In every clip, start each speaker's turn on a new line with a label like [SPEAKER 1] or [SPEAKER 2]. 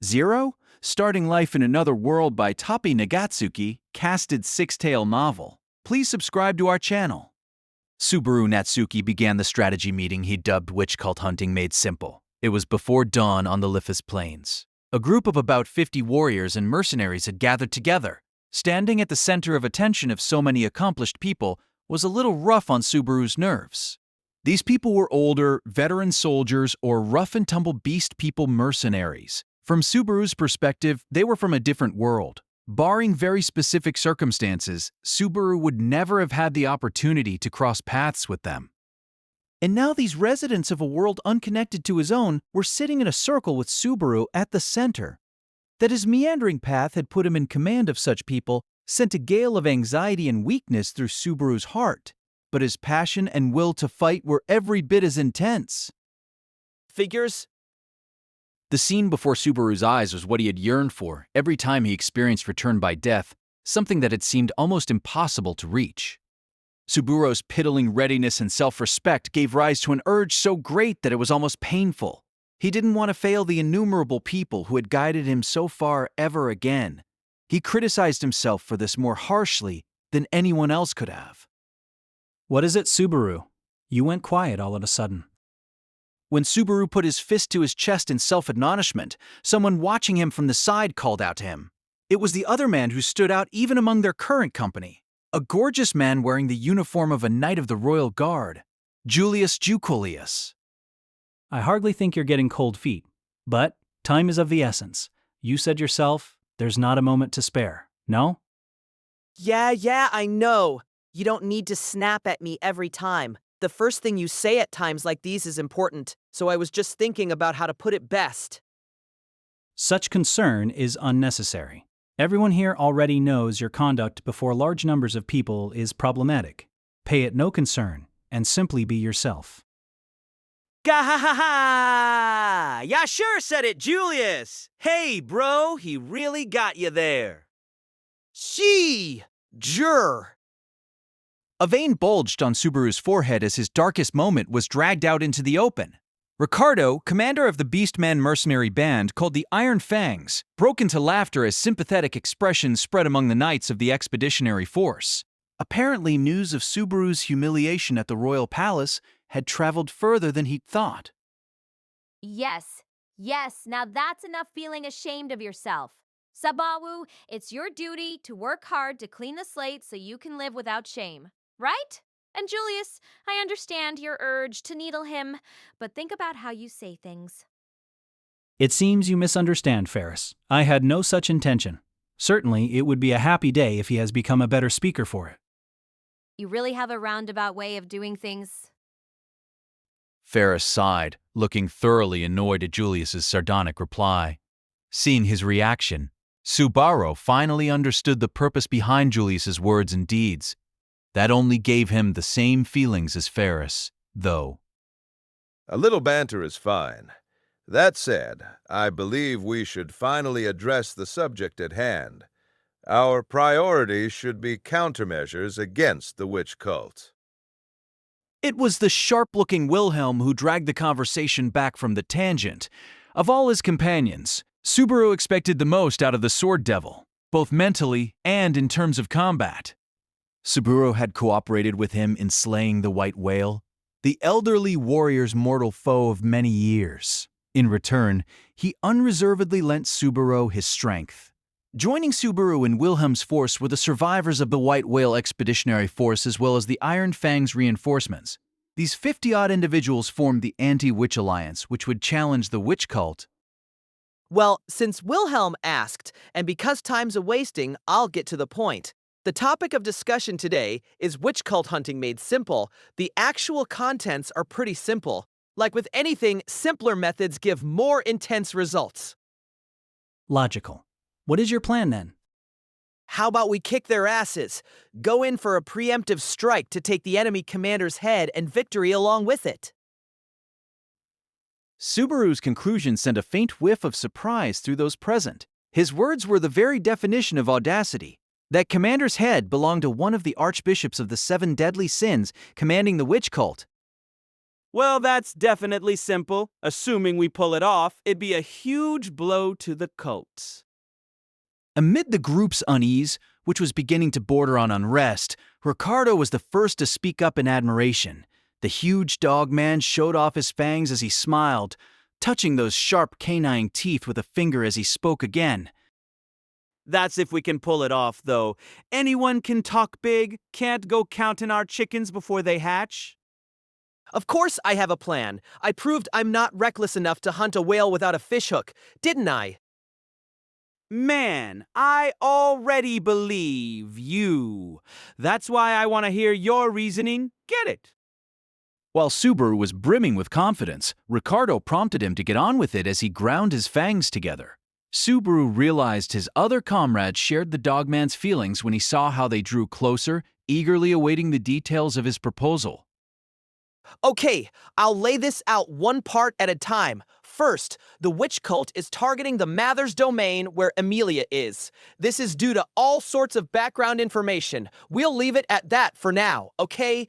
[SPEAKER 1] Zero? Starting Life in Another World by Tapi Nagatsuki, casted six-tale novel. Please subscribe to our channel. Subaru Natsuki began the strategy meeting he dubbed Witch Cult Hunting Made Simple. It was before dawn on the Lithus Plains. A group of about 50 warriors and mercenaries had gathered together. Standing at the center of attention of so many accomplished people was a little rough on Subaru's nerves. These people were older, veteran soldiers or rough-and-tumble beast people mercenaries. From Subaru's perspective, they were from a different world. Barring very specific circumstances, Subaru would never have had the opportunity to cross paths with them. And now these residents of a world unconnected to his own were sitting in a circle with Subaru at the center. That his meandering path had put him in command of such people sent a gale of anxiety and weakness through Subaru's heart, but his passion and will to fight were every bit as intense.
[SPEAKER 2] Figures?
[SPEAKER 1] The scene before Subaru's eyes was what he had yearned for every time he experienced return by death, something that had seemed almost impossible to reach. Subaru's piddling readiness and self-respect gave rise to an urge so great that it was almost painful. He didn't want to fail the innumerable people who had guided him so far ever again. He criticized himself for this more harshly than anyone else could have.
[SPEAKER 3] "What is it, Subaru? You went quiet all of a sudden."
[SPEAKER 1] When Subaru put his fist to his chest in self-admonishment, someone watching him from the side called out to him. It was the other man who stood out even among their current company, a gorgeous man wearing the uniform of a knight of the Royal Guard, Julius Juculius.
[SPEAKER 3] "I hardly think you're getting cold feet, but time is of the essence. You said yourself, there's not a moment to spare, no?"
[SPEAKER 2] Yeah, I know. You don't need to snap at me every time. The first thing you say at times like these is important, so I was just thinking about how to put it best.
[SPEAKER 3] Such concern is unnecessary. Everyone here already knows your conduct before large numbers of people is problematic. Pay it no concern, and simply be yourself.
[SPEAKER 2] Gahahaha! Ya sure said it, Julius! Hey, bro, he really got you there. Jur.
[SPEAKER 1] A vein bulged on Subaru's forehead as his darkest moment was dragged out into the open. Ricardo, commander of the Beastman mercenary band called the Iron Fangs, broke into laughter as sympathetic expressions spread among the knights of the expeditionary force. Apparently, news of Subaru's humiliation at the royal palace had traveled further than he'd thought.
[SPEAKER 4] Yes, now that's enough feeling ashamed of yourself. Subaru, it's your duty to work hard to clean the slate so you can live without shame. Right? And Julius, I understand your urge to needle him, but think about how you say things.
[SPEAKER 3] It seems you misunderstand, Ferris. I had no such intention. Certainly, it would be a happy day if he has become a better speaker for it.
[SPEAKER 4] You really have a roundabout way of doing things.
[SPEAKER 1] Ferris sighed, looking thoroughly annoyed at Julius's sardonic reply. Seeing his reaction, Subaru finally understood the purpose behind Julius's words and deeds. That only gave him the same feelings as Ferris, though.
[SPEAKER 5] A little banter is fine. That said, I believe we should finally address the subject at hand. Our priority should be countermeasures against the witch cult.
[SPEAKER 1] It was the sharp-looking Wilhelm who dragged the conversation back from the tangent. Of all his companions, Subaru expected the most out of the Sword Devil, both mentally and in terms of combat. Subaru had cooperated with him in slaying the White Whale, the elderly warrior's mortal foe of many years. In return, he unreservedly lent Subaru his strength. Joining Subaru in Wilhelm's force were the survivors of the White Whale Expeditionary Force as well as the Iron Fang's reinforcements. These 50-odd individuals formed the Anti-Witch Alliance, which would challenge the witch cult.
[SPEAKER 2] Well, since Wilhelm asked, and because time's a-wasting, I'll get to the point. The topic of discussion today is witch cult hunting made simple. The actual contents are pretty simple. Like with anything, simpler methods give more intense results.
[SPEAKER 3] Logical. What is your plan then?
[SPEAKER 2] How about we kick their asses? Go in for a preemptive strike to take the enemy commander's head and victory along with it.
[SPEAKER 1] Subaru's conclusion sent a faint whiff of surprise through those present. His words were the very definition of audacity. That commander's head belonged to one of the archbishops of the 7 deadly sins commanding the witch cult.
[SPEAKER 6] Well, that's definitely simple. Assuming we pull it off, it'd be a huge blow to the cult.
[SPEAKER 1] Amid the group's unease, which was beginning to border on unrest, Ricardo was the first to speak up in admiration. The huge dog man showed off his fangs as he smiled, touching those sharp canine teeth with a finger as he spoke again.
[SPEAKER 6] That's if we can pull it off, though. Anyone can talk big, can't go counting our chickens before they hatch.
[SPEAKER 2] Of course I have a plan. I proved I'm not reckless enough to hunt a whale without a fishhook, didn't I?
[SPEAKER 6] Man, I already believe you. That's why I want to hear your reasoning. Get it?
[SPEAKER 1] While Subaru was brimming with confidence, Ricardo prompted him to get on with it as he ground his fangs together. Subaru realized his other comrades shared the dogman's feelings when he saw how they drew closer, eagerly awaiting the details of his proposal.
[SPEAKER 2] Okay, I'll lay this out one part at a time. First, the witch cult is targeting the Mathers domain where Emilia is. This is due to all sorts of background information. We'll leave it at that for now, okay?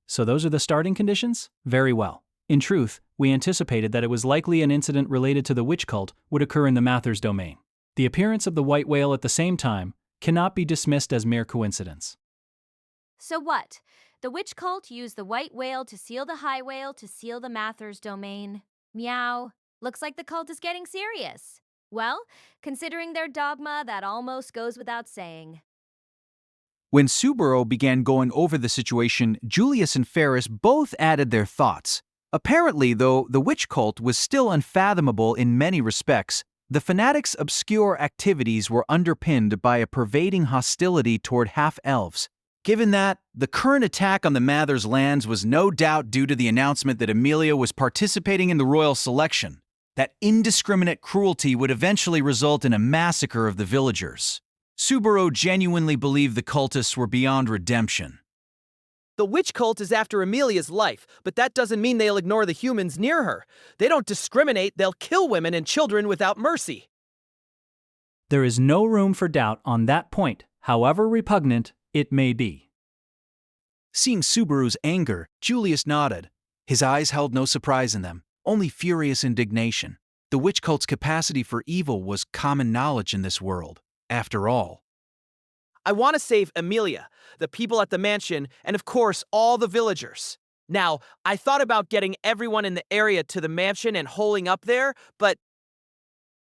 [SPEAKER 3] So those are the starting conditions? Very well. In truth, we anticipated that it was likely an incident related to the witch cult would occur in the Mathers domain. The appearance of the white whale at the same time cannot be dismissed as mere coincidence.
[SPEAKER 4] So what? The witch cult used the white whale to seal the high whale to seal the Mathers domain. Meow. Looks like the cult is getting serious. Well, considering their dogma, that almost goes without saying.
[SPEAKER 1] When Subaru began going over the situation, Julius and Ferris both added their thoughts. Apparently, though, the witch cult was still unfathomable in many respects. The fanatics' obscure activities were underpinned by a pervading hostility toward half-elves. Given that, the current attack on the Mathers lands was no doubt due to the announcement that Emilia was participating in the royal selection. That indiscriminate cruelty would eventually result in a massacre of the villagers. Subaru genuinely believed the cultists were beyond redemption.
[SPEAKER 2] The witch cult is after Emilia's life, but that doesn't mean they'll ignore the humans near her. They don't discriminate, they'll kill women and children without mercy.
[SPEAKER 3] There is no room for doubt on that point, however repugnant it may be.
[SPEAKER 1] Seeing Subaru's anger, Julius nodded. His eyes held no surprise in them, only furious indignation. The witch cult's capacity for evil was common knowledge in this world, after all.
[SPEAKER 2] I want to save Emilia, the people at the mansion, and of course, all the villagers. Now, I thought about getting everyone in the area to the mansion and holing up there, but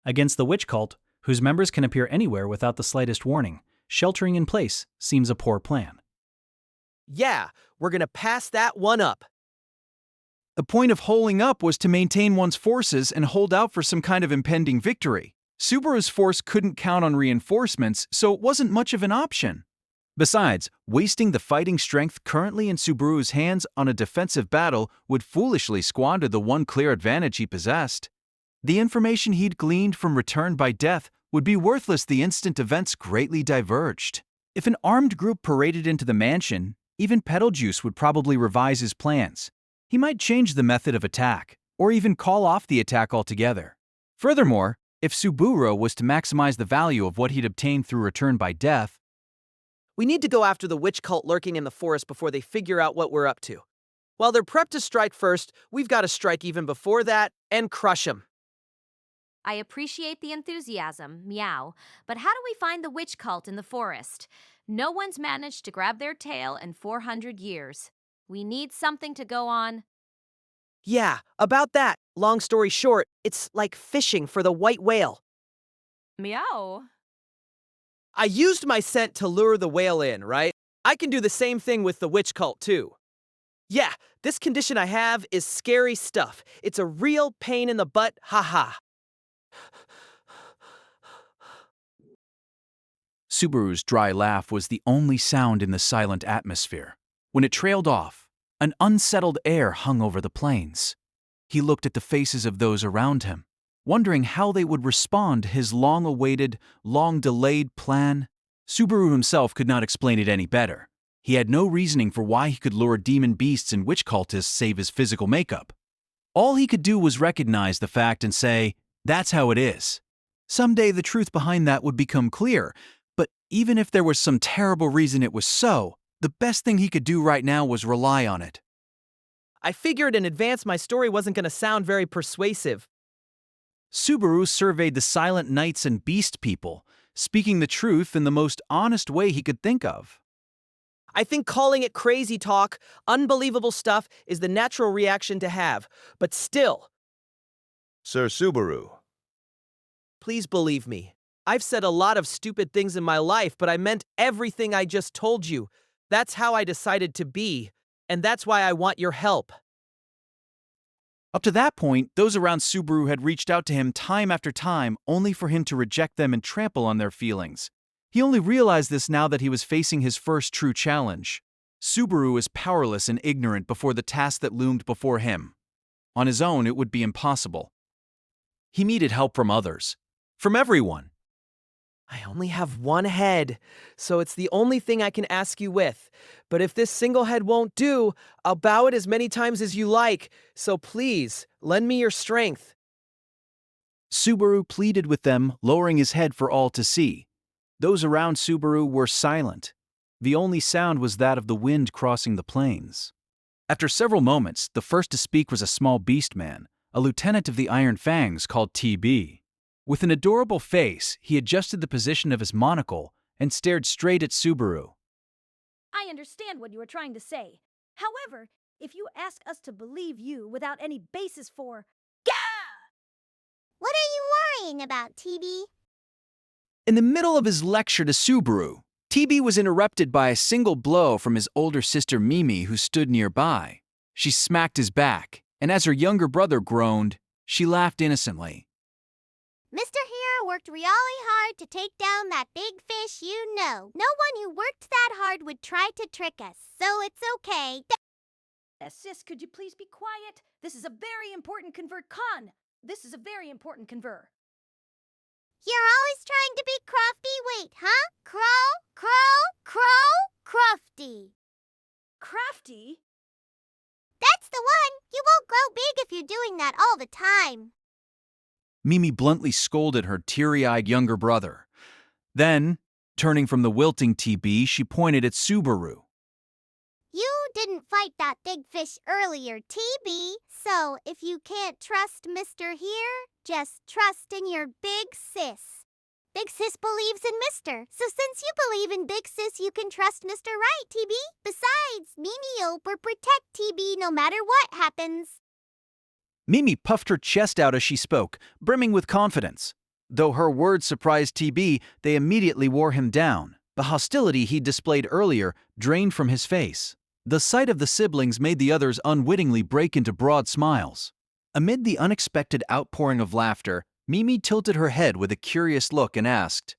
[SPEAKER 3] Against the witch cult, whose members can appear anywhere without the slightest warning, sheltering in place seems a poor plan.
[SPEAKER 2] yeah, we're gonna pass that one up.
[SPEAKER 1] The point of holing up was to maintain one's forces and hold out for some kind of impending victory. Subaru's force couldn't count on reinforcements, so it wasn't much of an option. Besides, wasting the fighting strength currently in Subaru's hands on a defensive battle would foolishly squander the one clear advantage he possessed. The information he'd gleaned from Return by Death would be worthless the instant events greatly diverged. If an armed group paraded into the mansion, even Petelgeuse would probably revise his plans. He might change the method of attack, or even call off the attack altogether. Furthermore, if Subaru was to maximize the value of what he'd obtained through Return by Death,
[SPEAKER 2] We need to go after the witch cult lurking in the forest before they figure out what we're up to. While they're prepped to strike first, we've got to strike even before that and crush them.
[SPEAKER 4] I appreciate the enthusiasm, meow, but how do we find the witch cult in the forest? No one's managed to grab their tail in 400 years. We need something to go on.
[SPEAKER 2] Yeah, about that. Long story short, it's like fishing for the white whale.
[SPEAKER 4] Meow.
[SPEAKER 2] I used my scent to lure the whale in, right? I can do the same thing with the witch cult, too. Yeah, this condition I have is scary stuff. It's a real pain in the butt, haha.
[SPEAKER 1] Subaru's dry laugh was the only sound in the silent atmosphere. When it trailed off, an unsettled air hung over the plains. He looked at the faces of those around him, wondering how they would respond to his long-awaited, long-delayed plan. Subaru himself could not explain it any better. He had no reasoning for why he could lure demon beasts and witch cultists save his physical makeup. All he could do was recognize the fact and say, "That's how it is." Someday the truth behind that would become clear, but even if there was some terrible reason it was so, the best thing he could do right now was rely on it.
[SPEAKER 2] I figured in advance my story wasn't going to sound very persuasive.
[SPEAKER 1] Subaru surveyed the silent knights and beast people, speaking the truth in the most honest way he could think of.
[SPEAKER 2] I think calling it crazy talk, unbelievable stuff, is the natural reaction to have. But still,
[SPEAKER 5] Sir Subaru,
[SPEAKER 2] please believe me. I've said a lot of stupid things in my life, but I meant everything I just told you. That's how I decided to be, and that's why I want your help.
[SPEAKER 1] Up to that point, those around Subaru had reached out to him time after time, only for him to reject them and trample on their feelings. He only realized this now that he was facing his first true challenge. Subaru was powerless and ignorant before the task that loomed before him. On his own, it would be impossible. He needed help from others. From everyone.
[SPEAKER 2] I only have one head, so it's the only thing I can ask you with. But if this single head won't do, I'll bow it as many times as you like. So please, lend me your strength.
[SPEAKER 1] Subaru pleaded with them, lowering his head for all to see. Those around Subaru were silent. The only sound was that of the wind crossing the plains. After several moments, the first to speak was a small beast man, a lieutenant of the Iron Fangs called TB. With an adorable face, he adjusted the position of his monocle and stared straight at Subaru.
[SPEAKER 7] I understand what you are trying to say. However, if you ask us to believe you without any basis for... Gah!
[SPEAKER 8] What are you worrying about, TB?
[SPEAKER 1] In the middle of his lecture to Subaru, TB was interrupted by a single blow from his older sister Mimi, who stood nearby. She smacked his back, and as her younger brother groaned, she laughed innocently.
[SPEAKER 8] Mr. Hero worked really hard to take down that big fish, you know. No one who worked that hard would try to trick us, so it's okay.
[SPEAKER 7] Sis, could you please be quiet? This is a very important convert. This is a very important convert.
[SPEAKER 8] You're always trying to be crafty, wait, huh? Crafty.
[SPEAKER 7] Crafty?
[SPEAKER 8] That's the one! You won't grow big if you're doing that all the time.
[SPEAKER 1] Mimi bluntly scolded her teary-eyed younger brother. Then, turning from the wilting TB, she pointed at Subaru.
[SPEAKER 8] You didn't fight that big fish earlier, TB. So, if you can't trust Mr. Here, just trust in your big sis. Big sis believes in Mr. So since you believe in big sis, you can trust Mr. Right, TB. Besides, Mimi will protect TB no matter what happens.
[SPEAKER 1] Mimi puffed her chest out as she spoke, brimming with confidence. Though her words surprised TB, they immediately wore him down. The hostility he displayed earlier drained from his face. The sight of the siblings made the others unwittingly break into broad smiles. Amid the unexpected outpouring of laughter, Mimi tilted her head with a curious look and asked,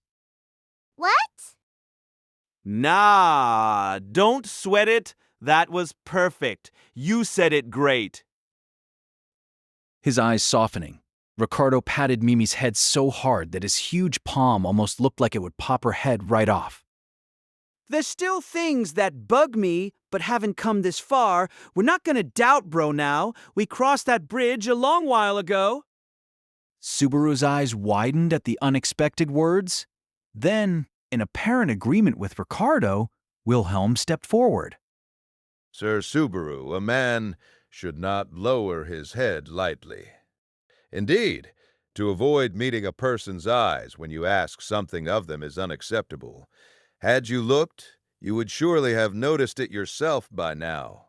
[SPEAKER 8] What?
[SPEAKER 6] Nah, don't sweat it. That was perfect. You said it great.
[SPEAKER 1] His eyes softening. Ricardo patted Mimi's head so hard that his huge palm almost looked like it would pop her head right off.
[SPEAKER 6] There's still things that bug me, but haven't come this far. We're not gonna doubt, bro, now. We crossed that bridge a long while ago.
[SPEAKER 1] Subaru's eyes widened at the unexpected words. Then, in apparent agreement with Ricardo, Wilhelm stepped forward.
[SPEAKER 5] Sir Subaru, a man should not lower his head lightly. Indeed, to avoid meeting a person's eyes when you ask something of them is unacceptable. Had you looked, you would surely have noticed it yourself by now.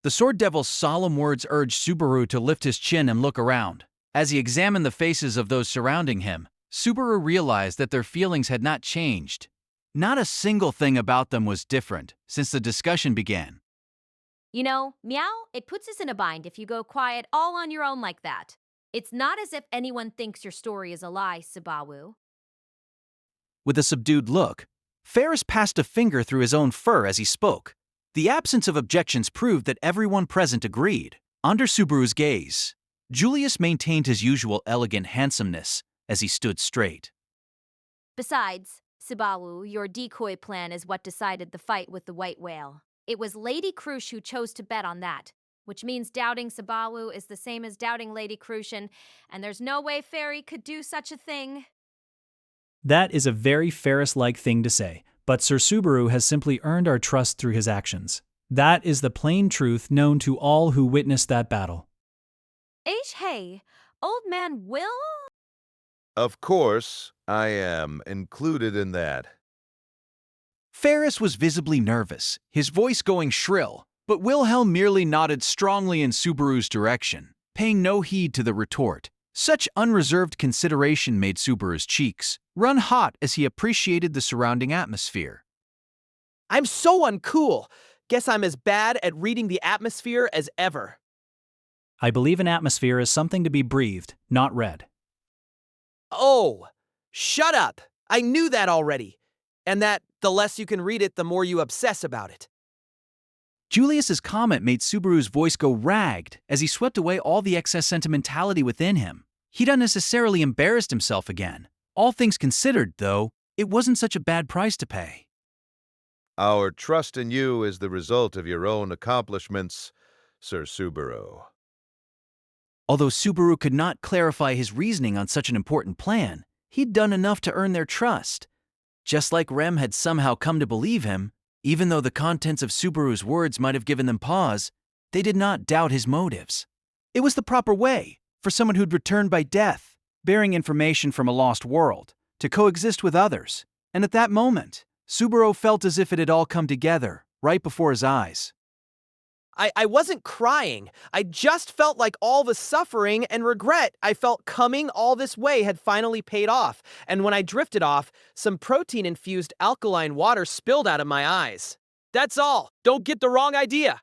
[SPEAKER 1] The Sword Devil's solemn words urged Subaru to lift his chin and look around. As he examined the faces of those surrounding him, Subaru realized that their feelings had not changed. Not a single thing about them was different since the discussion began.
[SPEAKER 4] You know, meow, it puts us in a bind if you go quiet all on your own like that. It's not as if anyone thinks your story is a lie, Subaru.
[SPEAKER 1] With a subdued look, Ferris passed a finger through his own fur as he spoke. The absence of objections proved that everyone present agreed. Under Subaru's gaze, Julius maintained his usual elegant handsomeness as he stood straight.
[SPEAKER 4] Besides, Subaru, your decoy plan is what decided the fight with the white whale. It was Lady Crush who chose to bet on that, which means doubting Subaru is the same as doubting Lady Crucian, and there's no way Fairy could do such a thing.
[SPEAKER 3] That is a very Ferris-like thing to say, but Sir Subaru has simply earned our trust through his actions. That is the plain truth known to all who witnessed that battle.
[SPEAKER 4] Hey, old man Will?
[SPEAKER 5] Of course, I am included in that.
[SPEAKER 1] Ferris was visibly nervous, his voice going shrill, but Wilhelm merely nodded strongly in Subaru's direction, paying no heed to the retort. Such unreserved consideration made Subaru's cheeks run hot as he appreciated the surrounding atmosphere.
[SPEAKER 2] I'm so uncool. Guess I'm as bad at reading the atmosphere as ever.
[SPEAKER 3] I believe an atmosphere is something to be breathed, not read.
[SPEAKER 2] Oh, shut up. I knew that already. And that the less you can read it, the more you obsess about it.
[SPEAKER 1] Julius's comment made Subaru's voice go ragged as he swept away all the excess sentimentality within him. He'd unnecessarily embarrassed himself again. All things considered, though, it wasn't such a bad price to pay.
[SPEAKER 5] Our trust in you is the result of your own accomplishments, Sir Subaru.
[SPEAKER 1] Although Subaru could not clarify his reasoning on such an important plan, he'd done enough to earn their trust. Just like Rem had somehow come to believe him, even though the contents of Subaru's words might have given them pause, they did not doubt his motives. It was the proper way for someone who'd returned by death, bearing information from a lost world, to coexist with others. And at that moment, Subaru felt as if it had all come together, right before his eyes.
[SPEAKER 2] I wasn't crying. I just felt like all the suffering and regret I felt coming all this way had finally paid off. And when I drifted off, some protein-infused alkaline water spilled out of my eyes. That's all. Don't get the wrong idea.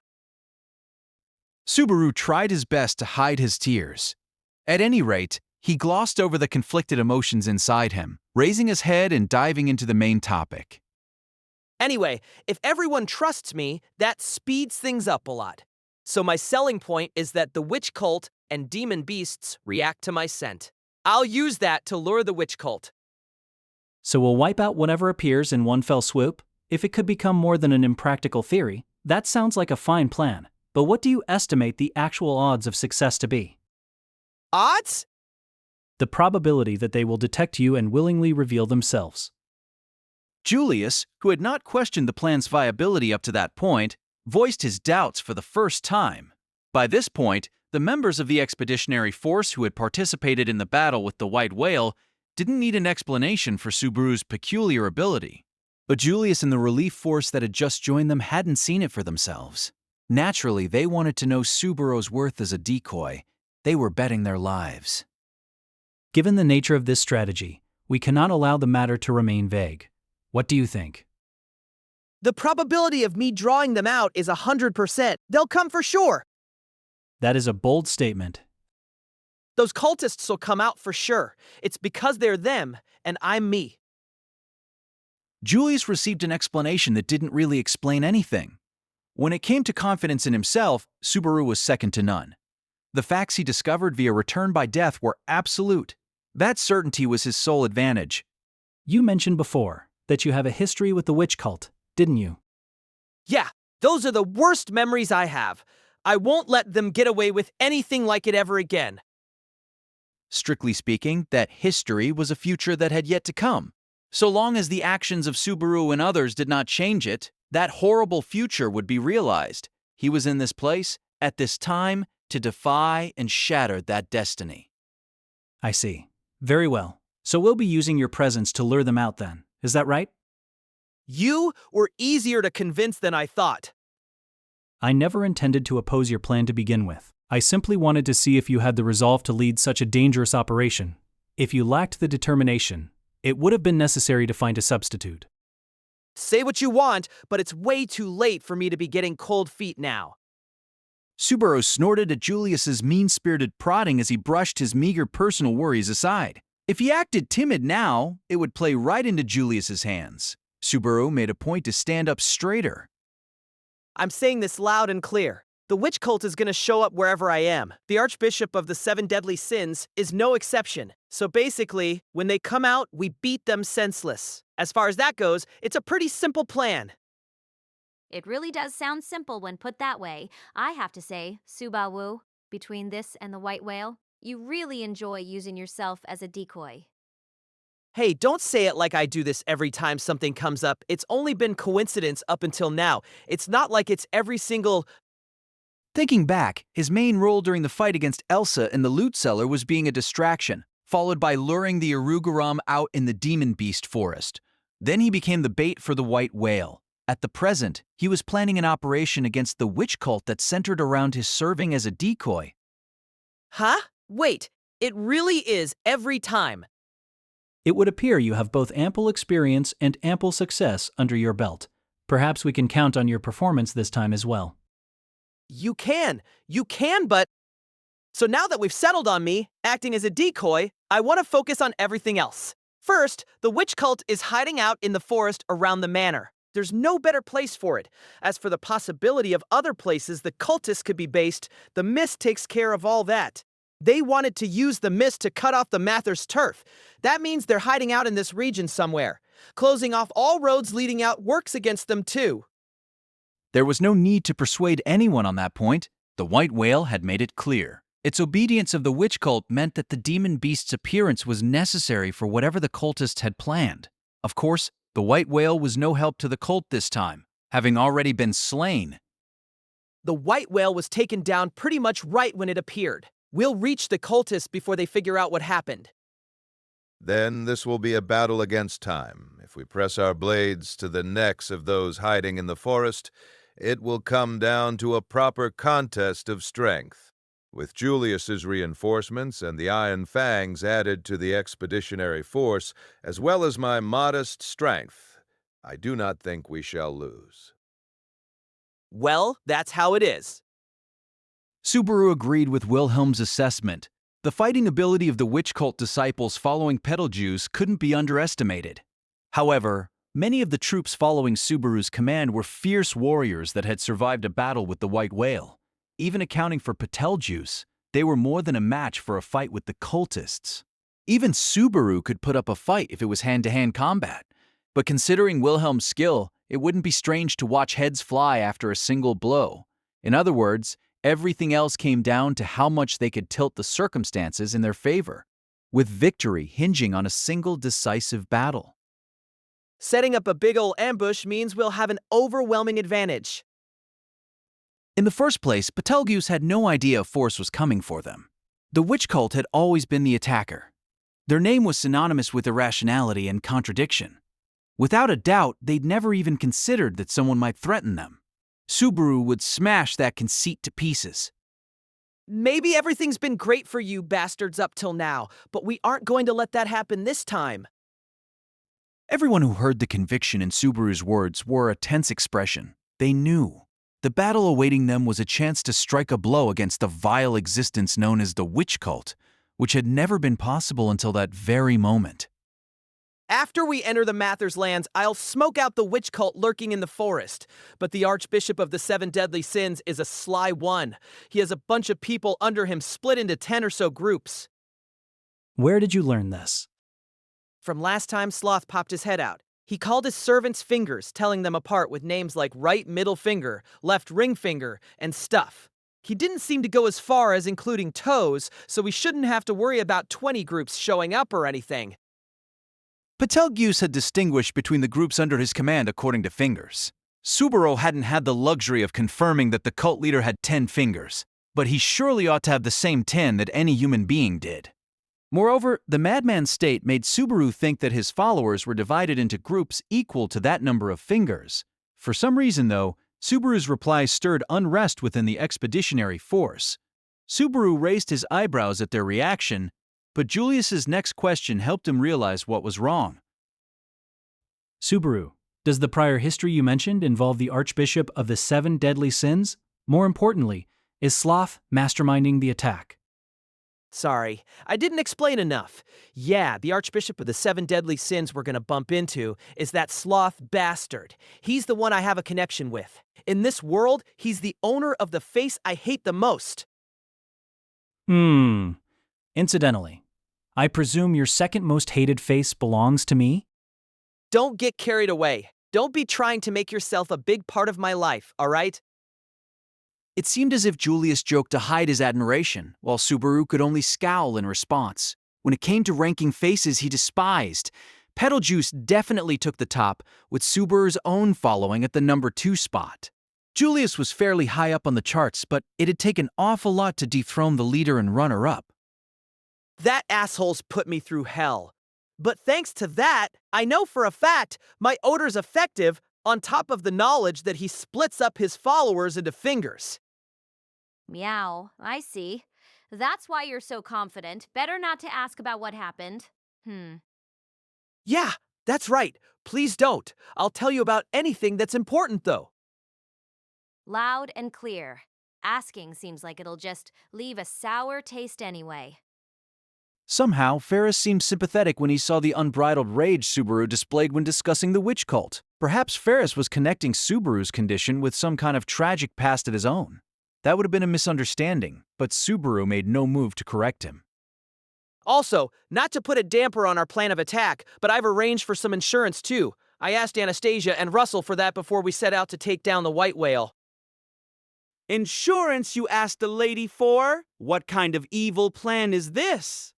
[SPEAKER 1] Subaru tried his best to hide his tears. At any rate, he glossed over the conflicted emotions inside him, raising his head and diving into the main topic.
[SPEAKER 2] Anyway, if everyone trusts me, that speeds things up a lot. So my selling point is that the witch cult and demon beasts react to my scent. I'll use that to lure the witch cult.
[SPEAKER 3] So we'll wipe out whatever appears in one fell swoop? If it could become more than an impractical theory, that sounds like a fine plan. But what do you estimate the actual odds of success to be?
[SPEAKER 2] Odds?
[SPEAKER 3] The probability that they will detect you and willingly reveal themselves.
[SPEAKER 1] Julius, who had not questioned the plan's viability up to that point, voiced his doubts for the first time. By this point, the members of the expeditionary force who had participated in the battle with the white whale didn't need an explanation for Subaru's peculiar ability. But Julius and the relief force that had just joined them hadn't seen it for themselves. Naturally, they wanted to know Subaru's worth as a decoy. They were betting their lives.
[SPEAKER 3] Given the nature of this strategy, we cannot allow the matter to remain vague. What do you think?
[SPEAKER 2] The probability of me drawing them out is 100%. They'll come for sure.
[SPEAKER 3] That is a bold statement.
[SPEAKER 2] Those cultists will come out for sure. It's because they're them, and I'm me.
[SPEAKER 1] Julius received an explanation that didn't really explain anything. When it came to confidence in himself, Subaru was second to none. The facts he discovered via return by death were absolute. That certainty was his sole advantage.
[SPEAKER 3] You mentioned before that you have a history with the witch cult, didn't you?
[SPEAKER 2] Yeah, those are the worst memories I have. I won't let them get away with anything like it ever again.
[SPEAKER 1] Strictly speaking, that history was a future that had yet to come. So long as the actions of Subaru and others did not change it, that horrible future would be realized. He was in this place, at this time, to defy and shatter that destiny.
[SPEAKER 3] I see. Very well. So we'll be using your presence to lure them out then. Is that right?
[SPEAKER 2] You were easier to convince than I thought.
[SPEAKER 3] I never intended to oppose your plan to begin with. I simply wanted to see if you had the resolve to lead such a dangerous operation. If you lacked the determination, it would have been necessary to find a substitute.
[SPEAKER 2] Say what you want, but it's way too late for me to be getting cold feet now.
[SPEAKER 1] Subaru snorted at Julius's mean-spirited prodding as he brushed his meager personal worries aside. If he acted timid now, it would play right into Julius's hands. Subaru made a point to stand up straighter.
[SPEAKER 2] I'm saying this loud and clear. The witch cult is going to show up wherever I am. The Archbishop of the Seven Deadly Sins is no exception. So basically, when they come out, we beat them senseless. As far as that goes, it's a pretty simple plan.
[SPEAKER 4] It really does sound simple when put that way. I have to say, Subaru, between this and the white whale, you really enjoy using yourself as a decoy.
[SPEAKER 2] Hey, don't say it like I do this every time something comes up. It's only been coincidence up until now. It's not like it's every single.
[SPEAKER 1] Thinking back, his main role during the fight against Elsa in the loot cellar was being a distraction, followed by luring the Arugaram out in the demon beast forest. Then he became the bait for the white whale. At the present, he was planning an operation against the witch cult that centered around his serving as a decoy.
[SPEAKER 2] Huh? Wait, it really is every time.
[SPEAKER 3] It would appear you have both ample experience and ample success under your belt. Perhaps we can count on your performance this time as well.
[SPEAKER 2] You can, but. So now that we've settled on me, acting as a decoy, I want to focus on everything else. First, the witch cult is hiding out in the forest around the manor. There's no better place for it. As for the possibility of other places the cultists could be based, the mist takes care of all that. They wanted to use the mist to cut off the Mathers' turf. That means they're hiding out in this region somewhere. Closing off all roads leading out works against them too.
[SPEAKER 1] There was no need to persuade anyone on that point. The white whale had made it clear. Its obedience of the witch cult meant that the demon beast's appearance was necessary for whatever the cultists had planned. Of course, the white whale was no help to the cult this time, having already been slain.
[SPEAKER 2] The white whale was taken down pretty much right when it appeared. We'll reach the cultists before they figure out what happened.
[SPEAKER 5] Then this will be a battle against time. If we press our blades to the necks of those hiding in the forest, it will come down to a proper contest of strength. With Julius's reinforcements and the Iron Fangs added to the expeditionary force, as well as my modest strength, I do not think we shall lose.
[SPEAKER 2] Well, that's how it is.
[SPEAKER 1] Subaru agreed with Wilhelm's assessment. The fighting ability of the witch cult disciples following Petelgeuse couldn't be underestimated. However, many of the troops following Subaru's command were fierce warriors that had survived a battle with the white whale. Even accounting for Petelgeuse, they were more than a match for a fight with the cultists. Even Subaru could put up a fight if it was hand-to-hand combat. But considering Wilhelm's skill, it wouldn't be strange to watch heads fly after a single blow. In other words, everything else came down to how much they could tilt the circumstances in their favor, with victory hinging on a single decisive battle.
[SPEAKER 2] Setting up a big ol' ambush means we'll have an overwhelming advantage.
[SPEAKER 1] In the first place, Petelgeuse had no idea a force was coming for them. The witch cult had always been the attacker. Their name was synonymous with irrationality and contradiction. Without a doubt, they'd never even considered that someone might threaten them. Subaru would smash that conceit to pieces.
[SPEAKER 2] Maybe everything's been great for you bastards up till now, but we aren't going to let that happen this time.
[SPEAKER 1] Everyone who heard the conviction in Subaru's words wore a tense expression. They knew. The battle awaiting them was a chance to strike a blow against the vile existence known as the witch cult, which had never been possible until that very moment.
[SPEAKER 2] After we enter the Mathers lands, I'll smoke out the witch cult lurking in the forest. But the Archbishop of the Seven Deadly Sins is a sly one. He has a bunch of people under him split into 10 or so groups.
[SPEAKER 3] Where did you learn this?
[SPEAKER 2] From last time Sloth popped his head out. He called his servants fingers, telling them apart with names like right middle finger, left ring finger, and stuff. He didn't seem to go as far as including toes, so we shouldn't have to worry about 20 groups showing up or anything.
[SPEAKER 1] Petelgeuse had distinguished between the groups under his command according to fingers. Subaru hadn't had the luxury of confirming that the cult leader had 10 fingers, but he surely ought to have the same 10 that any human being did. Moreover, the madman's state made Subaru think that his followers were divided into groups equal to that number of fingers. For some reason, though, Subaru's reply stirred unrest within the expeditionary force. Subaru raised his eyebrows at their reaction, but Julius's next question helped him realize what was wrong.
[SPEAKER 3] Subaru, does the prior history you mentioned involve the Archbishop of the Seven Deadly Sins? More importantly, is Sloth masterminding the attack?
[SPEAKER 2] Sorry, I didn't explain enough. Yeah, the Archbishop of the Seven Deadly Sins we're gonna bump into is that Sloth bastard. He's the one I have a connection with. In this world, he's the owner of the face I hate the most.
[SPEAKER 3] Incidentally, I presume your second most hated face belongs to me?
[SPEAKER 2] Don't get carried away. Don't be trying to make yourself a big part of my life, all right?
[SPEAKER 1] It seemed as if Julius joked to hide his admiration, while Subaru could only scowl in response. When it came to ranking faces he despised, Petelgeuse definitely took the top, with Subaru's own following at the number 2 spot. Julius was fairly high up on the charts, but it had taken an awful lot to dethrone the leader and runner-up.
[SPEAKER 2] That asshole's put me through hell. But thanks to that, I know for a fact my odor's effective, on top of the knowledge that he splits up his followers into fingers.
[SPEAKER 4] Meow, I see. That's why you're so confident. Better not to ask about what happened.
[SPEAKER 2] Yeah, that's right. Please don't. I'll tell you about anything that's important, though.
[SPEAKER 4] Loud and clear. Asking seems like it'll just leave a sour taste anyway.
[SPEAKER 1] Somehow, Ferris seemed sympathetic when he saw the unbridled rage Subaru displayed when discussing the witch cult. Perhaps Ferris was connecting Subaru's condition with some kind of tragic past of his own. That would have been a misunderstanding, but Subaru made no move to correct him.
[SPEAKER 2] Also, not to put a damper on our plan of attack, but I've arranged for some insurance too. I asked Anastasia and Russell for that before we set out to take down the white whale.
[SPEAKER 6] Insurance you asked the lady for? What kind of evil plan is this?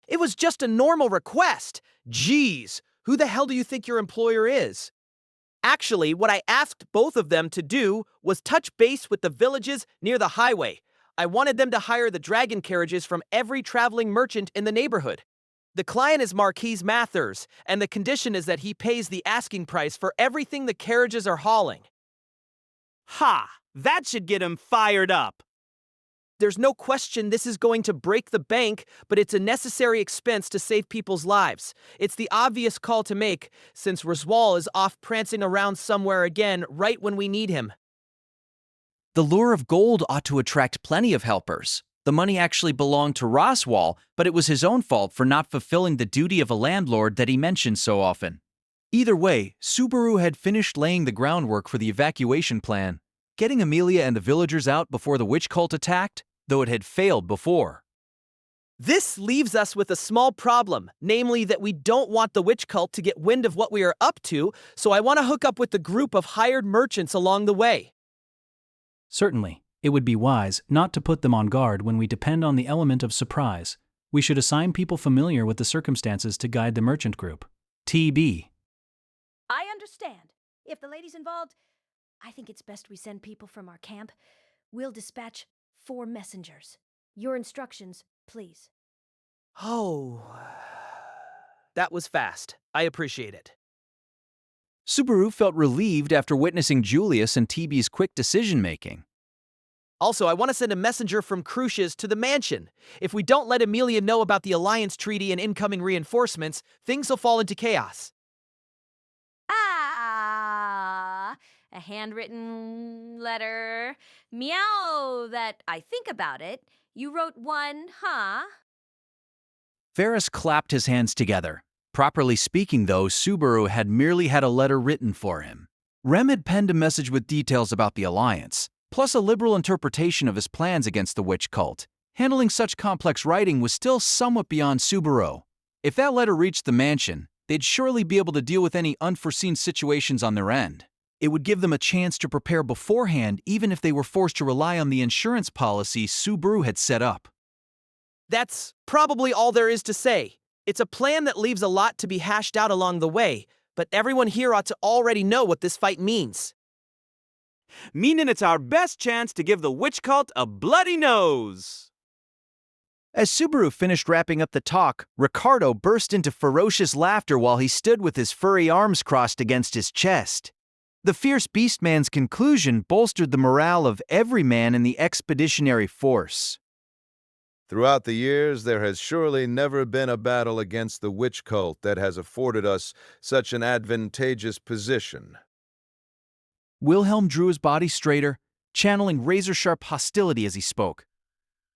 [SPEAKER 2] It was just a normal request. Jeez, who the hell do you think your employer is? Actually, what I asked both of them to do was touch base with the villages near the highway. I wanted them to hire the dragon carriages from every traveling merchant in the neighborhood. The client is Marquise Mathers, and the condition is that he pays the asking price for everything the carriages are hauling.
[SPEAKER 6] Ha! That should get him fired up.
[SPEAKER 2] There's no question this is going to break the bank, but it's a necessary expense to save people's lives. It's the obvious call to make, since Roswal is off prancing around somewhere again right when we need him.
[SPEAKER 1] The lure of gold ought to attract plenty of helpers. The money actually belonged to Roswal, but it was his own fault for not fulfilling the duty of a landlord that he mentioned so often. Either way, Subaru had finished laying the groundwork for the evacuation plan, getting Emilia and the villagers out before the witch cult attacked, though it had failed before.
[SPEAKER 2] This leaves us with a small problem, namely that we don't want the witch cult to get wind of what we are up to, so I want to hook up with the group of hired merchants along the way.
[SPEAKER 3] Certainly, it would be wise not to put them on guard when we depend on the element of surprise. We should assign people familiar with the circumstances to guide the merchant group. TB.
[SPEAKER 7] I understand. If the lady's involved, I think it's best we send people from our camp. We'll dispatch 4 messengers. Your instructions, please.
[SPEAKER 2] Oh, that was fast. I appreciate it.
[SPEAKER 1] Subaru felt relieved after witnessing Julius and TB's quick decision-making.
[SPEAKER 2] Also, I want to send a messenger from Crucius to the mansion. If we don't let Emilia know about the alliance treaty and incoming reinforcements, things will fall into chaos.
[SPEAKER 4] A handwritten letter. Meow that I think about it. You wrote one, huh?
[SPEAKER 1] Ferris clapped his hands together. Properly speaking, though, Subaru had merely had a letter written for him. Rem had penned a message with details about the alliance, plus a liberal interpretation of his plans against the witch cult. Handling such complex writing was still somewhat beyond Subaru. If that letter reached the mansion, they'd surely be able to deal with any unforeseen situations on their end. It would give them a chance to prepare beforehand, even if they were forced to rely on the insurance policy Subaru had set up.
[SPEAKER 2] That's probably all there is to say. It's a plan that leaves a lot to be hashed out along the way, but everyone here ought to already know what this fight means.
[SPEAKER 6] Meaning it's our best chance to give the witch cult a bloody nose.
[SPEAKER 1] As Subaru finished wrapping up the talk, Ricardo burst into ferocious laughter while he stood with his furry arms crossed against his chest. The fierce beastman's conclusion bolstered the morale of every man in the expeditionary force.
[SPEAKER 5] Throughout the years, there has surely never been a battle against the witch cult that has afforded us such an advantageous position.
[SPEAKER 1] Wilhelm drew his body straighter, channeling razor-sharp hostility as he spoke.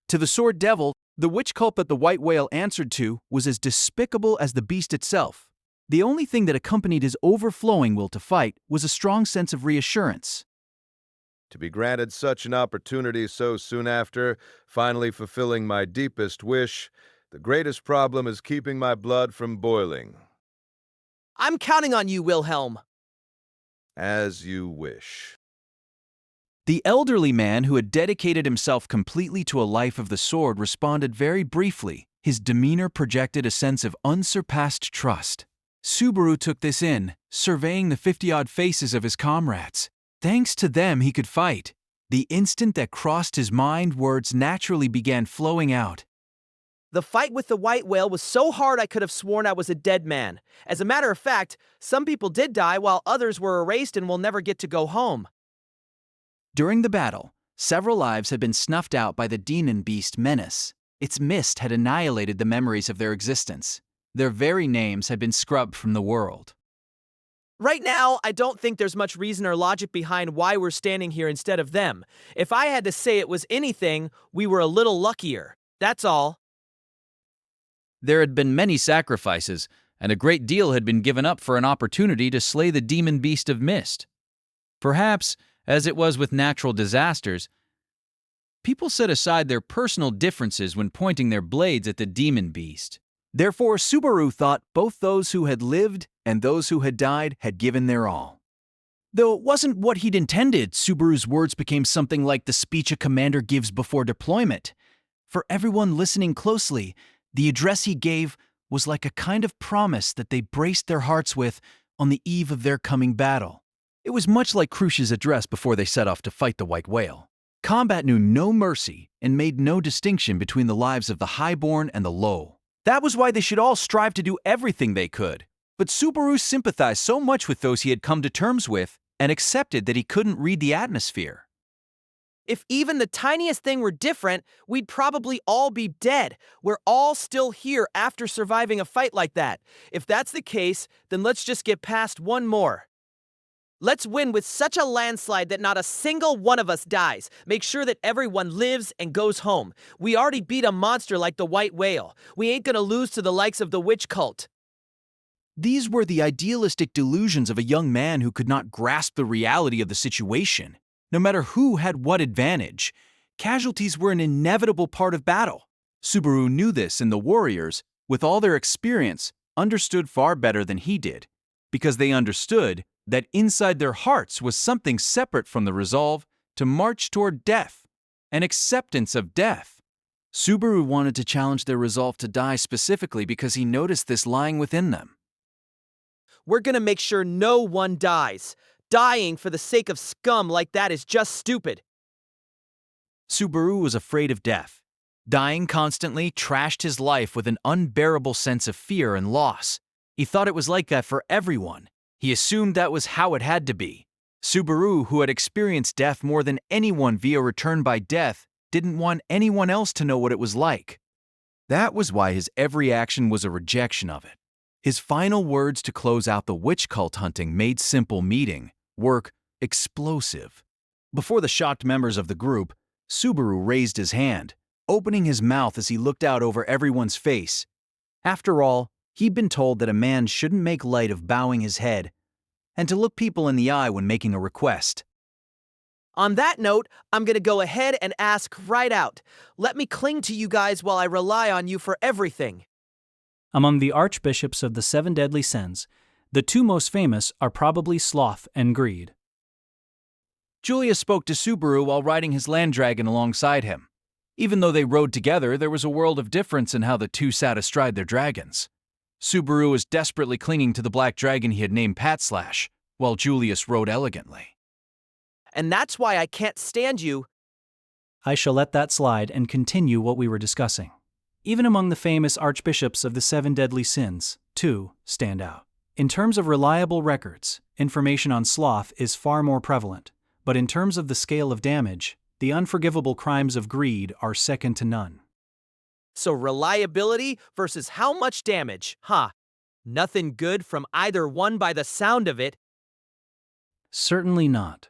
[SPEAKER 1] To the sword devil, the witch cult that the white whale answered to was as despicable as the beast itself. The only thing that accompanied his overflowing will to fight was a strong sense of reassurance.
[SPEAKER 5] To be granted such an opportunity so soon after, finally fulfilling my deepest wish, the greatest problem is keeping my blood from boiling.
[SPEAKER 2] I'm counting on you, Wilhelm.
[SPEAKER 5] As you wish.
[SPEAKER 1] The elderly man who had dedicated himself completely to a life of the sword responded very briefly, His demeanor projected a sense of unsurpassed trust. Subaru took this in, surveying the 50-odd faces of his comrades. Thanks to them, he could fight. The instant that crossed his mind, words naturally began flowing out.
[SPEAKER 2] The fight with the white whale was so hard I could have sworn I was a dead man. As a matter of fact, some people did die while others were erased and will never get to go home.
[SPEAKER 1] During the battle, several lives had been snuffed out by the demon beast Menace. Its mist had annihilated the memories of their existence. Their very names had been scrubbed from the world.
[SPEAKER 2] Right now, I don't think there's much reason or logic behind why we're standing here instead of them. If I had to say it was anything, we were a little luckier. That's all.
[SPEAKER 1] There had been many sacrifices, and a great deal had been given up for an opportunity to slay the demon beast of mist. Perhaps, as it was with natural disasters, people set aside their personal differences when pointing their blades at the demon beast. Therefore, Subaru thought both those who had lived and those who had died had given their all. Though it wasn't what he'd intended, Subaru's words became something like the speech a commander gives before deployment. For everyone listening closely, the address he gave was like a kind of promise that they braced their hearts with on the eve of their coming battle. It was much like Crucia's address before they set off to fight the white whale. Combat knew no mercy and made no distinction between the lives of the highborn and the low. That was why they should all strive to do everything they could. But Subaru sympathized so much with those he had come to terms with and accepted that he couldn't read the atmosphere.
[SPEAKER 2] If even the tiniest thing were different, we'd probably all be dead. We're all still here after surviving a fight like that. If that's the case, then let's just get past one more. Let's win with such a landslide that not a single one of us dies. Make sure that everyone lives and goes home. We already beat a monster like the white whale. We ain't gonna lose to the likes of the witch cult.
[SPEAKER 1] These were the idealistic delusions of a young man who could not grasp the reality of the situation. No matter who had what advantage, casualties were an inevitable part of battle. Subaru knew this, and the warriors, with all their experience, understood far better than he did, because they understood that inside their hearts was something separate from the resolve to march toward death, an acceptance of death. Subaru wanted to challenge their resolve to die specifically because he noticed this lying within them.
[SPEAKER 2] We're gonna make sure no one dies. Dying for the sake of scum like that is just stupid.
[SPEAKER 1] Subaru was afraid of death. Dying constantly trashed his life with an unbearable sense of fear and loss. He thought it was like that for everyone. He assumed that was how it had to be. Subaru, who had experienced death more than anyone via return by death, didn't want anyone else to know what it was like. That was why his every action was a rejection of it. His final words to close out the witch cult hunting made simple meeting work explosive. Before the shocked members of the group, Subaru raised his hand, opening his mouth as he looked out over everyone's face. After all, he'd been told that a man shouldn't make light of bowing his head and to look people in the eye when making a request.
[SPEAKER 2] On that note, I'm gonna go ahead and ask right out. Let me cling to you guys while I rely on you for everything.
[SPEAKER 3] Among the archbishops of the 7 deadly sins, the 2 most famous are probably sloth and greed.
[SPEAKER 1] Julius spoke to Subaru while riding his land dragon alongside him. Even though they rode together, there was a world of difference in how the two sat astride their dragons. Subaru was desperately clinging to the black dragon he had named Patslash, while Julius rode elegantly.
[SPEAKER 2] And that's why I can't stand you.
[SPEAKER 3] I shall let that slide and continue what we were discussing. Even among the famous archbishops of the 7 deadly sins, 2 stand out. In terms of reliable records, information on sloth is far more prevalent, but in terms of the scale of damage, the unforgivable crimes of greed are second to none.
[SPEAKER 2] So reliability versus how much damage, huh? Nothing good from either one by the sound of it.
[SPEAKER 3] Certainly not.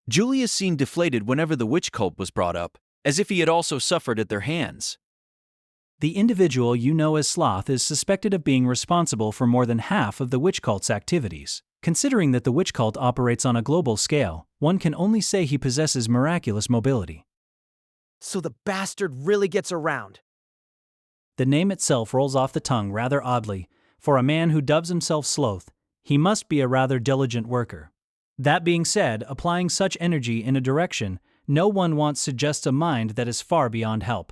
[SPEAKER 1] Julius seemed deflated whenever the witch cult was brought up, as if he had also suffered at their hands.
[SPEAKER 3] The individual you know as Sloth is suspected of being responsible for more than half of the witch cult's activities. Considering that the witch cult operates on a global scale, one can only say he possesses miraculous mobility.
[SPEAKER 2] So the bastard really gets around.
[SPEAKER 3] The name itself rolls off the tongue rather oddly. For a man who dubs himself Sloth, he must be a rather diligent worker. That being said, applying such energy in a direction no one wants suggests a mind that is far beyond help.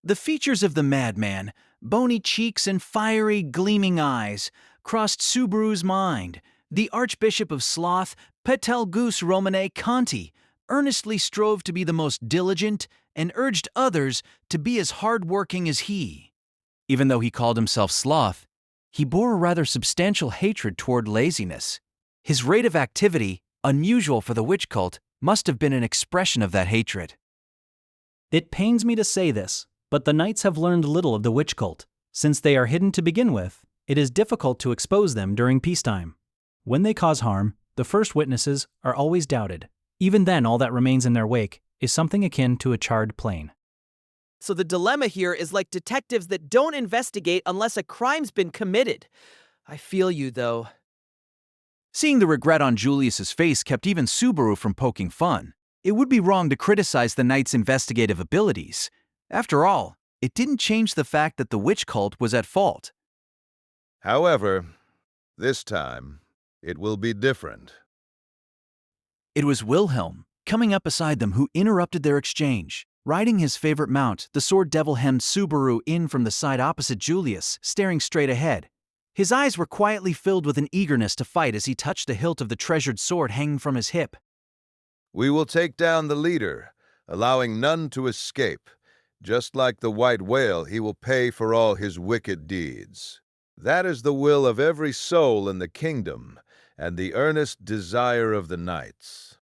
[SPEAKER 1] The features of the madman, bony cheeks and fiery, gleaming eyes, crossed Subaru's mind. The Archbishop of Sloth, Petelgeuse Romanée-Conti, earnestly strove to be the most diligent and urged others to be as hard-working as he. Even though he called himself Sloth, he bore a rather substantial hatred toward laziness. His rate of activity, unusual for the witch cult, must have been an expression of that hatred.
[SPEAKER 3] It pains me to say this, but the knights have learned little of the witch cult. Since they are hidden to begin with, it is difficult to expose them during peacetime. When they cause harm, the first witnesses are always doubted. Even then, all that remains in their wake is something akin to a charred plane.
[SPEAKER 2] So the dilemma here is like detectives that don't investigate unless a crime's been committed. I feel you, though.
[SPEAKER 1] Seeing the regret on Julius's face kept even Subaru from poking fun. It would be wrong to criticize the knight's investigative abilities. After all, it didn't change the fact that the witch cult was at fault.
[SPEAKER 5] However, this time, it will be different.
[SPEAKER 1] It was Wilhelm, coming up beside them, who interrupted their exchange. Riding his favorite mount, the sword devil hemmed Subaru in from the side opposite Julius, staring straight ahead. His eyes were quietly filled with an eagerness to fight as he touched the hilt of the treasured sword hanging from his hip.
[SPEAKER 5] We will take down the leader, allowing none to escape. Just like the white whale, he will pay for all his wicked deeds. That is the will of every soul in the kingdom, and the earnest desire of the knights.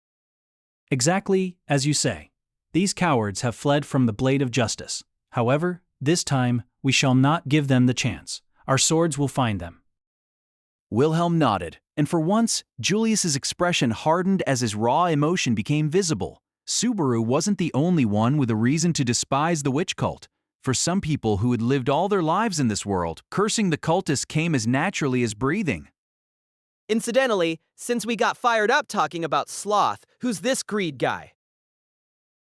[SPEAKER 3] Exactly as you say. These cowards have fled from the blade of justice. However, this time we shall not give them the chance. Our swords will find them.
[SPEAKER 1] Wilhelm nodded, and for once, Julius's expression hardened as his raw emotion became visible. Subaru wasn't the only one with a reason to despise the witch cult. For some people who had lived all their lives in this world, cursing the cultists came as naturally as breathing.
[SPEAKER 2] Incidentally, since we got fired up talking about Sloth, who's this greed guy?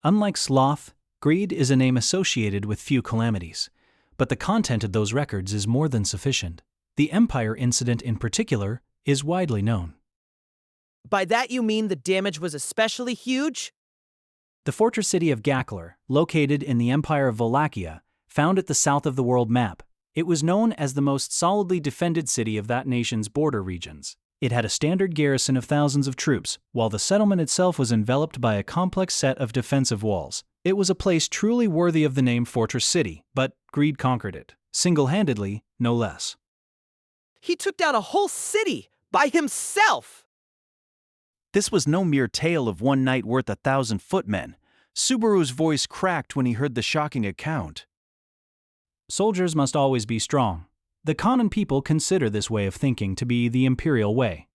[SPEAKER 3] Unlike sloth, greed is a name associated with few calamities. But the content of those records is more than sufficient. The Empire incident in particular is widely known.
[SPEAKER 2] By that you mean the damage was especially huge?
[SPEAKER 3] The fortress city of Gakler, located in the Empire of Wallachia, found at the south of the world map, it was known as the most solidly defended city of that nation's border regions. It had a standard garrison of thousands of troops, while the settlement itself was enveloped by a complex set of defensive walls. It was a place truly worthy of the name Fortress City, but greed conquered it, single-handedly, no less.
[SPEAKER 2] He took down a whole city by himself!
[SPEAKER 1] This was no mere tale of one night worth 1,000 footmen. Subaru's voice cracked when he heard the shocking account.
[SPEAKER 3] Soldiers must always be strong. The common people consider this way of thinking to be the imperial way.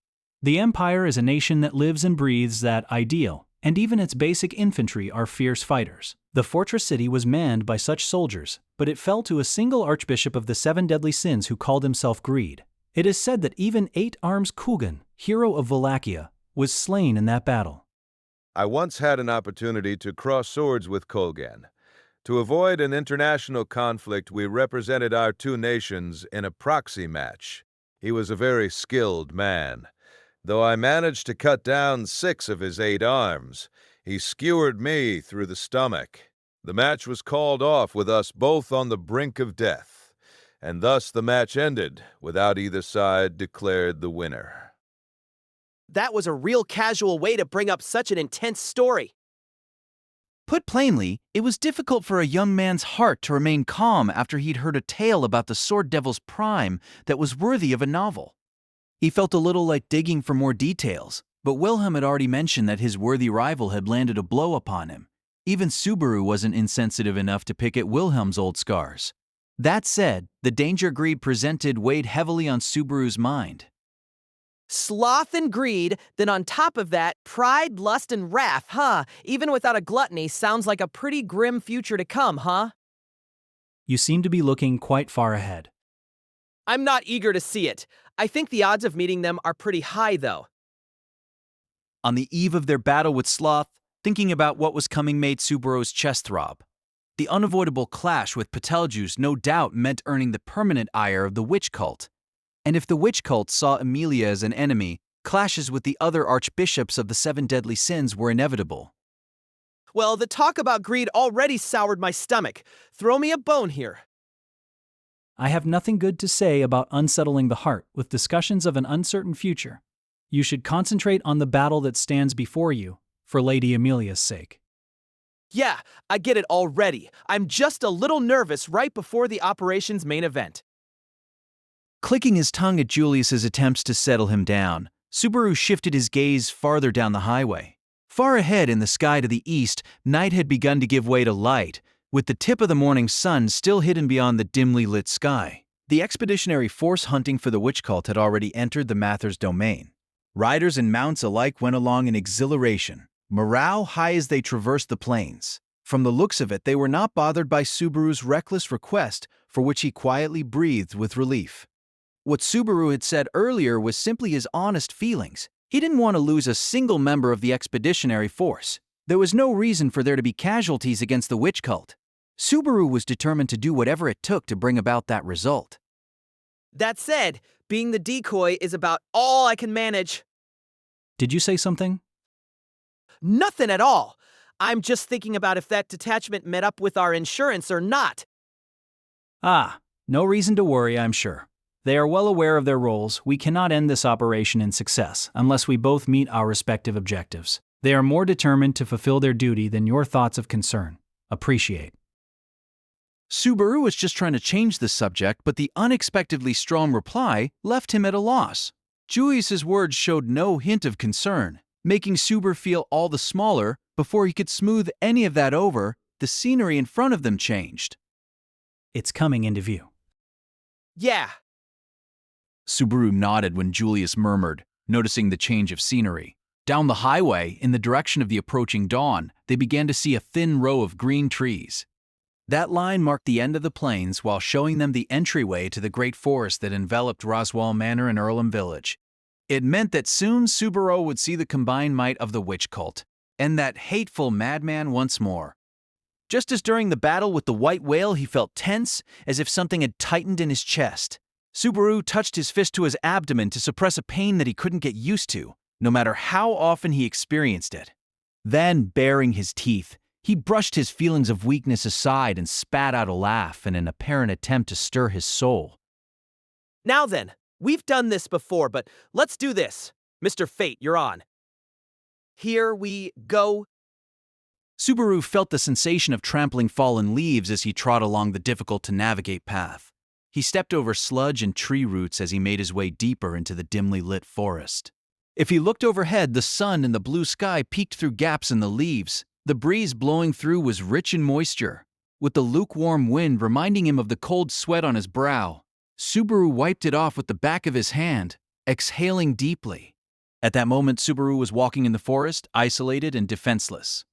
[SPEAKER 3] The empire is a nation that lives and breathes that ideal, and even its basic infantry are fierce fighters. The fortress city was manned by such soldiers, but it fell to a single archbishop of the 7 deadly sins who called himself Greed. It is said that even 8 Arms Kugan, hero of Wallachia, was slain in that battle.
[SPEAKER 5] I once had an opportunity to cross swords with Kolgan. To avoid an international conflict, we represented our two nations in a proxy match. He was a very skilled man. Though I managed to cut down 6 of his 8 arms, he skewered me through the stomach. The match was called off with us both on the brink of death, and thus the match ended without either side declared the winner.
[SPEAKER 2] That was a real casual way to bring up such an intense story.
[SPEAKER 1] Put plainly, it was difficult for a young man's heart to remain calm after he'd heard a tale about the Sword Devil's prime that was worthy of a novel. He felt a little like digging for more details, but Wilhelm had already mentioned that his worthy rival had landed a blow upon him. Even Subaru wasn't insensitive enough to pick at Wilhelm's old scars. That said, the danger Greed presented weighed heavily on Subaru's mind.
[SPEAKER 2] Sloth and greed, then on top of that, pride, lust, and wrath, huh? Even without a gluttony, sounds like a pretty grim future to come, huh?
[SPEAKER 3] You seem to be looking quite far ahead.
[SPEAKER 2] I'm not eager to see it. I think the odds of meeting them are pretty high, though.
[SPEAKER 1] On the eve of their battle with Sloth, thinking about what was coming made Subaru's chest throb. The unavoidable clash with Petelgeuse no doubt meant earning the permanent ire of the witch cult. And if the witch cult saw Emilia as an enemy, clashes with the other archbishops of the 7 deadly sins were inevitable.
[SPEAKER 2] Well, the talk about greed already soured my stomach. Throw me a bone here.
[SPEAKER 3] I have nothing good to say about unsettling the heart with discussions of an uncertain future. You should concentrate on the battle that stands before you, for Lady Emilia's sake.
[SPEAKER 2] Yeah, I get it already. I'm just a little nervous right before the operation's main event.
[SPEAKER 1] Clicking his tongue at Julius's attempts to settle him down, Subaru shifted his gaze farther down the highway. Far ahead in the sky to the east, night had begun to give way to light, with the tip of the morning sun still hidden beyond the dimly lit sky. The expeditionary force hunting for the witch cult had already entered the Mathers' domain. Riders and mounts alike went along in exhilaration, morale high as they traversed the plains. From the looks of it, they were not bothered by Subaru's reckless request, for which he quietly breathed with relief. What Subaru had said earlier was simply his honest feelings. He didn't want to lose a single member of the expeditionary force. There was no reason for there to be casualties against the witch cult. Subaru was determined to do whatever it took to bring about that result.
[SPEAKER 2] That said, being the decoy is about all I can manage.
[SPEAKER 3] Did you say something?
[SPEAKER 2] Nothing at all. I'm just thinking about if that detachment met up with our insurance or not.
[SPEAKER 3] Ah, no reason to worry, I'm sure. They are well aware of their roles. We cannot end this operation in success unless we both meet our respective objectives. They are more determined to fulfill their duty than your thoughts of concern. Appreciate.
[SPEAKER 1] Subaru was just trying to change the subject, but the unexpectedly strong reply left him at a loss. Julius's words showed no hint of concern, making Subaru feel all the smaller. Before he could smooth any of that over, the scenery in front of them changed.
[SPEAKER 3] It's coming into view.
[SPEAKER 2] Yeah.
[SPEAKER 1] Subaru nodded when Julius murmured, noticing the change of scenery. Down the highway, in the direction of the approaching dawn, they began to see a thin row of green trees. That line marked the end of the plains while showing them the entryway to the great forest that enveloped Roswell Manor and Earlham Village. It meant that soon Subaru would see the combined might of the witch cult, and that hateful madman once more. Just as during the battle with the white whale, he felt tense, as if something had tightened in his chest. Subaru touched his fist to his abdomen to suppress a pain that he couldn't get used to, no matter how often he experienced it. Then, baring his teeth, he brushed his feelings of weakness aside and spat out a laugh in an apparent attempt to stir his soul.
[SPEAKER 2] Now then, we've done this before, but let's do this. Mr. Fate, you're on. Here we go.
[SPEAKER 1] Subaru felt the sensation of trampling fallen leaves as he trod along the difficult-to-navigate path. He stepped over sludge and tree roots as he made his way deeper into the dimly lit forest. If he looked overhead, the sun in the blue sky peeked through gaps in the leaves. The breeze blowing through was rich in moisture, with the lukewarm wind reminding him of the cold sweat on his brow. Subaru wiped it off with the back of his hand, exhaling deeply. At that moment, Subaru was walking in the forest, isolated and defenseless.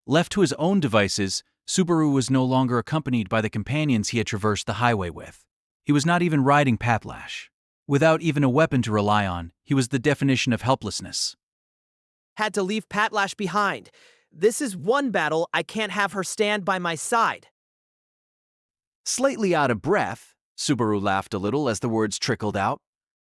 [SPEAKER 1] Left to his own devices, Subaru was no longer accompanied by the companions he had traversed the highway with. He was not even riding Patlash. Without even a weapon to rely on, he was the definition of helplessness.
[SPEAKER 2] Had to leave Patlash behind. This is one battle I can't have her stand by my side.
[SPEAKER 1] Slightly out of breath, Subaru laughed a little as the words trickled out.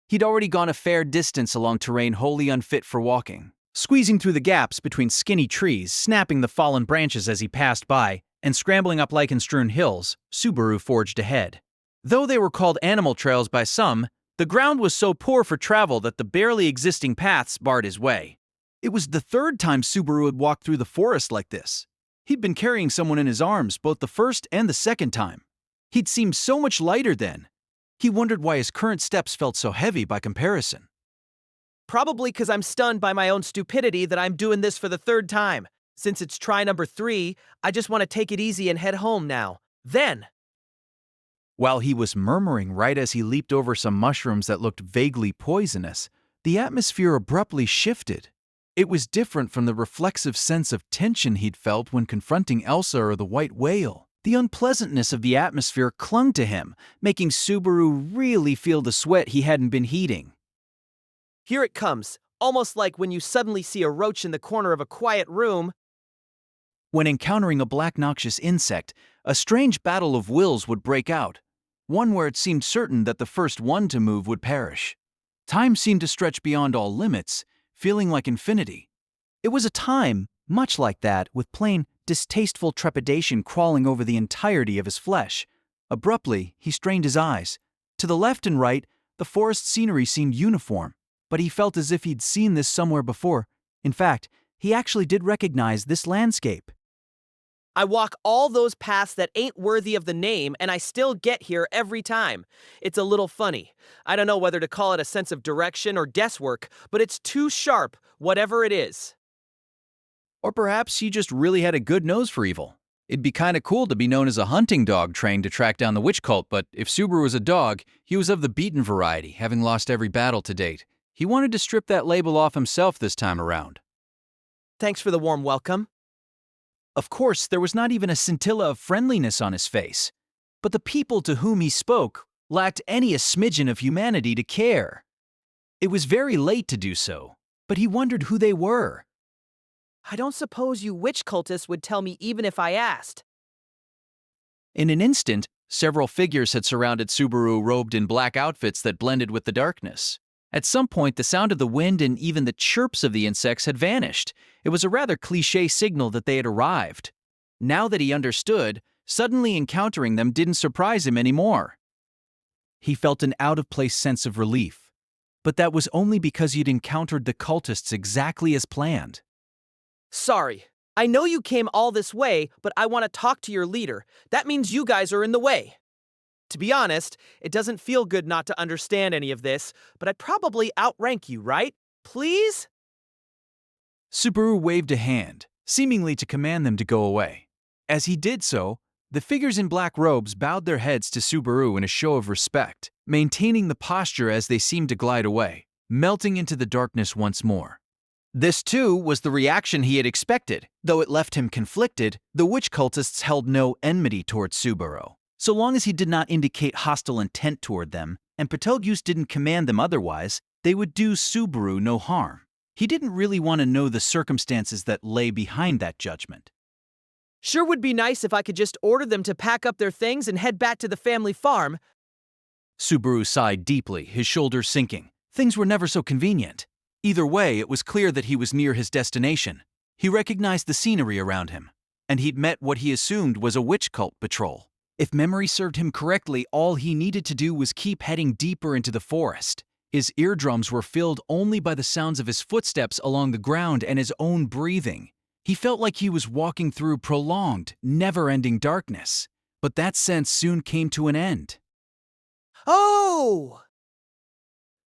[SPEAKER 1] He'd already gone a fair distance along terrain wholly unfit for walking. Squeezing through the gaps between skinny trees, snapping the fallen branches as he passed by, and scrambling up lichen-strewn hills, Subaru forged ahead. Though they were called animal trails by some, the ground was so poor for travel that the barely existing paths barred his way. It was the third time Subaru had walked through the forest like this. He'd been carrying someone in his arms both the first and the second time. He'd seemed so much lighter then. He wondered why his current steps felt so heavy by comparison.
[SPEAKER 2] Probably because I'm stunned by my own stupidity that I'm doing this for the third time. Since it's try number 3, I just want to take it easy and head home now. Then.
[SPEAKER 1] While he was murmuring right as he leaped over some mushrooms that looked vaguely poisonous, the atmosphere abruptly shifted. It was different from the reflexive sense of tension he'd felt when confronting Elsa or the white whale. The unpleasantness of the atmosphere clung to him, making Subaru really feel the sweat he hadn't been heating.
[SPEAKER 2] Here it comes, almost like when you suddenly see a roach in the corner of a quiet room.
[SPEAKER 1] When encountering a black noxious insect, a strange battle of wills would break out, one where it seemed certain that the first one to move would perish. Time seemed to stretch beyond all limits, feeling like infinity. It was a time, much like that, with plain, distasteful trepidation crawling over the entirety of his flesh. Abruptly, he strained his eyes. To the left and right, the forest scenery seemed uniform, but he felt as if he'd seen this somewhere before. In fact, he actually did recognize this landscape.
[SPEAKER 2] I walk all those paths that ain't worthy of the name, and I still get here every time. It's a little funny. I don't know whether to call it a sense of direction or guesswork, but it's too sharp, whatever it is.
[SPEAKER 1] Or perhaps he just really had a good nose for evil. It'd be kinda cool to be known as a hunting dog trained to track down the witch cult, but if Subaru was a dog, he was of the beaten variety, having lost every battle to date. He wanted to strip that label off himself this time around.
[SPEAKER 2] Thanks for the warm welcome.
[SPEAKER 1] Of course, there was not even a scintilla of friendliness on his face, but the people to whom he spoke lacked any a smidgen of humanity to care. It was very late to do so, but he wondered who they were.
[SPEAKER 2] I don't suppose you witch cultists would tell me even if I asked.
[SPEAKER 1] In an instant, several figures had surrounded Subaru robed in black outfits that blended with the darkness. At some point, the sound of the wind and even the chirps of the insects had vanished. It was a rather cliché signal that they had arrived. Now that he understood, suddenly encountering them didn't surprise him anymore. He felt an out-of-place sense of relief, but that was only because he'd encountered the cultists exactly as planned.
[SPEAKER 2] Sorry. I know you came all this way, but I want to talk to your leader. That means you guys are in the way. To be honest, it doesn't feel good not to understand any of this, but I'd probably outrank you, right? Please?
[SPEAKER 1] Subaru waved a hand, seemingly to command them to go away. As he did so, the figures in black robes bowed their heads to Subaru in a show of respect, maintaining the posture as they seemed to glide away, melting into the darkness once more. This, too, was the reaction he had expected. Though it left him conflicted, the witch cultists held no enmity towards Subaru. So long as he did not indicate hostile intent toward them, and Petelgeuse didn't command them otherwise, they would do Subaru no harm. He didn't really want to know the circumstances that lay behind that judgment.
[SPEAKER 2] Sure would be nice if I could just order them to pack up their things and head back to the family farm.
[SPEAKER 1] Subaru sighed deeply, his shoulders sinking. Things were never so convenient. Either way, it was clear that he was near his destination. He recognized the scenery around him, and he'd met what he assumed was a witch cult patrol. If memory served him correctly, all he needed to do was keep heading deeper into the forest. His eardrums were filled only by the sounds of his footsteps along the ground and his own breathing. He felt like he was walking through prolonged, never-ending darkness. But that sense soon came to an end.
[SPEAKER 2] Oh!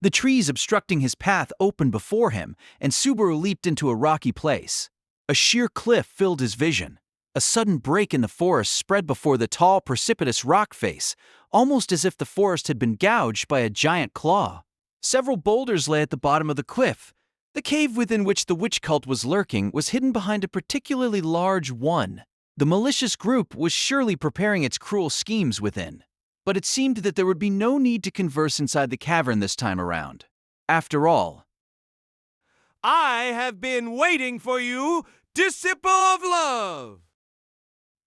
[SPEAKER 1] The trees obstructing his path opened before him, and Subaru leaped into a rocky place. A sheer cliff filled his vision. A sudden break in the forest spread before the tall, precipitous rock face, almost as if the forest had been gouged by a giant claw. Several boulders lay at the bottom of the cliff. The cave within which the witch cult was lurking was hidden behind a particularly large one. The malicious group was surely preparing its cruel schemes within. But it seemed that there would be no need to converse inside the cavern this time around. After all,
[SPEAKER 6] I have been waiting for you, disciple of love!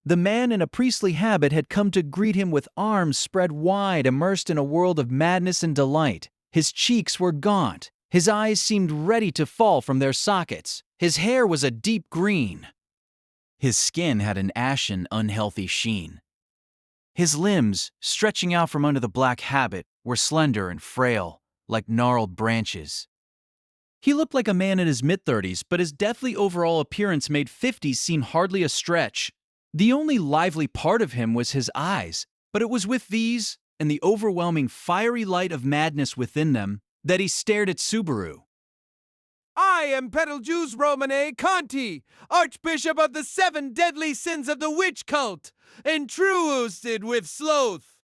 [SPEAKER 1] the man in a priestly habit had come to greet him with arms spread wide, immersed in a world of madness and delight. His cheeks were gaunt. His eyes seemed ready to fall from their sockets. His hair was a deep green. His skin had an ashen, unhealthy sheen. His limbs, stretching out from under the black habit, were slender and frail, like gnarled branches. He looked like a man in his mid-30s, but his deathly overall appearance made 50s seem hardly a stretch. The only lively part of him was his eyes, but it was with these, and the overwhelming fiery light of madness within them, that he stared at Subaru.
[SPEAKER 6] I am Petelgeuse Romanée-Conti, Archbishop of the 7 deadly sins of the witch cult, entrusted with Sloth.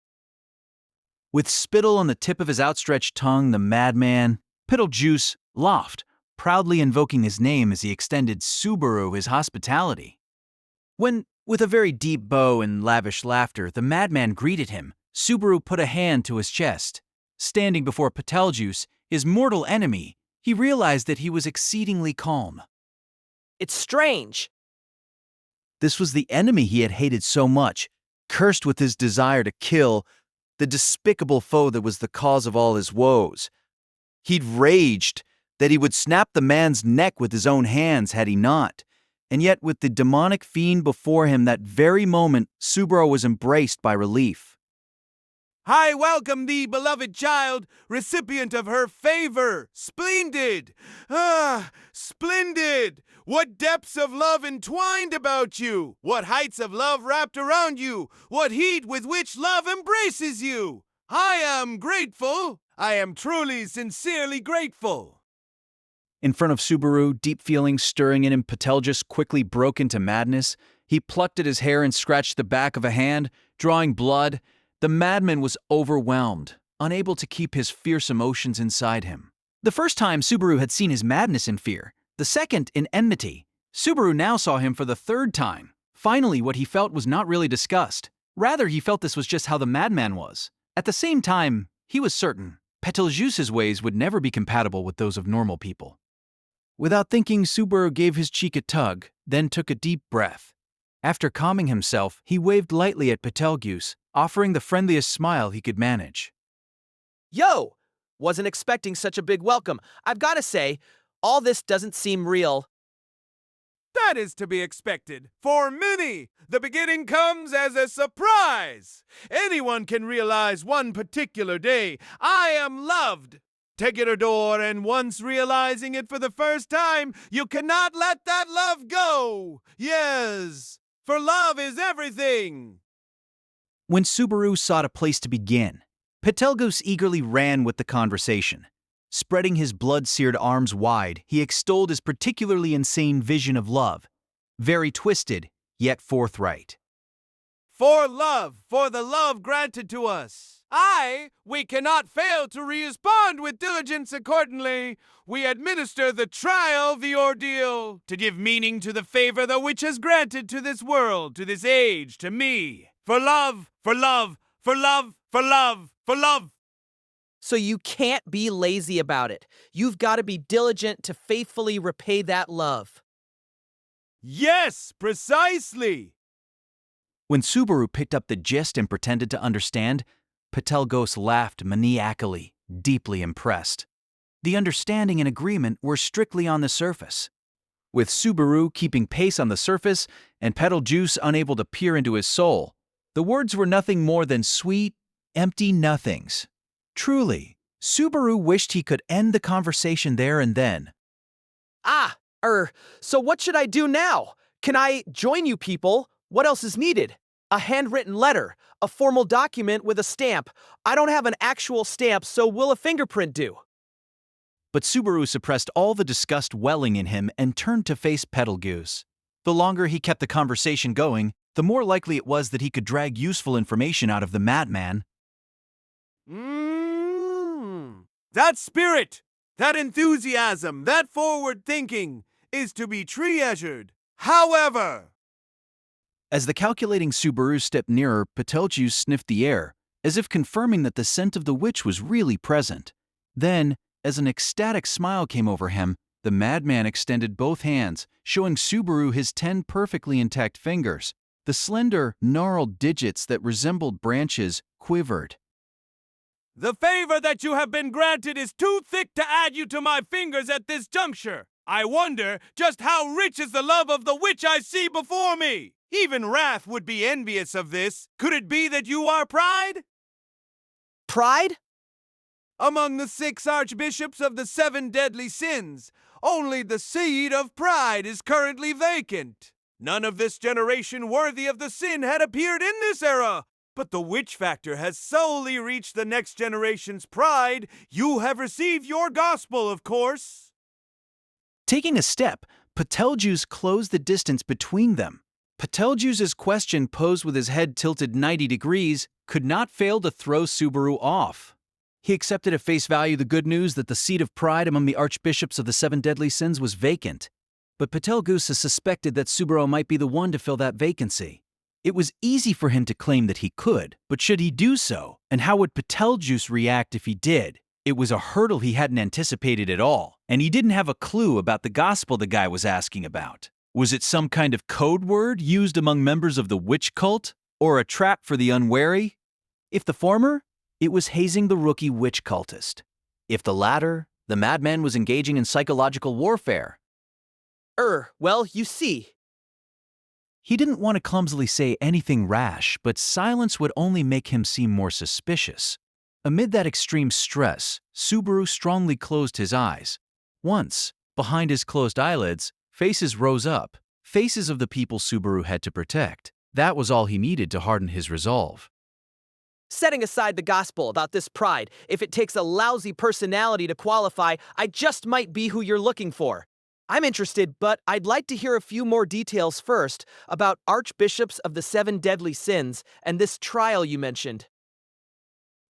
[SPEAKER 1] With spittle on the tip of his outstretched tongue, the madman, Petelgeuse, laughed, proudly invoking his name as he extended Subaru his hospitality. When, with a very deep bow and lavish laughter, the madman greeted him, Subaru put a hand to his chest. Standing before Petelgeuse, his mortal enemy, he realized that he was exceedingly calm.
[SPEAKER 2] It's strange.
[SPEAKER 1] This was the enemy he had hated so much, cursed with his desire to kill, the despicable foe that was the cause of all his woes. He'd raged that he would snap the man's neck with his own hands had he not. And yet, with the demonic fiend before him that very moment, Subaru was embraced by relief.
[SPEAKER 9] I welcome thee, beloved child, recipient of her favor. Splendid! Ah, splendid! What depths of love entwined about you! What heights of love wrapped around you! What heat with which love embraces you! I am grateful! I am truly, sincerely grateful!
[SPEAKER 1] In front of Subaru, deep feelings stirring in him, Petelgeuse quickly broke into madness. He plucked at his hair and scratched the back of a hand, drawing blood. The madman was overwhelmed, unable to keep his fierce emotions inside him. The first time Subaru had seen his madness in fear, the second in enmity. Subaru now saw him for the third time. Finally, what he felt was not really disgust. Rather, he felt this was just how the madman was. At the same time, he was certain Petelgeuse's ways would never be compatible with those of normal people. Without thinking, Subaru gave his cheek a tug, then took a deep breath. After calming himself, he waved lightly at Petelgeuse, offering the friendliest smile he could manage.
[SPEAKER 2] Yo! Wasn't expecting such a big welcome. I've got to say, all this doesn't seem real.
[SPEAKER 9] That is to be expected. For many, the beginning comes as a surprise. Anyone can realize one particular day, I am loved. Take it or door, and once realizing it for the first time, you cannot let that love go. Yes, for love is everything.
[SPEAKER 1] When Subaru sought a place to begin, Petelgeuse eagerly ran with the conversation. Spreading his blood-seared arms wide, he extolled his particularly insane vision of love, very twisted, yet forthright.
[SPEAKER 9] For love, for the love granted to us. We cannot fail to respond with diligence accordingly. We administer the trial, the ordeal, to give meaning to the favor the which has granted to this world, to this age, to me. For love, for love, for love, for love, for love.
[SPEAKER 2] So you can't be lazy about it. You've got to be diligent to faithfully repay that love.
[SPEAKER 9] Yes, precisely.
[SPEAKER 1] When Subaru picked up the gist and pretended to understand, Petelgeuse laughed maniacally, deeply impressed. The understanding and agreement were strictly on the surface. With Subaru keeping pace on the surface and Petelgeuse unable to peer into his soul, the words were nothing more than sweet, empty nothings. Truly, Subaru wished he could end the conversation there and then.
[SPEAKER 2] So what should I do now? Can I join you people? What else is needed? A handwritten letter, a formal document with a stamp. I don't have an actual stamp, so will a fingerprint do?
[SPEAKER 1] But Subaru suppressed all the disgust welling in him and turned to face Petelgeuse. The longer he kept the conversation going, the more likely it was that he could drag useful information out of the madman.
[SPEAKER 9] That spirit, that enthusiasm, that forward thinking is to be treasured. However,
[SPEAKER 1] As the calculating Subaru stepped nearer, Petelgeuse sniffed the air, as if confirming that the scent of the witch was really present. Then, as an ecstatic smile came over him, the madman extended both hands, showing Subaru his 10 perfectly intact fingers. The slender, gnarled digits that resembled branches quivered.
[SPEAKER 9] the favor that you have been granted is too thick to add you to my fingers at this juncture. I wonder just how rich is the love of the witch I see before me. Even wrath would be envious of this. Could it be that you are pride?
[SPEAKER 2] Pride?
[SPEAKER 9] Among the 6 archbishops of the 7 deadly sins, only the seat of pride is currently vacant. None of this generation worthy of the sin had appeared in this era. But the witch factor has solely reached the next generation's pride. You have received your gospel, of course.
[SPEAKER 1] Taking a step, Petelgeuse closed the distance between them. Petelgeuse's question, posed with his head tilted 90 degrees, could not fail to throw Subaru off. He accepted at face value the good news that the seat of pride among the archbishops of the 7 deadly sins was vacant. But Petelgeuse suspected that Subaru might be the one to fill that vacancy. It was easy for him to claim that he could, but should he do so? And how would Petelgeuse react if he did? It was a hurdle he hadn't anticipated at all, and he didn't have a clue about the gospel the guy was asking about. Was it some kind of code word used among members of the witch cult? Or a trap for the unwary? If the former, it was hazing the rookie witch cultist. If the latter, the madman was engaging in psychological warfare.
[SPEAKER 2] Well, you see,
[SPEAKER 1] He didn't want to clumsily say anything rash, but silence would only make him seem more suspicious. Amid that extreme stress, Subaru strongly closed his eyes. Once, behind his closed eyelids, faces rose up, faces of the people Subaru had to protect. That was all he needed to harden his resolve.
[SPEAKER 2] Setting aside the gospel about this pride, if it takes a lousy personality to qualify, I just might be who you're looking for. I'm interested, but I'd like to hear a few more details first about archbishops of the 7 deadly sins and this trial you mentioned.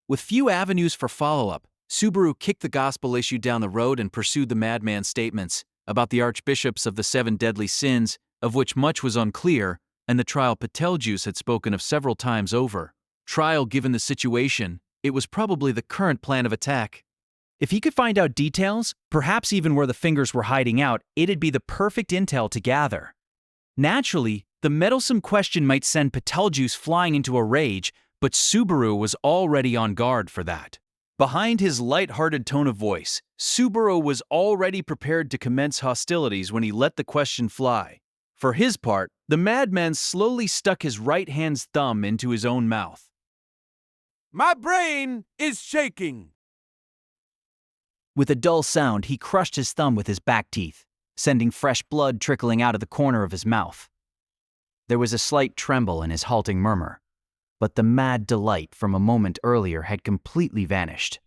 [SPEAKER 1] With few avenues for follow-up, Subaru kicked the gospel issue down the road and pursued the madman's statements about the archbishops of the 7 deadly sins, of which much was unclear, and the trial Petelgeuse had spoken of several times over. Trial given the situation, it was probably the current plan of attack. If he could find out details, perhaps even where the fingers were hiding out, it'd be the perfect intel to gather. Naturally, the meddlesome question might send Petelgeuse flying into a rage, but Subaru was already on guard for that. Behind his light-hearted tone of voice, Subaru was already prepared to commence hostilities when he let the question fly. For his part, the madman slowly stuck his right hand's thumb into his own mouth.
[SPEAKER 9] My brain is shaking.
[SPEAKER 3] With a dull sound, he crushed his thumb with his back teeth, sending fresh blood trickling out of the corner of his mouth. There was a slight tremble in his halting murmur, but the mad delight from a moment earlier had completely vanished.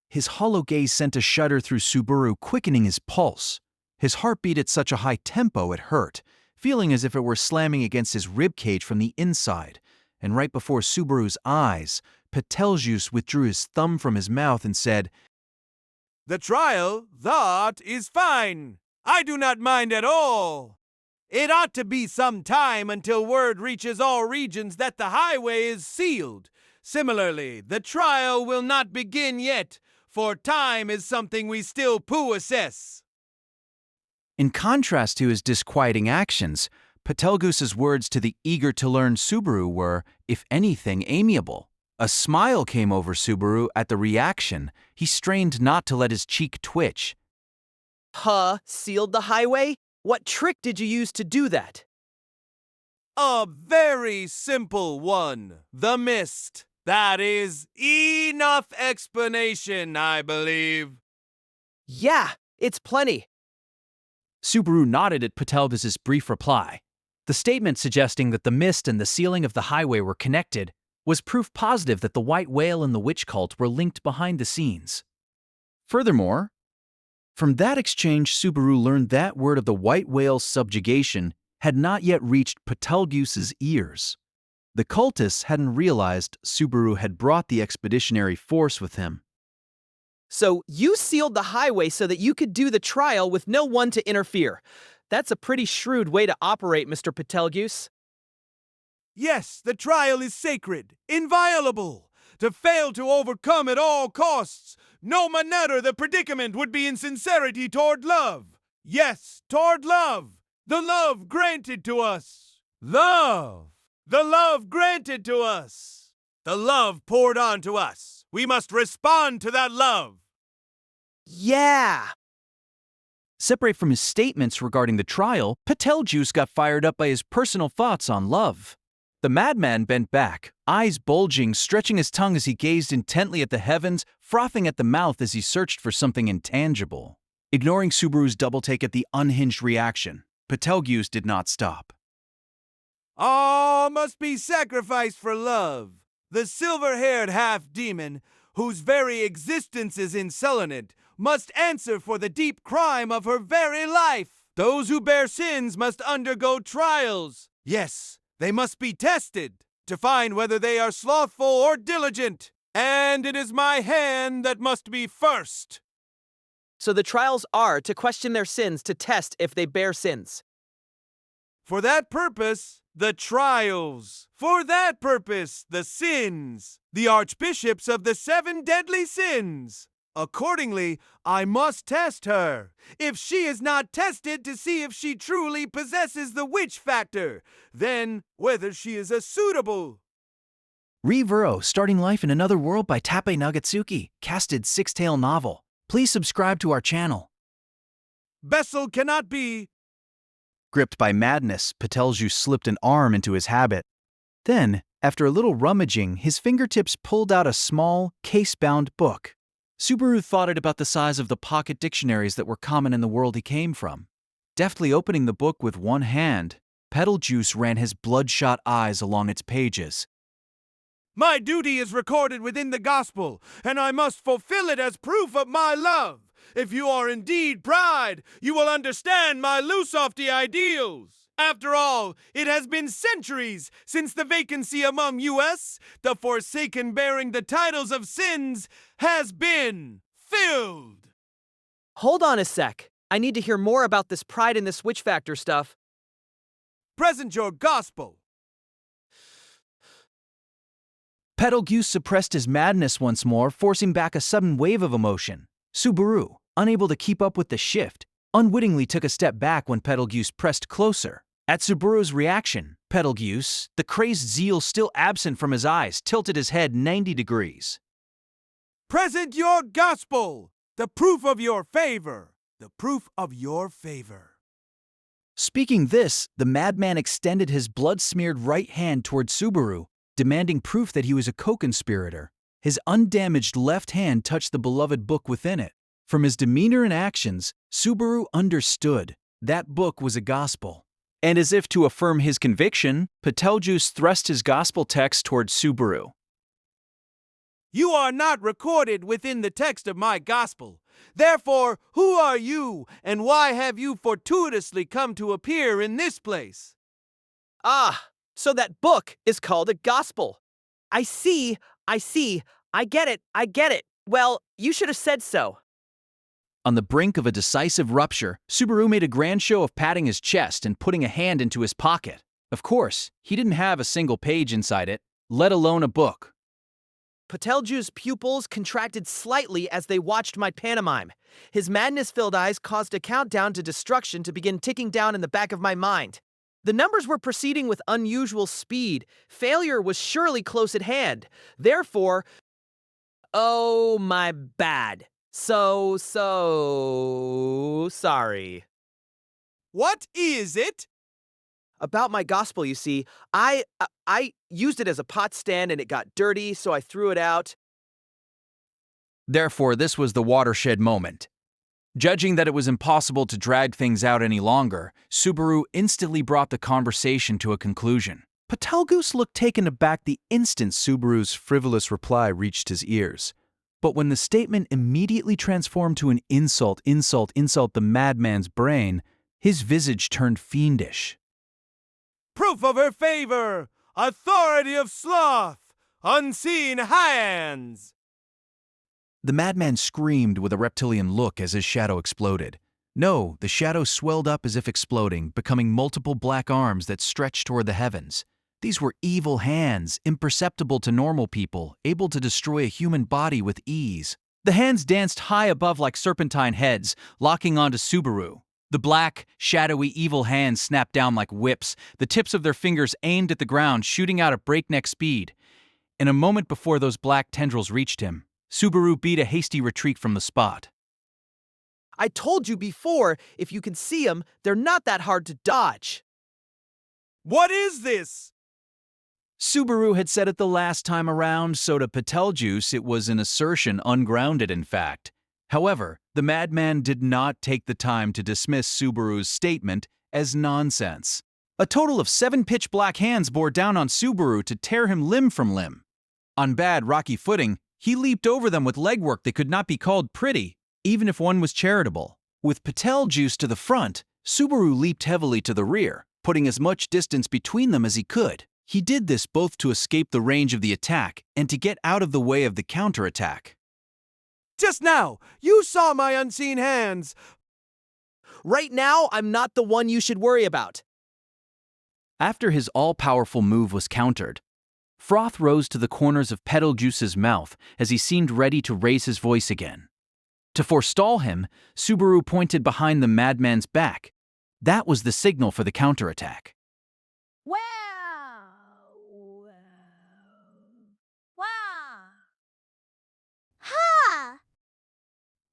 [SPEAKER 1] His hollow gaze sent a shudder through Subaru, quickening his pulse. His heart beat at such a high tempo it hurt, feeling as if it were slamming against his ribcage from the inside. And right before Subaru's eyes, Petelgeuse withdrew his thumb from his mouth and said,
[SPEAKER 9] The trial, that is fine. I do not mind at all. It ought to be some time until word reaches all regions that the highway is sealed. Similarly, the trial will not begin yet, for time is something we still possess.
[SPEAKER 1] In contrast to his disquieting actions, Petelgeuse's words to the eager-to-learn Subaru were, if anything, amiable. A smile came over Subaru at the reaction. He strained not to let his cheek twitch.
[SPEAKER 2] Sealed the highway? What trick did you use to do that?
[SPEAKER 9] A very simple one. The mist. That is enough explanation, I believe.
[SPEAKER 2] Yeah, it's plenty.
[SPEAKER 3] Subaru nodded at Petelgeuse's brief reply. The statement suggesting that the mist and the sealing of the highway were connected was proof positive that the white whale and the witch cult were linked behind the scenes.
[SPEAKER 1] Furthermore, from that exchange, Subaru learned that word of the white whale's subjugation had not yet reached Petelgeuse's ears. The cultists hadn't realized Subaru had brought the expeditionary force with him.
[SPEAKER 2] So you sealed the highway so that you could do the trial with no one to interfere. That's a pretty shrewd way to operate, Mr. Petelgeuse.
[SPEAKER 9] Yes, the trial is sacred, inviolable. To fail to overcome at all costs, no matter the predicament, would be insincerity toward love. Yes, toward love. The love granted to us. Love. The love granted to us. The love poured onto us. We must respond to that love.
[SPEAKER 2] Yeah.
[SPEAKER 1] Separate from his statements regarding the trial, Petelgeuse got fired up by his personal thoughts on love. The madman bent back, eyes bulging, stretching his tongue as he gazed intently at the heavens, frothing at the mouth as he searched for something intangible. Ignoring Subaru's double-take at the unhinged reaction, Petelgeuse did not stop.
[SPEAKER 9] All must be sacrificed for love. The silver-haired half-demon, whose very existence is insolent, must answer for the deep crime of her very life. Those who bear sins must undergo trials. Yes, they must be tested to find whether they are slothful or diligent. And it is my hand that must be first.
[SPEAKER 2] So the trials are to question their sins to test if they bear sins.
[SPEAKER 9] For that purpose, the trials. For that purpose, the sins. The archbishops of the 7 deadly sins. Accordingly, I must test her. If she is not tested to see if she truly possesses the witch factor, then whether she is a suitable.
[SPEAKER 1] Revero, Starting Life in Another World by Tape Nagatsuki, casted 6-tale novel. Please subscribe to our channel.
[SPEAKER 9] Vessel cannot be.
[SPEAKER 1] Gripped by madness, Petelgeuse slipped an arm into his habit. Then, after a little rummaging, his fingertips pulled out a small, case-bound book. Subaru thought it about the size of the pocket dictionaries that were common in the world he came from. Deftly opening the book with one hand, Petelgeuse ran his bloodshot eyes along its pages.
[SPEAKER 9] My duty is recorded within the gospel, and I must fulfill it as proof of my love. If you are indeed bride, you will understand my loosofty ideals. After all, it has been centuries since the vacancy among us, the forsaken bearing the titles of sins, has been filled.
[SPEAKER 2] Hold on a sec. I need to hear more about this pride in the switch factor stuff.
[SPEAKER 9] Present your gospel.
[SPEAKER 1] Petelgeuse suppressed his madness once more, forcing back a sudden wave of emotion. Subaru, unable to keep up with the shift, unwittingly took a step back when Petelgeuse pressed closer. At Subaru's reaction, Petelgeuse, the crazed zeal still absent from his eyes, tilted his head 90 degrees.
[SPEAKER 9] Present your gospel, the proof of your favor, the proof of your favor.
[SPEAKER 1] Speaking this, the madman extended his blood-smeared right hand toward Subaru, demanding proof that he was a co-conspirator. His undamaged left hand touched the beloved book within it. From his demeanor and actions, Subaru understood that book was a gospel. And as if to affirm his conviction, Petelgeuse thrust his gospel text toward Subaru.
[SPEAKER 9] You are not recorded within the text of my gospel. Therefore, who are you, and why have you fortuitously come to appear in this place?
[SPEAKER 2] Ah, so that book is called a gospel. I see. I get it. Well, you should have said so.
[SPEAKER 1] On the brink of a decisive rupture, Subaru made a grand show of patting his chest and putting a hand into his pocket. Of course, he didn't have a single page inside it, let alone a book.
[SPEAKER 2] Petelgeuse's pupils contracted slightly as they watched my pantomime. His madness-filled eyes caused a countdown to destruction to begin ticking down in the back of my mind. The numbers were proceeding with unusual speed. Failure was surely close at hand. Therefore, oh, my bad. So sorry.
[SPEAKER 9] What is it?
[SPEAKER 2] About my gospel, you see, I used it as a pot stand and it got dirty, so I threw it out.
[SPEAKER 1] Therefore, this was the watershed moment. Judging that it was impossible to drag things out any longer, Subaru instantly brought the conversation to a conclusion. Petelgeuse looked taken aback the instant Subaru's frivolous reply reached his ears. But when the statement immediately transformed to an insult the madman's brain, his visage turned fiendish.
[SPEAKER 9] Proof of her favor, authority of sloth, unseen hands.
[SPEAKER 1] The madman screamed with a reptilian look as his shadow exploded. No, the shadow swelled up as if exploding, becoming multiple black arms that stretched toward the heavens. These were evil hands, imperceptible to normal people, able to destroy a human body with ease. The hands danced high above like serpentine heads, locking onto Subaru. The black, shadowy, evil hands snapped down like whips, the tips of their fingers aimed at the ground, shooting out at breakneck speed. In a moment before those black tendrils reached him, Subaru beat a hasty retreat from the spot.
[SPEAKER 2] I told you before, if you can see them, they're not that hard to dodge.
[SPEAKER 9] What is this?
[SPEAKER 1] Subaru had said it the last time around, so to Petelgeuse it was an assertion ungrounded in fact. However, the madman did not take the time to dismiss Subaru's statement as nonsense. A total of 7 pitch-black hands bore down on Subaru to tear him limb from limb. On bad, rocky footing, he leaped over them with legwork that could not be called pretty, even if one was charitable. With Petelgeuse to the front, Subaru leaped heavily to the rear, putting as much distance between them as he could. He did this both to escape the range of the attack and to get out of the way of the counterattack.
[SPEAKER 9] Just now, you saw my unseen hands.
[SPEAKER 2] Right now, I'm not the one you should worry about.
[SPEAKER 1] After his all-powerful move was countered, froth rose to the corners of Petelgeuse's mouth as he seemed ready to raise his voice again. To forestall him, Subaru pointed behind the madman's back. That was the signal for the counterattack.
[SPEAKER 7] Wow! Wow!
[SPEAKER 8] Ha!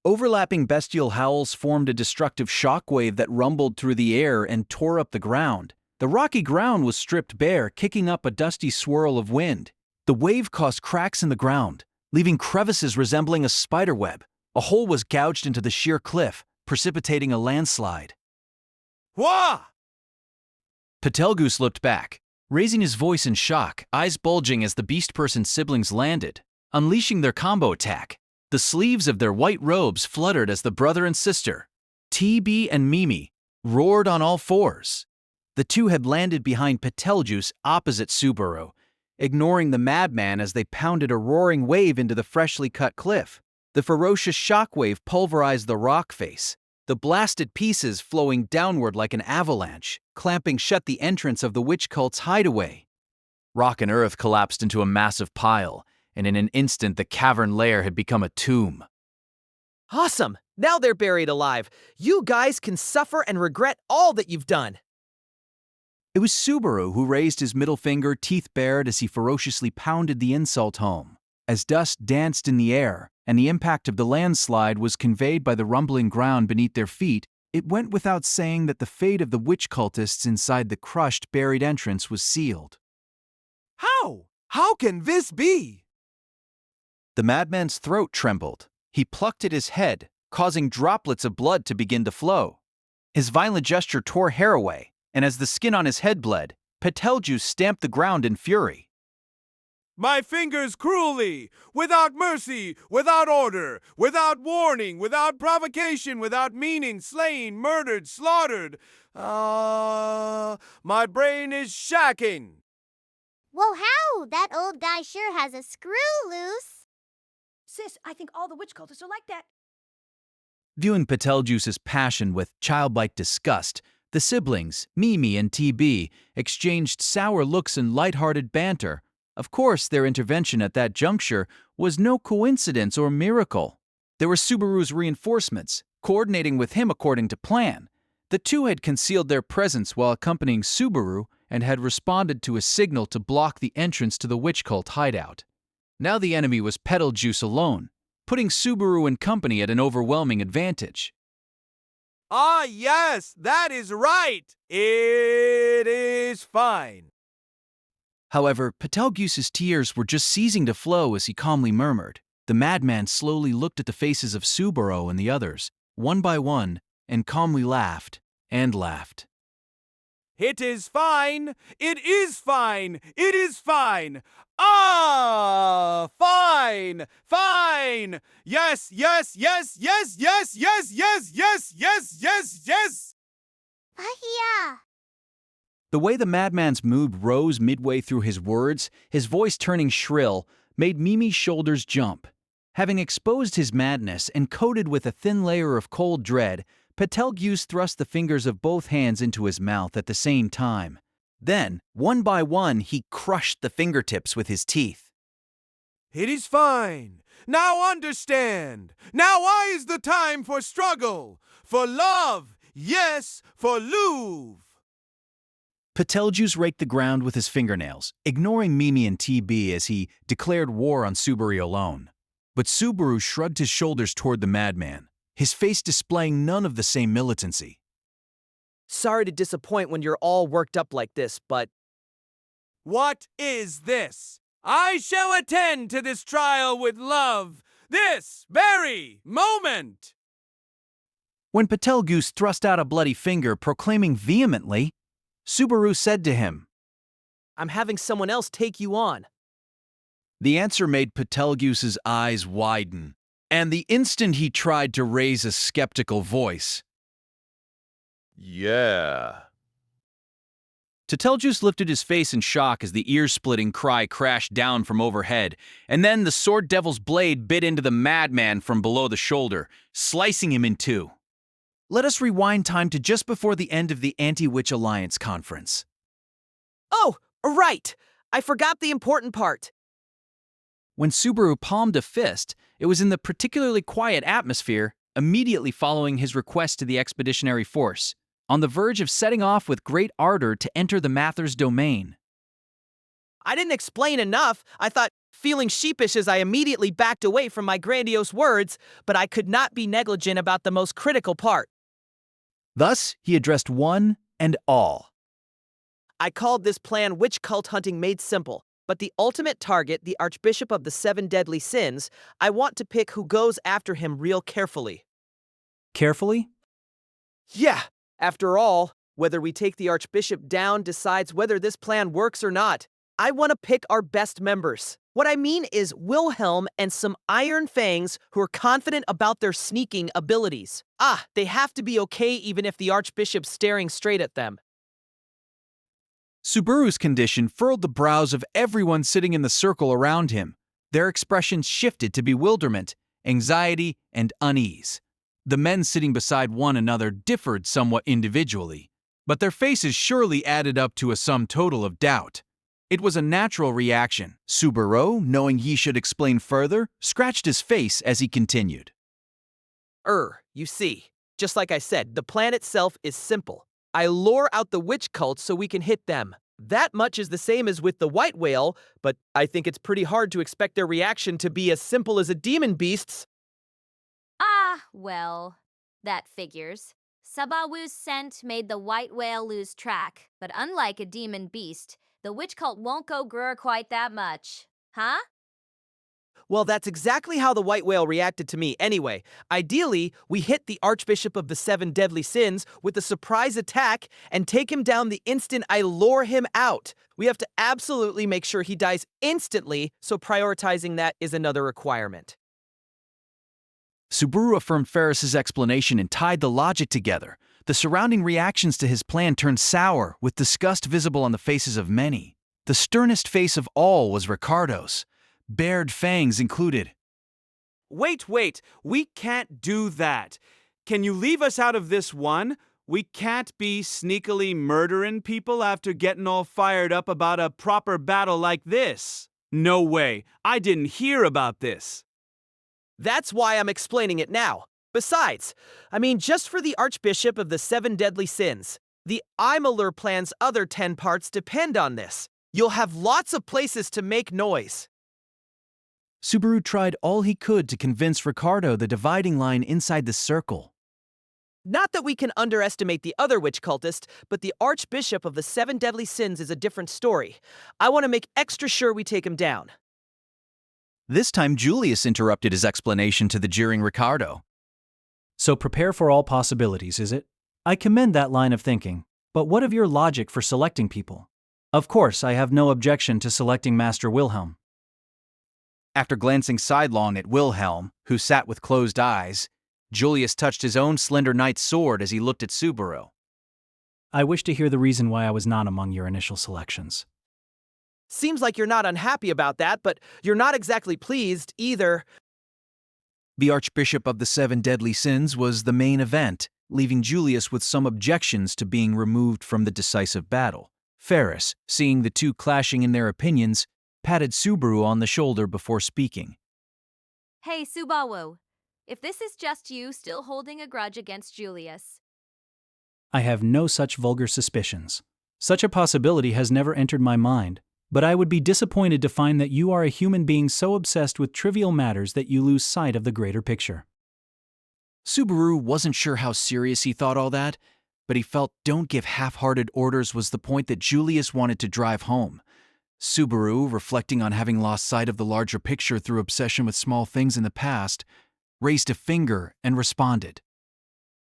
[SPEAKER 1] Overlapping bestial howls formed a destructive shockwave that rumbled through the air and tore up the ground. The rocky ground was stripped bare, kicking up a dusty swirl of wind. The wave caused cracks in the ground, leaving crevices resembling a spiderweb. A hole was gouged into the sheer cliff, precipitating a landslide.
[SPEAKER 9] Wah!
[SPEAKER 1] Petelgeuse looked back, raising his voice in shock, eyes bulging as the beast person's siblings landed, unleashing their combo attack. The sleeves of their white robes fluttered as the brother and sister, TB and Mimi, roared on all fours. The two had landed behind Petelgeuse opposite Subaru, ignoring the madman as they pounded a roaring wave into the freshly cut cliff. The ferocious shockwave pulverized the rock face, the blasted pieces flowing downward like an avalanche, clamping shut the entrance of the witch cult's hideaway. Rock and earth collapsed into a massive pile, and in an instant the cavern lair had become a tomb.
[SPEAKER 2] Awesome! Now they're buried alive. You guys can suffer and regret all that you've done.
[SPEAKER 1] It was Subaru who raised his middle finger, teeth bared, as he ferociously pounded the insult home. As dust danced in the air, and the impact of the landslide was conveyed by the rumbling ground beneath their feet, it went without saying that the fate of the witch cultists inside the crushed, buried entrance was sealed.
[SPEAKER 9] How? How can this be?
[SPEAKER 1] The madman's throat trembled. He plucked at his head, causing droplets of blood to begin to flow. His violent gesture tore hair away, and as the skin on his head bled, Petelgeuse stamped the ground in fury.
[SPEAKER 9] My fingers cruelly, without mercy, without order, without warning, without provocation, without meaning, slain, murdered, slaughtered. My brain is shacking.
[SPEAKER 8] Whoa, how? That old guy sure has a screw loose.
[SPEAKER 7] Sis, I think all the witch cultists are like that.
[SPEAKER 1] Viewing Petelgeuse's passion with childlike disgust, the siblings, Mimi and TB, exchanged sour looks and light-hearted banter. Of course, their intervention at that juncture was no coincidence or miracle. There were Subaru's reinforcements, coordinating with him according to plan. The two had concealed their presence while accompanying Subaru and had responded to a signal to block the entrance to the witch cult hideout. Now the enemy was Petelgeuse alone, putting Subaru and company at an overwhelming advantage.
[SPEAKER 9] Ah, yes, that is right. It is fine.
[SPEAKER 1] However, Petelgeuse's tears were just ceasing to flow as he calmly murmured. The madman slowly looked at the faces of Subaru and the others, one by one, and calmly laughed and laughed.
[SPEAKER 9] It is fine. It is fine. It is fine. Ah, fine. Fine. Yes, yes, yes, yes, yes, yes, yes, yes, yes, yes, yes.
[SPEAKER 8] Yeah.
[SPEAKER 1] The way the madman's mood rose midway through his words, his voice turning shrill, made Mimi's shoulders jump. Having exposed his madness and coated with a thin layer of cold dread, Petelgeuse thrust the fingers of both hands into his mouth at the same time. Then, one by one, he crushed the fingertips with his teeth.
[SPEAKER 9] It is fine. Now understand. Now is the time for struggle. For love. Yes, for Louvre.
[SPEAKER 1] Petelgeuse raked the ground with his fingernails, ignoring Mimi and TB as he declared war on Subaru alone. But Subaru shrugged his shoulders toward the madman, his face displaying none of the same militancy.
[SPEAKER 2] Sorry to disappoint when you're all worked up like this, but
[SPEAKER 9] What is this? I shall attend to this trial with love, this very moment.
[SPEAKER 1] When Petelgeuse thrust out a bloody finger, proclaiming vehemently, Subaru said to him,
[SPEAKER 2] I'm having someone else take you on.
[SPEAKER 1] The answer made Petelgeuse's eyes widen, and the instant he tried to raise a skeptical voice,
[SPEAKER 5] Yeah.
[SPEAKER 1] Petelgeuse lifted his face in shock as the ear-splitting cry crashed down from overhead, and then the sword devil's blade bit into the madman from below the shoulder, slicing him in two. Let us rewind time to just before the end of the Anti-Witch Alliance conference.
[SPEAKER 2] Oh, right! I forgot the important part.
[SPEAKER 1] When Subaru palmed a fist, it was in the particularly quiet atmosphere immediately following his request to the expeditionary force, on the verge of setting off with great ardor to enter the Mather's domain.
[SPEAKER 2] I didn't explain enough. I thought feeling sheepish as I immediately backed away from my grandiose words, but I could not be negligent about the most critical part.
[SPEAKER 1] Thus, he addressed one and all.
[SPEAKER 2] I called this plan Witch Cult Hunting Made Simple, but the ultimate target, the Archbishop of the Seven Deadly Sins, I want to pick who goes after him real carefully.
[SPEAKER 3] Carefully?
[SPEAKER 2] Yeah, after all, whether we take the Archbishop down decides whether this plan works or not. I want to pick our best members. What I mean is Wilhelm and some Iron Fangs who are confident about their sneaking abilities. They have to be okay even if the Archbishop's staring straight at them.
[SPEAKER 1] Subaru's condition furrowed the brows of everyone sitting in the circle around him. Their expressions shifted to bewilderment, anxiety, and unease. The men sitting beside one another differed somewhat individually, but their faces surely added up to a sum total of doubt. It was a natural reaction. Subaru, knowing he should explain further, scratched his face as he continued.
[SPEAKER 2] You see, just like I said, the plan itself is simple. I lure out the witch cult so we can hit them. That much is the same as with the white whale, but I think it's pretty hard to expect their reaction to be as simple as a demon beast's.
[SPEAKER 4] Well, that figures. Subaru's scent made the white whale lose track, but unlike a demon beast, the witch cult won't go grr quite that much. Huh?
[SPEAKER 2] Well, that's exactly how the white whale reacted to me anyway. Ideally, we hit the Archbishop of the Seven Deadly Sins with a surprise attack and take him down the instant I lure him out. We have to absolutely make sure he dies instantly, so prioritizing that is another requirement.
[SPEAKER 1] Subaru affirmed Ferris's explanation and tied the logic together. The surrounding reactions to his plan turned sour, with disgust visible on the faces of many. The sternest face of all was Ricardo's. Bared fangs included.
[SPEAKER 6] Wait, we can't do that. Can you leave us out of this one? We can't be sneakily murdering people after getting all fired up about a proper battle like this. No way, I didn't hear about this.
[SPEAKER 2] That's why I'm explaining it now. Besides, just for the Archbishop of the Seven Deadly Sins, the Emilia plan's other 10 parts depend on this. You'll have lots of places to make noise.
[SPEAKER 1] Subaru tried all he could to convince Ricardo the dividing line inside the circle.
[SPEAKER 2] Not that we can underestimate the other witch cultist, but the Archbishop of the Seven Deadly Sins is a different story. I want to make extra sure we take him down.
[SPEAKER 1] This time Julius interrupted his explanation to the jeering Ricardo.
[SPEAKER 3] So prepare for all possibilities, is it? I commend that line of thinking, but what of your logic for selecting people? Of course, I have no objection to selecting Master Wilhelm.
[SPEAKER 1] After glancing sidelong at Wilhelm, who sat with closed eyes, Julius touched his own slender knight's sword as he looked at Subaru.
[SPEAKER 3] I wish to hear the reason why I was not among your initial selections.
[SPEAKER 2] Seems like you're not unhappy about that, but you're not exactly pleased either.
[SPEAKER 1] The Archbishop of the Seven Deadly Sins was the main event, leaving Julius with some objections to being removed from the decisive battle. Ferris, seeing the two clashing in their opinions, patted Subaru on the shoulder before speaking.
[SPEAKER 4] Hey, Subaru. If this is just you still holding a grudge against Julius.
[SPEAKER 3] I have no such vulgar suspicions. Such a possibility has never entered my mind, but I would be disappointed to find that you are a human being so obsessed with trivial matters that you lose sight of the greater picture.
[SPEAKER 1] Subaru wasn't sure how serious he thought all that, but he felt don't give half-hearted orders was the point that Julius wanted to drive home. Subaru, reflecting on having lost sight of the larger picture through obsession with small things in the past, raised a finger and responded.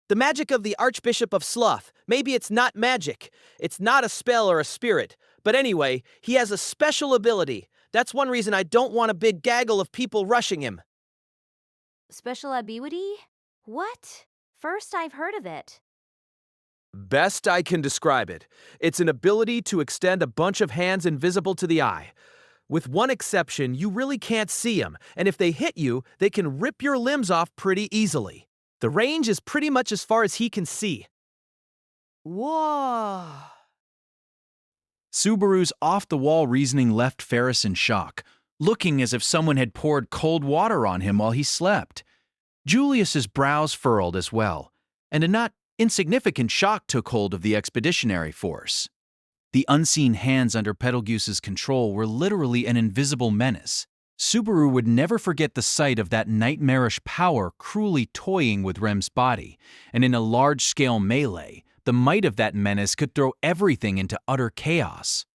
[SPEAKER 2] The magic of the Archbishop of Sloth. Maybe it's not magic. It's not a spell or a spirit. But anyway, he has a special ability. That's one reason I don't want a big gaggle of people rushing him.
[SPEAKER 4] Special ability? What? First I've heard of it.
[SPEAKER 2] Best I can describe it. It's an ability to extend a bunch of hands invisible to the eye. With one exception, you really can't see them, and if they hit you, they can rip your limbs off pretty easily. The range is pretty much as far as he can see. Whoa.
[SPEAKER 1] Subaru's off-the-wall reasoning left Ferris in shock, looking as if someone had poured cold water on him while he slept. Julius's brows furrowed as well, and a not insignificant shock took hold of the expeditionary force. The unseen hands under Petelgeuse's control were literally an invisible menace. Subaru would never forget the sight of that nightmarish power cruelly toying with Rem's body, and in a large-scale melee, the might of that menace could throw everything into utter chaos.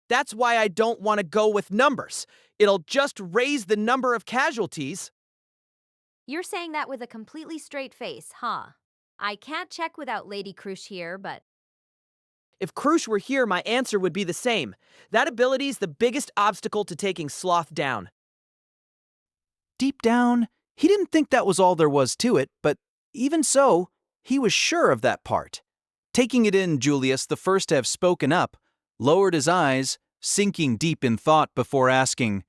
[SPEAKER 2] That's why I don't want to go with numbers. It'll just raise the number of casualties.
[SPEAKER 4] You're saying that with a completely straight face, huh? I can't check without Lady Krush here, but
[SPEAKER 2] If Krush were here, my answer would be the same. That ability's the biggest obstacle to taking Sloth down.
[SPEAKER 1] Deep down, he didn't think that was all there was to it, but even so, he was sure of that part. Taking it in, Julius, the first to have spoken up, lowered his eyes, sinking deep in thought before asking,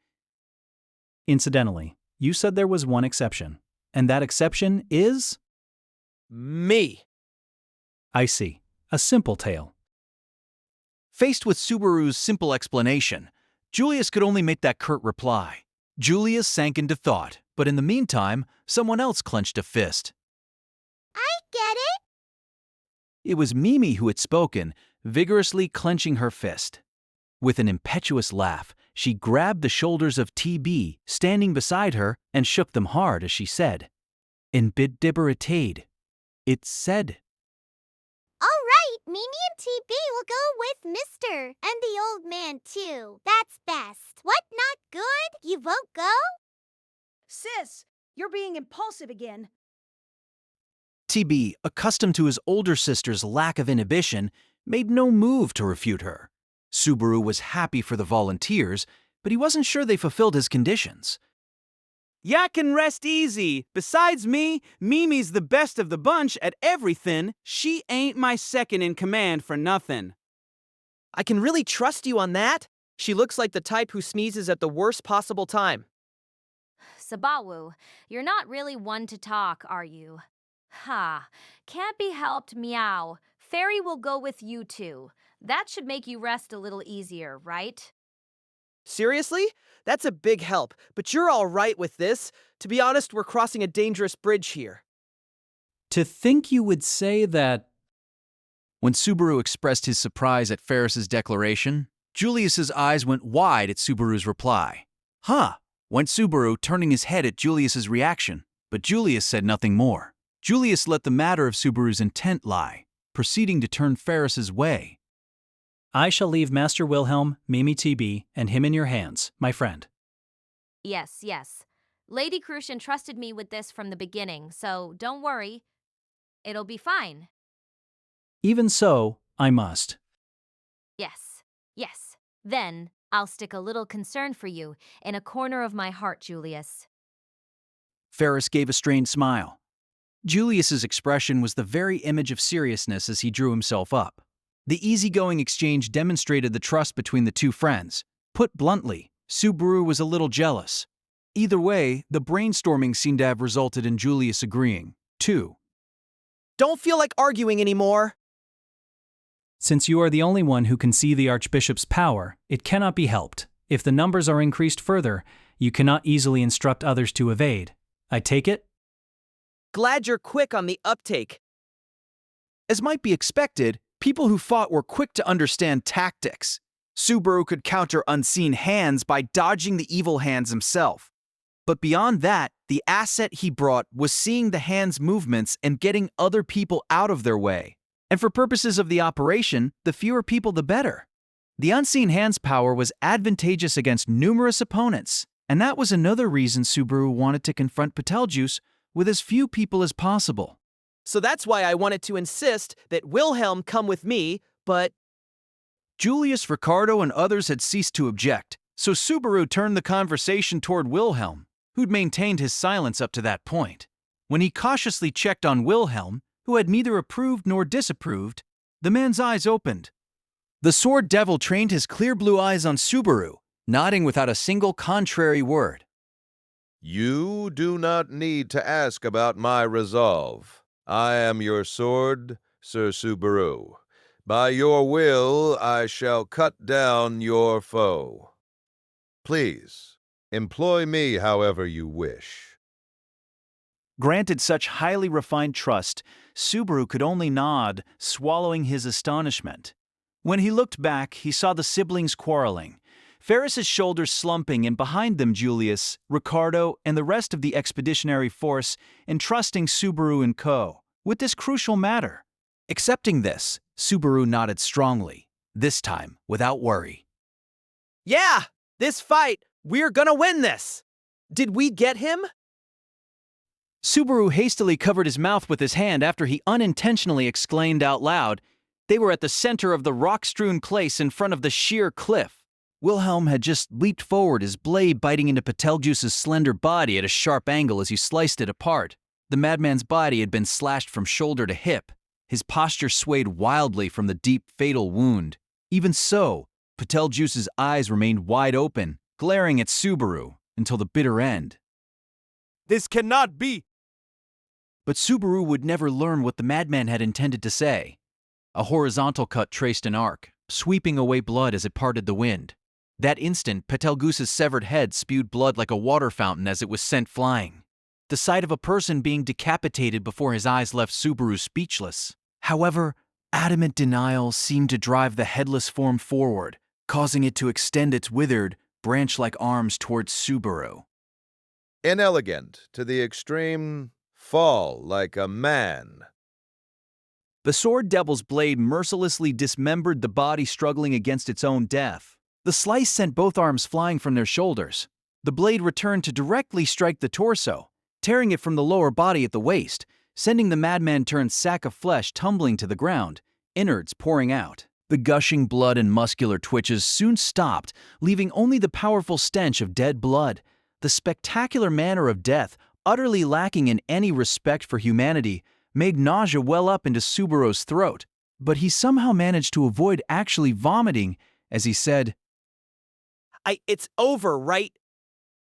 [SPEAKER 3] Incidentally, you said there was one exception, and that exception is?
[SPEAKER 2] Me.
[SPEAKER 3] I see. A simple tale.
[SPEAKER 1] Faced with Subaru's simple explanation, Julius could only make that curt reply. Julius sank into thought, but in the meantime, someone else clenched a fist.
[SPEAKER 8] I get it.
[SPEAKER 1] It was Mimi who had spoken, vigorously clenching her fist. With an impetuous laugh, she grabbed the shoulders of TB, standing beside her, and shook them hard as she said, "In bid dibberitade." It said.
[SPEAKER 8] All right, Mimi and TB will go with Mr. And the old man, too. That's best. What, not good? You won't go?
[SPEAKER 7] Sis, you're being impulsive again.
[SPEAKER 1] TB, accustomed to his older sister's lack of inhibition, made no move to refute her. Subaru was happy for the volunteers, but he wasn't sure they fulfilled his conditions.
[SPEAKER 6] Ya can rest easy. Besides me, Mimi's the best of the bunch at everything. She ain't my second in command for nothing.
[SPEAKER 2] I can really trust you on that? She looks like the type who sneezes at the worst possible time.
[SPEAKER 4] Subaru, you're not really one to talk, are you? Ha, can't be helped, meow. Fairy will go with you too. That should make you rest a little easier, right?
[SPEAKER 2] Seriously? That's a big help, but you're all right with this. To be honest, we're crossing a dangerous bridge here.
[SPEAKER 3] To think you would say that.
[SPEAKER 1] When Subaru expressed his surprise at Ferris's declaration, Julius's eyes went wide at Subaru's reply. Huh, went Subaru, turning his head at Julius's reaction, but Julius said nothing more. Julius let the matter of Subaru's intent lie, proceeding to turn Ferris's way.
[SPEAKER 3] I shall leave Master Wilhelm, Mimi TB, and him in your hands, my friend.
[SPEAKER 4] Yes, yes. Lady Krush entrusted me with this from the beginning, so don't worry. It'll be fine.
[SPEAKER 3] Even so, I must.
[SPEAKER 4] Yes, yes. Then I'll stick a little concern for you in a corner of my heart, Julius.
[SPEAKER 1] Ferris gave a strained smile. Julius's expression was the very image of seriousness as he drew himself up. The easygoing exchange demonstrated the trust between the two friends. Put bluntly, Subaru was a little jealous. Either way, the brainstorming seemed to have resulted in Julius agreeing, too.
[SPEAKER 2] Don't feel like arguing anymore.
[SPEAKER 3] Since you are the only one who can see the Archbishop's power, it cannot be helped. If the numbers are increased further, you cannot easily instruct others to evade. I take it?
[SPEAKER 2] Glad you're quick on the uptake.
[SPEAKER 1] As might be expected, people who fought were quick to understand tactics. Subaru could counter unseen hands by dodging the evil hands himself. But beyond that, the asset he brought was seeing the hands' movements and getting other people out of their way. And for purposes of the operation, the fewer people the better. The unseen hands power was advantageous against numerous opponents, and that was another reason Subaru wanted to confront Petelgeuse with as few people as possible.
[SPEAKER 2] So that's why I wanted to insist that Wilhelm come with me, but
[SPEAKER 1] Julius, Ricardo, and others had ceased to object, so Subaru turned the conversation toward Wilhelm, who'd maintained his silence up to that point. When he cautiously checked on Wilhelm, who had neither approved nor disapproved, the man's eyes opened. The sword devil trained his clear blue eyes on Subaru, nodding without a single contrary word.
[SPEAKER 5] You do not need to ask about my resolve. I am your sword, Sir Subaru. By your will, I shall cut down your foe. Please, employ me however you wish.
[SPEAKER 1] Granted such highly refined trust, Subaru could only nod, swallowing his astonishment. When he looked back, he saw the siblings quarreling. Ferris's shoulders slumping, and behind them Julius, Ricardo, and the rest of the expeditionary force entrusting Subaru and co. with this crucial matter. Accepting this, Subaru nodded strongly, this time without worry.
[SPEAKER 2] Yeah, this fight, we're gonna win this. Did we get him?
[SPEAKER 1] Subaru hastily covered his mouth with his hand after he unintentionally exclaimed out loud. They were at the center of the rock-strewn place in front of the sheer cliff. Wilhelm had just leaped forward, his blade biting into Petelgeuse's slender body at a sharp angle as he sliced it apart. The madman's body had been slashed from shoulder to hip. His posture swayed wildly from the deep, fatal wound. Even so, Petelgeuse's eyes remained wide open, glaring at Subaru until the bitter end.
[SPEAKER 9] This cannot be!
[SPEAKER 1] But Subaru would never learn what the madman had intended to say. A horizontal cut traced an arc, sweeping away blood as it parted the wind. That instant, Petelgeuse's severed head spewed blood like a water fountain as it was sent flying. The sight of a person being decapitated before his eyes left Subaru speechless. However, adamant denial seemed to drive the headless form forward, causing it to extend its withered, branch-like arms towards Subaru.
[SPEAKER 5] Inelegant to the extreme, fall like a man.
[SPEAKER 1] The sword devil's blade mercilessly dismembered the body struggling against its own death. The slice sent both arms flying from their shoulders. The blade returned to directly strike the torso, tearing it from the lower body at the waist, sending the madman-turned sack of flesh tumbling to the ground, innards pouring out. The gushing blood and muscular twitches soon stopped, leaving only the powerful stench of dead blood. The spectacular manner of death, utterly lacking in any respect for humanity, made nausea well up into Subaru's throat, but he somehow managed to avoid actually vomiting as he said,
[SPEAKER 2] It's over, right?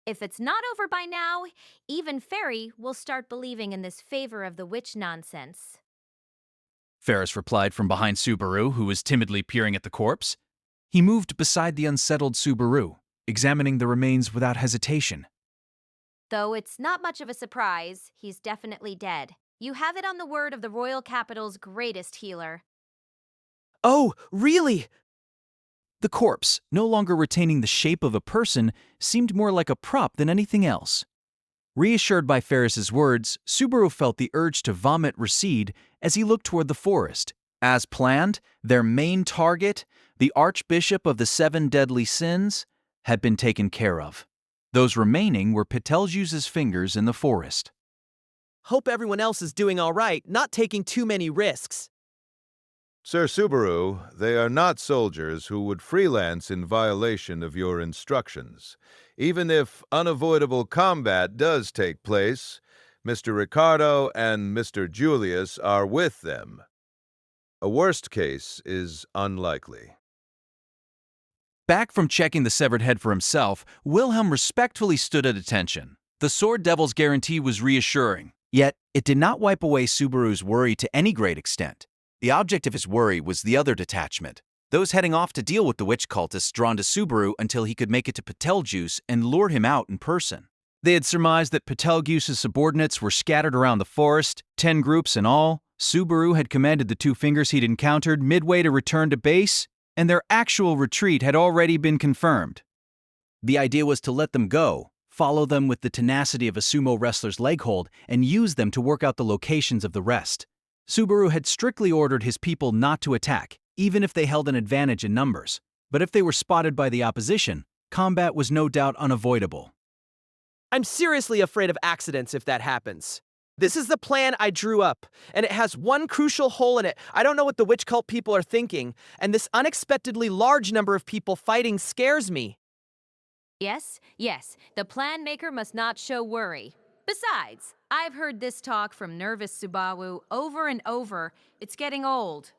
[SPEAKER 4] If it's not over by now, even Fairy will start believing in this favor of the witch nonsense.
[SPEAKER 1] Ferris replied from behind Subaru, who was timidly peering at the corpse. He moved beside the unsettled Subaru, examining the remains without hesitation.
[SPEAKER 4] Though it's not much of a surprise, he's definitely dead. You have it on the word of the royal capital's greatest healer.
[SPEAKER 2] Oh, really?
[SPEAKER 1] The corpse, no longer retaining the shape of a person, seemed more like a prop than anything else. Reassured by Ferris's words, Subaru felt the urge to vomit recede as he looked toward the forest. As planned, their main target, the Archbishop of the Seven Deadly Sins, had been taken care of. Those remaining were Petelgeuse's fingers in the forest.
[SPEAKER 2] Hope everyone else is doing all right, not taking too many risks.
[SPEAKER 5] Sir Subaru, they are not soldiers who would freelance in violation of your instructions. Even if unavoidable combat does take place, Mr. Ricardo and Mr. Julius are with them. A worst case is unlikely.
[SPEAKER 1] Back from checking the severed head for himself, Wilhelm respectfully stood at attention. The Sword Devil's guarantee was reassuring, yet it did not wipe away Subaru's worry to any great extent. The object of his worry was the other detachment, those heading off to deal with the witch cultists drawn to Subaru until he could make it to Petelgeuse and lure him out in person. They had surmised that Petelgeuse's subordinates were scattered around the forest, 10 groups in all. Subaru had commanded the two fingers he'd encountered midway to return to base, and their actual retreat had already been confirmed. The idea was to let them go, follow them with the tenacity of a sumo wrestler's leg hold, and use them to work out the locations of the rest. Subaru had strictly ordered his people not to attack, even if they held an advantage in numbers. But if they were spotted by the opposition, combat was no doubt unavoidable.
[SPEAKER 2] I'm seriously afraid of accidents if that happens. This is the plan I drew up, and it has one crucial hole in it. I don't know what the witch cult people are thinking, and this unexpectedly large number of people fighting scares me.
[SPEAKER 4] Yes, the plan maker must not show worry. Besides, I've heard this talk from nervous Subaru over and over. It's getting old.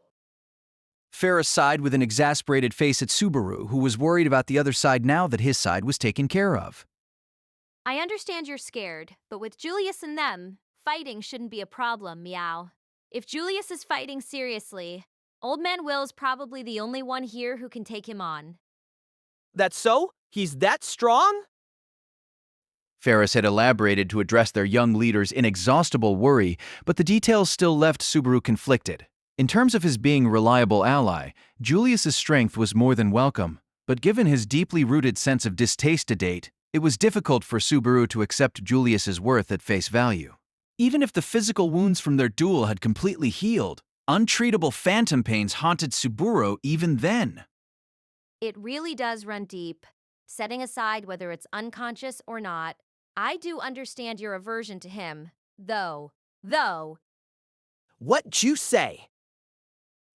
[SPEAKER 1] Ferris sighed with an exasperated face at Subaru, who was worried about the other side now that his side was taken care of.
[SPEAKER 4] I understand you're scared, but with Julius and them, fighting shouldn't be a problem, meow. If Julius is fighting seriously, Old Man Will's probably the only one here who can take him on.
[SPEAKER 2] That's so? He's that strong?
[SPEAKER 1] Ferris had elaborated to address their young leader's inexhaustible worry, but the details still left Subaru conflicted. In terms of his being a reliable ally, Julius's strength was more than welcome, but given his deeply rooted sense of distaste to date, it was difficult for Subaru to accept Julius's worth at face value. Even if the physical wounds from their duel had completely healed, untreatable phantom pains haunted Subaru even then.
[SPEAKER 4] It really does run deep. Setting aside whether it's unconscious or not, I do understand your aversion to him, though.
[SPEAKER 2] What'd you say?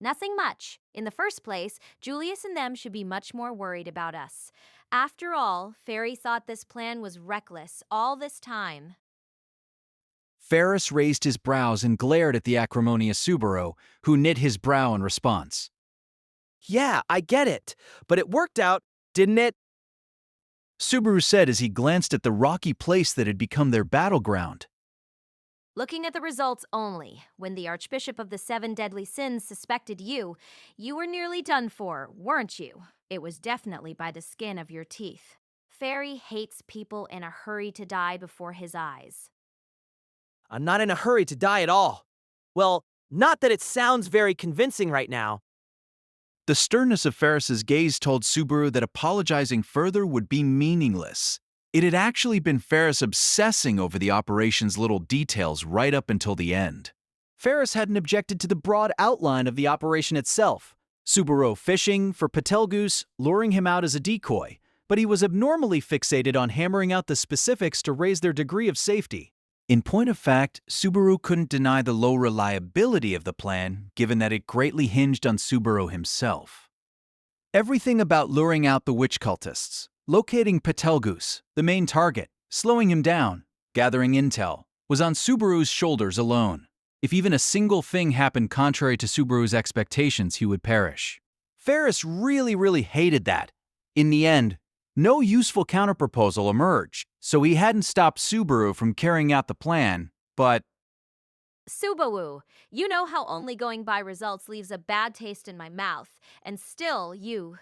[SPEAKER 4] Nothing much. In the first place, Julius and them should be much more worried about us. After all, Fairy thought this plan was reckless all this time.
[SPEAKER 1] Ferris raised his brows and glared at the acrimonious Subaru, who knit his brow in response.
[SPEAKER 2] Yeah, I get it. But it worked out, didn't it?
[SPEAKER 1] Subaru said as he glanced at the rocky place that had become their battleground.
[SPEAKER 4] Looking at the results only, when the Archbishop of the Seven Deadly Sins suspected you, you were nearly done for, weren't you? It was definitely by the skin of your teeth. Fairy hates people in a hurry to die before his eyes.
[SPEAKER 2] I'm not in a hurry to die at all. Well, not that it sounds very convincing right now.
[SPEAKER 1] The sternness of Ferris's gaze told Subaru that apologizing further would be meaningless. It had actually been Ferris obsessing over the operation's little details right up until the end.
[SPEAKER 3] Ferris hadn't objected to the broad outline of the operation itself. Subaru fishing for Petelgeuse, luring him out as a decoy, but he was abnormally fixated on hammering out the specifics to raise their degree of safety.
[SPEAKER 1] In point of fact, Subaru couldn't deny the low reliability of the plan, given that it greatly hinged on Subaru himself. Everything about luring out the witch cultists, locating Petelgeuse, the main target, slowing him down, gathering intel, was on Subaru's shoulders alone. If even a single thing happened contrary to Subaru's expectations, he would perish. Ferris really hated that. In the end, no useful counterproposal emerged, so he hadn't stopped Subaru from carrying out the plan, but…
[SPEAKER 4] Subaru, you know how only going by results leaves a bad taste in my mouth, and still you…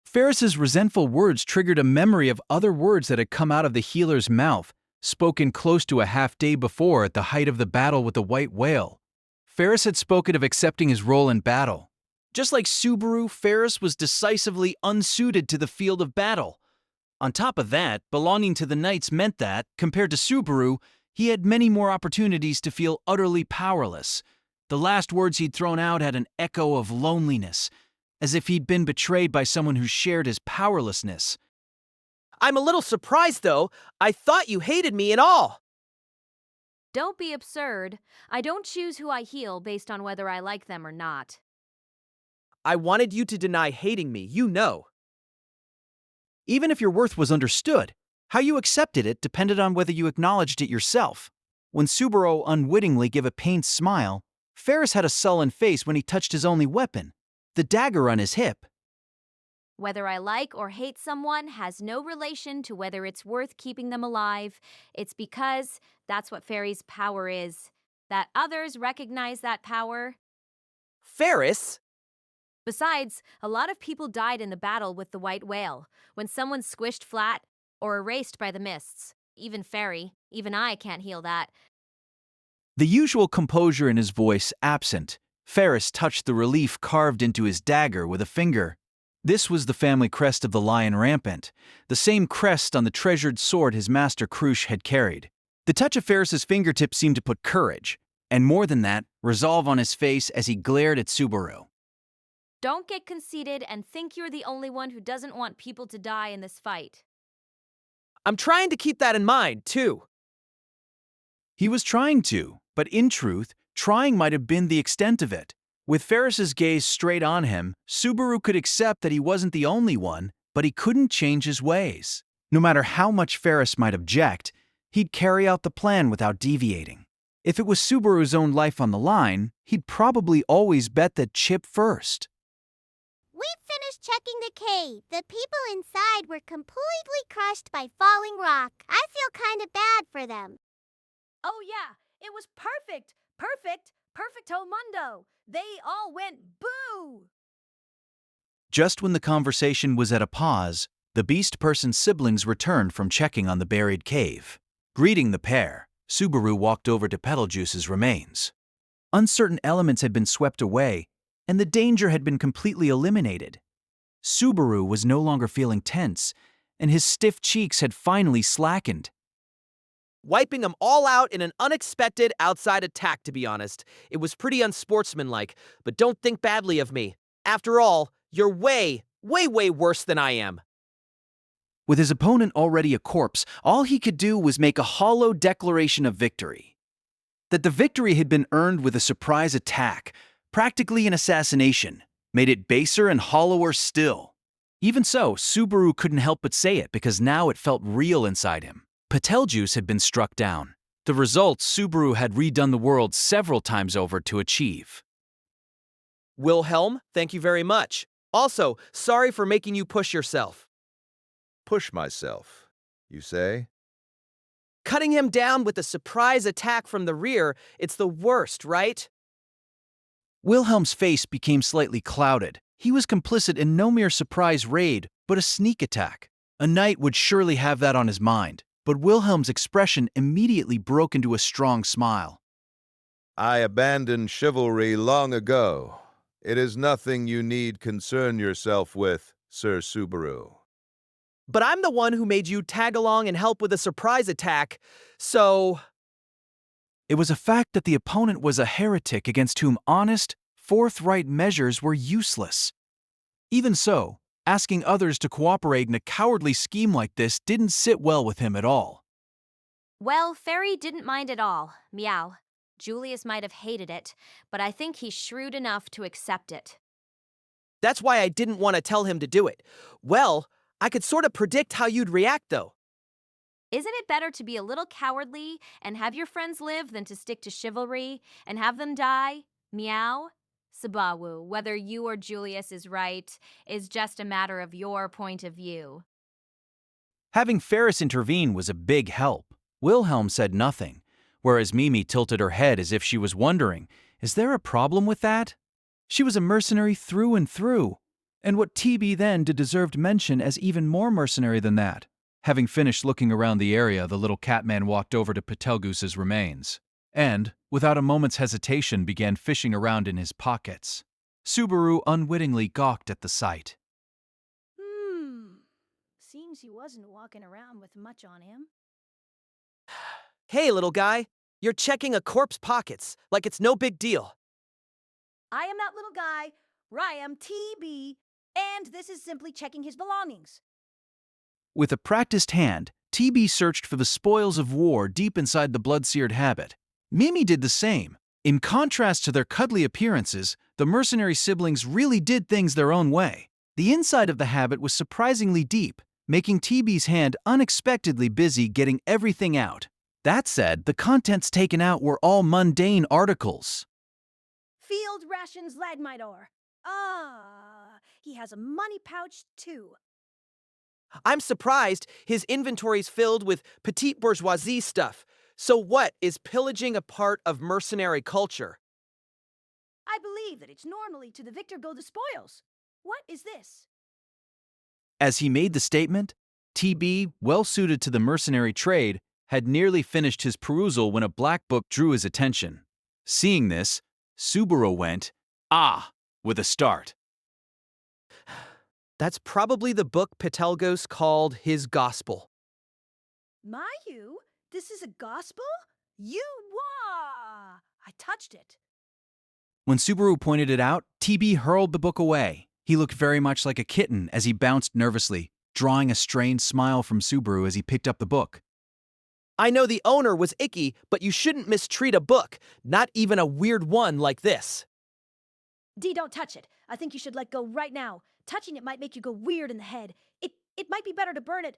[SPEAKER 1] Ferris's resentful words triggered a memory of other words that had come out of the healer's mouth, spoken close to a half-day before at the height of the battle with the white whale. Ferris had spoken of accepting his role in battle. Just like Subaru, Ferris was decisively unsuited to the field of battle. On top of that, belonging to the Knights meant that, compared to Subaru, he had many more opportunities to feel utterly powerless. The last words he'd thrown out had an echo of loneliness, as if he'd been betrayed by someone who shared his powerlessness.
[SPEAKER 2] I'm a little surprised, though. I thought you hated me and all.
[SPEAKER 4] Don't be absurd. I don't choose who I heal based on whether I like them or not.
[SPEAKER 2] I wanted you to deny hating me, you know.
[SPEAKER 3] Even if your worth was understood, how you accepted it depended on whether you acknowledged it yourself. When Subaru unwittingly gave a pained smile, Ferris had a sullen face when he touched his only weapon, the dagger on his hip.
[SPEAKER 4] Whether I like or hate someone has no relation to whether it's worth keeping them alive. It's because that's what Fairy's power is. That others recognize that power.
[SPEAKER 2] Ferris?
[SPEAKER 4] Besides, a lot of people died in the battle with the white whale, when someone's squished flat or erased by the mists. Even Fairy, even I can't heal that.
[SPEAKER 1] The usual composure in his voice absent, Ferris touched the relief carved into his dagger with a finger. This was the family crest of the Lion Rampant, the same crest on the treasured sword his master Krush had carried. The touch of Ferris's fingertip seemed to put courage, and more than that, resolve on his face as he glared at Subaru.
[SPEAKER 4] Don't get conceited and think you're the only one who doesn't want people to die in this fight.
[SPEAKER 2] I'm trying to keep that in mind, too.
[SPEAKER 1] He was trying to, but in truth, trying might have been the extent of it. With Ferris's gaze straight on him, Subaru could accept that he wasn't the only one, but he couldn't change his ways. No matter how much Ferris might object, he'd carry out the plan without deviating. If it was Subaru's own life on the line, he'd probably always bet that chip first.
[SPEAKER 8] We finished checking the cave. The people inside were completely crushed by falling rock. I feel kind of bad for them.
[SPEAKER 7] Oh yeah, it was perfect. Perfecto mundo. They all went boo!
[SPEAKER 1] Just when the conversation was at a pause, the Beast Person's siblings returned from checking on the buried cave. Greeting the pair, Subaru walked over to Petelgeuse's remains. Uncertain elements had been swept away, and the danger had been completely eliminated. Subaru was no longer feeling tense, and his stiff cheeks had finally slackened.
[SPEAKER 2] Wiping them all out in an unexpected outside attack, to be honest. It was pretty unsportsmanlike, but don't think badly of me. After all, you're way, way, way worse than I am.
[SPEAKER 1] With his opponent already a corpse, all he could do was make a hollow declaration of victory. That the victory had been earned with a surprise attack, practically an assassination, made it baser and hollower still. Even so, Subaru couldn't help but say it because now it felt real inside him. Petelgeuse had been struck down. The result Subaru had redone the world several times over to achieve.
[SPEAKER 2] Wilhelm, thank you very much. Also, sorry for making you push yourself.
[SPEAKER 5] Push myself, you say?
[SPEAKER 2] Cutting him down with a surprise attack from the rear, it's the worst, right?
[SPEAKER 1] Wilhelm's face became slightly clouded. He was complicit in no mere surprise raid, but a sneak attack. A knight would surely have that on his mind, but Wilhelm's expression immediately broke into a strong smile.
[SPEAKER 5] I abandoned chivalry long ago. It is nothing you need concern yourself with, Sir Subaru.
[SPEAKER 2] But I'm the one who made you tag along and help with a surprise attack, so...
[SPEAKER 1] It was a fact that the opponent was a heretic against whom honest, forthright measures were useless. Even so, asking others to cooperate in a cowardly scheme like this didn't sit well with him at all.
[SPEAKER 4] Well, Fairy didn't mind at all. Meow. Julius might have hated it, but I think he's shrewd enough to accept it.
[SPEAKER 2] That's why I didn't want to tell him to do it. Well, I could sort of predict how you'd react, though.
[SPEAKER 4] Isn't it better to be a little cowardly and have your friends live than to stick to chivalry and have them die? Meow? Subaru, whether you or Julius is right is just a matter of your point of view.
[SPEAKER 1] Having Ferris intervene was a big help. Wilhelm said nothing, whereas Mimi tilted her head as if she was wondering, is there a problem with that? She was a mercenary through and through, and what TB then did deserved mention as even more mercenary than that. Having finished looking around the area, the little catman walked over to Petelgeuse's remains, and, without a moment's hesitation, began fishing around in his pockets. Subaru unwittingly gawked at the sight.
[SPEAKER 7] Seems he wasn't walking around with much on him.
[SPEAKER 2] Hey, little guy, you're checking a corpse pockets, like it's no big deal.
[SPEAKER 7] I am that little guy, I am TB, and this is simply checking his belongings.
[SPEAKER 1] With a practiced hand, TB searched for the spoils of war deep inside the blood-seared habit. Mimi did the same. In contrast to their cuddly appearances, the mercenary siblings really did things their own way. The inside of the habit was surprisingly deep, making TB's hand unexpectedly busy getting everything out. That said, the contents taken out were all mundane articles.
[SPEAKER 7] Field rations Lagmidor. He has a money pouch too.
[SPEAKER 2] I'm surprised his inventory's filled with petite bourgeoisie stuff. So what, is pillaging a part of mercenary culture?
[SPEAKER 7] I believe that it's normally to the victor go the spoils. What is this?
[SPEAKER 1] As he made the statement, TB, well suited to the mercenary trade, had nearly finished his perusal when a black book drew his attention. Seeing this, Subaru went, "Ah!" with a start.
[SPEAKER 2] That's probably the book Petelgeuse called his gospel.
[SPEAKER 7] Mayu, this is a gospel? Wah! I touched it.
[SPEAKER 1] When Subaru pointed it out, TB hurled the book away. He looked very much like a kitten as he bounced nervously, drawing a strained smile from Subaru as he picked up the book.
[SPEAKER 2] I know the owner was icky, but you shouldn't mistreat a book, not even a weird one like this.
[SPEAKER 7] D, don't touch it. I think you should let go right now. Touching it might make you go weird in the head. It might be better to burn it.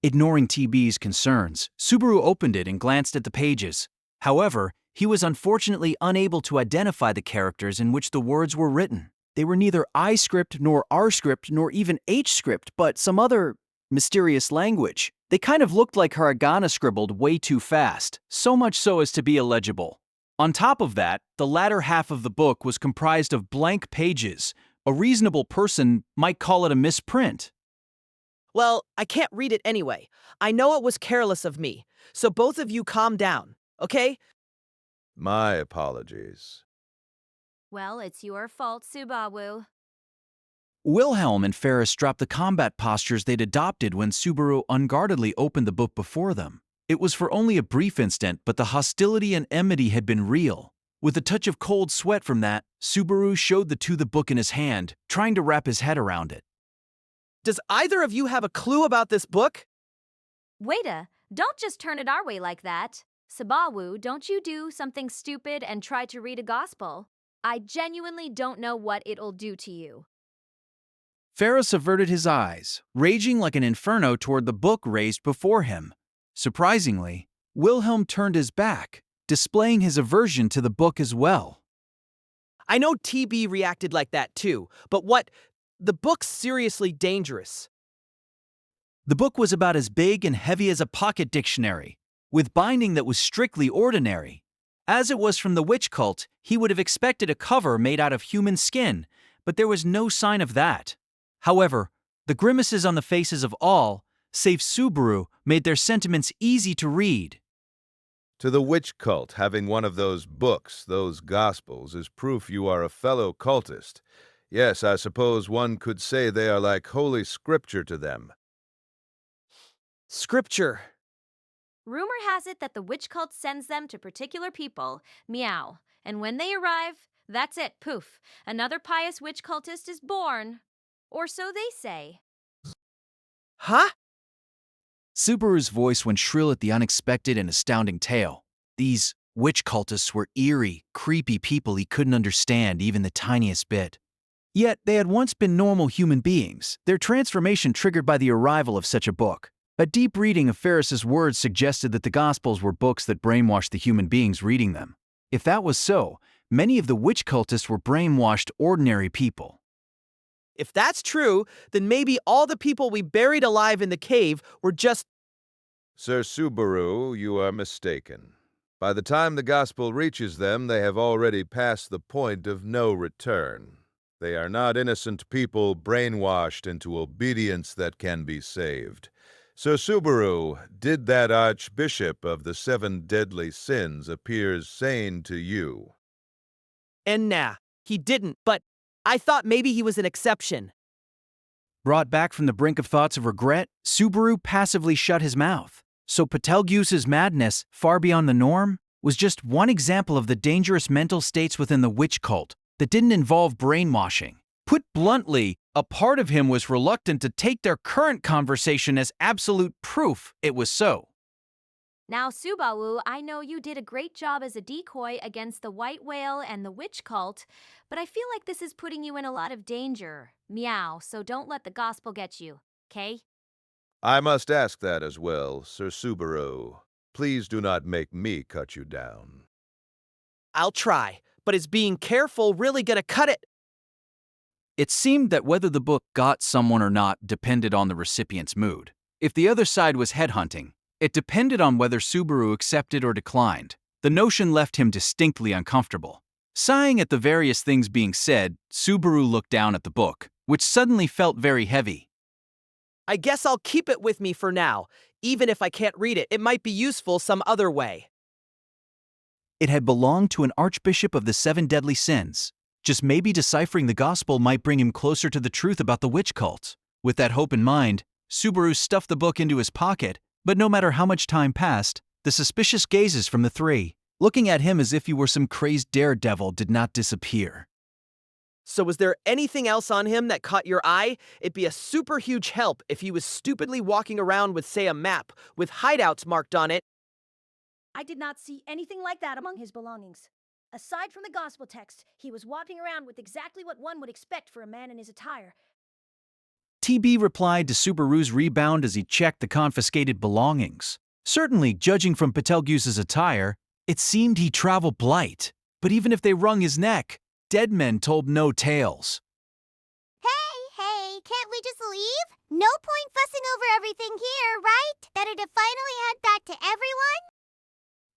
[SPEAKER 1] Ignoring TB's concerns, Subaru opened it and glanced at the pages. However, he was unfortunately unable to identify the characters in which the words were written. They were neither I script nor R script nor even H script, but some other mysterious language. They kind of looked like hiragana scribbled way too fast, so much so as to be illegible. On top of that, the latter half of the book was comprised of blank pages. A reasonable person might call it a misprint.
[SPEAKER 2] Well, I can't read it anyway. I know it was careless of me, so both of you calm down, okay?
[SPEAKER 5] My apologies.
[SPEAKER 4] Well, it's your fault, Subaru.
[SPEAKER 1] Wilhelm and Ferris dropped the combat postures they'd adopted when Subaru unguardedly opened the book before them. It was for only a brief instant, but the hostility and enmity had been real. With a touch of cold sweat from that, Subaru showed the two the book in his hand, trying to wrap his head around it.
[SPEAKER 2] Does either of you have a clue about this book?
[SPEAKER 4] Waita, don't just turn it our way like that. Subaru, don't you do something stupid and try to read a gospel. I genuinely don't know what it'll do to you.
[SPEAKER 1] Ferris averted his eyes, raging like an inferno toward the book raised before him. Surprisingly, Wilhelm turned his back, displaying his aversion to the book as well.
[SPEAKER 2] I know TB reacted like that too, but the book's seriously dangerous.
[SPEAKER 1] The book was about as big and heavy as a pocket dictionary, with binding that was strictly ordinary. As it was from the witch cult, he would have expected a cover made out of human skin, but there was no sign of that. However, the grimaces on the faces of all, save Subaru, made their sentiments easy to read.
[SPEAKER 5] To the witch cult, having one of those books, those gospels, is proof you are a fellow cultist. Yes, I suppose one could say they are like holy scripture to them.
[SPEAKER 2] Scripture.
[SPEAKER 4] Rumor has it that the witch cult sends them to particular people, meow, and when they arrive, that's it, poof, another pious witch cultist is born. Or so they say.
[SPEAKER 2] Huh?
[SPEAKER 1] Subaru's voice went shrill at the unexpected and astounding tale. These witch cultists were eerie, creepy people he couldn't understand even the tiniest bit. Yet they had once been normal human beings, their transformation triggered by the arrival of such a book. A deep reading of Ferris's words suggested that the Gospels were books that brainwashed the human beings reading them. If that was so, many of the witch cultists were brainwashed ordinary people.
[SPEAKER 2] If that's true, then maybe all the people we buried alive in the cave were just...
[SPEAKER 5] Sir Subaru, you are mistaken. By the time the gospel reaches them, they have already passed the point of no return. They are not innocent people brainwashed into obedience that can be saved. Sir Subaru, did that Archbishop of the 7 deadly sins appear sane to you?
[SPEAKER 2] And nah, he didn't, but I thought maybe he was an exception.
[SPEAKER 1] Brought back from the brink of thoughts of regret, Subaru passively shut his mouth. So Petelgeuse's madness, far beyond the norm, was just one example of the dangerous mental states within the witch cult that didn't involve brainwashing. Put bluntly, a part of him was reluctant to take their current conversation as absolute proof it was so.
[SPEAKER 4] Now, Subaru, I know you did a great job as a decoy against the white whale and the witch cult, but I feel like this is putting you in a lot of danger. Meow, so don't let the gospel get you, okay?
[SPEAKER 5] I must ask that as well, Sir Subaru. Please do not make me cut you down.
[SPEAKER 2] I'll try, but is being careful really gonna cut it?
[SPEAKER 1] It seemed that whether the book got someone or not depended on the recipient's mood. If the other side was headhunting, it depended on whether Subaru accepted or declined. The notion left him distinctly uncomfortable. Sighing at the various things being said, Subaru looked down at the book, which suddenly felt very heavy.
[SPEAKER 2] I guess I'll keep it with me for now. Even if I can't read it, it might be useful some other way.
[SPEAKER 1] It had belonged to an Archbishop of the 7 deadly sins. Just maybe deciphering the gospel might bring him closer to the truth about the witch cult. With that hope in mind, Subaru stuffed the book into his pocket, but no matter how much time passed, the suspicious gazes from the three, looking at him as if he were some crazed daredevil, did not disappear.
[SPEAKER 2] So was there anything else on him that caught your eye? It'd be a super huge help if he was stupidly walking around with, say, a map with hideouts marked on it.
[SPEAKER 7] I did not see anything like that among his belongings. Aside from the gospel text, he was walking around with exactly what one would expect for a man in his attire.
[SPEAKER 1] TB replied to Subaru's rebound as he checked the confiscated belongings. Certainly, judging from Petelgeuse's attire, it seemed he traveled light. But even if they wrung his neck, dead men told no tales.
[SPEAKER 8] Hey, can't we just leave? No point fussing over everything here, right? Better to finally head back to everyone?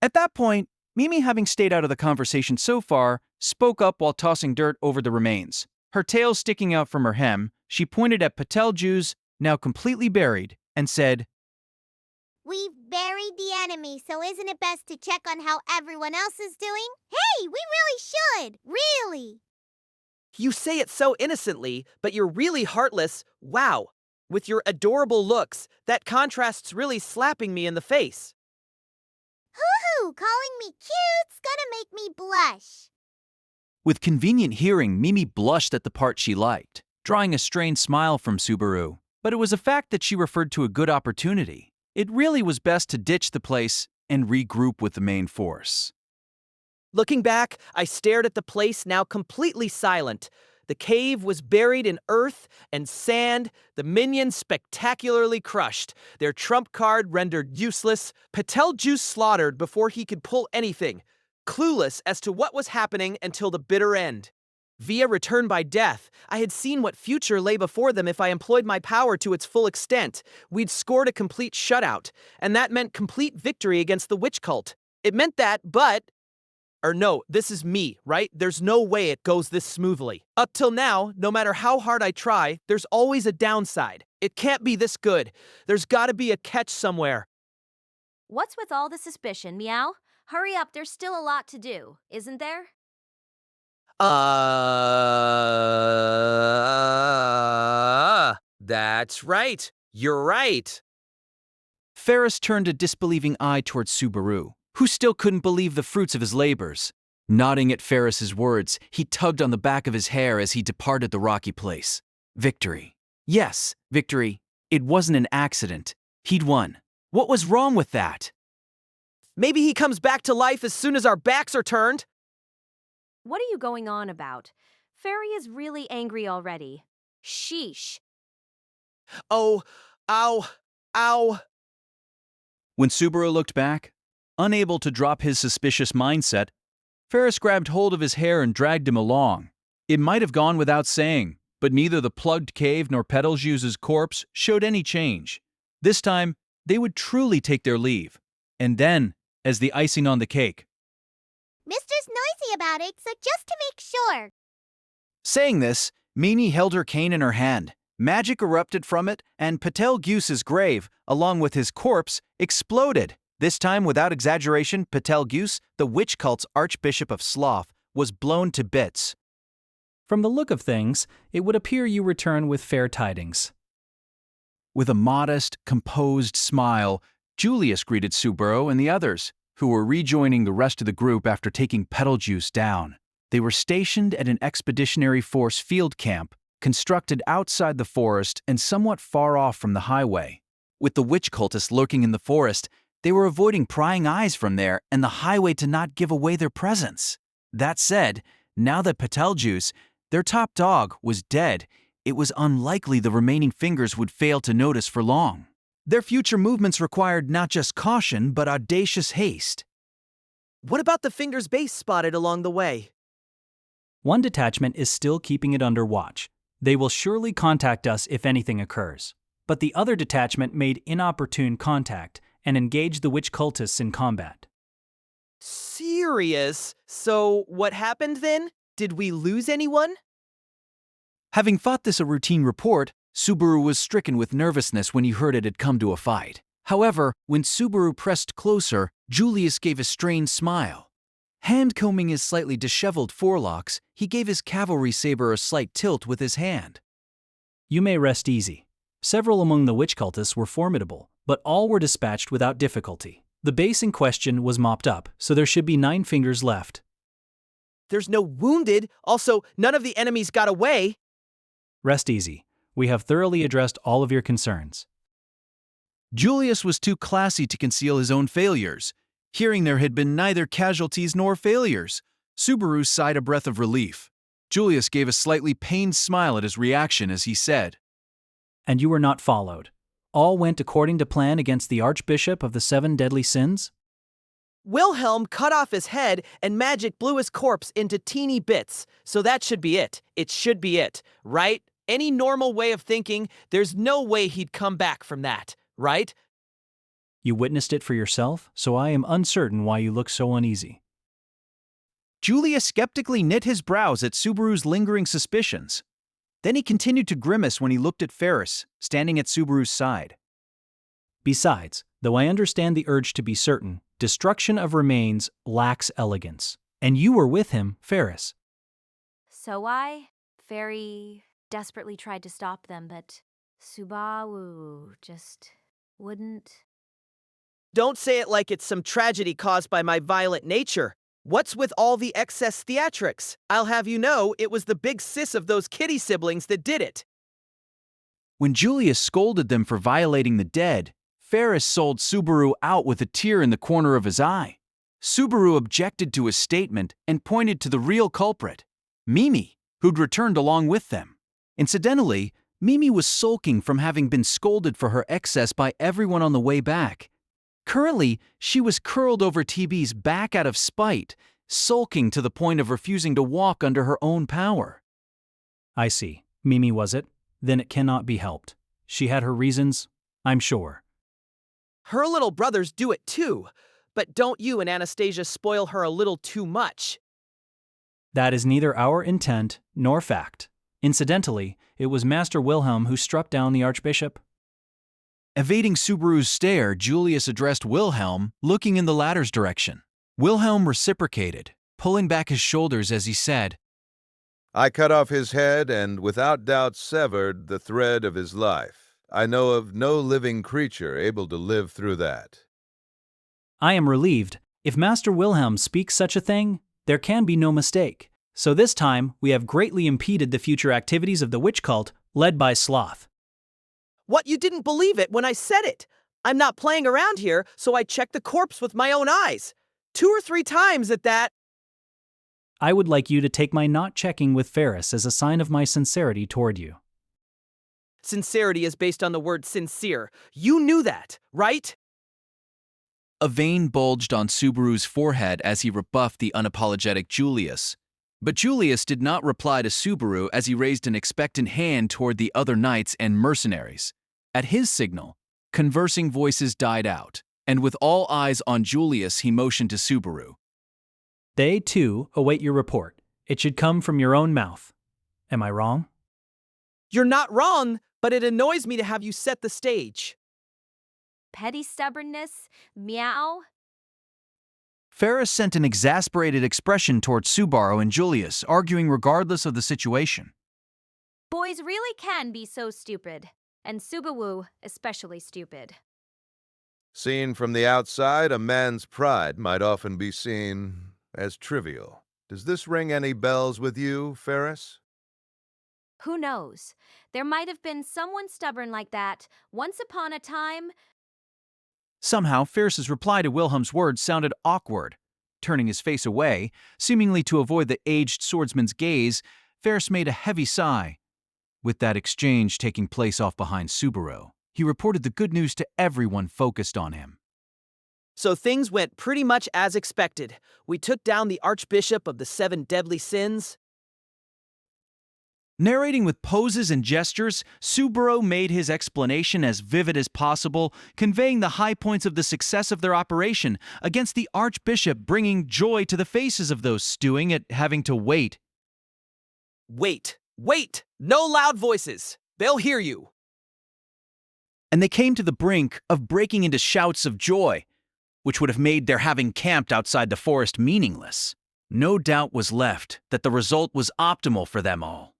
[SPEAKER 1] At that point, Mimi, having stayed out of the conversation so far, spoke up while tossing dirt over the remains. Her tail sticking out from her hem, she pointed at Petelgeuse, now completely buried, and said,
[SPEAKER 8] We've buried the enemy, so isn't it best to check on how everyone else is doing? Hey, we really should! Really!
[SPEAKER 2] You say it so innocently, but you're really heartless. Wow. With your adorable looks, that contrast's really slapping me in the face.
[SPEAKER 8] Hoo-hoo, calling me cute's gonna make me blush.
[SPEAKER 1] With convenient hearing, Mimi blushed at the part she liked, drawing a strained smile from Subaru. But it was a fact that she referred to a good opportunity. It really was best to ditch the place and regroup with the main force.
[SPEAKER 2] Looking back, I stared at the place now completely silent. The cave was buried in earth and sand, the minions spectacularly crushed, their trump card rendered useless, Petelgeuse slaughtered before he could pull anything, clueless as to what was happening until the bitter end. Via return by death, I had seen what future lay before them if I employed my power to its full extent. We'd scored a complete shutout, and that meant complete victory against the witch cult. It meant that, but... Or no, this is me, right? There's no way it goes this smoothly. Up till now, no matter how hard I try, there's always a downside. It can't be this good. There's gotta be a catch somewhere.
[SPEAKER 4] What's with all the suspicion, Meow? Hurry up, there's still a lot to do, isn't there?
[SPEAKER 2] That's right. You're right.
[SPEAKER 1] Ferris turned a disbelieving eye towards Subaru, who still couldn't believe the fruits of his labors. Nodding at Ferris's words, he tugged on the back of his hair as he departed the rocky place. Victory. Yes, victory. It wasn't an accident. He'd won. What was wrong with that?
[SPEAKER 2] Maybe he comes back to life as soon as our backs are turned.
[SPEAKER 4] What are you going on about? Fairy is really angry already. Sheesh.
[SPEAKER 2] Oh, ow, ow.
[SPEAKER 1] When Subaru looked back, unable to drop his suspicious mindset, Ferris grabbed hold of his hair and dragged him along. It might have gone without saying, but neither the plugged cave nor Petelgeuse's corpse showed any change. This time, they would truly take their leave. And then, as the icing on the cake,
[SPEAKER 8] Mister's noisy about it, so just to make sure.
[SPEAKER 1] saying this, Mimi held her cane in her hand. Magic erupted from it, and Petelgeuse's grave, along with his corpse, exploded. This time, without exaggeration, Petelgeuse, the witch cult's Archbishop of Sloth, was blown to bits.
[SPEAKER 3] From the look of things, it would appear you return with fair tidings.
[SPEAKER 1] With a modest, composed smile, Julius greeted Subaru and the others, who were rejoining the rest of the group after taking Petelgeuse down. They were stationed at an expeditionary force field camp, constructed outside the forest and somewhat far off from the highway. With the witch cultists lurking in the forest, they were avoiding prying eyes from there and the highway to not give away their presence. That said, now that Petelgeuse, their top dog, was dead, it was unlikely the remaining fingers would fail to notice for long. Their future movements required not just caution, but audacious haste.
[SPEAKER 2] What about the finger's base spotted along the way?
[SPEAKER 3] One detachment is still keeping it under watch. They will surely contact us if anything occurs. But the other detachment made inopportune contact and engaged the witch cultists in combat.
[SPEAKER 2] Serious? So, what happened then? Did we lose anyone?
[SPEAKER 1] Having thought this a routine report, Subaru was stricken with nervousness when he heard it had come to a fight. However, when Subaru pressed closer, Julius gave a strained smile. Hand-combing his slightly disheveled forelocks, he gave his cavalry saber a slight tilt with his hand.
[SPEAKER 3] You may rest easy. Several among the witch cultists were formidable, but all were dispatched without difficulty. The base in question was mopped up, so there should be 9 fingers left.
[SPEAKER 2] There's no wounded. Also, none of the enemies got away.
[SPEAKER 3] Rest easy. We have thoroughly addressed all of your concerns.
[SPEAKER 1] Julius was too classy to conceal his own failures. Hearing there had been neither casualties nor failures, Subaru sighed a breath of relief. Julius gave a slightly pained smile at his reaction as he said,
[SPEAKER 3] And you were not followed. All went according to plan against the Archbishop of the 7 deadly sins?
[SPEAKER 2] Wilhelm cut off his head and magic blew his corpse into teeny bits. So that should be it. It should be it, right? Any normal way of thinking, there's no way he'd come back from that, right?
[SPEAKER 3] You witnessed it for yourself, so I am uncertain why you look so uneasy.
[SPEAKER 1] Julius skeptically knit his brows at Subaru's lingering suspicions. Then he continued to grimace when he looked at Ferris, standing at Subaru's side.
[SPEAKER 3] Besides, though I understand the urge to be certain, destruction of remains lacks elegance. And you were with him, Ferris.
[SPEAKER 4] So I Fairy desperately tried to stop them, but Subaru just wouldn't.
[SPEAKER 2] Don't say it like it's some tragedy caused by my violent nature. What's with all the excess theatrics? I'll have you know it was the big sis of those kitty siblings that did it.
[SPEAKER 1] When Julius scolded them for violating the dead, Ferris sold Subaru out with a tear in the corner of his eye. Subaru objected to his statement and pointed to the real culprit, Mimi, who'd returned along with them. Incidentally, Mimi was sulking from having been scolded for her excess by everyone on the way back. Currently, she was curled over TB's back out of spite, sulking to the point of refusing to walk under her own power.
[SPEAKER 3] I see. Mimi was it? Then it cannot be helped. She had her reasons, I'm sure.
[SPEAKER 2] Her little brothers do it too, but don't you and Anastasia spoil her a little too much?
[SPEAKER 3] That is neither our intent nor fact. Incidentally, it was Master Wilhelm who struck down the Archbishop.
[SPEAKER 1] Evading Subaru's stare, Julius addressed Wilhelm, looking in the latter's direction. Wilhelm reciprocated, pulling back his shoulders as he said,
[SPEAKER 5] I cut off his head and without doubt severed the thread of his life. I know of no living creature able to live through that.
[SPEAKER 3] I am relieved. If Master Wilhelm speaks such a thing, there can be no mistake. So this time, we have greatly impeded the future activities of the witch cult led by Sloth.
[SPEAKER 2] What, you didn't believe it when I said it? I'm not playing around here, so I checked the corpse with my own eyes. 2 or 3 times at that.
[SPEAKER 3] I would like you to take my not checking with Ferris as a sign of my sincerity toward you.
[SPEAKER 2] Sincerity is based on the word sincere. You knew that, right?
[SPEAKER 1] A vein bulged on Subaru's forehead as he rebuffed the unapologetic Julius. But Julius did not reply to Subaru as he raised an expectant hand toward the other knights and mercenaries. At his signal, conversing voices died out, and with all eyes on Julius, he motioned to Subaru.
[SPEAKER 3] They, too, await your report. It should come from your own mouth. Am I wrong?
[SPEAKER 2] You're not wrong, but it annoys me to have you set the stage.
[SPEAKER 4] Petty stubbornness? Meow?
[SPEAKER 1] Ferris sent an exasperated expression toward Subaru and Julius, arguing regardless of the situation.
[SPEAKER 4] Boys really can be so stupid, and Subaru especially stupid.
[SPEAKER 5] Seen from the outside, a man's pride might often be seen as trivial. Does this ring any bells with you, Ferris?
[SPEAKER 4] Who knows? There might have been someone stubborn like that once upon a time.
[SPEAKER 1] Somehow, Ferris's reply to Wilhelm's words sounded awkward. Turning his face away, seemingly to avoid the aged swordsman's gaze, Ferris made a heavy sigh. With that exchange taking place off behind Subaru, he reported the good news to everyone focused on him.
[SPEAKER 2] So things went pretty much as expected. We took down the Archbishop of the 7 deadly sins.
[SPEAKER 1] Narrating with poses and gestures, Subaru made his explanation as vivid as possible, conveying the high points of the success of their operation against the Archbishop, bringing joy to the faces of those stewing at having to wait.
[SPEAKER 2] Wait! No loud voices! They'll hear you!
[SPEAKER 1] And they came to the brink of breaking into shouts of joy, which would have made their having camped outside the forest meaningless. No doubt was left that the result was optimal for them all.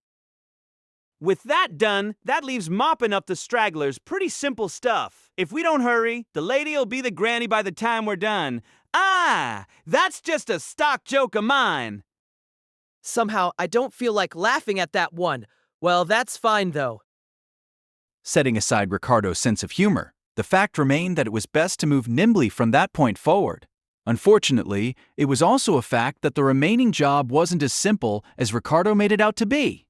[SPEAKER 6] With that done, that leaves mopping up the stragglers pretty simple stuff. If we don't hurry, the lady'll be the granny by the time we're done. Ah, that's just a stock joke of mine.
[SPEAKER 2] Somehow, I don't feel like laughing at that one. Well, that's fine, though.
[SPEAKER 1] Setting aside Ricardo's sense of humor, the fact remained that it was best to move nimbly from that point forward. Unfortunately, it was also a fact that the remaining job wasn't as simple as Ricardo made it out to be.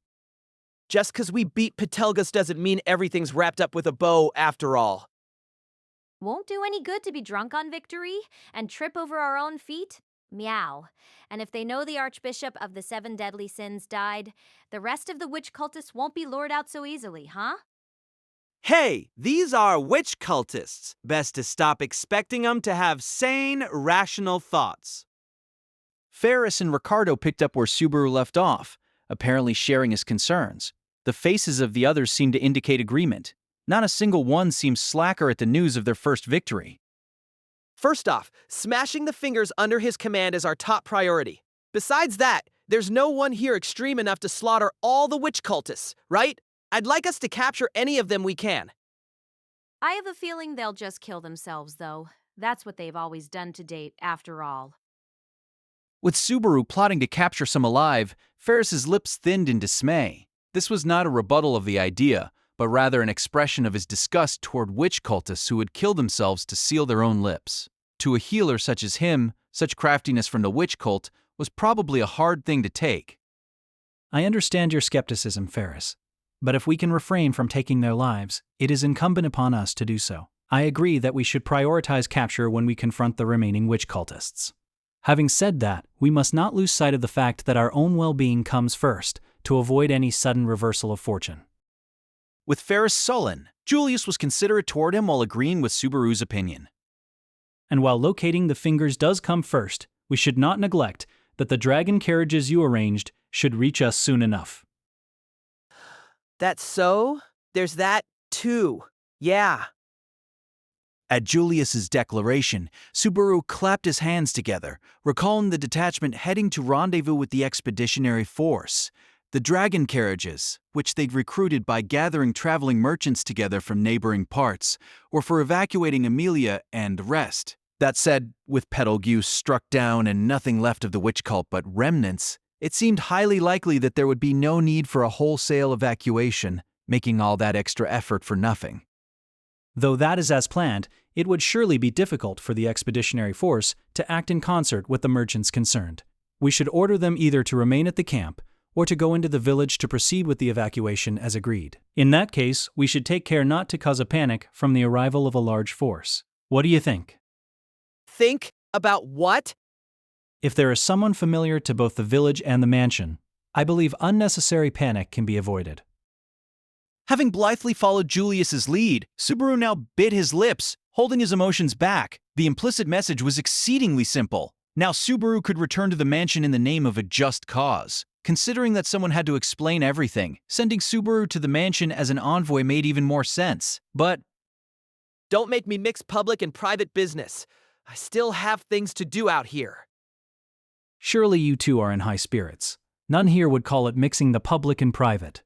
[SPEAKER 2] Just because we beat Petelgeuse doesn't mean everything's wrapped up with a bow after all.
[SPEAKER 4] Won't do any good to be drunk on victory and trip over our own feet? Meow. And if they know the Archbishop of the 7 deadly sins died, the rest of the witch cultists won't be lured out so easily, huh?
[SPEAKER 6] Hey, these are witch cultists. Best to stop expecting them to have sane, rational thoughts.
[SPEAKER 1] Ferris and Ricardo picked up where Subaru left off, apparently sharing his concerns. The faces of the others seemed to indicate agreement. Not a single one seemed slacker at the news of their first victory.
[SPEAKER 2] First off, smashing the fingers under his command is our top priority. Besides that, There's no one here extreme enough to slaughter all the witch cultists, right? I'd like us to capture any of them we can.
[SPEAKER 4] I have a feeling they'll just kill themselves, though. That's what they've always done to date, after all.
[SPEAKER 1] With Subaru plotting to capture some alive, Ferris's lips thinned in dismay. This was not a rebuttal of the idea, but rather an expression of his disgust toward witch cultists who would kill themselves to seal their own lips. To a healer such as him, such craftiness from the witch cult was probably a hard thing to take.
[SPEAKER 3] I understand your skepticism, Ferris. But if we can refrain from taking their lives, it is incumbent upon us to do so. I agree that we should prioritize capture when we confront the remaining witch cultists. Having said that, we must not lose sight of the fact that our own well-being comes first, to avoid any sudden reversal of fortune.
[SPEAKER 1] With Ferris sullen, Julius was considerate toward him while agreeing with Subaru's opinion.
[SPEAKER 3] And while locating the fingers does come first, we should not neglect that the dragon carriages you arranged should reach us soon enough.
[SPEAKER 2] That's so? There's that, too. Yeah.
[SPEAKER 1] At Julius's declaration, Subaru clapped his hands together, recalling the detachment heading to rendezvous with the expeditionary force. The dragon carriages, which they'd recruited by gathering traveling merchants together from neighboring parts, were for evacuating Emilia and the rest. That said, with Petelgeuse struck down and nothing left of the witch cult but remnants, it seemed highly likely that there would be no need for a wholesale evacuation, making all that extra effort for nothing.
[SPEAKER 3] Though that is as planned, it would surely be difficult for the expeditionary force to act in concert with the merchants concerned. We should order them either to remain at the camp or to go into the village to proceed with the evacuation as agreed. In that case, we should take care not to cause a panic from the arrival of a large force. What do you think?
[SPEAKER 2] Think about what?
[SPEAKER 3] If there is someone familiar to both the village and the mansion, I believe unnecessary panic can be avoided.
[SPEAKER 1] Having blithely followed Julius's lead, Subaru now bit his lips, holding his emotions back. The implicit message was exceedingly simple. Now Subaru could return to the mansion in the name of a just cause. Considering that someone had to explain everything, sending Subaru to the mansion as an envoy made even more sense. But
[SPEAKER 2] don't make me mix public and private business. I still have things to do out here.
[SPEAKER 3] Surely you two are in high spirits. None here would call it mixing the public and private.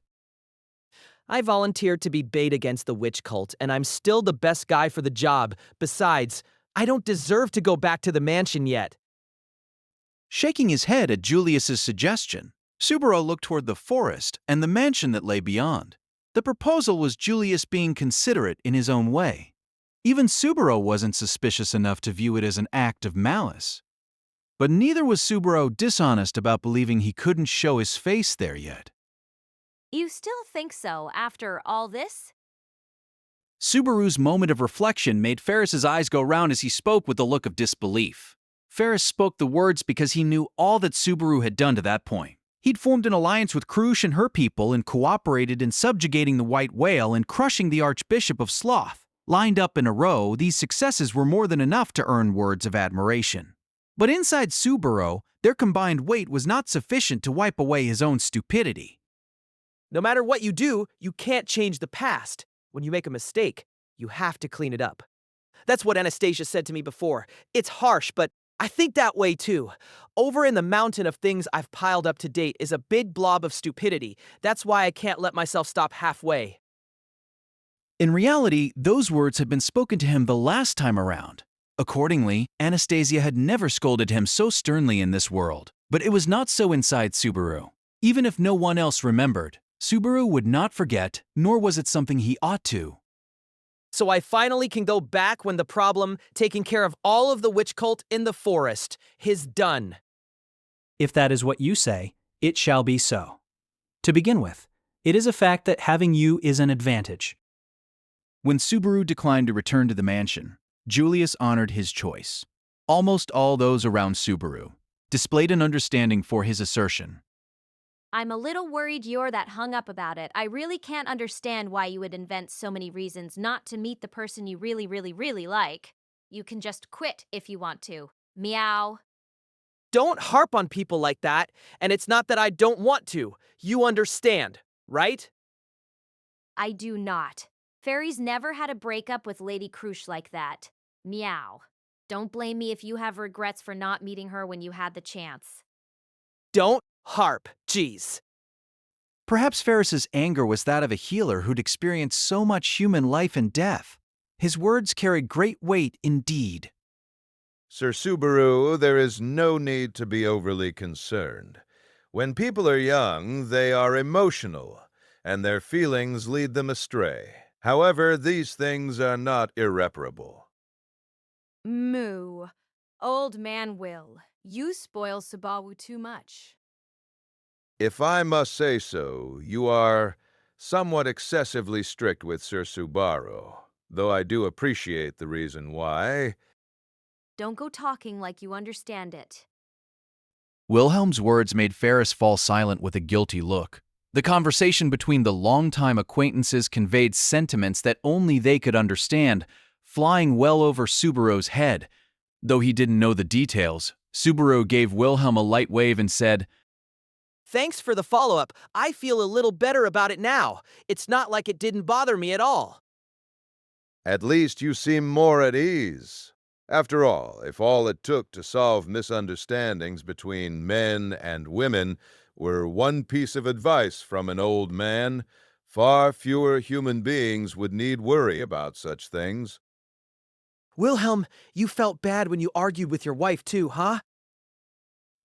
[SPEAKER 2] I volunteered to be bait against the witch cult, and I'm still the best guy for the job. Besides, I don't deserve to go back to the mansion yet.
[SPEAKER 1] Shaking his head at Julius's suggestion, Subaru looked toward the forest and the mansion that lay beyond. The proposal was Julius being considerate in his own way. Even Subaru wasn't suspicious enough to view it as an act of malice. But neither was Subaru dishonest about believing he couldn't show his face there yet.
[SPEAKER 4] You still think so after all this?
[SPEAKER 1] Subaru's moment of reflection made Ferris's eyes go round as he spoke with a look of disbelief. Ferris spoke the words because he knew all that Subaru had done to that point. He'd formed an alliance with Krush and her people and cooperated in subjugating the White Whale and crushing the Archbishop of Sloth. Lined up in a row, these successes were more than enough to earn words of admiration. But inside Subaru, their combined weight was not sufficient to wipe away his own stupidity.
[SPEAKER 2] No matter what you do, you can't change the past. When you make a mistake, you have to clean it up. That's what Anastasia said to me before. It's harsh, but I think that way too. Over in the mountain of things I've piled up to date is a big blob of stupidity. That's why I can't let myself stop halfway.
[SPEAKER 1] In reality, those words had been spoken to him the last time around. Accordingly, Anastasia had never scolded him so sternly in this world. But it was not so inside Subaru. Even if no one else remembered, Subaru would not forget, nor was it something he ought to.
[SPEAKER 2] So I finally can go back when the problem, taking care of all of the witch cult in the forest, is done.
[SPEAKER 3] If that is what you say, it shall be so. To begin with, it is a fact that having you is an advantage.
[SPEAKER 1] When Subaru declined to return to the mansion, Julius honored his choice. Almost all those around Subaru displayed an understanding for his assertion.
[SPEAKER 4] I'm a little worried you're that hung up about it. I really can't understand why you would invent so many reasons not to meet the person you really, really, really like. You can just quit if you want to. Meow.
[SPEAKER 2] Don't harp on people like that, and it's not that I don't want to. You understand, right?
[SPEAKER 4] I do not. Fairies never had a breakup with Lady Krush like that. Meow. Don't blame me if you have regrets for not meeting her when you had the chance.
[SPEAKER 2] Don't Harp, jeez.
[SPEAKER 1] Perhaps Ferris's anger was that of a healer who'd experienced so much human life and death. His words carried great weight indeed.
[SPEAKER 5] Sir Subaru, there is no need to be overly concerned. When people are young, they are emotional, and their feelings lead them astray. However, these things are not irreparable.
[SPEAKER 4] Moo. Old man Will, you spoil Subaru too much.
[SPEAKER 5] If I must say so, you are somewhat excessively strict with Sir Subaru, though I do appreciate the reason why.
[SPEAKER 4] Don't go talking like you understand it.
[SPEAKER 1] Wilhelm's words made Ferris fall silent with a guilty look. The conversation between the longtime acquaintances conveyed sentiments that only they could understand, flying well over Subaru's head. Though he didn't know the details, Subaru gave Wilhelm a light wave and said,
[SPEAKER 2] Thanks for the follow-up. I feel a little better about it now. It's not like it didn't bother me at all.
[SPEAKER 5] At least you seem more at ease. After all, if all it took to solve misunderstandings between men and women were one piece of advice from an old man, far fewer human beings would need worry about such things.
[SPEAKER 2] Wilhelm, you felt bad when you argued with your wife too, huh?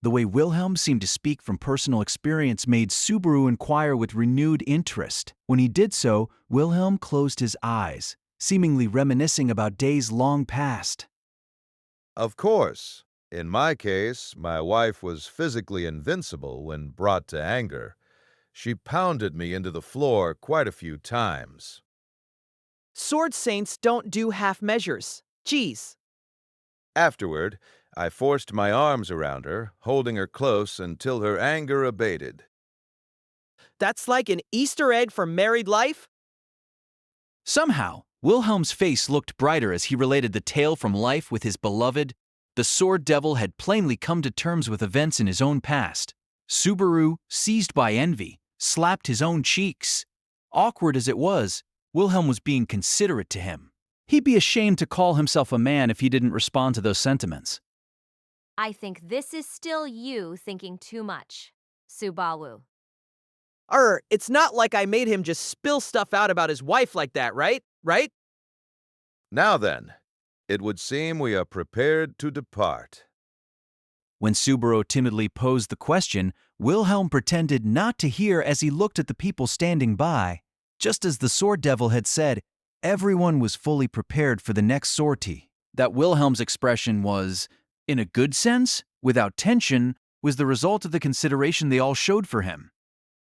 [SPEAKER 1] The way Wilhelm seemed to speak from personal experience made Subaru inquire with renewed interest. When he did so, Wilhelm closed his eyes, seemingly reminiscing about days long past.
[SPEAKER 5] Of course, in my case, my wife was physically invincible when brought to anger. She pounded me into the floor quite a few times.
[SPEAKER 2] Sword saints don't do half measures. Geez.
[SPEAKER 5] Afterward, I forced my arms around her, holding her close until her anger abated.
[SPEAKER 2] That's like an Easter egg for married life?
[SPEAKER 1] Somehow, Wilhelm's face looked brighter as he related the tale from life with his beloved. The sword devil had plainly come to terms with events in his own past. Subaru, seized by envy, slapped his own cheeks. Awkward as it was, Wilhelm was being considerate to him. He'd be ashamed to call himself a man if he didn't respond to those sentiments.
[SPEAKER 4] I think this is still you thinking too much, Subaru.
[SPEAKER 2] It's not like I made him just spill stuff out about his wife like that, right? Right?
[SPEAKER 5] Now then, it would seem we are prepared to depart.
[SPEAKER 1] When Subaru timidly posed the question, Wilhelm pretended not to hear as he looked at the people standing by. Just as the sword devil had said, everyone was fully prepared for the next sortie. That Wilhelm's expression was, in a good sense, without tension, was the result of the consideration they all showed for him.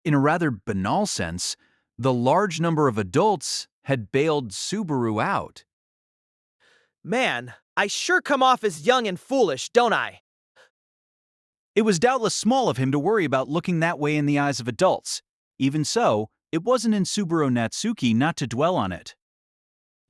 [SPEAKER 1] In a rather banal sense, the large number of adults had bailed Subaru out.
[SPEAKER 2] Man, I sure come off as young and foolish, don't I?
[SPEAKER 1] It was doubtless small of him to worry about looking that way in the eyes of adults. Even so, it wasn't in Subaru Natsuki not to dwell on it.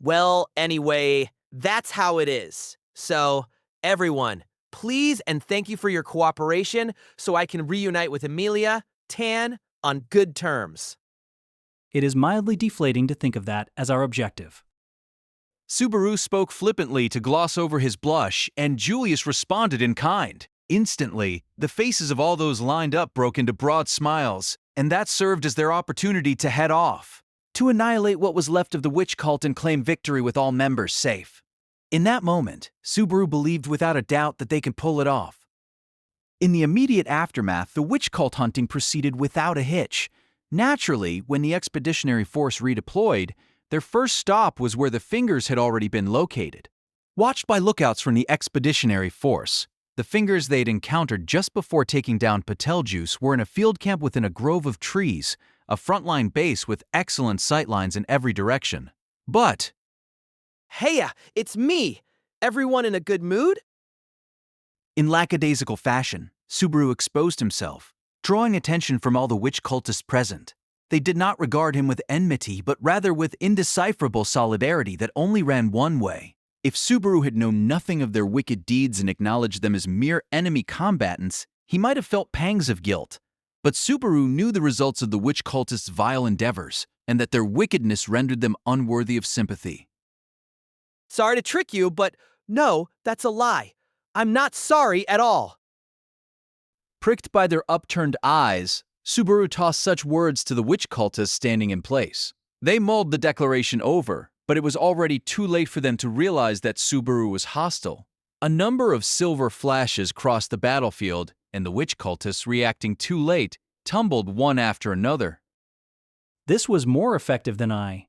[SPEAKER 2] Well, anyway, that's how it is. So, everyone, please and thank you for your cooperation so I can reunite with Emilia, Tan, on good terms.
[SPEAKER 3] It is mildly deflating to think of that as our objective.
[SPEAKER 1] Subaru spoke flippantly to gloss over his blush, and Julius responded in kind. Instantly, the faces of all those lined up broke into broad smiles, and that served as their opportunity to head off, to annihilate what was left of the witch cult and claim victory with all members safe. In that moment, Subaru believed without a doubt that they could pull it off. In the immediate aftermath, the witch cult hunting proceeded without a hitch. Naturally, when the expeditionary force redeployed, their first stop was where the fingers had already been located. Watched by lookouts from the expeditionary force, the fingers they'd encountered just before taking down Petelgeuse were in a field camp within a grove of trees, a frontline base with excellent sightlines in every direction. But,
[SPEAKER 2] Heya, it's me! Everyone in a good mood?
[SPEAKER 1] in lackadaisical fashion, Subaru exposed himself, drawing attention from all the witch cultists present. They did not regard him with enmity, but rather with indecipherable solidarity that only ran one way. If Subaru had known nothing of their wicked deeds and acknowledged them as mere enemy combatants, he might have felt pangs of guilt. But Subaru knew the results of the witch cultists' vile endeavors, and that their wickedness rendered them unworthy of sympathy.
[SPEAKER 2] Sorry to trick you, but no, that's a lie. I'm not sorry at all.
[SPEAKER 1] Pricked by their upturned eyes, Subaru tossed such words to the witch cultists standing in place. They mulled the declaration over, but it was already too late for them to realize that Subaru was hostile. A number of silver flashes crossed the battlefield, and the witch cultists, reacting too late, tumbled one after another.
[SPEAKER 3] This was more effective than I.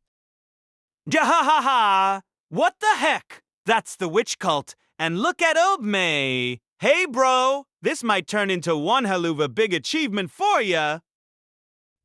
[SPEAKER 6] Jahahaha! What the heck? That's the witch cult, and look at Obme! Hey bro, this might turn into one hell of a big achievement for ya!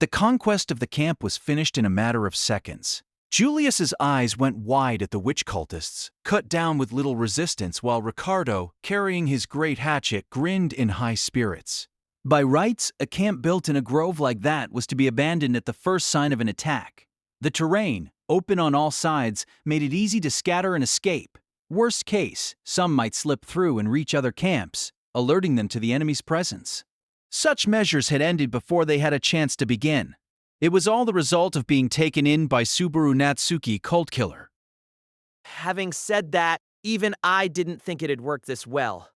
[SPEAKER 1] The conquest of the camp was finished in a matter of seconds. Julius's eyes went wide at the witch cultists, cut down with little resistance, while Ricardo, carrying his great hatchet, grinned in high spirits. By rights, a camp built in a grove like that was to be abandoned at the first sign of an attack. The terrain, open on all sides, made it easy to scatter and escape. Worst case, some might slip through and reach other camps, alerting them to the enemy's presence. Such measures had ended before they had a chance to begin. It was all the result of being taken in by Subaru Natsuki Cult Killer.
[SPEAKER 2] Having said that, even I didn't think it'd work this well.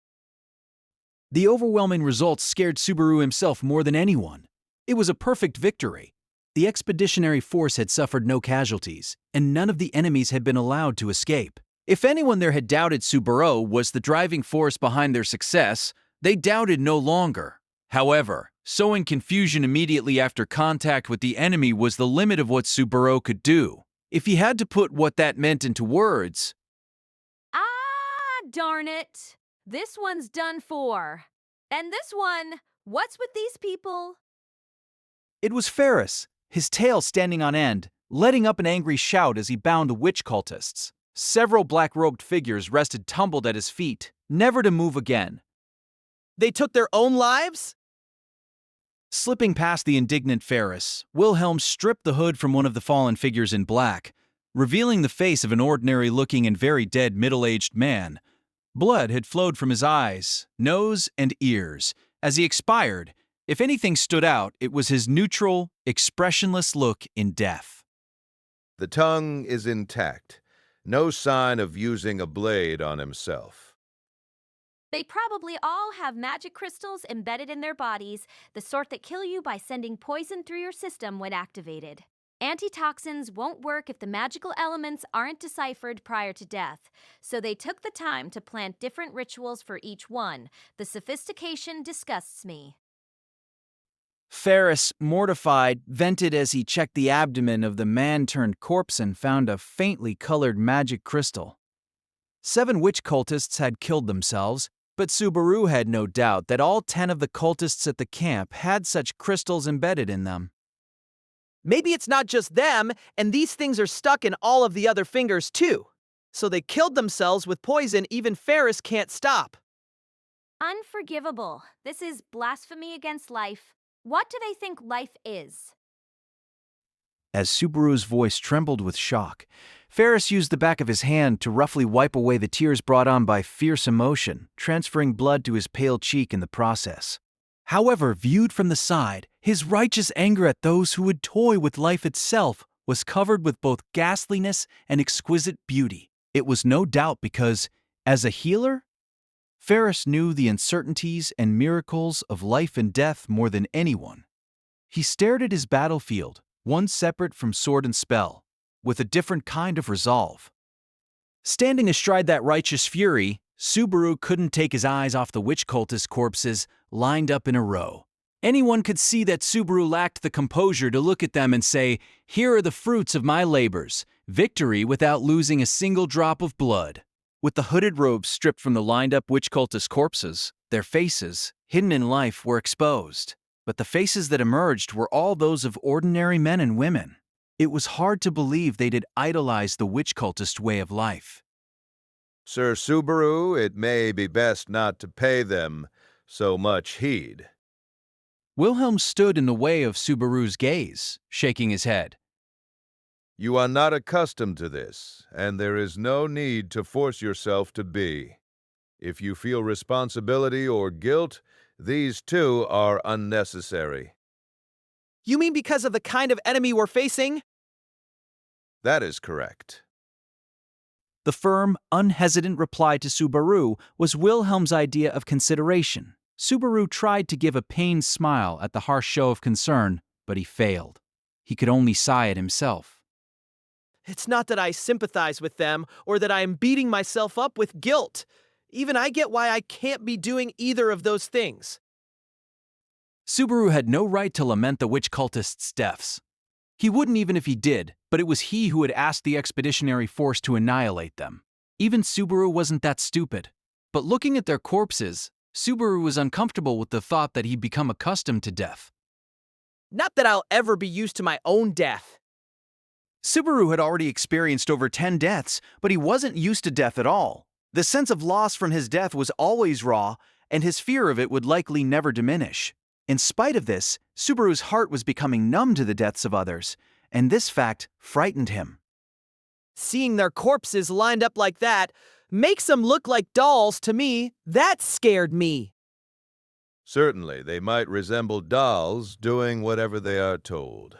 [SPEAKER 1] The overwhelming results scared Subaru himself more than anyone. It was a perfect victory. The expeditionary force had suffered no casualties, and none of the enemies had been allowed to escape. If anyone there had doubted Subaru was the driving force behind their success, they doubted no longer. However, sowing confusion immediately after contact with the enemy was the limit of what Subaru could do. If he had to put what that meant into words...
[SPEAKER 4] Ah, darn it. This one's done for. And this one, what's with these people?
[SPEAKER 1] It was Ferris, his tail standing on end, letting up an angry shout as he bound the witch cultists. Several black-robed figures rested tumbled at his feet, never to move again.
[SPEAKER 2] They took their own lives?
[SPEAKER 1] Slipping past the indignant Ferris, Wilhelm stripped the hood from one of the fallen figures in black, revealing the face of an ordinary-looking and very dead middle-aged man. Blood had flowed from his eyes, nose, and ears. As he expired, if anything stood out, it was his neutral, expressionless look in death.
[SPEAKER 5] The tongue is intact. No sign of using a blade on himself.
[SPEAKER 4] They probably all have magic crystals embedded in their bodies, the sort that kill you by sending poison through your system when activated. Antitoxins won't work if the magical elements aren't deciphered prior to death, so they took the time to plant different rituals for each one. The sophistication disgusts me.
[SPEAKER 1] Ferris, mortified, vented as he checked the abdomen of the man-turned-corpse and found a faintly colored magic crystal. 7 witch cultists had killed themselves, but Subaru had no doubt that all 10 of the cultists at the camp had such crystals embedded in them.
[SPEAKER 2] Maybe it's not just them, and these things are stuck in all of the other fingers too. So they killed themselves with poison even Ferris can't stop.
[SPEAKER 4] Unforgivable. This is blasphemy against life. What do they think life is?
[SPEAKER 1] As Subaru's voice trembled with shock, Ferris used the back of his hand to roughly wipe away the tears brought on by fierce emotion, transferring blood to his pale cheek in the process. However, viewed from the side, his righteous anger at those who would toy with life itself was covered with both ghastliness and exquisite beauty. It was no doubt because, as a healer, Ferris knew the uncertainties and miracles of life and death more than anyone. He stared at his battlefield, one separate from sword and spell, with a different kind of resolve. Standing astride that righteous fury, Subaru couldn't take his eyes off the witch cultist corpses lined up in a row. Anyone could see that Subaru lacked the composure to look at them and say, "Here are the fruits of my labors, victory without losing a single drop of blood." With the hooded robes stripped from the lined-up witch cultist corpses, their faces, hidden in life, were exposed. But the faces that emerged were all those of ordinary men and women. It was hard to believe they did idolize the witch cultist way of life.
[SPEAKER 5] Sir Subaru, it may be best not to pay them so much heed.
[SPEAKER 1] Wilhelm stood in the way of Subaru's gaze, shaking his head.
[SPEAKER 5] You are not accustomed to this, and there is no need to force yourself to be. If you feel responsibility or guilt, these too are unnecessary.
[SPEAKER 2] You mean because of the kind of enemy we're facing?
[SPEAKER 5] That is correct.
[SPEAKER 1] The firm, unhesitant reply to Subaru was Wilhelm's idea of consideration. Subaru tried to give a pained smile at the harsh show of concern, but he failed. He could only sigh at himself.
[SPEAKER 2] It's not that I sympathize with them or that I am beating myself up with guilt. Even I get why I can't be doing either of those things.
[SPEAKER 1] Subaru had no right to lament the witch cultists' deaths. He wouldn't even if he did, but it was he who had asked the expeditionary force to annihilate them. Even Subaru wasn't that stupid. But looking at their corpses, Subaru was uncomfortable with the thought that he'd become accustomed to death.
[SPEAKER 2] Not that I'll ever be used to my own death.
[SPEAKER 1] Subaru had already experienced over 10 deaths, but he wasn't used to death at all. The sense of loss from his death was always raw, and his fear of it would likely never diminish. In spite of this, Subaru's heart was becoming numb to the deaths of others, and this fact frightened him.
[SPEAKER 2] Seeing their corpses lined up like that makes them look like dolls to me. That scared me.
[SPEAKER 5] Certainly, they might resemble dolls doing whatever they are told.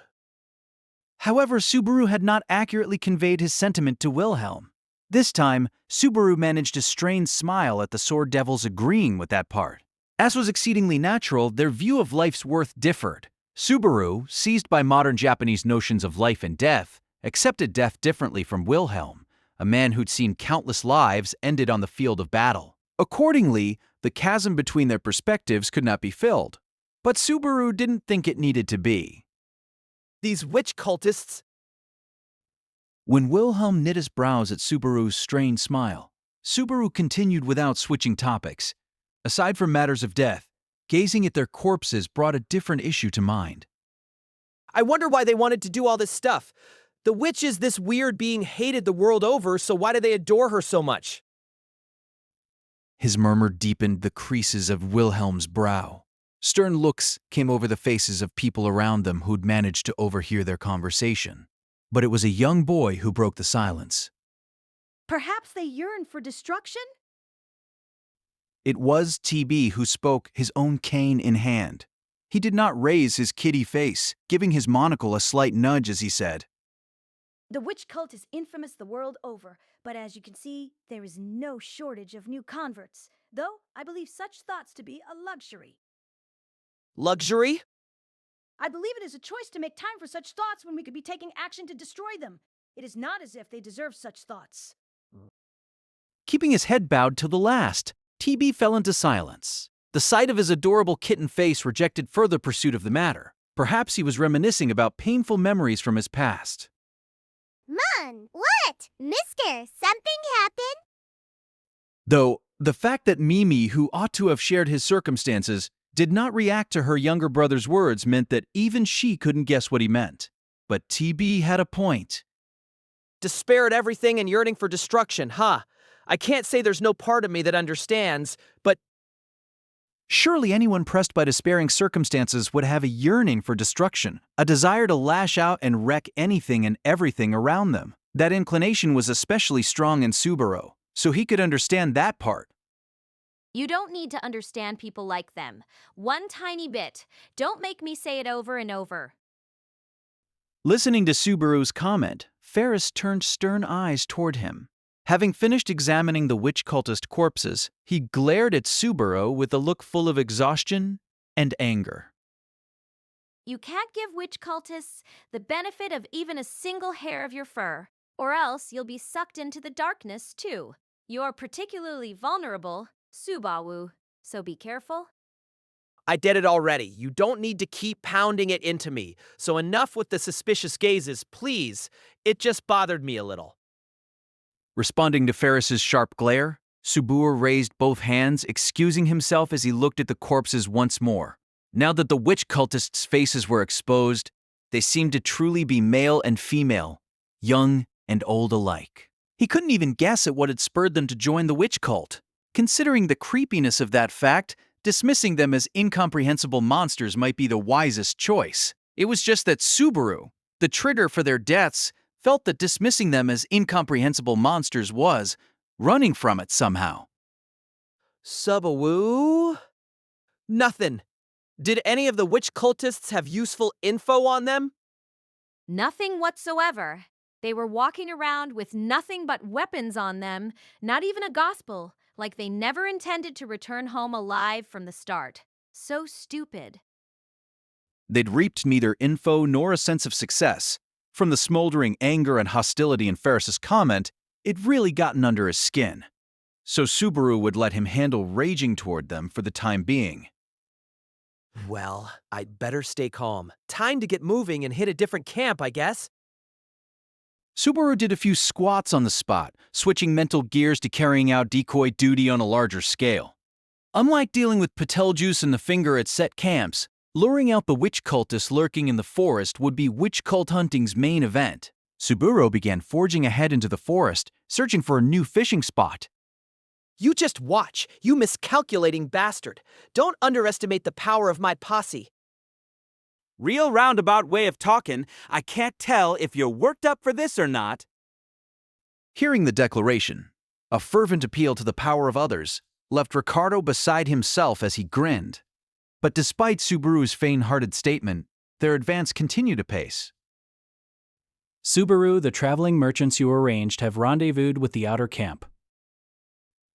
[SPEAKER 1] However, Subaru had not accurately conveyed his sentiment to Wilhelm. This time, Subaru managed a strained smile at the Sword Devils agreeing with that part. As was exceedingly natural, their view of life's worth differed. Subaru, seized by modern Japanese notions of life and death, accepted death differently from Wilhelm, a man who'd seen countless lives ended on the field of battle. Accordingly, the chasm between their perspectives could not be filled. But Subaru didn't think it needed to be.
[SPEAKER 2] These witch cultists.
[SPEAKER 1] When Wilhelm knit his brows at Subaru's strained smile, Subaru continued without switching topics. Aside from matters of death, gazing at their corpses brought a different issue to mind.
[SPEAKER 2] I wonder why they wanted to do all this stuff. The witch is this weird being hated the world over, so why do they adore her so much?
[SPEAKER 1] His murmur deepened the creases of Wilhelm's brow. Stern looks came over the faces of people around them who'd managed to overhear their conversation. But it was a young boy who broke the silence.
[SPEAKER 7] Perhaps they yearn for destruction?
[SPEAKER 1] It was TB who spoke, his own cane in hand. He did not raise his kitty face, giving his monocle a slight nudge as he said,
[SPEAKER 7] The witch cult is infamous the world over, but as you can see, there is no shortage of new converts, though I believe such thoughts to be a luxury.
[SPEAKER 2] Luxury?
[SPEAKER 7] I believe it is a choice to make time for such thoughts when we could be taking action to destroy them. It is not as if they deserve such thoughts.
[SPEAKER 1] Keeping his head bowed till the last, TB fell into silence. The sight of his adorable kitten face rejected further pursuit of the matter. Perhaps he was reminiscing about painful memories from his past.
[SPEAKER 8] Mon, what? Mister, something happened?
[SPEAKER 1] Though, the fact that Mimi, who ought to have shared his circumstances, did not react to her younger brother's words meant that even she couldn't guess what he meant. But TB had a point.
[SPEAKER 2] Despair at everything and yearning for destruction, huh? I can't say there's no part of me that understands, but
[SPEAKER 1] Surely anyone pressed by despairing circumstances would have a yearning for destruction, a desire to lash out and wreck anything and everything around them. That inclination was especially strong in Subaru, so he could understand that part.
[SPEAKER 4] You don't need to understand people like them. One tiny bit. Don't make me say it over and over.
[SPEAKER 1] Listening to Subaru's comment, Ferris turned stern eyes toward him. Having finished examining the witch cultist corpses, he glared at Subaru with a look full of exhaustion and anger.
[SPEAKER 4] You can't give witch cultists the benefit of even a single hair of your fur, or else you'll be sucked into the darkness, too. You're particularly vulnerable, Subaru, so be careful.
[SPEAKER 2] I did it already. You don't need to keep pounding it into me. So enough with the suspicious gazes, please. It just bothered me a little.
[SPEAKER 1] Responding to Ferris's sharp glare, Subaru raised both hands, excusing himself as he looked at the corpses once more. Now that the witch cultists' faces were exposed, they seemed to truly be male and female, young and old alike. He couldn't even guess at what had spurred them to join the witch cult. Considering the creepiness of that fact, dismissing them as incomprehensible monsters might be the wisest choice. It was just that Subaru, the trigger for their deaths, felt that dismissing them as incomprehensible monsters was running from it somehow.
[SPEAKER 2] Subaru? Nothing. Did any of the witch cultists have useful info on them?
[SPEAKER 4] Nothing whatsoever. They were walking around with nothing but weapons on them, not even a gospel, like they never intended to return home alive from the start. So stupid.
[SPEAKER 1] They'd reaped neither info nor a sense of success. From the smoldering anger and hostility in Ferris's comment, it'd really gotten under his skin. So Subaru would let him handle raging toward them for the time being.
[SPEAKER 2] Well, I'd better stay calm. Time to get moving and hit a different camp, I guess.
[SPEAKER 1] Subaru did a few squats on the spot, switching mental gears to carrying out decoy duty on a larger scale. Unlike dealing with Petelgeuse and the Finger at set camps, luring out the witch cultists lurking in the forest would be witch cult hunting's main event. Subaru began forging ahead into the forest, searching for a new fishing spot.
[SPEAKER 2] You just watch, you miscalculating bastard. Don't underestimate the power of my posse.
[SPEAKER 6] Real roundabout way of talking. I can't tell if you're worked up for this or not.
[SPEAKER 1] Hearing the declaration, a fervent appeal to the power of others, left Ricardo beside himself as he grinned. But despite Subaru's faint-hearted statement, their advance continued apace.
[SPEAKER 3] Subaru, the traveling merchants you arranged have rendezvoused with the outer camp.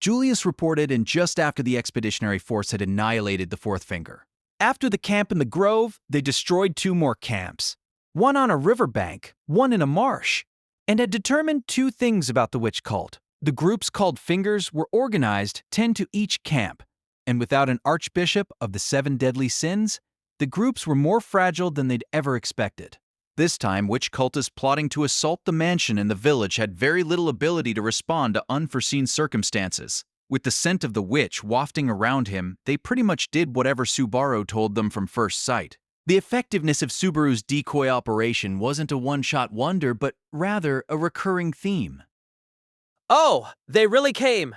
[SPEAKER 1] Julius reported in just after the expeditionary force had annihilated the Fourth Finger. After the camp in the grove, they destroyed 2 more camps, one on a riverbank, one in a marsh, and had determined 2 things about the witch cult. The groups called Fingers were organized 10 to each camp, and without an Archbishop of the 7 deadly sins, the groups were more fragile than they'd ever expected. This time, witch cultists plotting to assault the mansion in the village had very little ability to respond to unforeseen circumstances. With the scent of the witch wafting around him, they pretty much did whatever Subaru told them from first sight. The effectiveness of Subaru's decoy operation wasn't a one-shot wonder, but rather a recurring theme.
[SPEAKER 2] Oh, they really came.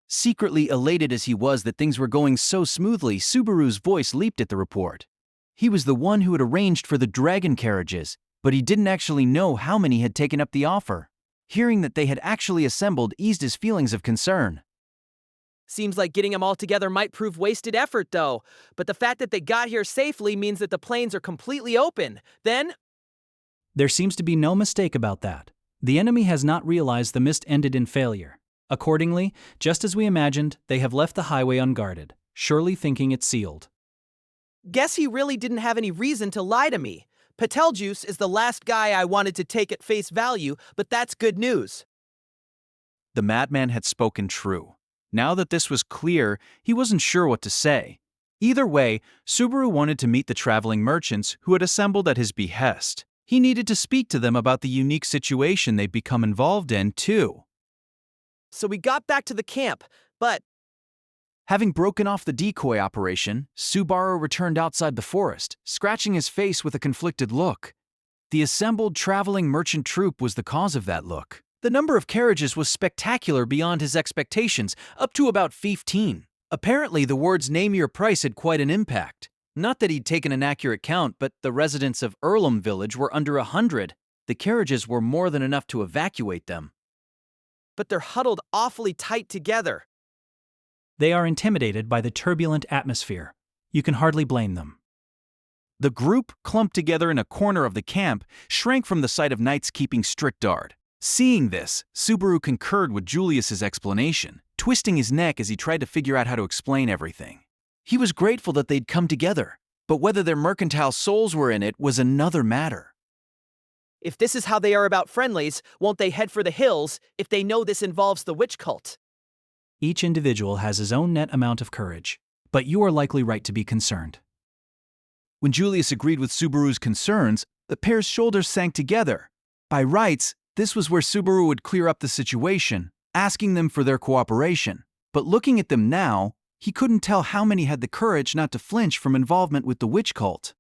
[SPEAKER 1] Secretly elated as he was that things were going so smoothly, Subaru's voice leaped at the report. He was the one who had arranged for the dragon carriages, but he didn't actually know how many had taken up the offer. Hearing that they had actually assembled eased his feelings of concern.
[SPEAKER 2] Seems like getting them all together might prove wasted effort, though. But the fact that they got here safely means that the plains are completely open. Then...
[SPEAKER 3] There seems to be no mistake about that. The enemy has not realized the mist ended in failure. Accordingly, just as we imagined, they have left the highway unguarded, surely thinking it sealed.
[SPEAKER 2] Guess he really didn't have any reason to lie to me. Petelgeuse is the last guy I wanted to take at face value, but that's good news.
[SPEAKER 1] The madman had spoken true. Now that this was clear, he wasn't sure what to say. Either way, Subaru wanted to meet the traveling merchants who had assembled at his behest. He needed to speak to them about the unique situation they'd become involved in, too.
[SPEAKER 2] So we got back to the camp, but...
[SPEAKER 1] Having broken off the decoy operation, Subaru returned outside the forest, scratching his face with a conflicted look. The assembled traveling merchant troupe was the cause of that look. The number of carriages was spectacular beyond his expectations, up to about 15. Apparently, the words "name your price" had quite an impact. Not that he'd taken an accurate count, but the residents of Earlham village were under 100. The carriages were more than enough to evacuate them.
[SPEAKER 2] But they're huddled awfully tight together.
[SPEAKER 3] They are intimidated by the turbulent atmosphere. You can hardly blame them.
[SPEAKER 1] The group, clumped together in a corner of the camp, shrank from the sight of knights keeping strict guard. Seeing this, Subaru concurred with Julius's explanation, twisting his neck as he tried to figure out how to explain everything. He was grateful that they'd come together, but whether their mercantile souls were in it was another matter.
[SPEAKER 2] If this is how they are about friendlies, won't they head for the hills if they know this involves the witch cult?
[SPEAKER 3] Each individual has his own net amount of courage, but you are likely right to be concerned.
[SPEAKER 1] When Julius agreed with Subaru's concerns, the pair's shoulders sank together. By rights, this was where Subaru would clear up the situation, asking them for their cooperation. But looking at them now, he couldn't tell how many had the courage not to flinch from involvement with the witch cult.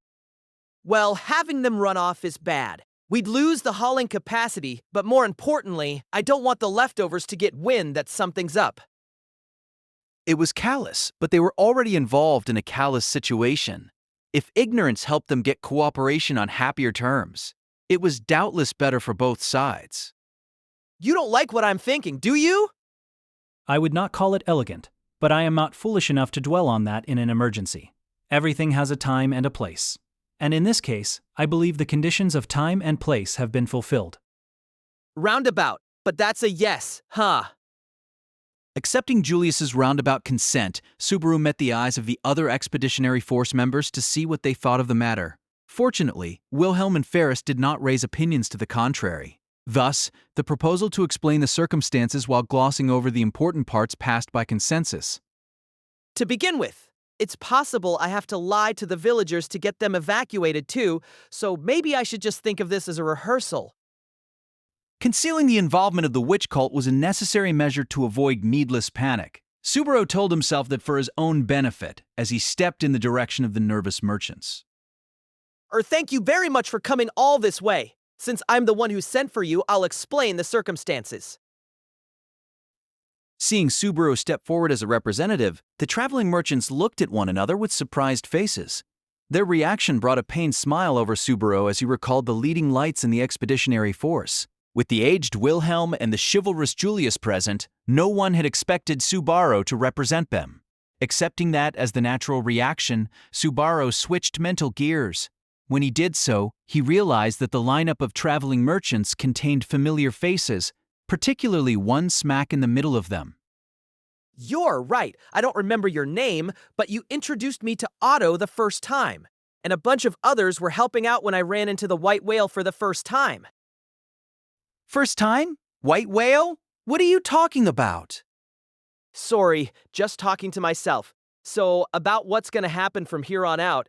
[SPEAKER 2] Well, having them run off is bad. We'd lose the hauling capacity, but more importantly, I don't want the leftovers to get wind that something's up.
[SPEAKER 1] It was callous, but they were already involved in a callous situation. If ignorance helped them get cooperation on happier terms, it was doubtless better for both sides.
[SPEAKER 2] You don't like what I'm thinking, do you?
[SPEAKER 3] I would not call it elegant, but I am not foolish enough to dwell on that in an emergency. Everything has a time and a place. And in this case, I believe the conditions of time and place have been fulfilled.
[SPEAKER 2] Roundabout, but that's a yes, huh?
[SPEAKER 1] Accepting Julius's roundabout consent, Subaru met the eyes of the other Expeditionary Force members to see what they thought of the matter. Fortunately, Wilhelm and Ferris did not raise opinions to the contrary. Thus, the proposal to explain the circumstances while glossing over the important parts passed by consensus.
[SPEAKER 2] To begin with, it's possible I have to lie to the villagers to get them evacuated too, so maybe I should just think of this as a rehearsal.
[SPEAKER 1] Concealing the involvement of the witch cult was a necessary measure to avoid needless panic. Subaru told himself that for his own benefit, as he stepped in the direction of the nervous merchants.
[SPEAKER 2] Thank you very much for coming all this way. Since I'm the one who sent for you, I'll explain the circumstances.
[SPEAKER 1] Seeing Subaru step forward as a representative, the traveling merchants looked at one another with surprised faces. Their reaction brought a pained smile over Subaru as he recalled the leading lights in the expeditionary force. With the aged Wilhelm and the chivalrous Julius present, no one had expected Subaru to represent them. Accepting that as the natural reaction, Subaru switched mental gears. When he did so, he realized that the lineup of traveling merchants contained familiar faces, particularly one smack in the middle of them.
[SPEAKER 2] You're right, I don't remember your name, but you introduced me to Otto the first time. And a bunch of others were helping out when I ran into the white whale for the first time.
[SPEAKER 1] First time? White whale? What are you talking about?
[SPEAKER 2] Sorry, just talking to myself. So, about what's gonna happen from here on out.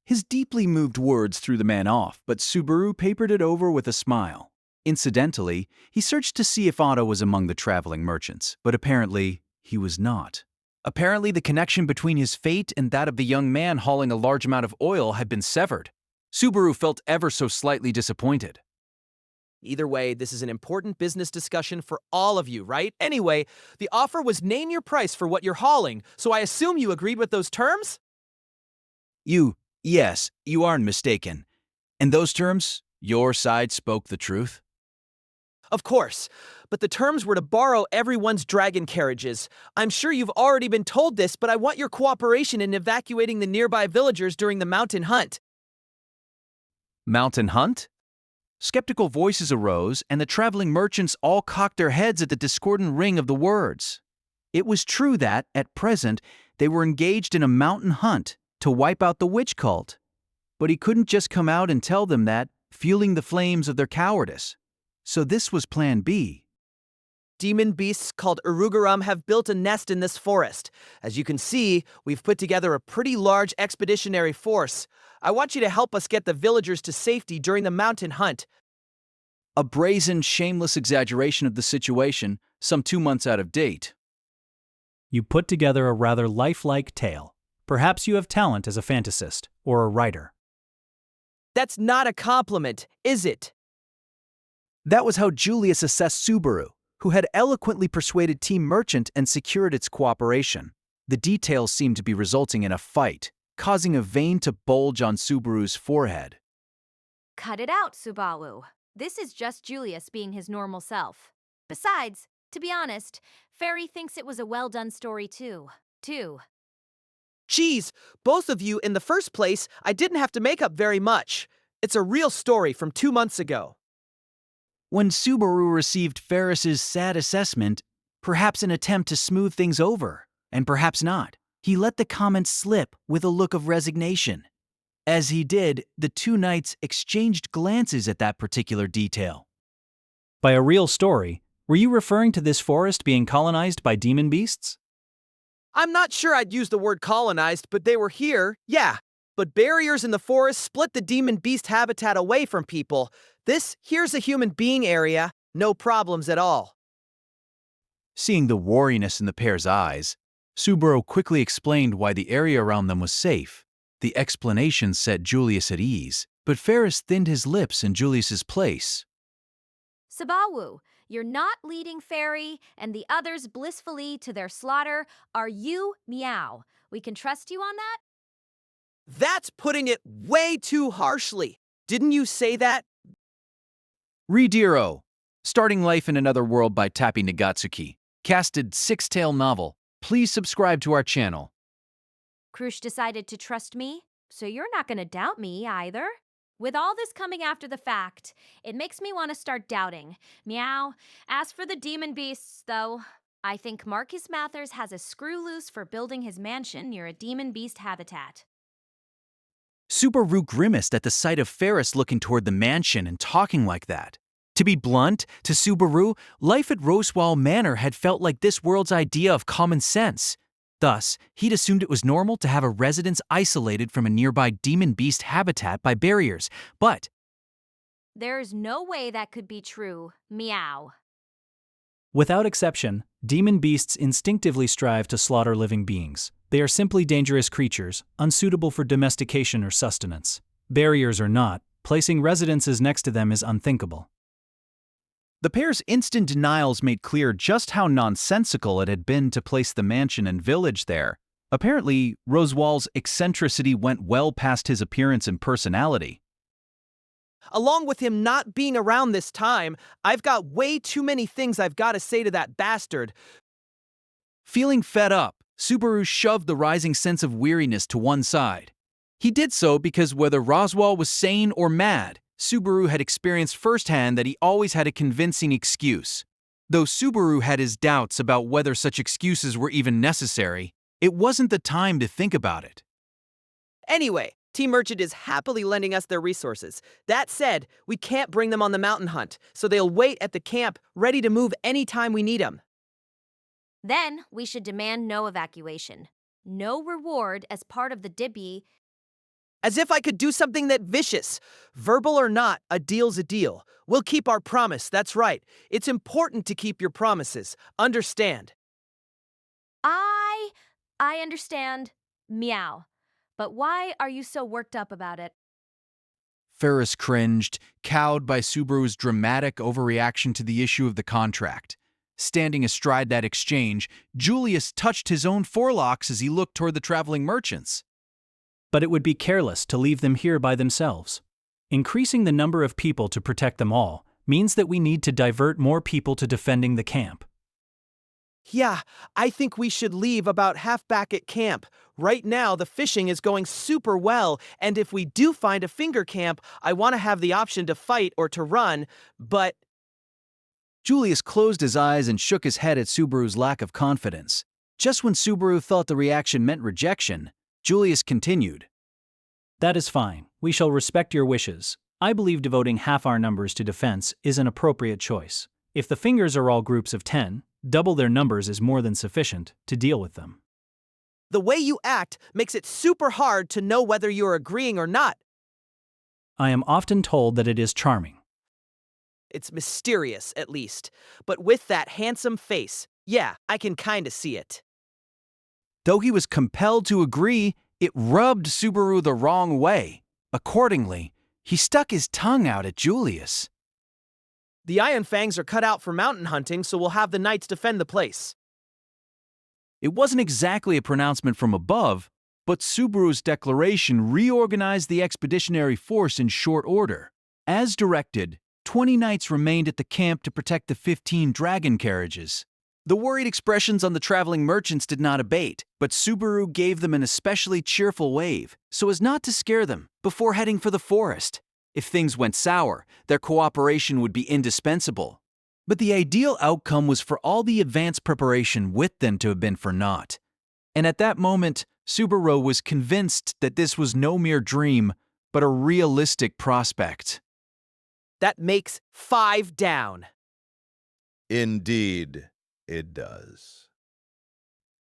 [SPEAKER 1] His deeply moved words threw the man off, but Subaru papered it over with a smile. Incidentally, he searched to see if Otto was among the traveling merchants, but apparently he was not. Apparently the connection between his fate and that of the young man hauling a large amount of oil had been severed. Subaru felt ever so slightly disappointed.
[SPEAKER 2] Either way, this is an important business discussion for all of you, right? Anyway, the offer was name your price for what you're hauling, so I assume you agreed with those terms?
[SPEAKER 1] Yes, you aren't mistaken. In those terms, your side spoke the truth?
[SPEAKER 2] Of course, but the terms were to borrow everyone's dragon carriages. I'm sure you've already been told this, but I want your cooperation in evacuating the nearby villagers during the mountain hunt.
[SPEAKER 1] Mountain hunt? Skeptical voices arose, and the traveling merchants all cocked their heads at the discordant ring of the words. It was true that, at present, they were engaged in a mountain hunt to wipe out the witch cult. But he couldn't just come out and tell them that, fueling the flames of their cowardice. So this was Plan B.
[SPEAKER 2] Demon beasts called Urugaram have built a nest in this forest. As you can see, we've put together a pretty large expeditionary force. I want you to help us get the villagers to safety during the mountain hunt.
[SPEAKER 1] A brazen, shameless exaggeration of the situation, some 2 months out of date.
[SPEAKER 3] You put together a rather lifelike tale. Perhaps you have talent as a fantasist or a writer.
[SPEAKER 2] That's not a compliment, is it?
[SPEAKER 1] That was how Julius assessed Subaru, who had eloquently persuaded Team Merchant and secured its cooperation. The details seemed to be resulting in a fight, causing a vein to bulge on Subaru's forehead.
[SPEAKER 4] Cut it out, Subaru. This is just Julius being his normal self. Besides, to be honest, Fairy thinks it was a well-done story too.
[SPEAKER 2] Geez, both of you in the first place, I didn't have to make up very much. It's a real story from 2 months ago.
[SPEAKER 1] When Subaru received Ferris's sad assessment, perhaps an attempt to smooth things over, and perhaps not, he let the comment slip with a look of resignation. As he did, the two knights exchanged glances at that particular detail.
[SPEAKER 3] By a real story, were you referring to this forest being colonized by demon beasts?
[SPEAKER 2] I'm not sure I'd use the word colonized, but they were here, yeah. But barriers in the forest split the demon beast habitat away from people. Here's a human being area, no problems at all.
[SPEAKER 1] Seeing the wariness in the pair's eyes, Subaru quickly explained why the area around them was safe. The explanation set Julius at ease, but Ferris thinned his lips in Julius's place.
[SPEAKER 4] Subaru, you're not leading Fairy and the others blissfully to their slaughter, are you, Meow? We can trust you on that?
[SPEAKER 2] That's putting it way too harshly. Didn't you say that?
[SPEAKER 1] Rediro, Starting Life in Another World by Tappy Nagatsuki, casted 6-tale novel. Please subscribe to our channel.
[SPEAKER 4] Krush decided to trust me, so you're not going to doubt me either. With all this coming after the fact, it makes me want to start doubting. Meow. As for the demon beasts, though, I think Marcus Mathers has a screw loose for building his mansion near a demon beast habitat.
[SPEAKER 1] Subaru grimaced at the sight of Ferris looking toward the mansion and talking like that. To be blunt, to Subaru, life at Rosewall Manor had felt like this world's idea of common sense. Thus, he'd assumed it was normal to have a residence isolated from a nearby demon beast habitat by barriers. But
[SPEAKER 4] There's no way that could be true. Meow.
[SPEAKER 3] Without exception, demon beasts instinctively strive to slaughter living beings. They are simply dangerous creatures, unsuitable for domestication or sustenance. Barriers or not, placing residences next to them is unthinkable.
[SPEAKER 1] the pair's instant denials made clear just how nonsensical it had been to place the mansion and village there. Apparently, Rosewall's eccentricity went well past his appearance and personality.
[SPEAKER 2] Along with him not being around this time, I've got way too many things I've got to say to that bastard.
[SPEAKER 1] Feeling fed up, Subaru shoved the rising sense of weariness to one side. He did so because whether Roswell was sane or mad, Subaru had experienced firsthand that he always had a convincing excuse. Though Subaru had his doubts about whether such excuses were even necessary, it wasn't the time to think about it.
[SPEAKER 2] Anyway, Team Merchant is happily lending us their resources. That said, we can't bring them on the mountain hunt, so they'll wait at the camp, ready to move anytime we need them.
[SPEAKER 4] Then we should demand no evacuation. No reward as part of the dibby.
[SPEAKER 2] As if I could do something that vicious. Verbal or not, a deal's a deal. We'll keep our promise, that's right. It's important to keep your promises. Understand?
[SPEAKER 4] I understand. Meow. But why are you so worked up about it?
[SPEAKER 1] Ferris cringed, cowed by Subaru's dramatic overreaction to the issue of the contract. Standing astride that exchange, Julius touched his own forelocks as he looked toward the traveling merchants.
[SPEAKER 3] But it would be careless to leave them here by themselves. Increasing the number of people to protect them all means that we need to divert more people to defending the camp.
[SPEAKER 2] Yeah, I think we should leave about half back at camp. Right now, the fishing is going super well, and if we do find a finger camp, I want to have the option to fight or to run, but...
[SPEAKER 1] Julius closed his eyes and shook his head at Subaru's lack of confidence. Just when Subaru thought the reaction meant rejection, Julius continued.
[SPEAKER 3] That is fine. We shall respect your wishes. I believe devoting half our numbers to defense is an appropriate choice. If the fingers are all groups of 10, double their numbers is more than sufficient to deal with them.
[SPEAKER 2] The way you act makes it super hard to know whether you're agreeing or not.
[SPEAKER 3] I am often told that it is charming.
[SPEAKER 2] It's mysterious, at least. But with that handsome face, yeah, I can kinda see it.
[SPEAKER 1] Though he was compelled to agree, it rubbed Subaru the wrong way. Accordingly, he stuck his tongue out at Julius.
[SPEAKER 2] The Iron Fangs are cut out for mountain hunting, so we'll have the knights defend the place.
[SPEAKER 1] It wasn't exactly a pronouncement from above, but Subaru's declaration reorganized the expeditionary force in short order. As directed, 20 knights remained at the camp to protect the 15 dragon carriages. The worried expressions on the traveling merchants did not abate, but Subaru gave them an especially cheerful wave, so as not to scare them, before heading for the forest. If things went sour, their cooperation would be indispensable. But the ideal outcome was for all the advanced preparation with them to have been for naught. And at that moment, Subaru was convinced that this was no mere dream, but a realistic prospect.
[SPEAKER 2] That makes 5 down.
[SPEAKER 5] Indeed, it does.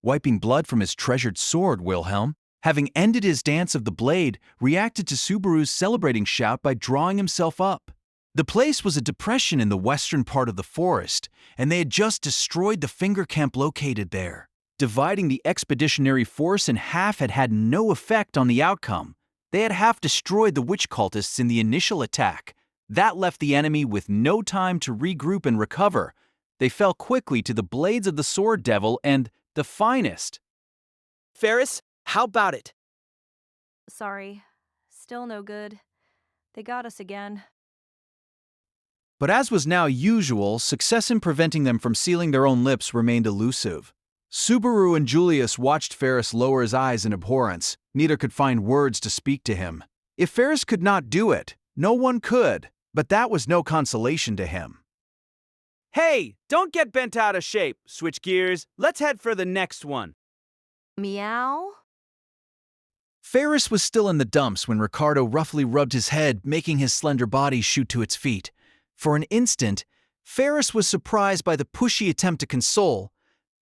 [SPEAKER 1] Wiping blood from his treasured sword, Wilhelm, having ended his dance of the blade, reacted to Subaru's celebrating shout by drawing himself up. The place was a depression in the western part of the forest, and they had just destroyed the finger camp located there. Dividing the expeditionary force in half had had no effect on the outcome. They had half destroyed the witch cultists in the initial attack. That left the enemy with no time to regroup and recover. They fell quickly to the blades of the sword devil and the finest.
[SPEAKER 2] Ferris, how about it?
[SPEAKER 4] Sorry. Still no good. They got us again.
[SPEAKER 1] But as was now usual, success in preventing them from sealing their own lips remained elusive. Subaru and Julius watched Ferris lower his eyes in abhorrence. Neither could find words to speak to him. If Ferris could not do it, no one could, but that was no consolation to him.
[SPEAKER 6] Hey, don't get bent out of shape. Switch gears. Let's head for the next one.
[SPEAKER 4] Meow?
[SPEAKER 1] Ferris was still in the dumps when Ricardo roughly rubbed his head, making his slender body shoot to its feet. For an instant, Ferris was surprised by the pushy attempt to console,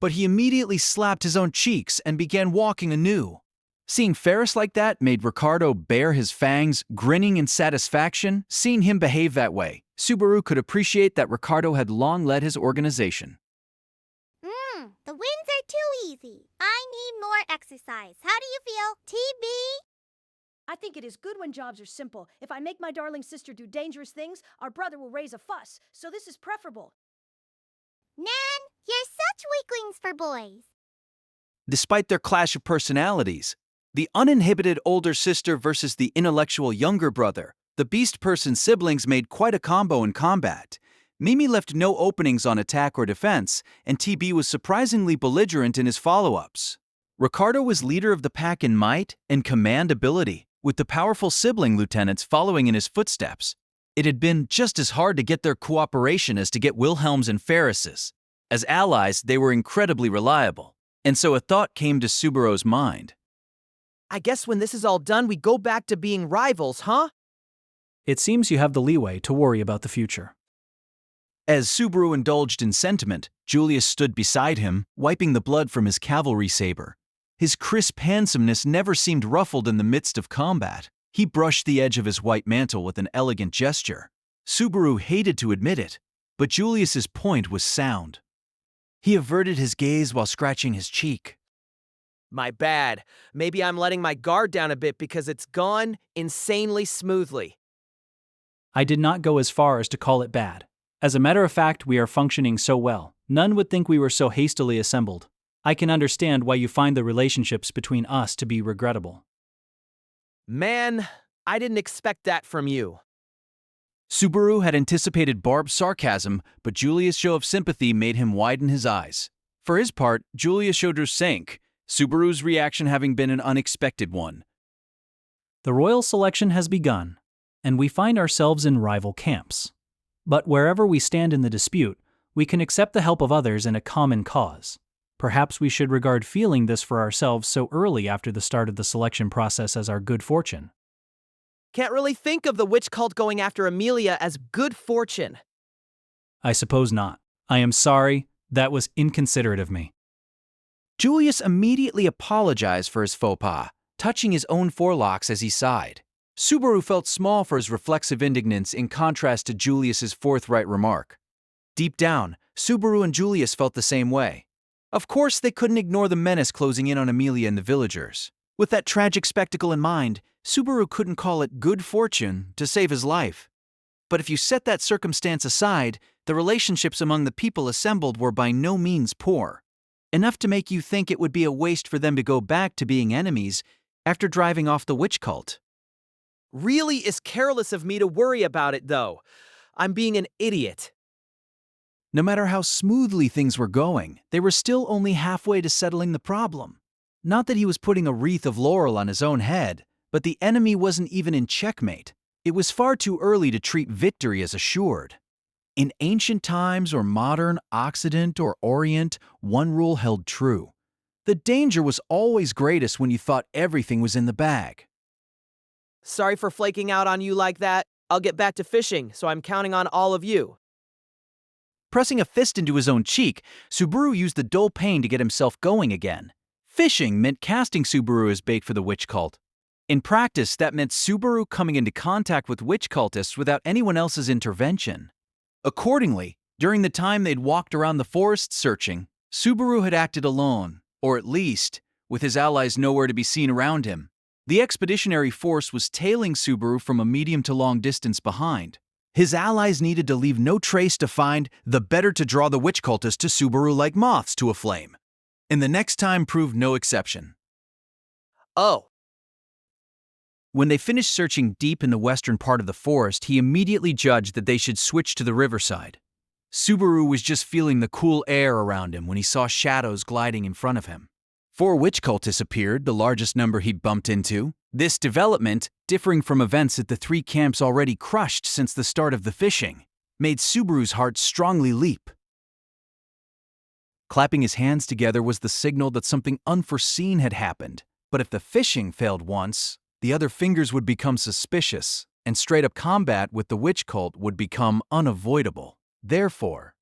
[SPEAKER 1] but he immediately slapped his own cheeks and began walking anew. Seeing Ferris like that made Ricardo bare his fangs, grinning in satisfaction. Seeing him behave that way, Subaru could appreciate that Ricardo had long led his organization.
[SPEAKER 8] The wins are too easy. I need more exercise. How do you feel, TB?
[SPEAKER 7] I think it is good when jobs are simple. If I make my darling sister do dangerous things, our brother will raise a fuss, so this is preferable.
[SPEAKER 8] Nan, you're such weaklings for boys.
[SPEAKER 1] Despite their clash of personalities, the uninhibited older sister versus the intellectual younger brother, the beast person siblings made quite a combo in combat. Mimi left no openings on attack or defense, and TB was surprisingly belligerent in his follow-ups. Ricardo was leader of the pack in might and command ability, with the powerful sibling lieutenants following in his footsteps. It had been just as hard to get their cooperation as to get Wilhelm's and Ferris's. As allies, they were incredibly reliable, and so a thought came to Subaru's mind.
[SPEAKER 2] I guess when this is all done, we go back to being rivals, huh?
[SPEAKER 3] It seems you have the leeway to worry about the future.
[SPEAKER 1] As Subaru indulged in sentiment, Julius stood beside him, wiping the blood from his cavalry saber. His crisp handsomeness never seemed ruffled in the midst of combat. He brushed the edge of his white mantle with an elegant gesture. Subaru hated to admit it, but Julius's point was sound. He averted his gaze while scratching his cheek.
[SPEAKER 2] My bad. Maybe I'm letting my guard down a bit because it's gone insanely smoothly.
[SPEAKER 3] I did not go as far as to call it bad. As a matter of fact, we are functioning so well, none would think we were so hastily assembled. I can understand why you find the relationships between us to be regrettable.
[SPEAKER 2] Man, I didn't expect that from you.
[SPEAKER 1] Subaru had anticipated Barb's sarcasm, but Julius' show of sympathy made him widen his eyes. For his part, Julius showed her sank, Subaru's reaction having been an unexpected one.
[SPEAKER 3] The royal selection has begun, and we find ourselves in rival camps. But wherever we stand in the dispute, we can accept the help of others in a common cause. Perhaps we should regard feeling this for ourselves so early after the start of the selection process as our good fortune.
[SPEAKER 2] Can't really think of the witch cult going after Emilia as good fortune.
[SPEAKER 3] I suppose not. I am sorry, that was inconsiderate of me.
[SPEAKER 1] Julius immediately apologized for his faux pas, touching his own forelocks as he sighed. Subaru felt small for his reflexive indignance in contrast to Julius's forthright remark. Deep down, Subaru and Julius felt the same way. Of course, they couldn't ignore the menace closing in on Emilia and the villagers. With that tragic spectacle in mind, Subaru couldn't call it good fortune to save his life. But if you set that circumstance aside, the relationships among the people assembled were by no means poor. Enough to make you think it would be a waste for them to go back to being enemies after driving off the witch cult.
[SPEAKER 2] Really is careless of me to worry about it, though. I'm being an idiot.
[SPEAKER 1] No matter how smoothly things were going, they were still only halfway to settling the problem. Not that he was putting a wreath of laurel on his own head, but the enemy wasn't even in checkmate. It was far too early to treat victory as assured. In ancient times or modern Occident or Orient, one rule held true. The danger was always greatest when you thought everything was in the bag.
[SPEAKER 2] Sorry for flaking out on you like that. I'll get back to fishing, so I'm counting on all of you.
[SPEAKER 1] Pressing a fist into his own cheek, Subaru used the dull pain to get himself going again. Fishing meant casting Subaru as bait for the witch cult. In practice, that meant Subaru coming into contact with witch cultists without anyone else's intervention. Accordingly, during the time they'd walked around the forest searching, Subaru had acted alone, or at least, with his allies nowhere to be seen around him. The expeditionary force was tailing Subaru from a medium to long distance behind. His allies needed to leave no trace to find, the better to draw the witch cultists to Subaru like moths to a flame. And the next time proved no exception.
[SPEAKER 2] Oh.
[SPEAKER 1] When they finished searching deep in the western part of the forest, he immediately judged that they should switch to the riverside. Subaru was just feeling the cool air around him when he saw shadows gliding in front of him. 4 witch cultists appeared, the largest number he'd bumped into. This development, differing from events at the 3 camps already crushed since the start of the fishing, made Subaru's heart strongly leap. Clapping his hands together was the signal that something unforeseen had happened. But if the fishing failed once, the other fingers would become suspicious, and straight-up combat with the witch cult would become unavoidable. Therefore,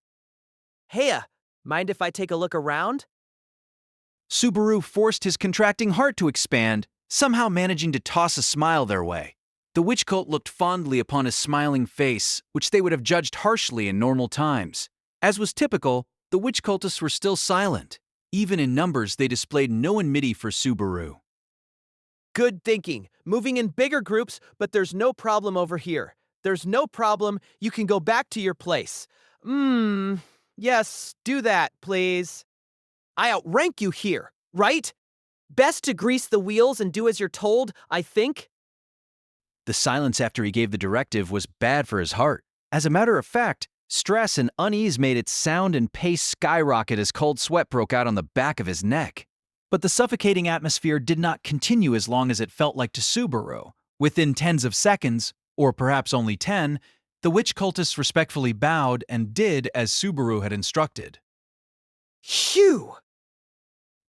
[SPEAKER 2] Heya, mind if I take a look around?
[SPEAKER 1] Subaru forced his contracting heart to expand, somehow managing to toss a smile their way. The witch cult looked fondly upon his smiling face, which they would have judged harshly in normal times. As was typical, the witch cultists were still silent. Even in numbers, they displayed no enmity for Subaru.
[SPEAKER 2] Good thinking. Moving in bigger groups, but there's no problem over here. There's no problem. You can go back to your place. Yes, do that, please. I outrank you here, right? Best to grease the wheels and do as you're told, I think.
[SPEAKER 1] The silence after he gave the directive was bad for his heart. As a matter of fact, stress and unease made its sound and pace skyrocket as cold sweat broke out on the back of his neck. But the suffocating atmosphere did not continue as long as it felt like to Subaru. Within tens of seconds, or perhaps only 10, the witch cultists respectfully bowed and did as Subaru had instructed.
[SPEAKER 2] Phew!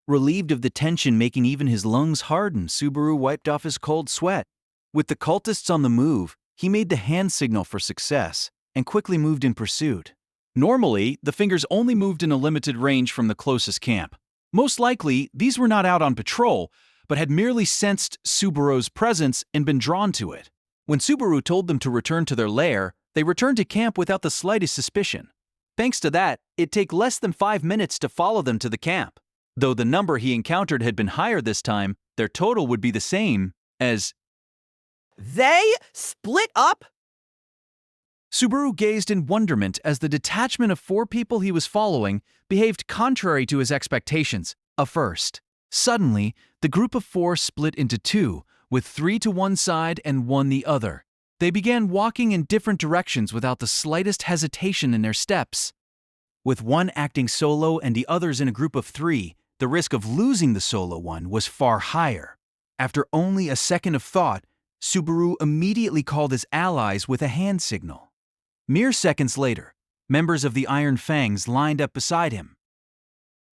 [SPEAKER 1] Relieved of the tension making even his lungs harden, Subaru wiped off his cold sweat. With the cultists on the move, he made the hand signal for success and quickly moved in pursuit. Normally, the fingers only moved in a limited range from the closest camp. Most likely, these were not out on patrol, but had merely sensed Subaru's presence and been drawn to it. When Subaru told them to return to their lair, they returned to camp without the slightest suspicion. Thanks to that, it'd take less than 5 minutes to follow them to the camp. Though the number he encountered had been higher this time, their total would be the same as...
[SPEAKER 2] They split up?
[SPEAKER 1] Subaru gazed in wonderment as the detachment of 4 people he was following behaved contrary to his expectations. First, suddenly, the group of 4 split into 2, with 3 to one side and 1 the other. They began walking in different directions without the slightest hesitation in their steps. With one acting solo and the others in a group of 3, the risk of losing the solo one was far higher. After only a second of thought, Subaru immediately called his allies with a hand signal. Mere seconds later, members of the Iron Fangs lined up beside him.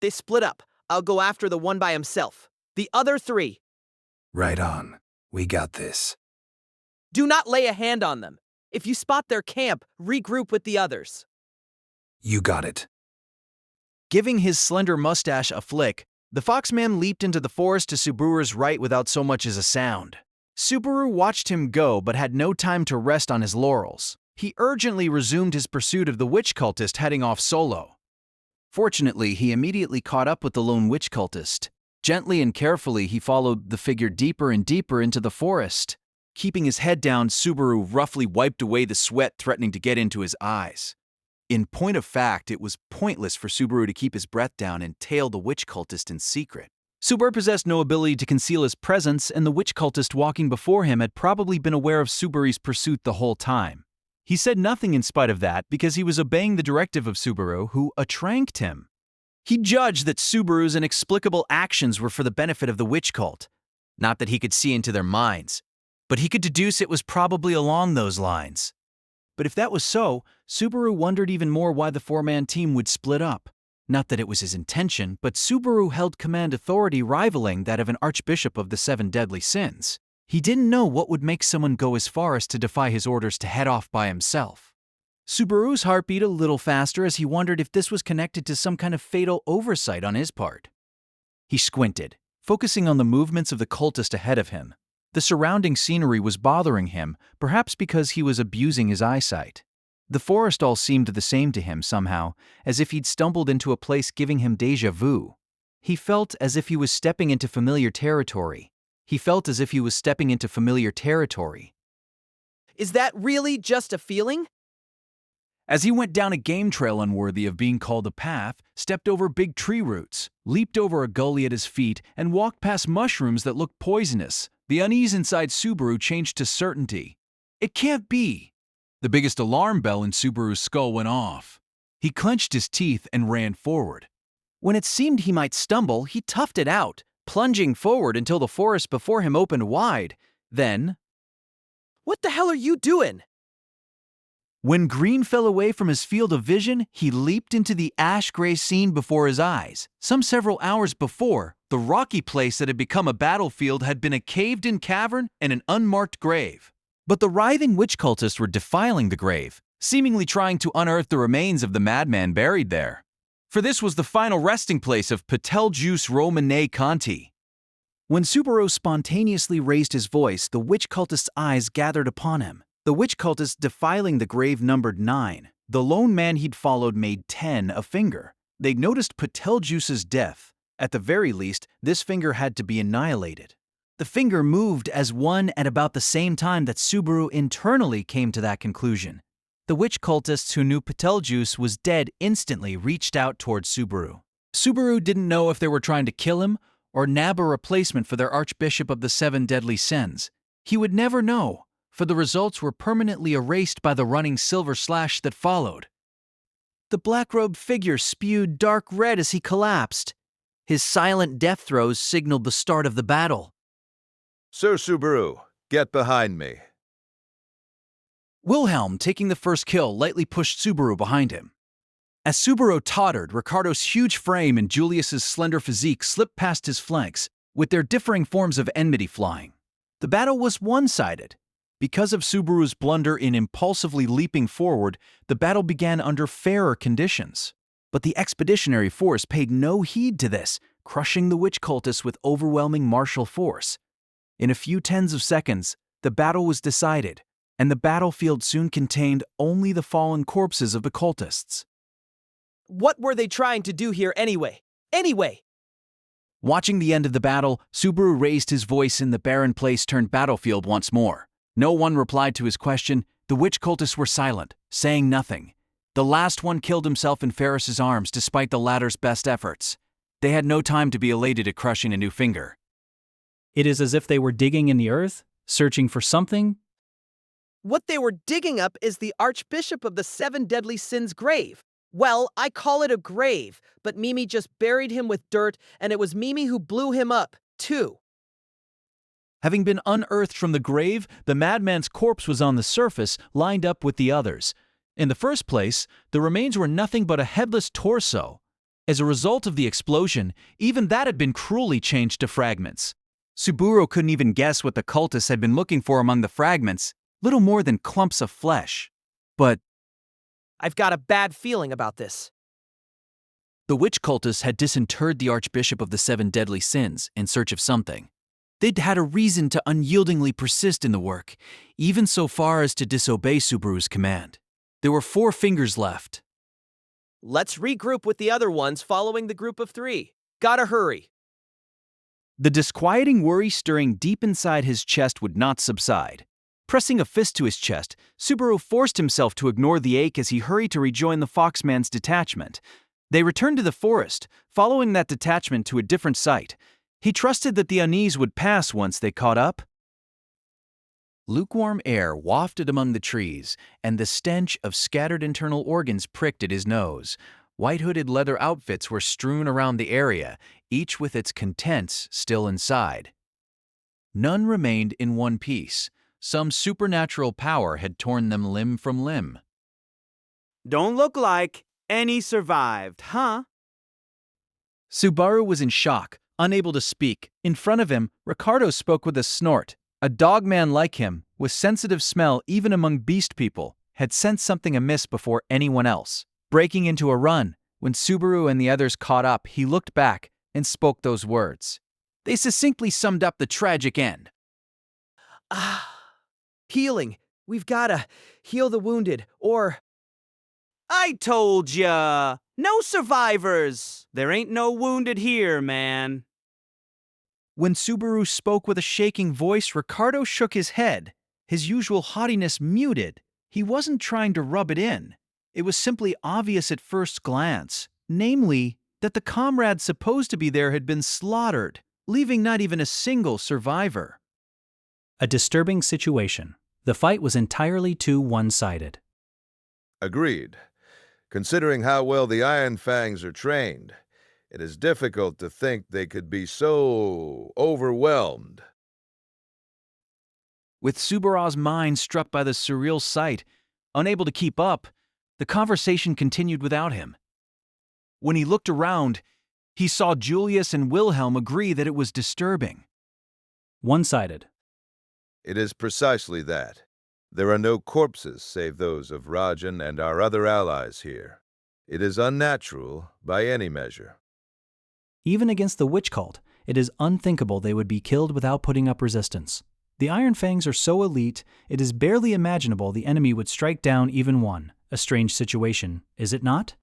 [SPEAKER 2] They split up. I'll go after the one by himself. The other 3.
[SPEAKER 10] Right on. We got this.
[SPEAKER 2] Do not lay a hand on them. If you spot their camp, regroup with the others.
[SPEAKER 10] You got it.
[SPEAKER 1] Giving his slender mustache a flick, the Foxman leaped into the forest to Subaru's right without so much as a sound. Subaru watched him go but had no time to rest on his laurels. He urgently resumed his pursuit of the witch cultist heading off solo. Fortunately, he immediately caught up with the lone witch cultist. Gently and carefully, he followed the figure deeper and deeper into the forest. Keeping his head down, Subaru roughly wiped away the sweat threatening to get into his eyes. In point of fact, it was pointless for Subaru to keep his breath down and tail the witch cultist in secret. Subaru possessed no ability to conceal his presence, and the witch cultist walking before him had probably been aware of Subaru's pursuit the whole time. He said nothing in spite of that because he was obeying the directive of Subaru, who attranked him. He judged that Subaru's inexplicable actions were for the benefit of the witch cult. Not that he could see into their minds, but he could deduce it was probably along those lines. But if that was so, Subaru wondered even more why the 4-man team would split up. Not that it was his intention, but Subaru held command authority rivaling that of an Archbishop of the 7 deadly sins. He didn't know what would make someone go as far as to defy his orders to head off by himself. Subaru's heart beat a little faster as he wondered if this was connected to some kind of fatal oversight on his part. He squinted, focusing on the movements of the cultist ahead of him. The surrounding scenery was bothering him, perhaps because he was abusing his eyesight. The forest all seemed the same to him somehow, as if he'd stumbled into a place giving him déjà vu. He felt as if he was stepping into familiar territory. Is
[SPEAKER 2] that really just a feeling?
[SPEAKER 1] As he went down a game trail unworthy of being called a path, stepped over big tree roots, leaped over a gully at his feet, and walked past mushrooms that looked poisonous, the unease inside Subaru changed to certainty. It can't be. The biggest alarm bell in Subaru's skull went off. He clenched his teeth and ran forward. When it seemed he might stumble, he toughed it out, plunging forward until the forest before him opened wide. Then,
[SPEAKER 2] What the hell are you doing?
[SPEAKER 1] When green fell away from his field of vision, he leaped into the ash-gray scene before his eyes. Some several hours before, the rocky place that had become a battlefield had been a caved-in cavern and an unmarked grave. But the writhing witch cultists were defiling the grave, seemingly trying to unearth the remains of the madman buried there. For this was the final resting place of Petelgeuse Romanée-Conti.
[SPEAKER 3] When Subaru spontaneously raised his voice, the witch cultist's eyes gathered upon him. The witch cultist defiling the grave numbered 9. The lone man he'd followed made 10 a finger. They'd noticed Petelgeuse's death. At the very least, this finger had to be annihilated. The finger moved as one at about the same time that Subaru internally came to that conclusion. The witch cultists who knew Petelgeuse was dead instantly reached out towards Subaru. Subaru didn't know if they were trying to kill him or nab a replacement for their Archbishop of the 7 deadly sins. He would never know, for the results were permanently erased by the running silver slash that followed. The black-robed figure spewed dark red as he collapsed. His silent death throes signaled the start of the battle.
[SPEAKER 5] Sir Subaru, get behind me.
[SPEAKER 1] Wilhelm, taking the first kill, lightly pushed Subaru behind him. As Subaru tottered, Ricardo's huge frame and Julius's slender physique slipped past his flanks, with their differing forms of enmity flying. The battle was one-sided. Because of Subaru's blunder in impulsively leaping forward, the battle began under fairer conditions. But the expeditionary force paid no heed to this, crushing the witch cultists with overwhelming martial force. In a few tens of seconds, the battle was decided, and the battlefield soon contained only the fallen corpses of the cultists.
[SPEAKER 2] What were they trying to do here anyway?
[SPEAKER 1] Watching the end of the battle, Subaru raised his voice in the barren place-turned battlefield once more. No one replied to his question. The witch cultists were silent, saying nothing. The last one killed himself in Ferris's arms despite the latter's best efforts. They had no time to be elated at crushing a new finger.
[SPEAKER 3] It is as if they were digging in the earth, searching for something.
[SPEAKER 2] What they were digging up is the Archbishop of the 7 deadly sins grave. Well, I call it a grave, but Mimi just buried him with dirt, and it was Mimi who blew him up, too.
[SPEAKER 1] Having been unearthed from the grave, the madman's corpse was on the surface, lined up with the others. In the first place, the remains were nothing but a headless torso. As a result of the explosion, even that had been cruelly changed to fragments. Subaru couldn't even guess what the cultists had been looking for among the fragments, little more than clumps of flesh. But
[SPEAKER 2] I've got a bad feeling about this.
[SPEAKER 1] the witch cultists had disinterred the Archbishop of the 7 deadly sins in search of something. They'd had a reason to unyieldingly persist in the work, even so far as to disobey Subaru's command. There were 4 fingers left.
[SPEAKER 2] Let's regroup with the other ones following the group of 3. Gotta hurry.
[SPEAKER 1] The disquieting worry stirring deep inside his chest would not subside. Pressing a fist to his chest, Subaru forced himself to ignore the ache as he hurried to rejoin the Foxman's detachment. They returned to the forest, following that detachment to a different site. He trusted that the unease would pass once they caught up. Lukewarm air wafted among the trees, and the stench of scattered internal organs pricked at his nose. White-hooded leather outfits were strewn around the area, each with its contents still inside. None remained in one piece. Some supernatural power had torn them limb from limb.
[SPEAKER 6] Don't look like any survived, huh?
[SPEAKER 1] Subaru was in shock, unable to speak. In front of him, Ricardo spoke with a snort. A dogman like him, with sensitive smell even among beast people, had sensed something amiss before anyone else. Breaking into a run, when Subaru and the others caught up, he looked back and spoke those words. They succinctly summed up the tragic end.
[SPEAKER 2] Healing. We've gotta heal the wounded, or...
[SPEAKER 6] I told ya! No survivors! There ain't no wounded here, man.
[SPEAKER 1] When Subaru spoke with a shaking voice, Ricardo shook his head, his usual haughtiness muted. He wasn't trying to rub it in. It was simply obvious at first glance, namely, that the comrades supposed to be there had been slaughtered, leaving not even a single survivor.
[SPEAKER 3] A disturbing situation. The fight was entirely too one-sided.
[SPEAKER 5] Agreed. Considering how well the Iron Fangs are trained, it is difficult to think they could be so overwhelmed.
[SPEAKER 1] With Subaru's mind struck by the surreal sight, Unable to keep up, the conversation continued without him. When he looked around, he saw Julius and Wilhelm agree that it was disturbing.
[SPEAKER 3] One-sided.
[SPEAKER 5] It is precisely that. There are no corpses save those of Rajan and our other allies here. It is unnatural by any measure.
[SPEAKER 3] Even against the witch cult, it is unthinkable they would be killed without putting up resistance. The Iron Fangs are so elite, it is barely imaginable the enemy would strike down even one. A strange situation, is it not?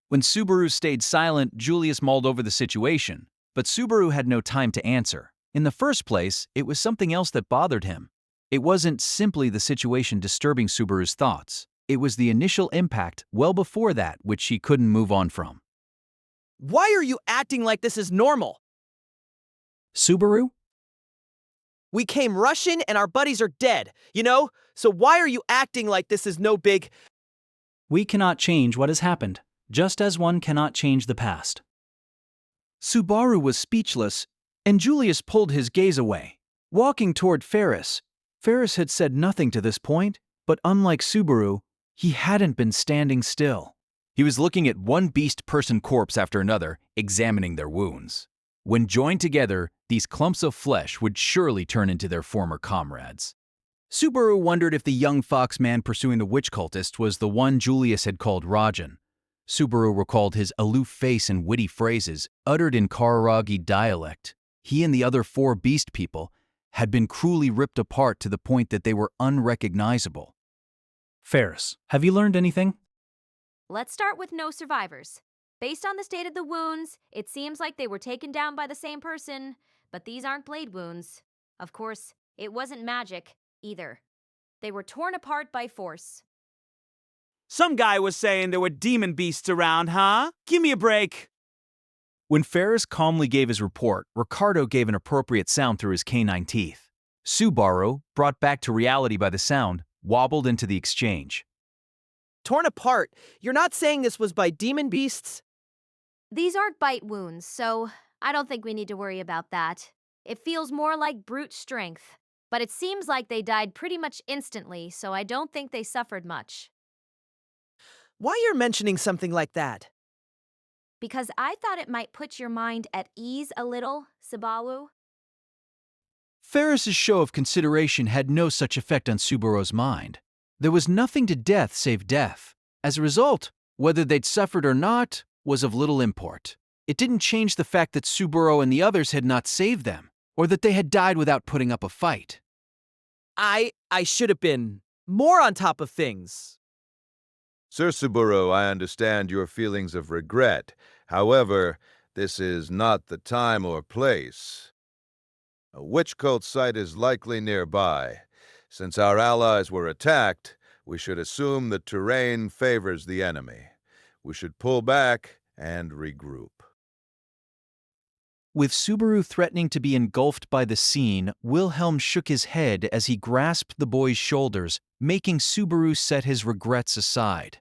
[SPEAKER 1] When Subaru stayed silent, Julius mulled over the situation, but Subaru had no time to answer. In the first place, it was something else that bothered him. It wasn't simply the situation disturbing Subaru's thoughts. It was the initial impact well before that which he couldn't move on from.
[SPEAKER 2] Why are you acting like this is normal?
[SPEAKER 3] Subaru?
[SPEAKER 2] We came rushing and our buddies are dead, So why are you acting like this is no big...
[SPEAKER 3] We cannot change what has happened, just as one cannot change the past.
[SPEAKER 1] Subaru was speechless, and Julius pulled his gaze away. Walking toward Ferris, Ferris had said nothing to this point, but unlike Subaru, he hadn't been standing still. He was looking at one beast-person corpse after another, examining their wounds. When joined together, these clumps of flesh would surely turn into their former comrades. Subaru wondered if the young fox man pursuing the witch cultist was the one Julius had called Rajan. Subaru recalled his aloof face and witty phrases, uttered in Kararagi dialect. He and the other 4 beast people had been cruelly ripped apart to the point that they were unrecognizable.
[SPEAKER 3] Ferris, have you learned anything?
[SPEAKER 4] Let's start with no survivors. Based on the state of the wounds, it seems like they were taken down by the same person, but these aren't blade wounds. Of course, it wasn't magic, either. They were torn apart by force.
[SPEAKER 6] Some guy was saying there were demon beasts around, huh? Give me a break.
[SPEAKER 1] When Ferris calmly gave his report, Ricardo gave an appropriate sound through his canine teeth. Subaru, brought back to reality by the sound, wobbled into the exchange.
[SPEAKER 2] Torn apart? You're not saying this was by demon beasts?
[SPEAKER 4] These aren't bite wounds, so I don't think we need to worry about that. It feels more like brute strength. But it seems like they died pretty much instantly, so I don't think they suffered much.
[SPEAKER 2] Why you're mentioning something like that?
[SPEAKER 4] Because I thought it might put your mind at ease a little, Subaru.
[SPEAKER 1] Ferris's show of consideration had no such effect on Subaru's mind. There was nothing to death save death. As a result, whether they'd suffered or not was of little import. It didn't change the fact that Subaru and the others had not saved them, or that they had died without putting up a fight.
[SPEAKER 2] I should have been more on top of things.
[SPEAKER 5] Sir Subaru, I understand your feelings of regret. However, this is not the time or place. A witch cult site is likely nearby. Since our allies were attacked, we should assume the terrain favors the enemy. We should pull back and regroup.
[SPEAKER 1] With Subaru threatening to be engulfed by the scene, Wilhelm shook his head as he grasped the boy's shoulders, making Subaru set his regrets aside.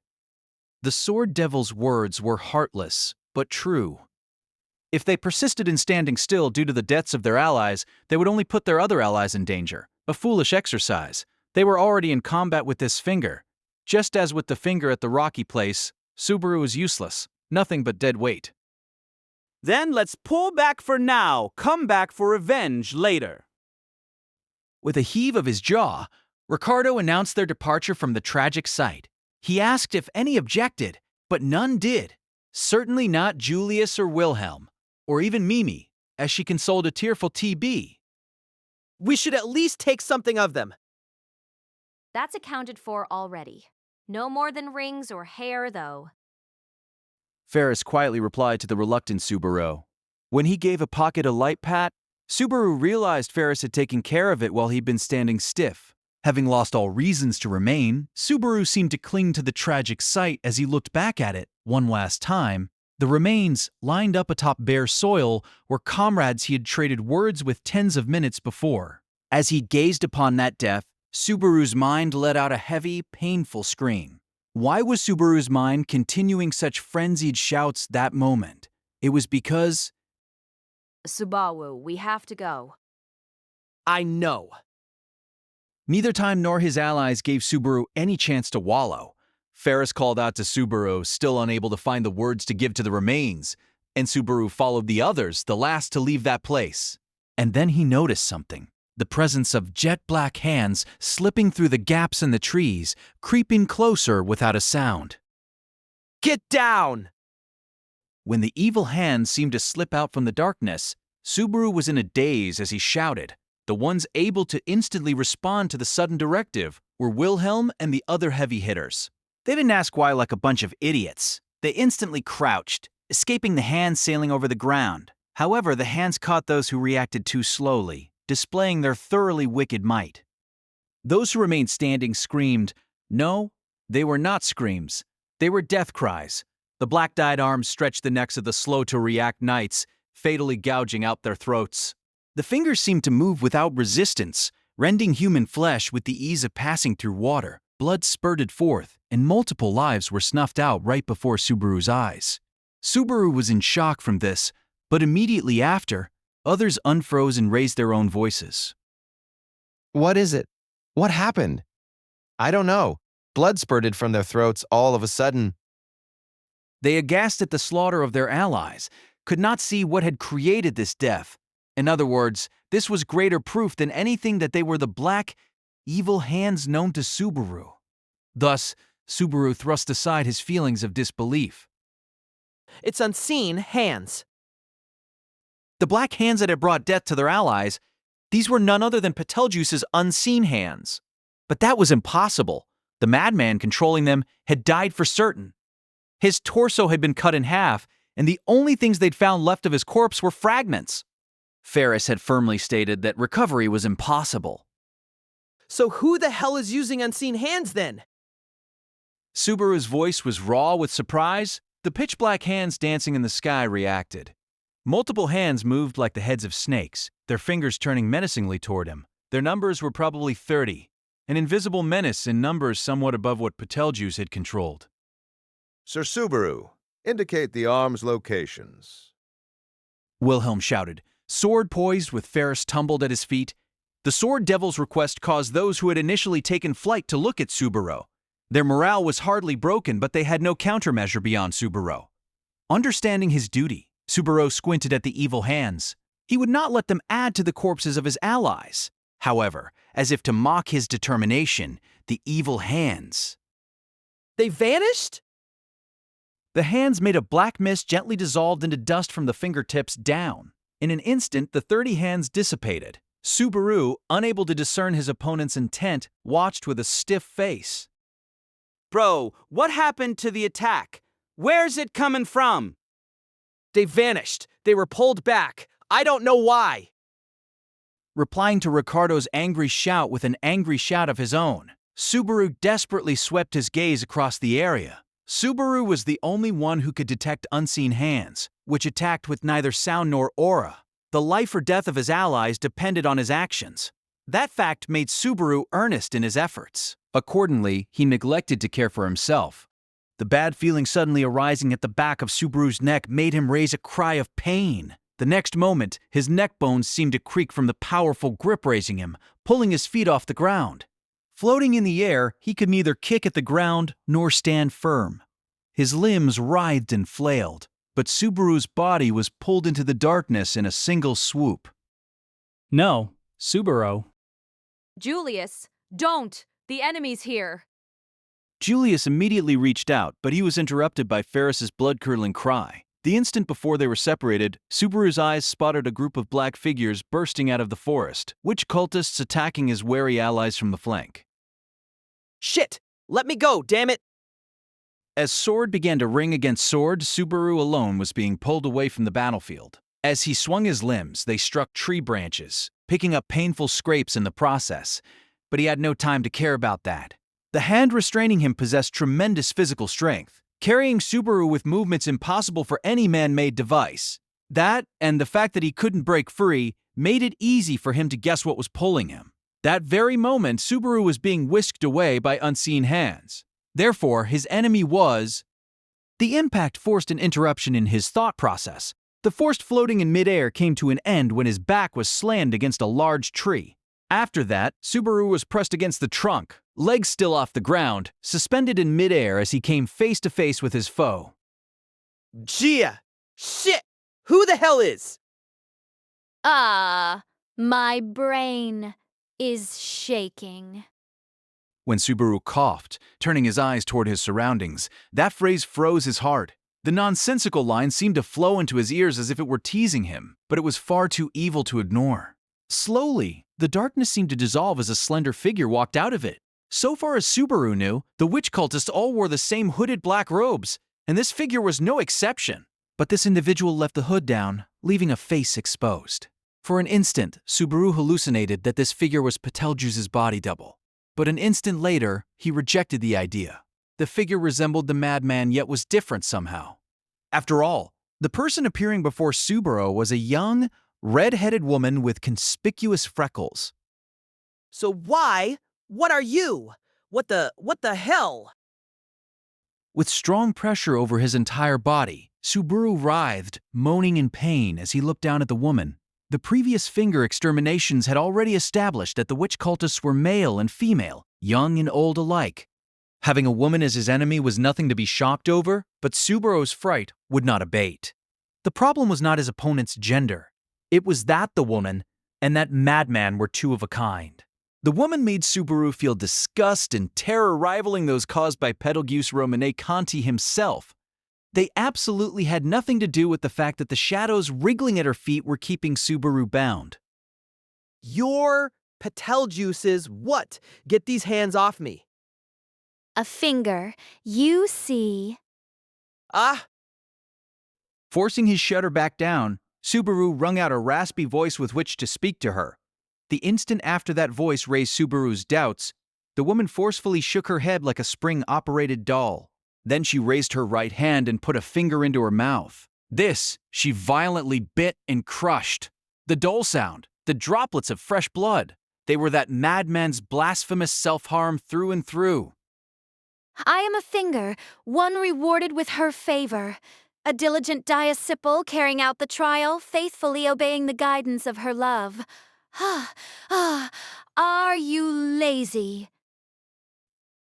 [SPEAKER 1] The Sword Devil's words were heartless, but true. If they persisted in standing still due to the deaths of their allies, they would only put their other allies in danger. A foolish exercise. They were already in combat with this finger. Just as with the finger at the rocky place, Subaru was useless, nothing but dead weight.
[SPEAKER 6] Then let's pull back for now, come back for revenge later.
[SPEAKER 1] With a heave of his jaw, Ricardo announced their departure from the tragic site. He asked if any objected, but none did. Certainly not Julius or Wilhelm, or even Mimi, as she consoled a tearful TB.
[SPEAKER 2] We should at least take something of them.
[SPEAKER 4] That's accounted for already. No more than rings or hair, though.
[SPEAKER 1] Ferris quietly replied to the reluctant Subaru. When he gave a pocket a light pat, Subaru realized Ferris had taken care of it while he'd been standing stiff. Having lost all reasons to remain, Subaru seemed to cling to the tragic sight as he looked back at it one last time. The remains, lined up atop bare soil, were comrades he had traded words with tens of minutes before. As he gazed upon that death, Subaru's mind let out a heavy, painful scream. Why was Subaru's mind continuing such frenzied shouts that moment? It was because...
[SPEAKER 4] Subaru, we have to go.
[SPEAKER 2] I know.
[SPEAKER 1] Neither time nor his allies gave Subaru any chance to wallow. Ferris called out to Subaru, still unable to find the words to give to the remains, and Subaru followed the others, the last to leave that place. And then he noticed something. The presence of jet-black hands slipping through the gaps in the trees, creeping closer without a sound.
[SPEAKER 2] Get down!
[SPEAKER 1] When the evil hands seemed to slip out from the darkness, Subaru was in a daze as he shouted. The ones able to instantly respond to the sudden directive were Wilhelm and the other heavy hitters. They didn't ask why like a bunch of idiots. They instantly crouched, escaping the hands sailing over the ground. However, the hands caught those who reacted too slowly, displaying their thoroughly wicked might. Those who remained standing screamed. No, they were not screams. They were death cries. The black-dyed arms stretched the necks of the slow-to-react knights, fatally gouging out their throats. The fingers seemed to move without resistance, rending human flesh with the ease of passing through water. Blood spurted forth, and multiple lives were snuffed out right before Subaru's eyes. Subaru was in shock from this, but immediately after, others unfroze and raised their own voices.
[SPEAKER 11] What is it? What happened? I don't know. Blood spurted from their throats all of a sudden.
[SPEAKER 1] They, aghast at the slaughter of their allies, could not see what had created this death. In other words, this was greater proof than anything that they were the black, evil hands known to Subaru. Thus, Subaru thrust aside his feelings of disbelief.
[SPEAKER 2] It's unseen hands.
[SPEAKER 1] The black hands that had brought death to their allies, these were none other than Petelgeuse's unseen hands. But that was impossible. The madman controlling them had died for certain. His torso had been cut in half, and the only things they'd found left of his corpse were fragments. Ferris had firmly stated that recovery was impossible.
[SPEAKER 2] So who the hell is using unseen hands then?
[SPEAKER 1] Subaru's voice was raw with surprise. The pitch-black hands dancing in the sky reacted. Multiple hands moved like the heads of snakes, their fingers turning menacingly toward him. Their numbers were probably 30, an invisible menace in numbers somewhat above what Petelgeuse had controlled.
[SPEAKER 5] Sir Subaru, indicate the arms' locations.
[SPEAKER 1] Wilhelm shouted, sword poised with Ferris tumbled at his feet. The sword devil's request caused those who had initially taken flight to look at Subaru. Their morale was hardly broken, but they had no countermeasure beyond Subaru. Understanding his duty, Subaru squinted at the evil hands. He would not let them add to the corpses of his allies. However, as if to mock his determination, the evil hands.
[SPEAKER 2] They vanished?
[SPEAKER 1] The hands made a black mist gently dissolved into dust from the fingertips down. In an instant, the 30 hands dissipated. Subaru, unable to discern his opponent's intent, watched with a stiff face.
[SPEAKER 6] Bro, what happened to the attack? Where's it coming from?
[SPEAKER 2] They vanished. They were pulled back. I don't know why.
[SPEAKER 1] Replying to Ricardo's angry shout with an angry shout of his own, Subaru desperately swept his gaze across the area. Subaru was the only one who could detect unseen hands, which attacked with neither sound nor aura. The life or death of his allies depended on his actions. That fact made Subaru earnest in his efforts. Accordingly, he neglected to care for himself. The bad feeling suddenly arising at the back of Subaru's neck made him raise a cry of pain. The next moment, his neck bones seemed to creak from the powerful grip raising him, pulling his feet off the ground. Floating in the air, he could neither kick at the ground nor stand firm. His limbs writhed and flailed, but Subaru's body was pulled into the darkness in a single swoop.
[SPEAKER 3] No, Subaru.
[SPEAKER 4] Julius, don't! The enemy's here!
[SPEAKER 1] Julius immediately reached out, but he was interrupted by Ferris's blood-curdling cry. The instant before they were separated, Subaru's eyes spotted a group of black figures bursting out of the forest, witch cultists attacking his wary allies from the flank.
[SPEAKER 2] Shit! Let me go, damn it!
[SPEAKER 1] As sword began to ring against sword, Subaru alone was being pulled away from the battlefield. As he swung his limbs, they struck tree branches, picking up painful scrapes in the process, but he had no time to care about that. The hand restraining him possessed tremendous physical strength, carrying Subaru with movements impossible for any man-made device. That, and the fact that he couldn't break free, made it easy for him to guess what was pulling him. That very moment, Subaru was being whisked away by unseen hands. Therefore, his enemy was... The impact forced an interruption in his thought process. The forced floating in midair came to an end when his back was slammed against a large tree. After that, Subaru was pressed against the trunk, legs still off the ground, suspended in midair as he came face to face with his foe.
[SPEAKER 2] Gia! Shit! Who the hell is?
[SPEAKER 4] My brain is shaking.
[SPEAKER 1] When Subaru coughed, turning his eyes toward his surroundings, that phrase froze his heart. The nonsensical line seemed to flow into his ears as if it were teasing him, but it was far too evil to ignore. Slowly, the darkness seemed to dissolve as a slender figure walked out of it. So far as Subaru knew, the witch cultists all wore the same hooded black robes, and this figure was no exception. But this individual left the hood down, leaving a face exposed. For an instant, Subaru hallucinated that this figure was Petelgeuse's body double. But an instant later, he rejected the idea. The figure resembled the madman yet was different somehow. After all, the person appearing before Subaru was a young, red-headed woman with conspicuous freckles.
[SPEAKER 2] So why? What are you? What the hell?
[SPEAKER 1] With strong pressure over his entire body, Subaru writhed, moaning in pain as he looked down at the woman. The previous finger exterminations had already established that the witch cultists were male and female, young and old alike. Having a woman as his enemy was nothing to be shocked over, but Subaru's fright would not abate. The problem was not his opponent's gender. It was that the woman and that madman were two of a kind. The woman made Subaru feel disgust and terror rivaling those caused by Petelgeuse Romanée-Conti himself. They absolutely had nothing to do with the fact that the shadows wriggling at her feet were keeping Subaru bound.
[SPEAKER 2] Your Petelgeuse's what? Get these hands off me.
[SPEAKER 4] A finger. You see.
[SPEAKER 2] Ah!
[SPEAKER 1] Forcing his shutter back down, Subaru wrung out a raspy voice with which to speak to her. The instant after that voice raised Subaru's doubts, the woman forcefully shook her head like a spring-operated doll. Then she raised her right hand and put a finger into her mouth. This she violently bit and crushed. The dull sound, the droplets of fresh blood, they were that madman's blasphemous self-harm through and through.
[SPEAKER 4] I am a finger, one rewarded with her favor. A diligent disciple carrying out the trial, faithfully obeying the guidance of her love. Are you lazy?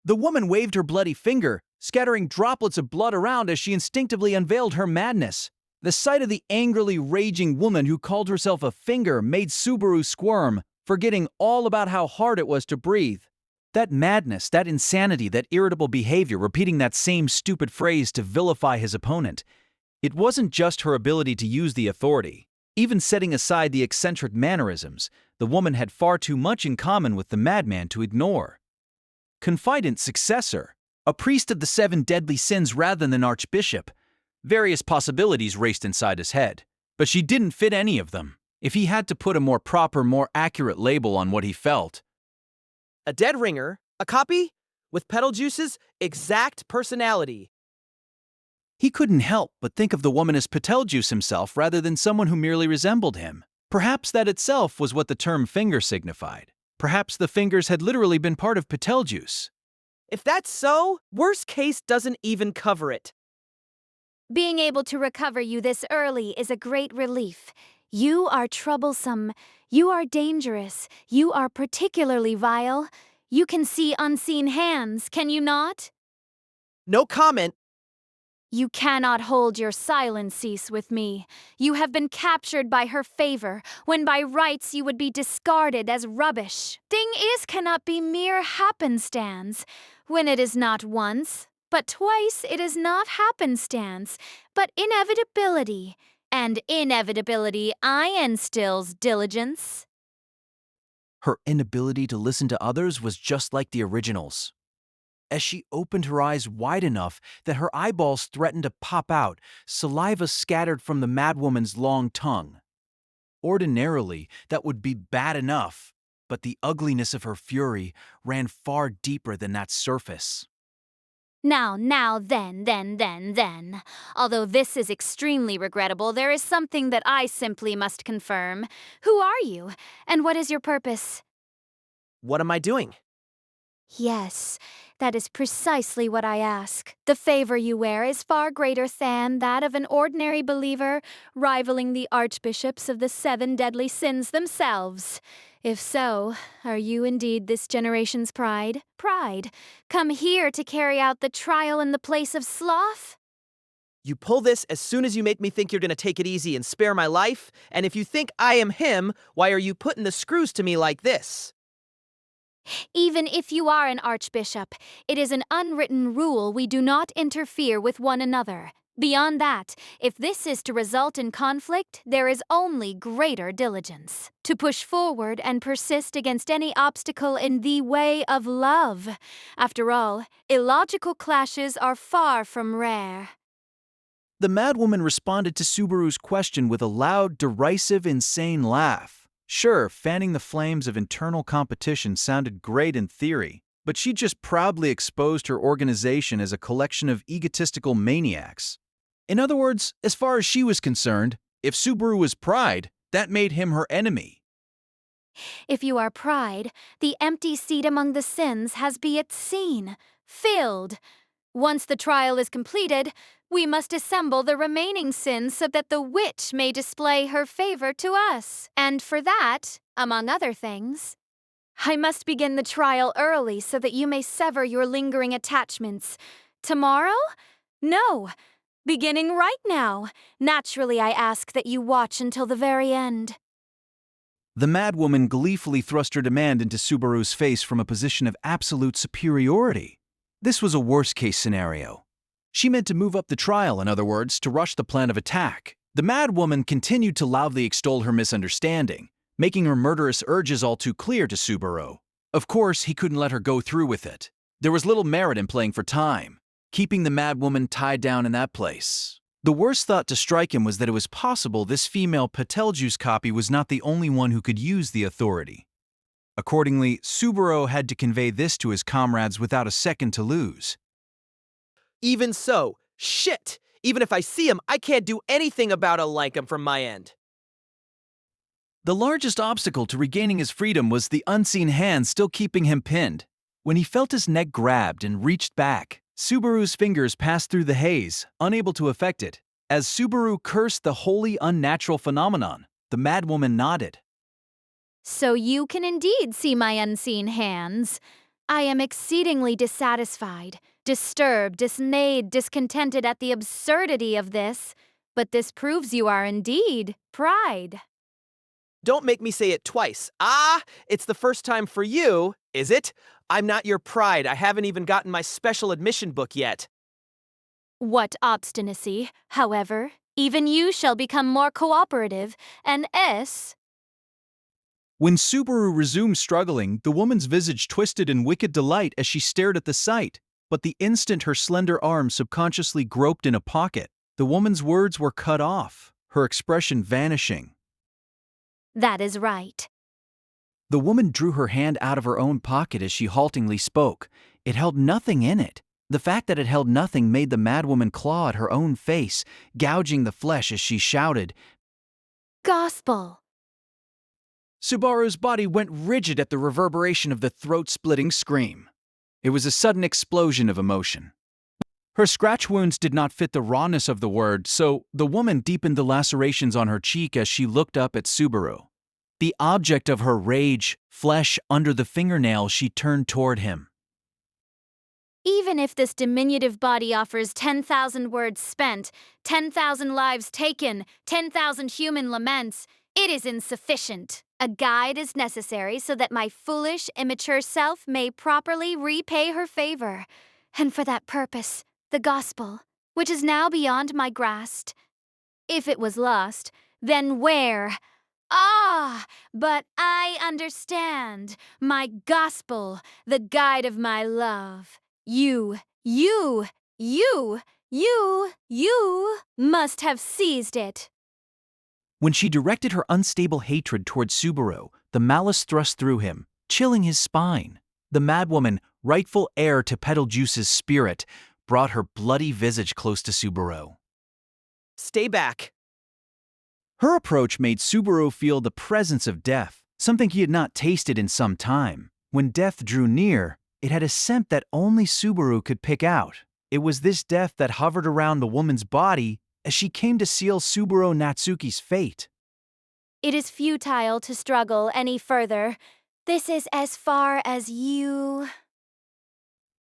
[SPEAKER 1] The woman waved her bloody finger, scattering droplets of blood around as she instinctively unveiled her madness. The sight of the angrily raging woman who called herself a finger made Subaru squirm, forgetting all about how hard it was to breathe. That madness, that insanity, that irritable behavior, repeating that same stupid phrase to vilify his opponent. It wasn't just her ability to use the authority. Even setting aside the eccentric mannerisms, the woman had far too much in common with the madman to ignore. Confident successor, a priest of the 7 deadly sins rather than an archbishop. Various possibilities raced inside his head, but she didn't fit any of them. If he had to put a more proper, more accurate label on what he felt.
[SPEAKER 2] A dead ringer? A copy? With Petelgeuse's exact personality.
[SPEAKER 1] He couldn't help but think of the woman as Petelgeuse himself rather than someone who merely resembled him. Perhaps that itself was what the term finger signified. Perhaps the fingers had literally been part of Petelgeuse.
[SPEAKER 2] If that's so, worst case doesn't even cover it.
[SPEAKER 4] Being able to recover you this early is a great relief. You are troublesome. You are dangerous. You are particularly vile. You can see unseen hands, can you not?
[SPEAKER 2] No comment.
[SPEAKER 4] You cannot hold your silent cease with me. You have been captured by her favor, when by rights you would be discarded as rubbish. Thing is cannot be mere happenstance. When it is not once, but twice it is not happenstance, but inevitability. And inevitability instills diligence.
[SPEAKER 1] Her inability to listen to others was just like the originals. As she opened her eyes wide enough that her eyeballs threatened to pop out, saliva scattered from the madwoman's long tongue. Ordinarily, that would be bad enough, but the ugliness of her fury ran far deeper than that surface.
[SPEAKER 4] Now, then. Although this is extremely regrettable, there is something that I simply must confirm. Who are you, and what is your purpose?
[SPEAKER 2] What am I doing?
[SPEAKER 4] Yes, that is precisely what I ask. The favor you wear is far greater than that of an ordinary believer, rivaling the archbishops of the 7 deadly sins themselves. If so, are you indeed this generation's pride? Pride, come here to carry out the trial in the place of sloth?
[SPEAKER 2] You pull this as soon as you make me think you're gonna take it easy and spare my life, and if you think I am him, why are you putting the screws to me like this?
[SPEAKER 4] Even if you are an archbishop, it is an unwritten rule we do not interfere with one another. Beyond that, if this is to result in conflict, there is only greater diligence. To push forward and persist against any obstacle in the way of love. After all, illogical clashes are far from rare.
[SPEAKER 1] The madwoman responded to Subaru's question with a loud, derisive, insane laugh. Sure, fanning the flames of internal competition sounded great in theory, but she just proudly exposed her organization as a collection of egotistical maniacs. In other words, as far as she was concerned, if Subaru was pride, that made him her enemy.
[SPEAKER 4] If you are pride, the empty seat among the sins has be it seen, filled. Once the trial is completed, we must assemble the remaining sins so that the witch may display her favor to us. And for that, among other things, I must begin the trial early so that you may sever your lingering attachments. Tomorrow? No. Beginning right now. Naturally, I ask that you watch until the very end.
[SPEAKER 1] The madwoman gleefully thrust her demand into Subaru's face from a position of absolute superiority. This was a worst-case scenario. She meant to move up the trial, in other words, to rush the plan of attack. The madwoman continued to loudly extol her misunderstanding, making her murderous urges all too clear to Subaru. Of course, he couldn't let her go through with it. There was little merit in playing for time, keeping the madwoman tied down in that place. The worst thought to strike him was that it was possible this female Petelgeuse copy was not the only one who could use the authority. Accordingly, Subaru had to convey this to his comrades without a second to lose.
[SPEAKER 2] Even so, shit! Even if I see him, I can't do anything about it like him from my end.
[SPEAKER 1] The largest obstacle to regaining his freedom was the unseen hand still keeping him pinned. When he felt his neck grabbed and reached back, Subaru's fingers passed through the haze, unable to affect it. As Subaru cursed the wholly unnatural phenomenon, the madwoman nodded.
[SPEAKER 4] So you can indeed see my unseen hands. I am exceedingly dissatisfied, disturbed, dismayed, discontented at the absurdity of this. But this proves you are indeed pride.
[SPEAKER 2] Don't make me say it twice. It's the first time for you, is it? I'm not your pride. I haven't even gotten my special admission book yet.
[SPEAKER 4] What obstinacy, however. Even you shall become more cooperative, and
[SPEAKER 1] When Subaru resumed struggling, the woman's visage twisted in wicked delight as she stared at the sight. But the instant her slender arm subconsciously groped in a pocket, the woman's words were cut off, her expression vanishing.
[SPEAKER 4] That is right.
[SPEAKER 1] The woman drew her hand out of her own pocket as she haltingly spoke. It held nothing in it. The fact that it held nothing made the madwoman claw at her own face, gouging the flesh as she shouted,
[SPEAKER 4] Gospel.
[SPEAKER 1] Subaru's body went rigid at the reverberation of the throat-splitting scream. It was a sudden explosion of emotion. Her scratch wounds did not fit the rawness of the word, so the woman deepened the lacerations on her cheek as she looked up at Subaru. The object of her rage, flesh under the fingernail, she turned toward him.
[SPEAKER 4] Even if this diminutive body offers 10,000 words spent, 10,000 lives taken, 10,000 human laments, it is insufficient. A guide is necessary so that my foolish, immature self may properly repay her favor. And for that purpose, the gospel, which is now beyond my grasp. If it was lost, then where? But I understand. My gospel, the guide of my love. You must have seized it.
[SPEAKER 1] When she directed her unstable hatred toward Subaru, the malice thrust through him, chilling his spine. The madwoman, rightful heir to Petelgeuse's spirit, brought her bloody visage close to Subaru.
[SPEAKER 2] Stay back.
[SPEAKER 1] Her approach made Subaru feel the presence of death, something he had not tasted in some time. When death drew near, it had a scent that only Subaru could pick out. It was this death that hovered around the woman's body as she came to seal Subaru Natsuki's fate.
[SPEAKER 4] It is futile to struggle any further. This is as far as you...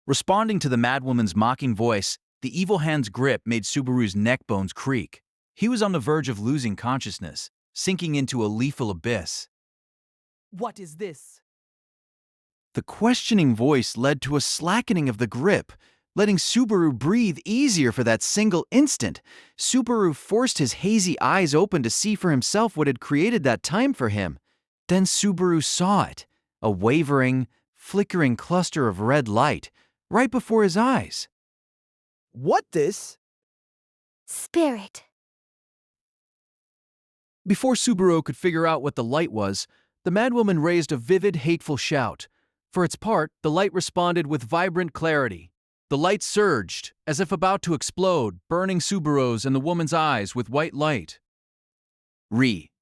[SPEAKER 1] Responding to the madwoman's mocking voice, the evil hand's grip made Subaru's neck bones creak. He was on the verge of losing consciousness, sinking into a lethal abyss.
[SPEAKER 2] What is this?
[SPEAKER 1] The questioning voice led to a slackening of the grip, letting Subaru breathe easier for that single instant. Subaru forced his hazy eyes open to see for himself what had created that time for him. Then Subaru saw it, a wavering, flickering cluster of red light, right before his eyes.
[SPEAKER 2] What this?
[SPEAKER 4] Spirit.
[SPEAKER 1] Before Subaru could figure out what the light was, the madwoman raised a vivid, hateful shout. For its part, the light responded with vibrant clarity. The light surged, as if about to explode, burning Subaru's and the woman's eyes with white light.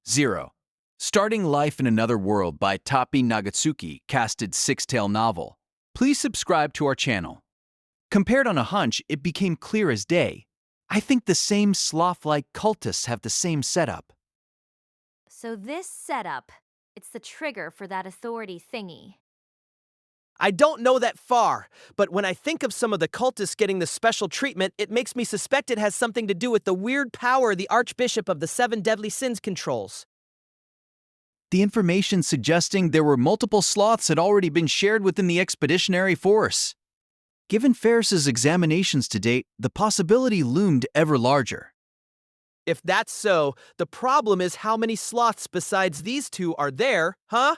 [SPEAKER 1] Zero. Starting Life in Another World by Tapi Nagatsuki casted six-tale novel. Please subscribe to our channel. Compared on a hunch, it became clear as day. I think the same sloth-like cultists have the same setup.
[SPEAKER 4] So this setup, it's the trigger for that authority thingy.
[SPEAKER 2] I don't know that far, but when I think of some of the cultists getting the special treatment, it makes me suspect it has something to do with the weird power the Archbishop of the Seven Deadly Sins controls.
[SPEAKER 1] The information suggesting there were multiple sloths had already been shared within the expeditionary force. Given Ferris's examinations to date, the possibility loomed ever larger.
[SPEAKER 2] If that's so, the problem is how many sloths besides these two are there, huh?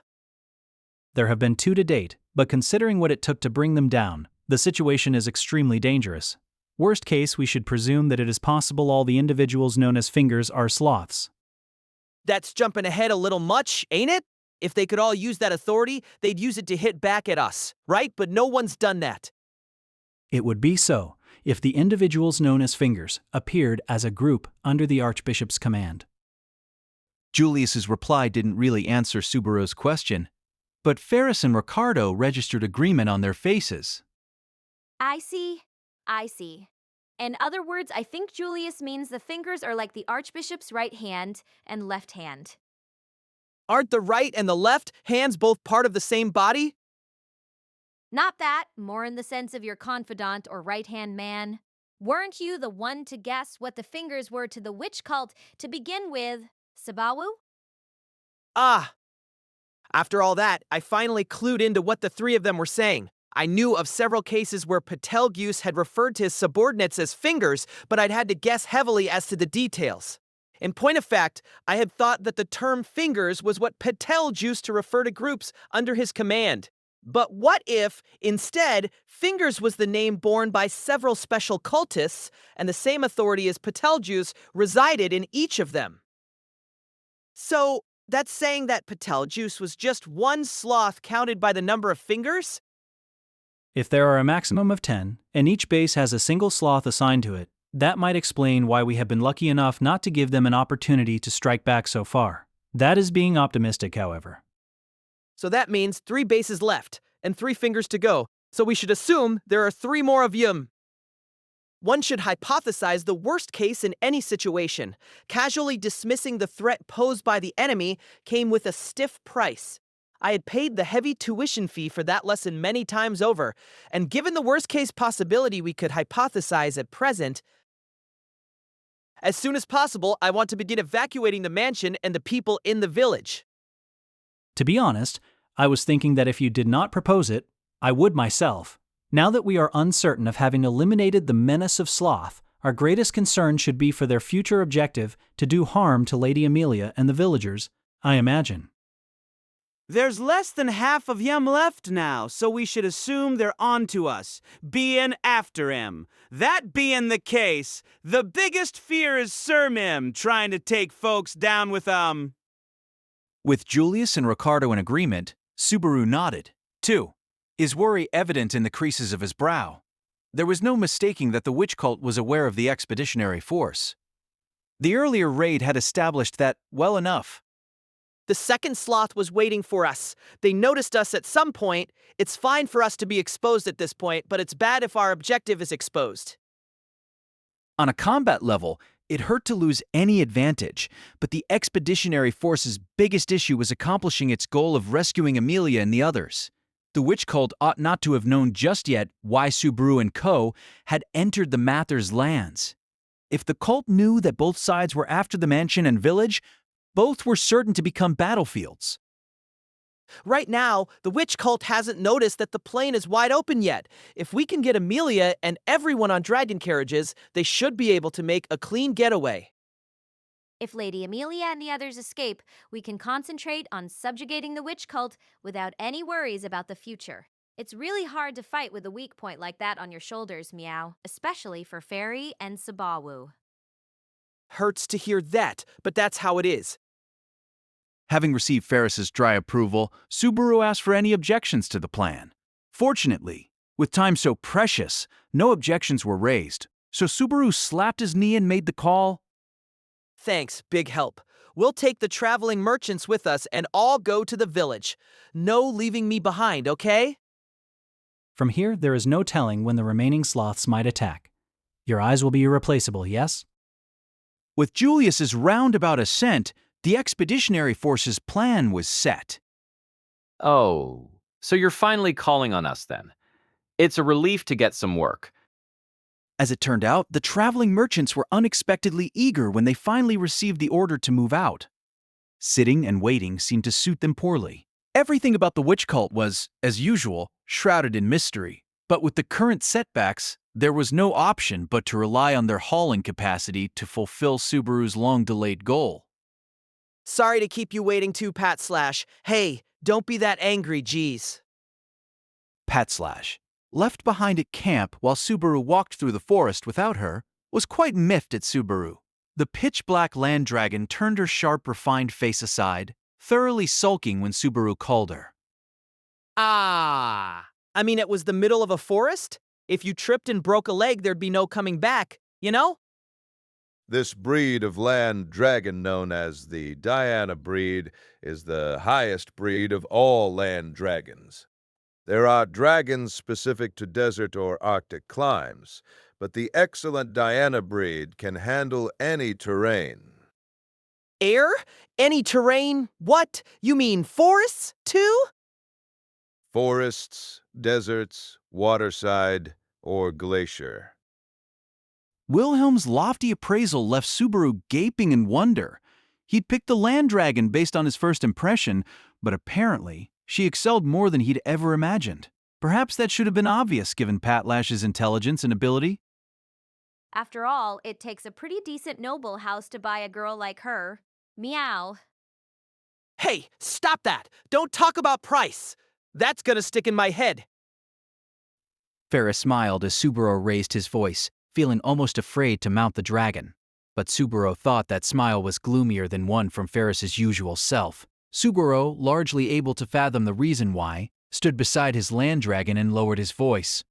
[SPEAKER 3] There have been 2 to date, but considering what it took to bring them down, the situation is extremely dangerous. Worst case, we should presume that it is possible all the individuals known as fingers are sloths.
[SPEAKER 2] That's jumping ahead a little much, ain't it? If they could all use that authority, they'd use it to hit back at us, right? But no one's done that.
[SPEAKER 3] It would be so if the individuals known as fingers appeared as a group under the Archbishop's command.
[SPEAKER 1] Julius's reply didn't really answer Subaru's question, but Ferris and Ricardo registered agreement on their faces.
[SPEAKER 4] I see. In other words, I think Julius means the fingers are like the Archbishop's right hand and left hand.
[SPEAKER 2] Aren't the right and the left hands both part of the same body?
[SPEAKER 4] Not that, more in the sense of your confidant or right-hand man. Weren't you the one to guess what the fingers were to the witch cult to begin with, Subaru?
[SPEAKER 2] Ah! After all that, I finally clued into what the three of them were saying. I knew of several cases where Petelgeuse had referred to his subordinates as fingers, but I'd had to guess heavily as to the details. In point of fact, I had thought that the term fingers was what Petelgeuse used to refer to groups under his command. But what if, instead, fingers was the name borne by several special cultists, and the same authority as Petelgeuse resided in each of them? So, that's saying that Petelgeuse was just one sloth counted by the number of fingers?
[SPEAKER 3] If there are a maximum of 10, and each base has a single sloth assigned to it, that might explain why we have been lucky enough not to give them an opportunity to strike back so far. That is being optimistic, however.
[SPEAKER 2] So that means 3 bases left, and 3 fingers to go, so we should assume there are 3 more of them. One should hypothesize the worst case in any situation. Casually dismissing the threat posed by the enemy came with a stiff price. I had paid the heavy tuition fee for that lesson many times over, and given the worst case possibility we could hypothesize at present, as soon as possible, I want to begin evacuating the mansion and the people in the village.
[SPEAKER 3] To be honest, I was thinking that if you did not propose it, I would myself. Now that we are uncertain of having eliminated the menace of sloth, our greatest concern should be for their future objective to do harm to Lady Emilia and the villagers, I imagine.
[SPEAKER 6] There's less than half of yem left now, so we should assume they're onto us, bein' after him. That being the case, the biggest fear is Sir Mim trying to take folks down with
[SPEAKER 1] With Julius and Ricardo in agreement, Subaru nodded. 2. His worry evident in the creases of his brow. There was no mistaking that the witch cult was aware of the expeditionary force. The earlier raid had established that well enough.
[SPEAKER 2] The second sloth was waiting for us. They noticed us at some point. It's fine for us to be exposed at this point, but it's bad if our objective is exposed.
[SPEAKER 1] On a combat level, It hurt to lose any advantage, but the expeditionary force's biggest issue was accomplishing its goal of rescuing Emilia and the others. The witch cult ought not to have known just yet why Subaru and co. had entered the Mathers' lands. If the cult knew that both sides were after the mansion and village, both were certain to become battlefields.
[SPEAKER 2] Right now, the witch cult hasn't noticed that the plain is wide open yet. If we can get Emilia and everyone on dragon carriages, they should be able to make a clean getaway.
[SPEAKER 4] If Lady Emilia and the others escape, we can concentrate on subjugating the witch cult without any worries about the future. It's really hard to fight with a weak point like that on your shoulders, Meow, especially for Fairy and Subaru.
[SPEAKER 2] Hurts to hear that, but that's how it is.
[SPEAKER 1] Having received Ferris's dry approval, Subaru asked for any objections to the plan. Fortunately, with time so precious, no objections were raised, so Subaru slapped his knee and made the call.
[SPEAKER 2] Thanks, big help. We'll take the traveling merchants with us and all go to the village. No leaving me behind, okay?
[SPEAKER 3] From here, there is no telling when the remaining sloths might attack. Your eyes will be irreplaceable, yes?
[SPEAKER 1] With Julius's roundabout ascent, the expeditionary force's plan was set.
[SPEAKER 12] Oh, so you're finally calling on us then. It's a relief to get some work.
[SPEAKER 1] As it turned out, the traveling merchants were unexpectedly eager when they finally received the order to move out. Sitting and waiting seemed to suit them poorly. Everything about the witch cult was, as usual, shrouded in mystery. But with the current setbacks, there was no option but to rely on their hauling capacity to fulfill Subaru's long-delayed goal.
[SPEAKER 2] Sorry to keep you waiting too, Pat Slash. Hey, don't be that angry, geez.
[SPEAKER 1] Pat Slash, left behind at camp while Subaru walked through the forest without her, was quite miffed at Subaru. The pitch-black land dragon turned her sharp, refined face aside, thoroughly sulking when Subaru called her.
[SPEAKER 2] Ah! I mean, it was the middle of a forest? If you tripped and broke a leg, there'd be no coming back, you know?
[SPEAKER 5] This breed of land dragon known as the Diana breed is the highest breed of all land dragons. There are dragons specific to desert or Arctic climes, but the excellent Diana breed can handle any terrain.
[SPEAKER 2] Air? Any terrain? What? You mean forests, too?
[SPEAKER 5] Forests, deserts, waterside, or glacier.
[SPEAKER 1] Wilhelm's lofty appraisal left Subaru gaping in wonder. He'd picked the land dragon based on his first impression, but apparently, she excelled more than he'd ever imagined. Perhaps that should have been obvious given Pat Lash's intelligence and ability.
[SPEAKER 4] After all, it takes a pretty decent noble house to buy a girl like her. Meow.
[SPEAKER 2] Hey, stop that! Don't talk about price! That's gonna stick in my head.
[SPEAKER 1] Ferris smiled as Subaru raised his voice, feeling almost afraid to mount the dragon. But Subaru thought that smile was gloomier than one from Ferris's usual self. Subaru, largely able to fathom the reason why, stood beside his land dragon and lowered his voice.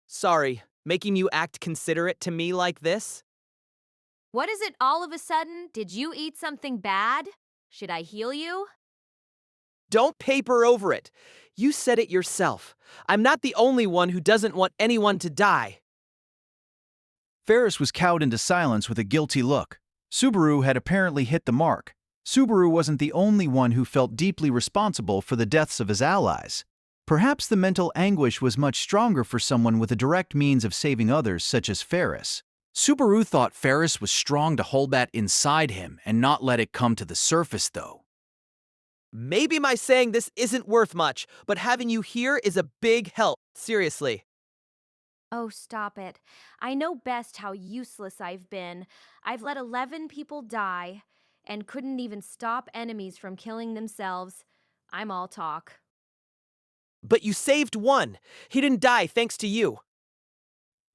[SPEAKER 2] Sorry, making you act considerate to me like this?
[SPEAKER 4] What is it all of a sudden? Did you eat something bad? Should I heal you?
[SPEAKER 2] Don't paper over it. You said it yourself. I'm not the only one who doesn't want anyone to die.
[SPEAKER 1] Ferris was cowed into silence with a guilty look. Subaru had apparently hit the mark. Subaru wasn't the only one who felt deeply responsible for the deaths of his allies. Perhaps the mental anguish was much stronger for someone with a direct means of saving others, such as Ferris. Subaru thought Ferris was strong to hold that inside him and not let it come to the surface, though.
[SPEAKER 2] Maybe my saying this isn't worth much, but having you here is a big help, seriously.
[SPEAKER 4] Oh, stop it. I know best how useless I've been. I've let 11 people die and couldn't even stop enemies from killing themselves. I'm all talk.
[SPEAKER 2] But you saved one. He didn't die thanks to you.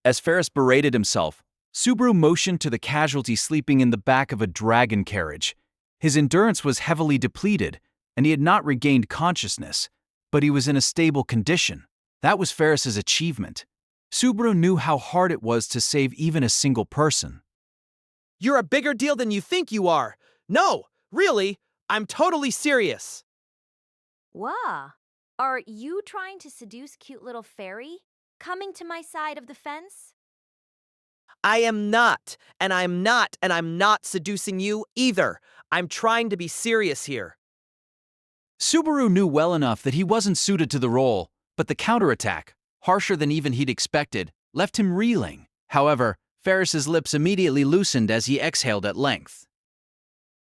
[SPEAKER 1] As Ferris berated himself, Subaru motioned to the casualty sleeping in the back of a dragon carriage. His endurance was heavily depleted, and he had not regained consciousness, but he was in a stable condition. That was Ferris's achievement. Subaru knew how hard it was to save even a single person.
[SPEAKER 2] You're a bigger deal than you think you are. No, really, I'm totally serious.
[SPEAKER 4] Wah. Are you trying to seduce cute little fairy? Coming to my side of the fence?
[SPEAKER 2] I am not, and I'm not, and I'm not seducing you either. I'm trying to be serious here.
[SPEAKER 1] Subaru knew well enough that he wasn't suited to the role, but the counterattack, harsher than even he'd expected, left him reeling. However, Ferris's lips immediately loosened as he exhaled at length.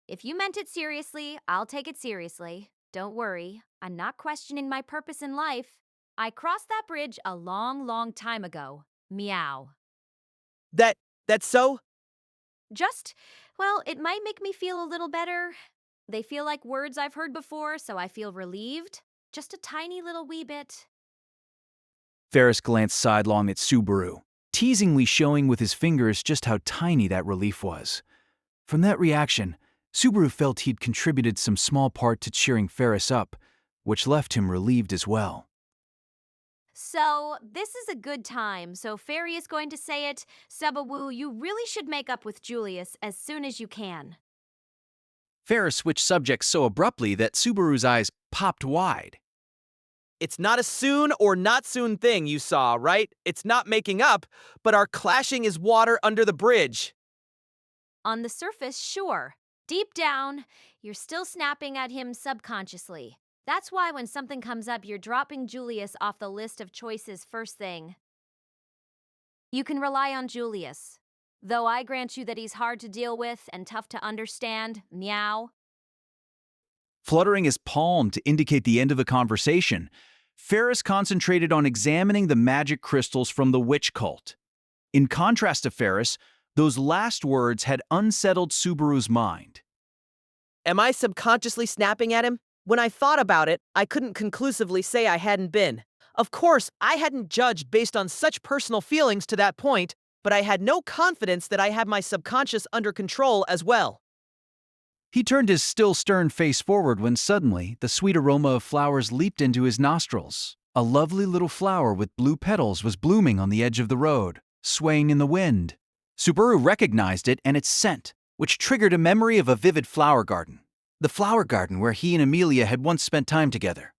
[SPEAKER 4] If you meant it seriously, I'll take it seriously. Don't worry, I'm not questioning my purpose in life. I crossed that bridge a long, long time ago. Meow.
[SPEAKER 2] That's so?
[SPEAKER 4] Well, it might make me feel a little better. They feel like words I've heard before, so I feel relieved. Just a tiny little wee bit.
[SPEAKER 1] Ferris glanced sidelong at Subaru, teasingly showing with his fingers just how tiny that relief was. From that reaction, Subaru felt he'd contributed some small part to cheering Ferris up, which left him relieved as well.
[SPEAKER 4] So, this is a good time, so Fairy is going to say it. Subaru, you really should make up with Julius as soon as you can.
[SPEAKER 1] Ferris switched subjects so abruptly that Subaru's eyes popped wide.
[SPEAKER 2] It's not a soon or not soon thing you saw, right? It's not making up, but our clashing is water under the bridge.
[SPEAKER 4] On the surface, sure. Deep down, you're still snapping at him subconsciously. That's why when something comes up, you're dropping Julius off the list of choices first thing. You can rely on Julius. Though I grant you that he's hard to deal with and tough to understand, meow.
[SPEAKER 1] Fluttering his palm to indicate the end of the conversation, Ferris concentrated on examining the magic crystals from the witch cult. In contrast to Ferris, those last words had unsettled Subaru's mind.
[SPEAKER 2] Am I subconsciously snapping at him? When I thought about it, I couldn't conclusively say I hadn't been. Of course, I hadn't judged based on such personal feelings to that point, but I had no confidence that I had my subconscious under control as well.
[SPEAKER 1] He turned his still stern face forward when suddenly the sweet aroma of flowers leaped into his nostrils. A lovely little flower with blue petals was blooming on the edge of the road, swaying in the wind. Subaru recognized it and its scent, which triggered a memory of a vivid flower garden. The flower garden where he and Emilia had once spent time together.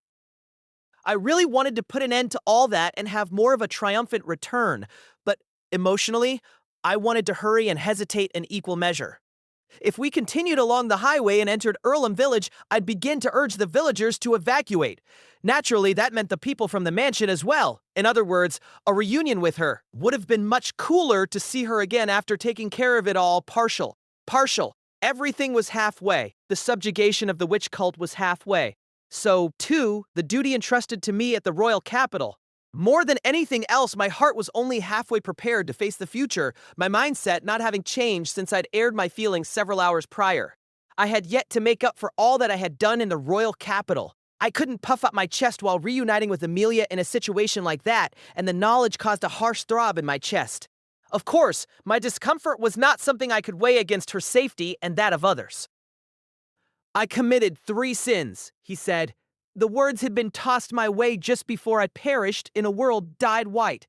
[SPEAKER 2] I really wanted to put an end to all that and have more of a triumphant return, but emotionally, I wanted to hurry and hesitate in equal measure. If we continued along the highway and entered Earlham Village, I'd begin to urge the villagers to evacuate. Naturally, that meant the people from the mansion as well. In other words, a reunion with her would have been much cooler to see her again after taking care of it all partial. Everything was halfway. The subjugation of the witch cult was halfway. So, too, the duty entrusted to me at the royal capital. More than anything else, my heart was only halfway prepared to face the future, my mindset not having changed since I'd aired my feelings several hours prior. I had yet to make up for all that I had done in the royal capital. I couldn't puff up my chest while reuniting with Emilia in a situation like that, and the knowledge caused a harsh throb in my chest. Of course, my discomfort was not something I could weigh against her safety and that of others. I committed 3 sins, he said. The words had been tossed my way just before I perished in a world dyed white.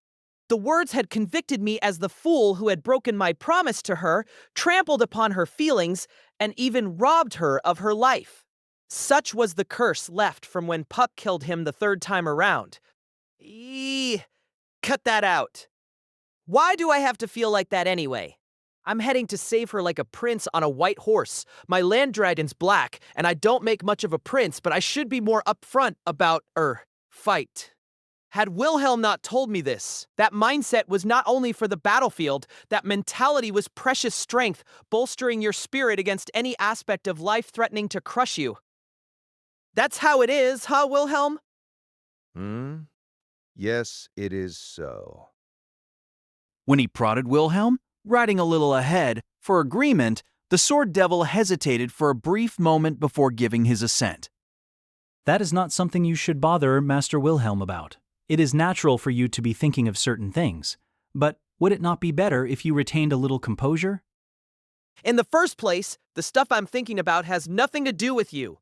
[SPEAKER 2] The words had convicted me as the fool who had broken my promise to her, trampled upon her feelings, and even robbed her of her life. Such was the curse left from when Puck killed him the 3rd time around. Cut that out. Why do I have to feel like that anyway? I'm heading to save her like a prince on a white horse. My land dragon's black, and I don't make much of a prince, but I should be more upfront about, fight. Had Wilhelm not told me this, that mindset was not only for the battlefield, that mentality was precious strength, bolstering your spirit against any aspect of life threatening to crush you. That's how it is, huh, Wilhelm?
[SPEAKER 5] Yes, it is so.
[SPEAKER 1] When he prodded Wilhelm, riding a little ahead, for agreement, the Sword Devil hesitated for a brief moment before giving his assent.
[SPEAKER 3] That is not something you should bother Master Wilhelm about. It is natural for you to be thinking of certain things. But would it not be better if you retained a little composure?
[SPEAKER 2] In the first place, the stuff I'm thinking about has nothing to do with you.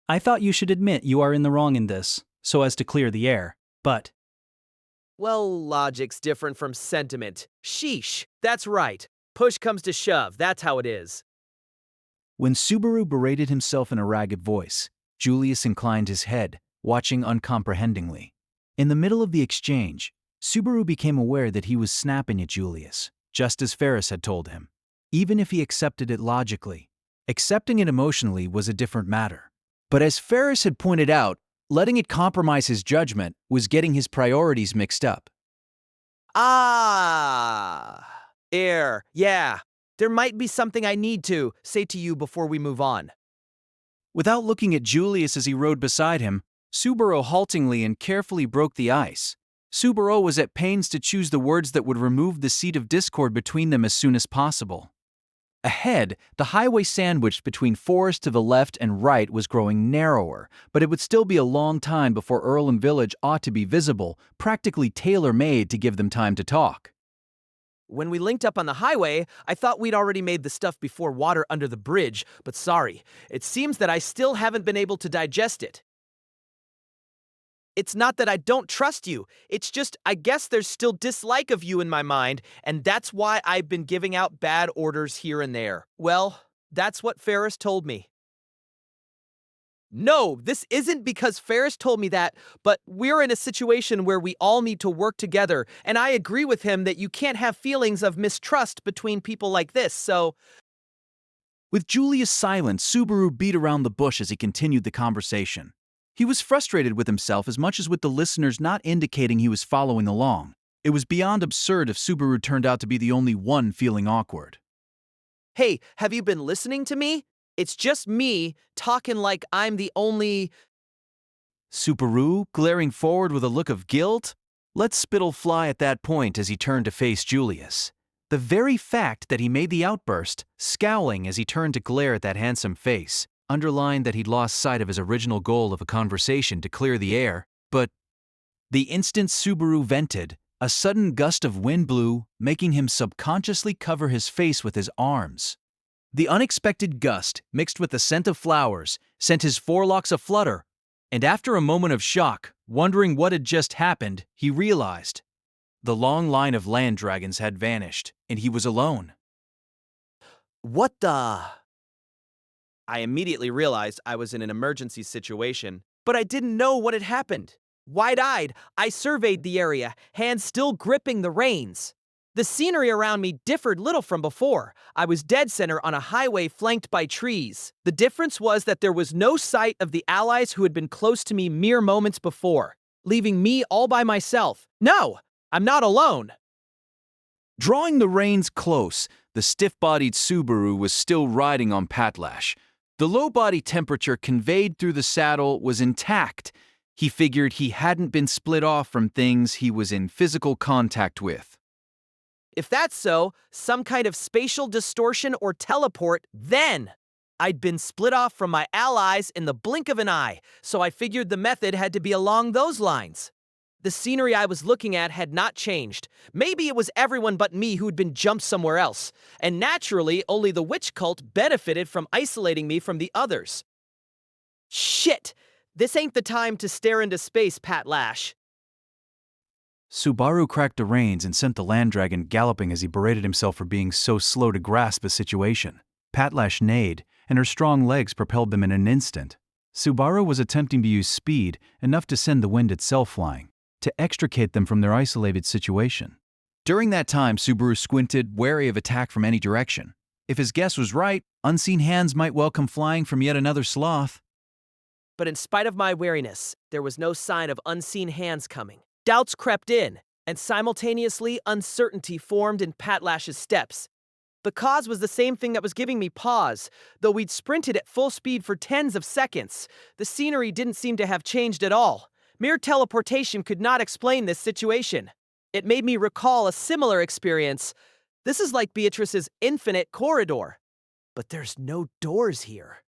[SPEAKER 3] I thought you should admit you are in the wrong in this, so as to clear the air, but...
[SPEAKER 2] Well, logic's different from sentiment. Sheesh, that's right. Push comes to shove, that's how it is.
[SPEAKER 1] When Subaru berated himself in a ragged voice, Julius inclined his head, watching uncomprehendingly. In the middle of the exchange, Subaru became aware that he was snapping at Julius,
[SPEAKER 3] just as Ferris had told him, even if he accepted it logically. Accepting it emotionally was a different matter.
[SPEAKER 1] But as Ferris had pointed out, letting it compromise his judgment was getting his priorities mixed up.
[SPEAKER 2] Yeah. There might be something I need to say to you before we move on.
[SPEAKER 1] Without looking at Julius as he rode beside him, Subaru haltingly and carefully broke the ice. Subaru was at pains to choose the words that would remove the seed of discord between them as soon as possible. Ahead, the highway sandwiched between forest to the left and right was growing narrower, but it would still be a long time before Earlham Village ought to be visible, practically tailor-made to give them time to talk.
[SPEAKER 2] When we linked up on the highway, I thought we'd already made the stuff before water under the bridge, but sorry, it seems that I still haven't been able to digest it. It's not that I don't trust you, it's just I guess there's still dislike of you in my mind, and that's why I've been giving out bad orders here and there. Well, that's what Ferris told me. No, this isn't because Ferris told me that, but we're in a situation where we all need to work together, and I agree with him that you can't have feelings of mistrust between people like this, so...
[SPEAKER 1] With Julius silent, Subaru beat around the bush as he continued the conversation. He was frustrated with himself as much as with the listeners not indicating he was following along. It was beyond absurd if Subaru turned out to be the only one feeling awkward.
[SPEAKER 2] Hey, have you been listening to me? It's just me talking like I'm the only...
[SPEAKER 1] Subaru, glaring forward with a look of guilt, let spittle fly at that point as he turned to face Julius. The very fact that he made the outburst, scowling as he turned to glare at that handsome face, underlined that he'd lost sight of his original goal of a conversation to clear the air, but the instant Subaru vented, a sudden gust of wind blew, making him subconsciously cover his face with his arms. The unexpected gust, mixed with the scent of flowers, sent his forelocks aflutter, and after a moment of shock, wondering what had just happened, he realized. The long line of land dragons had vanished, and he was alone.
[SPEAKER 2] What the... I immediately realized I was in an emergency situation, but I didn't know what had happened. Wide-eyed, I surveyed the area, hands still gripping the reins. The scenery around me differed little from before. I was dead center on a highway flanked by trees. The difference was that there was no sight of the allies who had been close to me mere moments before, leaving me all by myself. No, I'm not alone.
[SPEAKER 1] Drawing the reins close, the stiff-bodied Subaru was still riding on Patlash. The low body temperature conveyed through the saddle was intact. He figured he hadn't been split off from things he was in physical contact with.
[SPEAKER 2] If that's so, some kind of spatial distortion or teleport, then I'd been split off from my allies in the blink of an eye, so I figured the method had to be along those lines. The scenery I was looking at had not changed. Maybe it was everyone but me who'd been jumped somewhere else, and naturally, only the witch cult benefited from isolating me from the others. Shit! This ain't the time to stare into space, Patlash.
[SPEAKER 3] Subaru cracked the reins and sent the land dragon galloping as he berated himself for being so slow to grasp the situation. Patlash neighed, and her strong legs propelled them in an instant. Subaru was attempting to use speed, enough to send the wind itself flying, to extricate them from their isolated situation.
[SPEAKER 1] During that time, Subaru squinted, wary of attack from any direction. If his guess was right, unseen hands might well come flying from yet another sloth.
[SPEAKER 2] But in spite of my wariness, there was no sign of unseen hands coming. Doubts crept in, and simultaneously uncertainty formed in Patlash's steps. The cause was the same thing that was giving me pause. Though we'd sprinted at full speed for tens of seconds, the scenery didn't seem to have changed at all. Mere teleportation could not explain this situation. It made me recall a similar experience. This is like Beatrice's infinite corridor. But there's no doors here.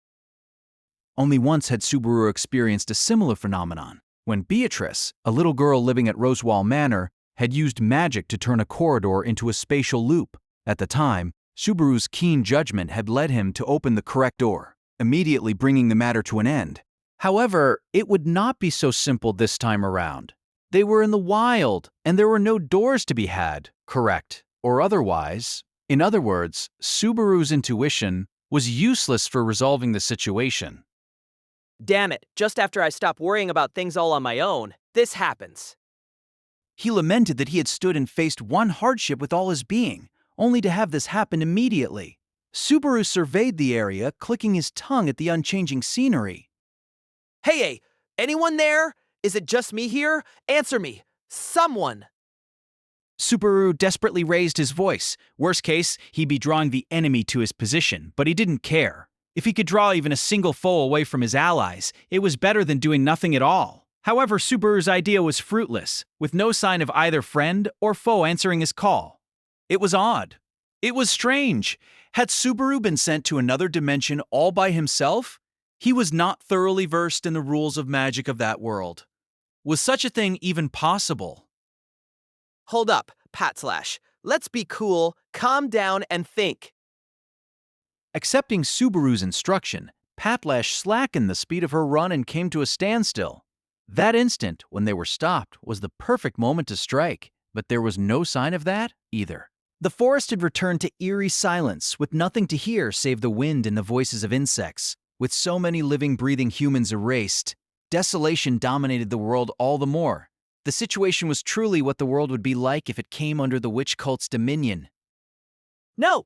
[SPEAKER 1] Only once had Subaru experienced a similar phenomenon, when Beatrice, a little girl living at Rosewall Manor, had used magic to turn a corridor into a spatial loop. At the time, Subaru's keen judgment had led him to open the correct door, immediately bringing the matter to an end. However, it would not be so simple this time around. They were in the wild, and there were no doors to be had, correct or otherwise. In other words, Subaru's intuition was useless for resolving the situation.
[SPEAKER 2] Damn it, just after I stopped worrying about things all on my own, this happens.
[SPEAKER 1] He lamented that he had stood and faced one hardship with all his being, only to have this happen immediately. Subaru surveyed the area, clicking his tongue at the unchanging scenery.
[SPEAKER 2] Hey, anyone there? Is it just me here? Answer me. Someone.
[SPEAKER 1] Subaru desperately raised his voice. Worst case, he'd be drawing the enemy to his position, but he didn't care. If he could draw even a single foe away from his allies, it was better than doing nothing at all. However, Subaru's idea was fruitless, with no sign of either friend or foe answering his call. It was odd. It was strange. Had Subaru been sent to another dimension all by himself? He was not thoroughly versed in the rules of magic of that world. Was such a thing even possible?
[SPEAKER 2] Hold up, Patslash. Let's be cool, calm down, and think.
[SPEAKER 1] Accepting Subaru's instruction, Patlash slackened the speed of her run and came to a standstill. That instant, when they were stopped, was the perfect moment to strike, but there was no sign of that either. The forest had returned to eerie silence, with nothing to hear save the wind and the voices of insects. With so many living, breathing humans erased, desolation dominated the world all the more. The situation was truly what the world would be like if it came under the witch cult's dominion.
[SPEAKER 2] No,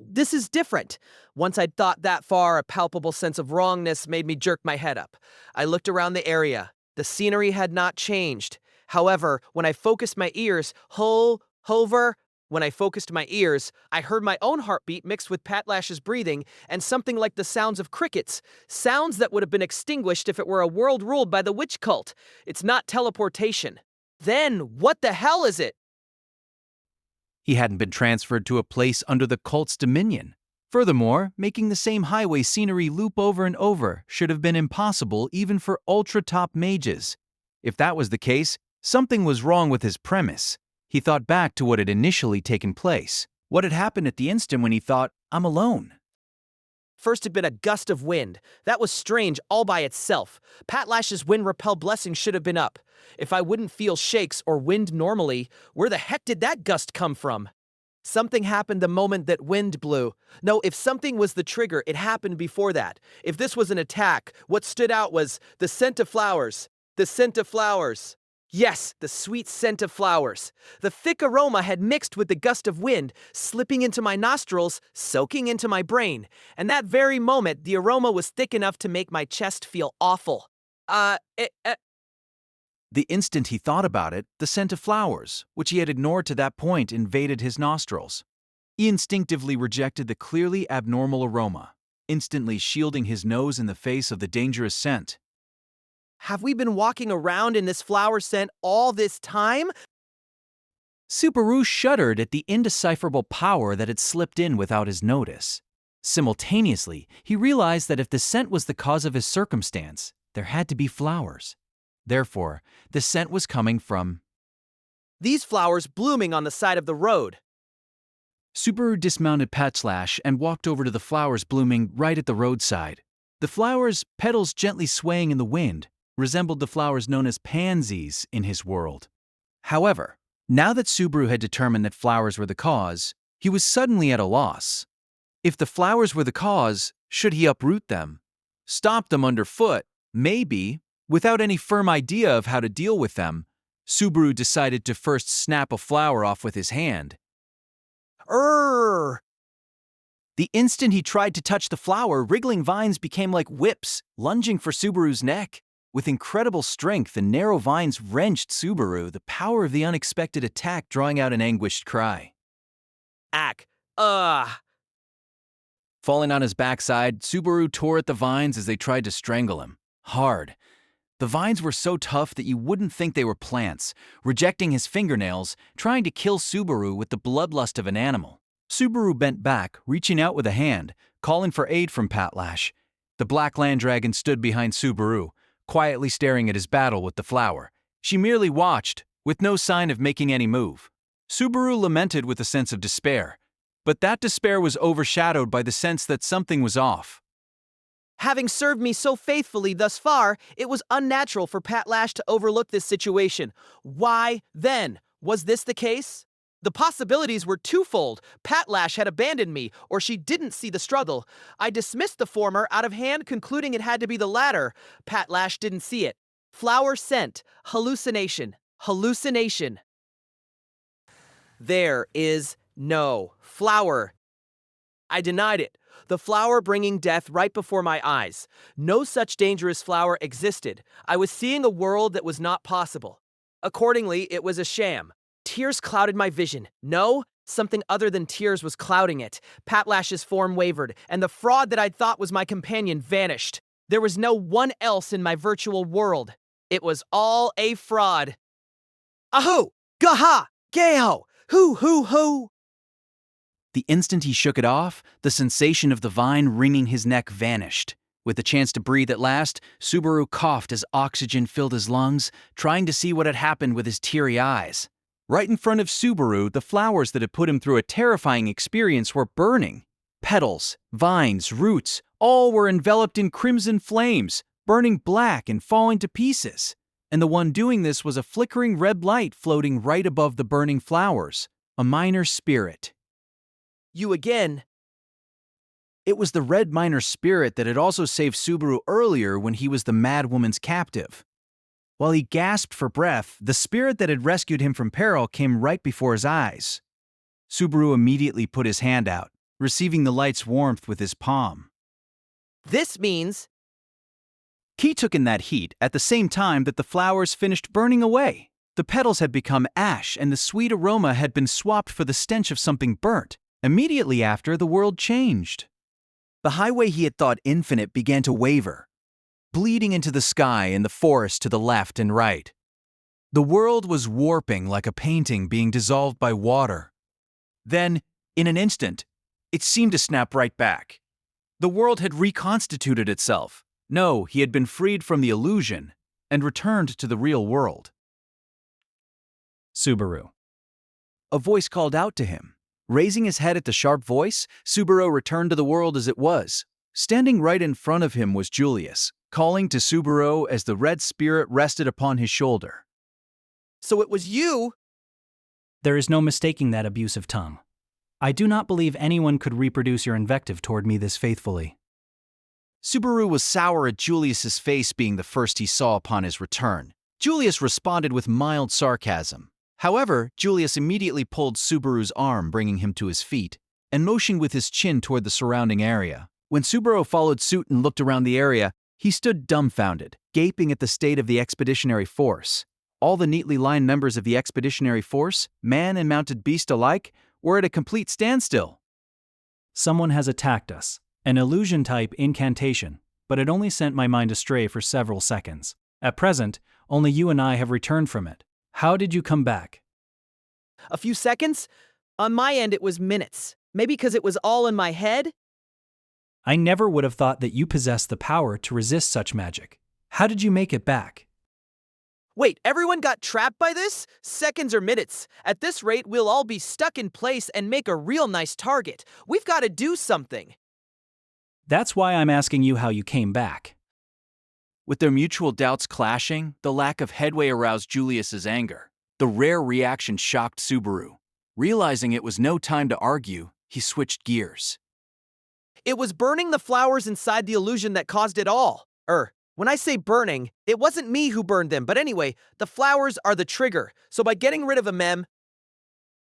[SPEAKER 2] this is different. Once I'd thought that far, a palpable sense of wrongness made me jerk my head up. I looked around the area. The scenery had not changed. However, when I focused my ears, when I focused my ears, I heard my own heartbeat mixed with Patlash's breathing and something like the sounds of crickets, sounds that would have been extinguished if it were a world ruled by the witch cult. It's not teleportation. Then, what the hell is it?
[SPEAKER 1] He hadn't been transferred to a place under the cult's dominion. Furthermore, making the same highway scenery loop over and over should have been impossible even for ultra-top mages. If that was the case, something was wrong with his premise. He thought back to what had initially taken place. What had happened at the instant when he thought, "I'm alone"?
[SPEAKER 2] First had been a gust of wind. That was strange all by itself. Patlash's wind repel blessing should have been up. If I wouldn't feel shakes or wind normally, where the heck did that gust come from? Something happened the moment that wind blew. No, if something was the trigger, it happened before that. If this was an attack, what stood out was the scent of flowers. The scent of flowers. Yes, the sweet scent of flowers. The thick aroma had mixed with the gust of wind, slipping into my nostrils, soaking into my brain. And that very moment, the aroma was thick enough to make my chest feel awful.
[SPEAKER 1] The instant he thought about it, the scent of flowers, which he had ignored to that point, invaded his nostrils. He instinctively rejected the clearly abnormal aroma, instantly shielding his nose in the face of the dangerous scent.
[SPEAKER 2] Have we been walking around in this flower scent all this time?
[SPEAKER 1] Subaru shuddered at the indecipherable power that had slipped in without his notice. Simultaneously, he realized that if the scent was the cause of his circumstance, there had to be flowers. Therefore, the scent was coming from
[SPEAKER 2] these flowers blooming on the side of the road.
[SPEAKER 1] Subaru dismounted Patslash and walked over to the flowers blooming right at the roadside. The flowers, petals gently swaying in the wind, resembled the flowers known as pansies in his world. However, now that Subaru had determined that flowers were the cause, he was suddenly at a loss. If the flowers were the cause, should he uproot them? Stomp them underfoot? Maybe. Without any firm idea of how to deal with them, Subaru decided to first snap a flower off with his hand.
[SPEAKER 2] The
[SPEAKER 1] instant he tried to touch the flower, wriggling vines became like whips, lunging for Subaru's neck. With incredible strength, the narrow vines wrenched Subaru, the power of the unexpected attack drawing out an anguished cry. Falling on his backside, Subaru tore at the vines as they tried to strangle him. Hard. The vines were so tough that you wouldn't think they were plants, rejecting his fingernails, trying to kill Subaru with the bloodlust of an animal. Subaru bent back, reaching out with a hand, calling for aid from Patlash. The black land dragon stood behind Subaru, quietly staring at his battle with the flower. She merely watched, with no sign of making any move. Subaru lamented with a sense of despair, but that despair was overshadowed by the sense that something was off.
[SPEAKER 2] Having served me so faithfully thus far, it was unnatural for Patlash to overlook this situation. Why, then? Was this the case? The possibilities were twofold. Patlash had abandoned me, or she didn't see the struggle. I dismissed the former out of hand, concluding it had to be the latter. Patlash didn't see it. Flower scent. Hallucination. Hallucination. There is No, flower. I denied it. The flower bringing death right before my eyes. No such dangerous flower existed. I was seeing a world that was not possible. Accordingly, it was a sham. Tears clouded my vision. No, something other than tears was clouding it. Patlash's form wavered, and the fraud that I'd thought was my companion vanished. There was no one else in my virtual world. It was all a fraud. Ahoo! Gaha! Gaho! Hoo hoo hoo!
[SPEAKER 1] The instant he shook it off, the sensation of the vine wringing his neck vanished. With the chance to breathe at last, Subaru coughed as oxygen filled his lungs, trying to see what had happened with his teary eyes. Right in front of Subaru, the flowers that had put him through a terrifying experience were burning. Petals, vines, roots, all were enveloped in crimson flames, burning black and falling to pieces. And the one doing this was a flickering red light floating right above the burning flowers, a minor spirit.
[SPEAKER 2] You again.
[SPEAKER 1] It was the red minor spirit that had also saved Subaru earlier when he was the mad woman's captive. While he gasped for breath, the spirit that had rescued him from peril came right before his eyes. Subaru immediately put his hand out, receiving the light's warmth with his palm.
[SPEAKER 2] This means...
[SPEAKER 1] He took in that heat at the same time that the flowers finished burning away. The petals had become ash and the sweet aroma had been swapped for the stench of something burnt. Immediately after, the world changed. The highway he had thought infinite began to waver, bleeding into the sky and the forest to the left and right. The world was warping like a painting being dissolved by water. Then, in an instant, it seemed to snap right back. The world had reconstituted itself. No, he had been freed from the illusion and returned to the real world.
[SPEAKER 3] Subaru.
[SPEAKER 1] A voice called out to him. Raising his head at the sharp voice, Subaru returned to the world as it was. Standing right in front of him was Julius, calling to Subaru as the red spirit rested upon his shoulder.
[SPEAKER 2] So it was you?
[SPEAKER 3] There is no mistaking that abusive tongue. I do not believe anyone could reproduce your invective toward me this faithfully.
[SPEAKER 1] Subaru was sour at Julius's face being the first he saw upon his return. Julius responded with mild sarcasm. However, Julius immediately pulled Subaru's arm, bringing him to his feet, and motioned with his chin toward the surrounding area. When Subaru followed suit and looked around the area, he stood dumbfounded, gaping at the state of the expeditionary force. All the neatly lined members of the expeditionary force, man and mounted beast alike, were at a complete standstill.
[SPEAKER 3] Someone has attacked us. An illusion-type incantation, but it only sent my mind astray for several seconds. At present, only you and I have returned from it. How did you come back?
[SPEAKER 2] A few seconds? On my end, it was minutes. Maybe because it was all in my head?
[SPEAKER 3] I never would have thought that you possessed the power to resist such magic. How did you make it back?
[SPEAKER 2] Wait, everyone got trapped by this? Seconds or minutes? At this rate, we'll all be stuck in place and make a real nice target. We've got to do something.
[SPEAKER 3] That's why I'm asking you how you came back.
[SPEAKER 1] With their mutual doubts clashing, the lack of headway aroused Julius's anger. The rare reaction shocked Subaru. Realizing it was no time to argue, he switched gears.
[SPEAKER 2] It was burning the flowers inside the illusion that caused it all. When I say burning, it wasn't me who burned them, but anyway, the flowers are the trigger. So by getting rid of a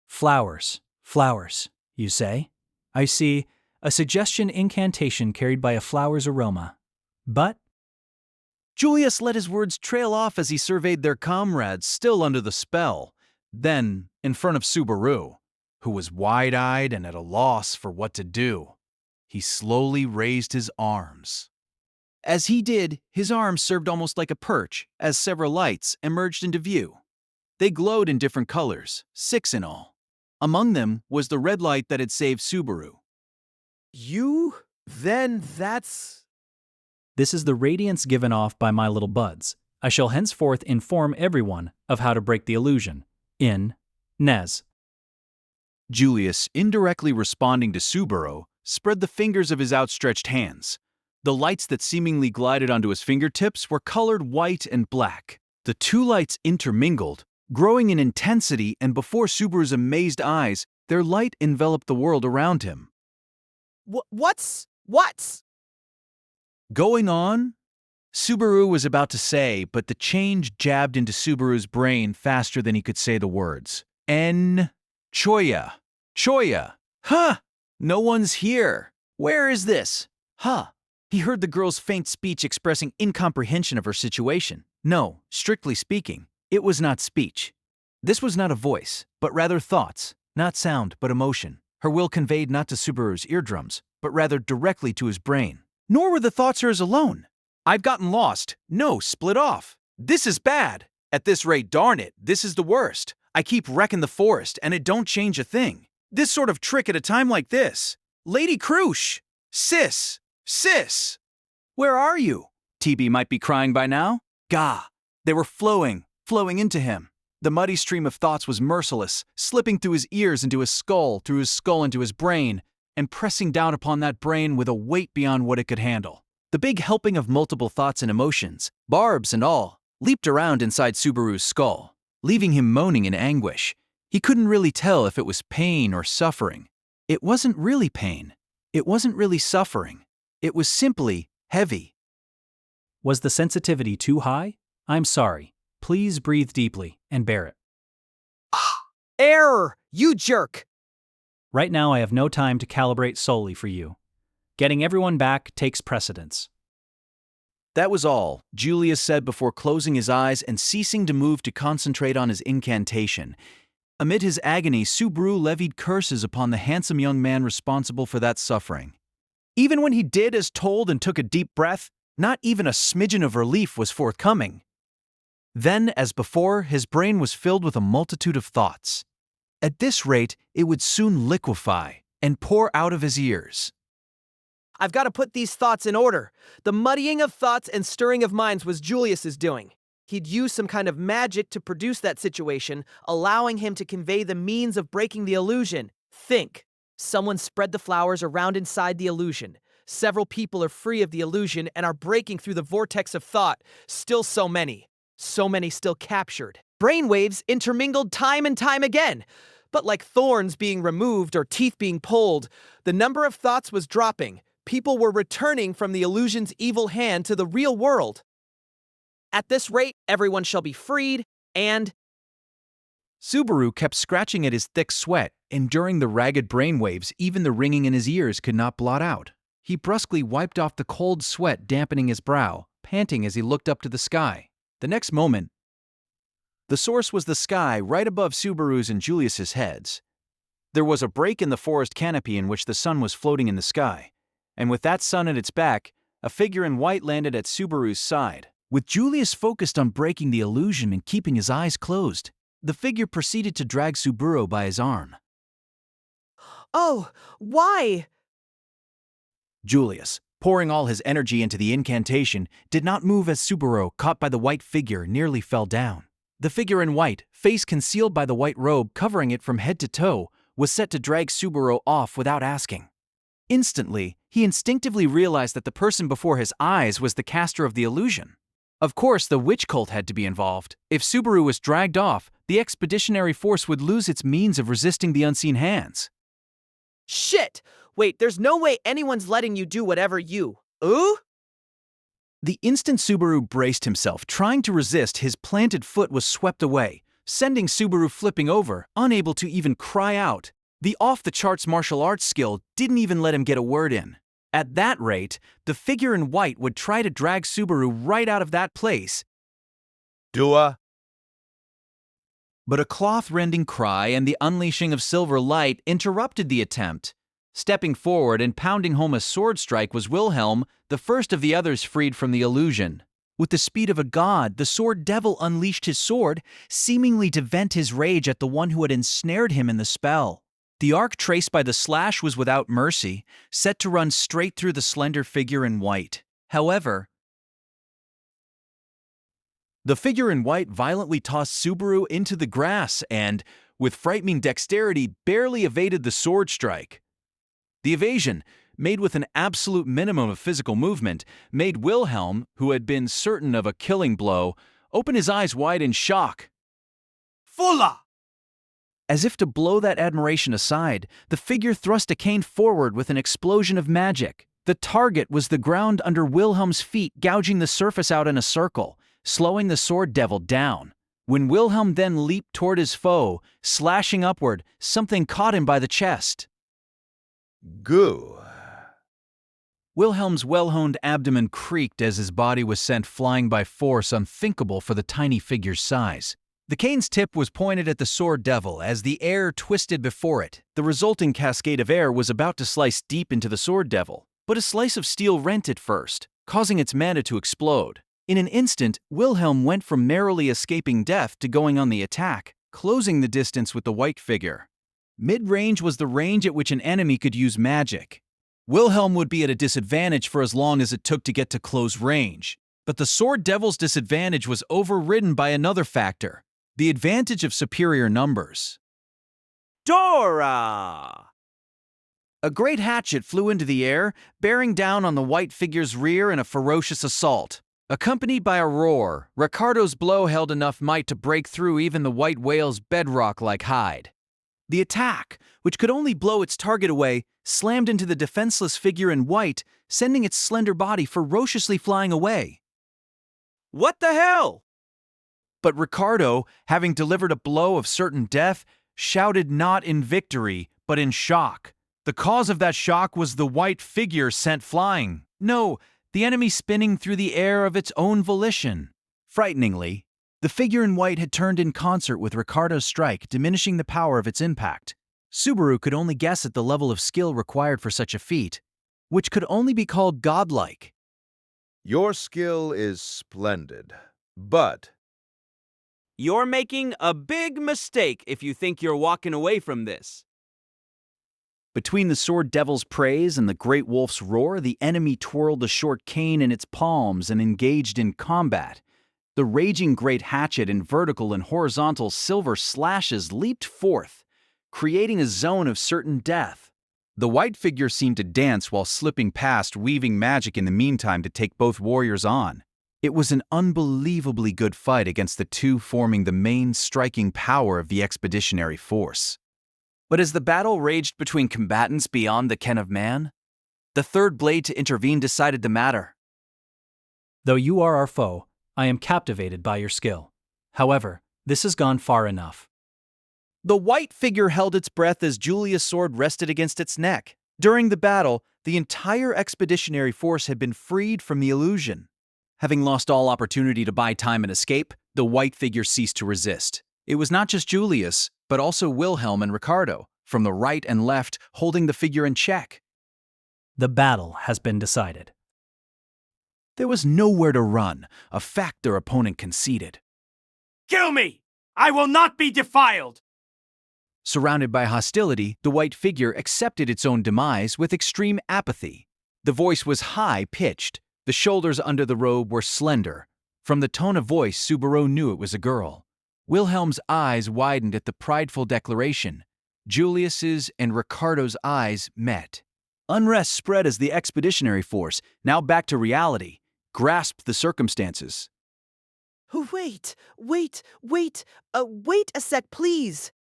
[SPEAKER 3] Flowers, you say? I see, a suggestion incantation carried by a flower's aroma. But
[SPEAKER 1] Julius let his words trail off as he surveyed their comrades still under the spell. Then, in front of Subaru, who was wide-eyed and at a loss for what to do, he slowly raised his arms. As he did, his arms served almost like a perch as several lights emerged into view. They glowed in different colors, 6 in all. Among them was the red light that had saved Subaru.
[SPEAKER 2] That's...
[SPEAKER 3] This is the radiance given off by my little buds. I shall henceforth inform everyone of how to break the illusion. In Nez.
[SPEAKER 1] Julius, indirectly responding to Subaru, spread the fingers of his outstretched hands. The lights that seemingly glided onto his fingertips were colored white and black. The two lights intermingled, growing in intensity, and before Subaru's amazed eyes, their light enveloped the world around him.
[SPEAKER 2] What's
[SPEAKER 1] Going on? Subaru was about to say, but the change jabbed into Subaru's brain faster than he could say the words. Choya. Choya! Huh! No one's here. Where is this? Huh! He heard the girl's faint speech expressing incomprehension of her situation. No, strictly speaking, it was not speech. This was not a voice, but rather thoughts, not sound, but emotion. Her will conveyed not to Subaru's eardrums, but rather directly to his brain. Nor were the thoughts hers alone. I've gotten lost. No, split off. This is bad. At this rate, darn it, this is the worst. I keep wrecking the forest, and it don't change a thing. This sort of trick at a time like this. Lady Crush! Sis! Sis! Where are you? TB might be crying by now. Gah! They were flowing into him. The muddy stream of thoughts was merciless, slipping through his ears into his skull, through his skull into his brain, and pressing down upon that brain with a weight beyond what it could handle. The big helping of multiple thoughts and emotions, barbs and all, leaped around inside Subaru's skull, leaving him moaning in anguish. He couldn't really tell if it was pain or suffering. It wasn't really pain. It wasn't really suffering. It was simply heavy.
[SPEAKER 3] Was the sensitivity too high? I'm sorry. Please breathe deeply and bear it.
[SPEAKER 2] Error! You jerk!
[SPEAKER 3] Right now, I have no time to calibrate solely for you. Getting everyone back takes precedence.
[SPEAKER 1] That was all, Julius said before closing his eyes and ceasing to move to concentrate on his incantation. Amid his agony, Subaru levied curses upon the handsome young man responsible for that suffering. Even when he did as told and took a deep breath, not even a smidgen of relief was forthcoming. Then, as before, his brain was filled with a multitude of thoughts. At this rate, it would soon liquefy and pour out of his ears.
[SPEAKER 2] I've got to put these thoughts in order. The muddying of thoughts and stirring of minds was Julius's doing. He'd used some kind of magic to produce that situation, allowing him to convey the means of breaking the illusion. Think. Someone spread the flowers around inside the illusion. Several people are free of the illusion and are breaking through the vortex of thought. Still so many. So many still captured. Brainwaves intermingled time and time again. But like thorns being removed or teeth being pulled, the number of thoughts was dropping. People were returning from the illusion's evil hand to the real world. At this rate, everyone shall be freed, and...
[SPEAKER 1] Subaru kept scratching at his thick sweat, enduring the ragged brainwaves even the ringing in his ears could not blot out. He brusquely wiped off the cold sweat dampening his brow, panting as he looked up to the sky. The next moment, the source was the sky right above Subaru's and Julius's heads. There was a break in the forest canopy in which the sun was floating in the sky, and with that sun at its back, a figure in white landed at Subaru's side. With Julius focused on breaking the illusion and keeping his eyes closed, the figure proceeded to drag Subaru by his arm.
[SPEAKER 2] Oh, why?
[SPEAKER 1] Julius, pouring all his energy into the incantation, did not move as Subaru, caught by the white figure, nearly fell down. The figure in white, face concealed by the white robe covering it from head to toe, was set to drag Subaru off without asking. Instantly, he instinctively realized that the person before his eyes was the caster of the illusion. Of course, the witch cult had to be involved. If Subaru was dragged off, the expeditionary force would lose its means of resisting the unseen hands.
[SPEAKER 2] Shit! Wait, there's no way anyone's letting you do whatever you... Ooh?
[SPEAKER 1] The instant Subaru braced himself, trying to resist, his planted foot was swept away, sending Subaru flipping over, unable to even cry out. The off-the-charts martial arts skill didn't even let him get a word in. At that rate, the figure in white would try to drag Subaru right out of that place.
[SPEAKER 5] Dua?
[SPEAKER 1] But a cloth-rending cry and the unleashing of silver light interrupted the attempt. Stepping forward and pounding home a sword strike was Wilhelm, the first of the others freed from the illusion. With the speed of a god, the sword devil unleashed his sword, seemingly to vent his rage at the one who had ensnared him in the spell. The arc traced by the slash was without mercy, set to run straight through the slender figure in white. However, the figure in white violently tossed Subaru into the grass and, with frightening dexterity, barely evaded the sword strike. The evasion, made with an absolute minimum of physical movement, made Wilhelm, who had been certain of a killing blow, open his eyes wide in shock.
[SPEAKER 9] Fulla!
[SPEAKER 1] As if to blow that admiration aside, the figure thrust a cane forward with an explosion of magic. The target was the ground under Wilhelm's feet, gouging the surface out in a circle, slowing the sword devil down. When Wilhelm then leaped toward his foe, slashing upward, something caught him by the chest.
[SPEAKER 5] Goo.
[SPEAKER 1] Wilhelm's well-honed abdomen creaked as his body was sent flying by force unthinkable for the tiny figure's size. The cane's tip was pointed at the sword devil as the air twisted before it. The resulting cascade of air was about to slice deep into the sword devil, but a slice of steel rent it first, causing its mana to explode. In an instant, Wilhelm went from narrowly escaping death to going on the attack, closing the distance with the white figure. Mid-range was the range at which an enemy could use magic. Wilhelm would be at a disadvantage for as long as it took to get to close range, but the sword devil's disadvantage was overridden by another factor: the advantage of superior numbers.
[SPEAKER 6] Dora!
[SPEAKER 1] A great hatchet flew into the air, bearing down on the white figure's rear in a ferocious assault. Accompanied by a roar, Ricardo's blow held enough might to break through even the white whale's bedrock-like hide. The attack, which could only blow its target away, slammed into the defenseless figure in white, sending its slender body ferociously flying away.
[SPEAKER 6] What the hell?
[SPEAKER 1] But Ricardo, having delivered a blow of certain death, shouted not in victory, but in shock. The cause of that shock was the white figure sent flying. No, the enemy spinning through the air of its own volition. Frighteningly, the figure in white had turned in concert with Ricardo's strike, diminishing the power of its impact. Subaru could only guess at the level of skill required for such a feat, which could only be called godlike.
[SPEAKER 5] Your skill is splendid, but
[SPEAKER 6] You're making a big mistake if you think you're walking away from this.
[SPEAKER 1] Between the sword devil's praise and the great wolf's roar, the enemy twirled the short cane in its palms and engaged in combat. The raging great hatchet in vertical and horizontal silver slashes leaped forth, creating a zone of certain death. The white figure seemed to dance while slipping past, weaving magic in the meantime to take both warriors on. It was an unbelievably good fight against the two forming the main striking power of the expeditionary force. But as the battle raged between combatants beyond the ken of man, the third blade to intervene decided the matter.
[SPEAKER 3] Though you are our foe, I am captivated by your skill. However, this has gone far enough.
[SPEAKER 1] The white figure held its breath as Julia's sword rested against its neck. During the battle, the entire expeditionary force had been freed from the illusion. Having lost all opportunity to buy time and escape, the white figure ceased to resist. It was not just Julius, but also Wilhelm and Ricardo, from the right and left, holding the figure in check.
[SPEAKER 3] The battle has been decided.
[SPEAKER 1] There was nowhere to run, a fact their opponent conceded.
[SPEAKER 6] Kill me! I will not be defiled!
[SPEAKER 1] Surrounded by hostility, the white figure accepted its own demise with extreme apathy. The voice was high-pitched. The shoulders under the robe were slender. From the tone of voice, Subaru knew it was a girl. Wilhelm's eyes widened at the prideful declaration. Julius's and Ricardo's eyes met. Unrest spread as the expeditionary force, now back to reality, grasped the circumstances.
[SPEAKER 2] Wait a sec, please.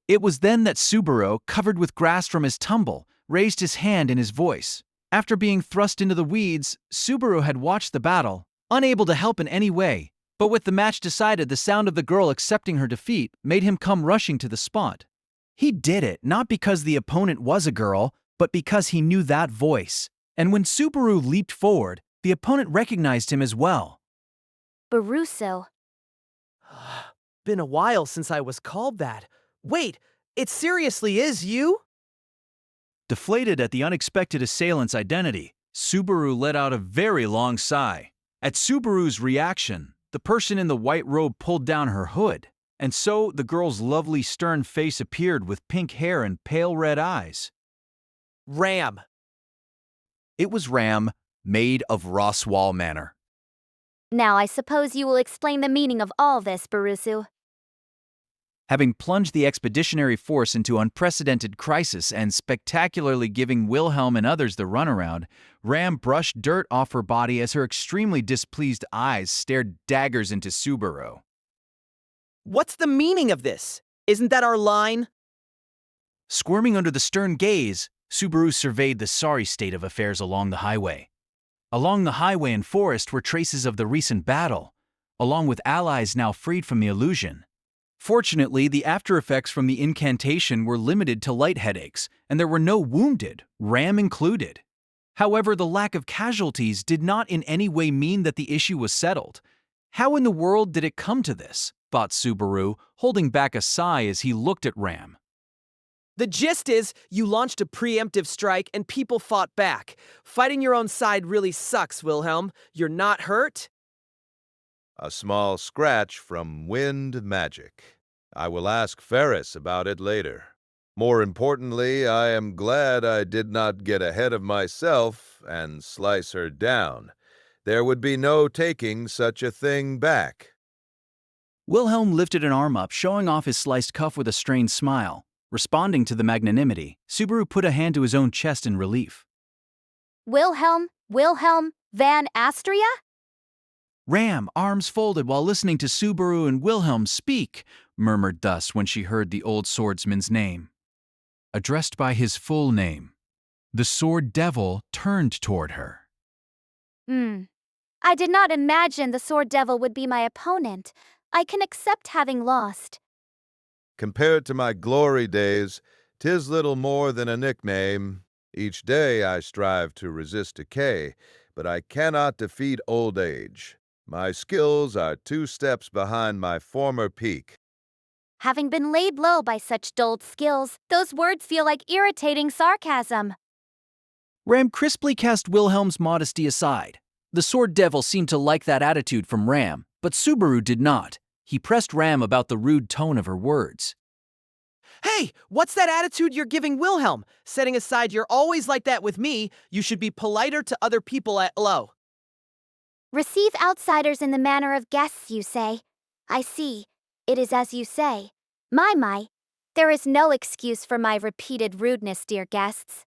[SPEAKER 1] It was then that Subaru, covered with grass from his tumble, raised his hand in his voice. After being thrust into the weeds, Subaru had watched the battle, unable to help in any way. But with the match decided, the sound of the girl accepting her defeat made him come rushing to the spot. He did it not because the opponent was a girl, but because he knew that voice. And when Subaru leaped forward, the opponent recognized him as well.
[SPEAKER 7] Baruso.
[SPEAKER 2] Been a while since I was called that. Wait, it seriously is you?
[SPEAKER 1] Deflated at the unexpected assailant's identity, Subaru let out a very long sigh. At Subaru's reaction, the person in the white robe pulled down her hood, and so the girl's lovely stern face appeared with pink hair and pale red eyes.
[SPEAKER 2] Ram.
[SPEAKER 1] It was Ram, maid of Roswell Manor.
[SPEAKER 4] Now I suppose you will explain the meaning of all this, Barusu.
[SPEAKER 1] Having plunged the expeditionary force into unprecedented crisis and spectacularly giving Wilhelm and others the runaround, Ram brushed dirt off her body as her extremely displeased eyes stared daggers into Subaru.
[SPEAKER 2] What's the meaning of this? Isn't that our line?
[SPEAKER 1] Squirming under the stern gaze, Subaru surveyed the sorry state of affairs along the highway. Along the highway and forest were traces of the recent battle. along with allies now freed from the illusion. Fortunately, the after effects from the incantation were limited to light headaches, and there were no wounded, Ram included. However, the lack of casualties did not in any way mean that the issue was settled. How in the world did it come to this? Thought Subaru, holding back a sigh as he looked at Ram.
[SPEAKER 2] The gist is, you launched a preemptive strike and people fought back. Fighting your own side really sucks, Wilhelm. You're not hurt?
[SPEAKER 5] A small scratch from wind magic. I will ask Ferris about it later. More importantly, I am glad I did not get ahead of myself and slice her down. There would be no taking such a thing back.
[SPEAKER 1] Wilhelm lifted an arm up, showing off his sliced cuff with a strained smile. Responding to the magnanimity, Subaru put a hand to his own chest in relief.
[SPEAKER 8] Wilhelm Van Astria?
[SPEAKER 1] Ram, arms folded while listening to Subaru and Wilhelm speak, murmured thus when she heard the old swordsman's name. Addressed by his full name, the sword devil turned toward her.
[SPEAKER 8] I did not imagine the sword devil would be my opponent. I can accept having lost.
[SPEAKER 5] Compared to my glory days, 'tis little more than a nickname. Each day I strive to resist decay, but I cannot defeat old age. My skills are 2 steps behind my former peak.
[SPEAKER 8] Having been laid low by such dulled skills, those words feel like irritating sarcasm.
[SPEAKER 1] Ram crisply cast Wilhelm's modesty aside. The sword devil seemed to like that attitude from Ram, but Subaru did not. He pressed Ram about the rude tone of her words.
[SPEAKER 2] Hey, what's that attitude you're giving Wilhelm? Setting aside you're always like that with me, you should be politer to other people at low.
[SPEAKER 8] Receive outsiders in the manner of guests, you say. I see. It is as you say. My. There is no excuse for my repeated rudeness, dear guests.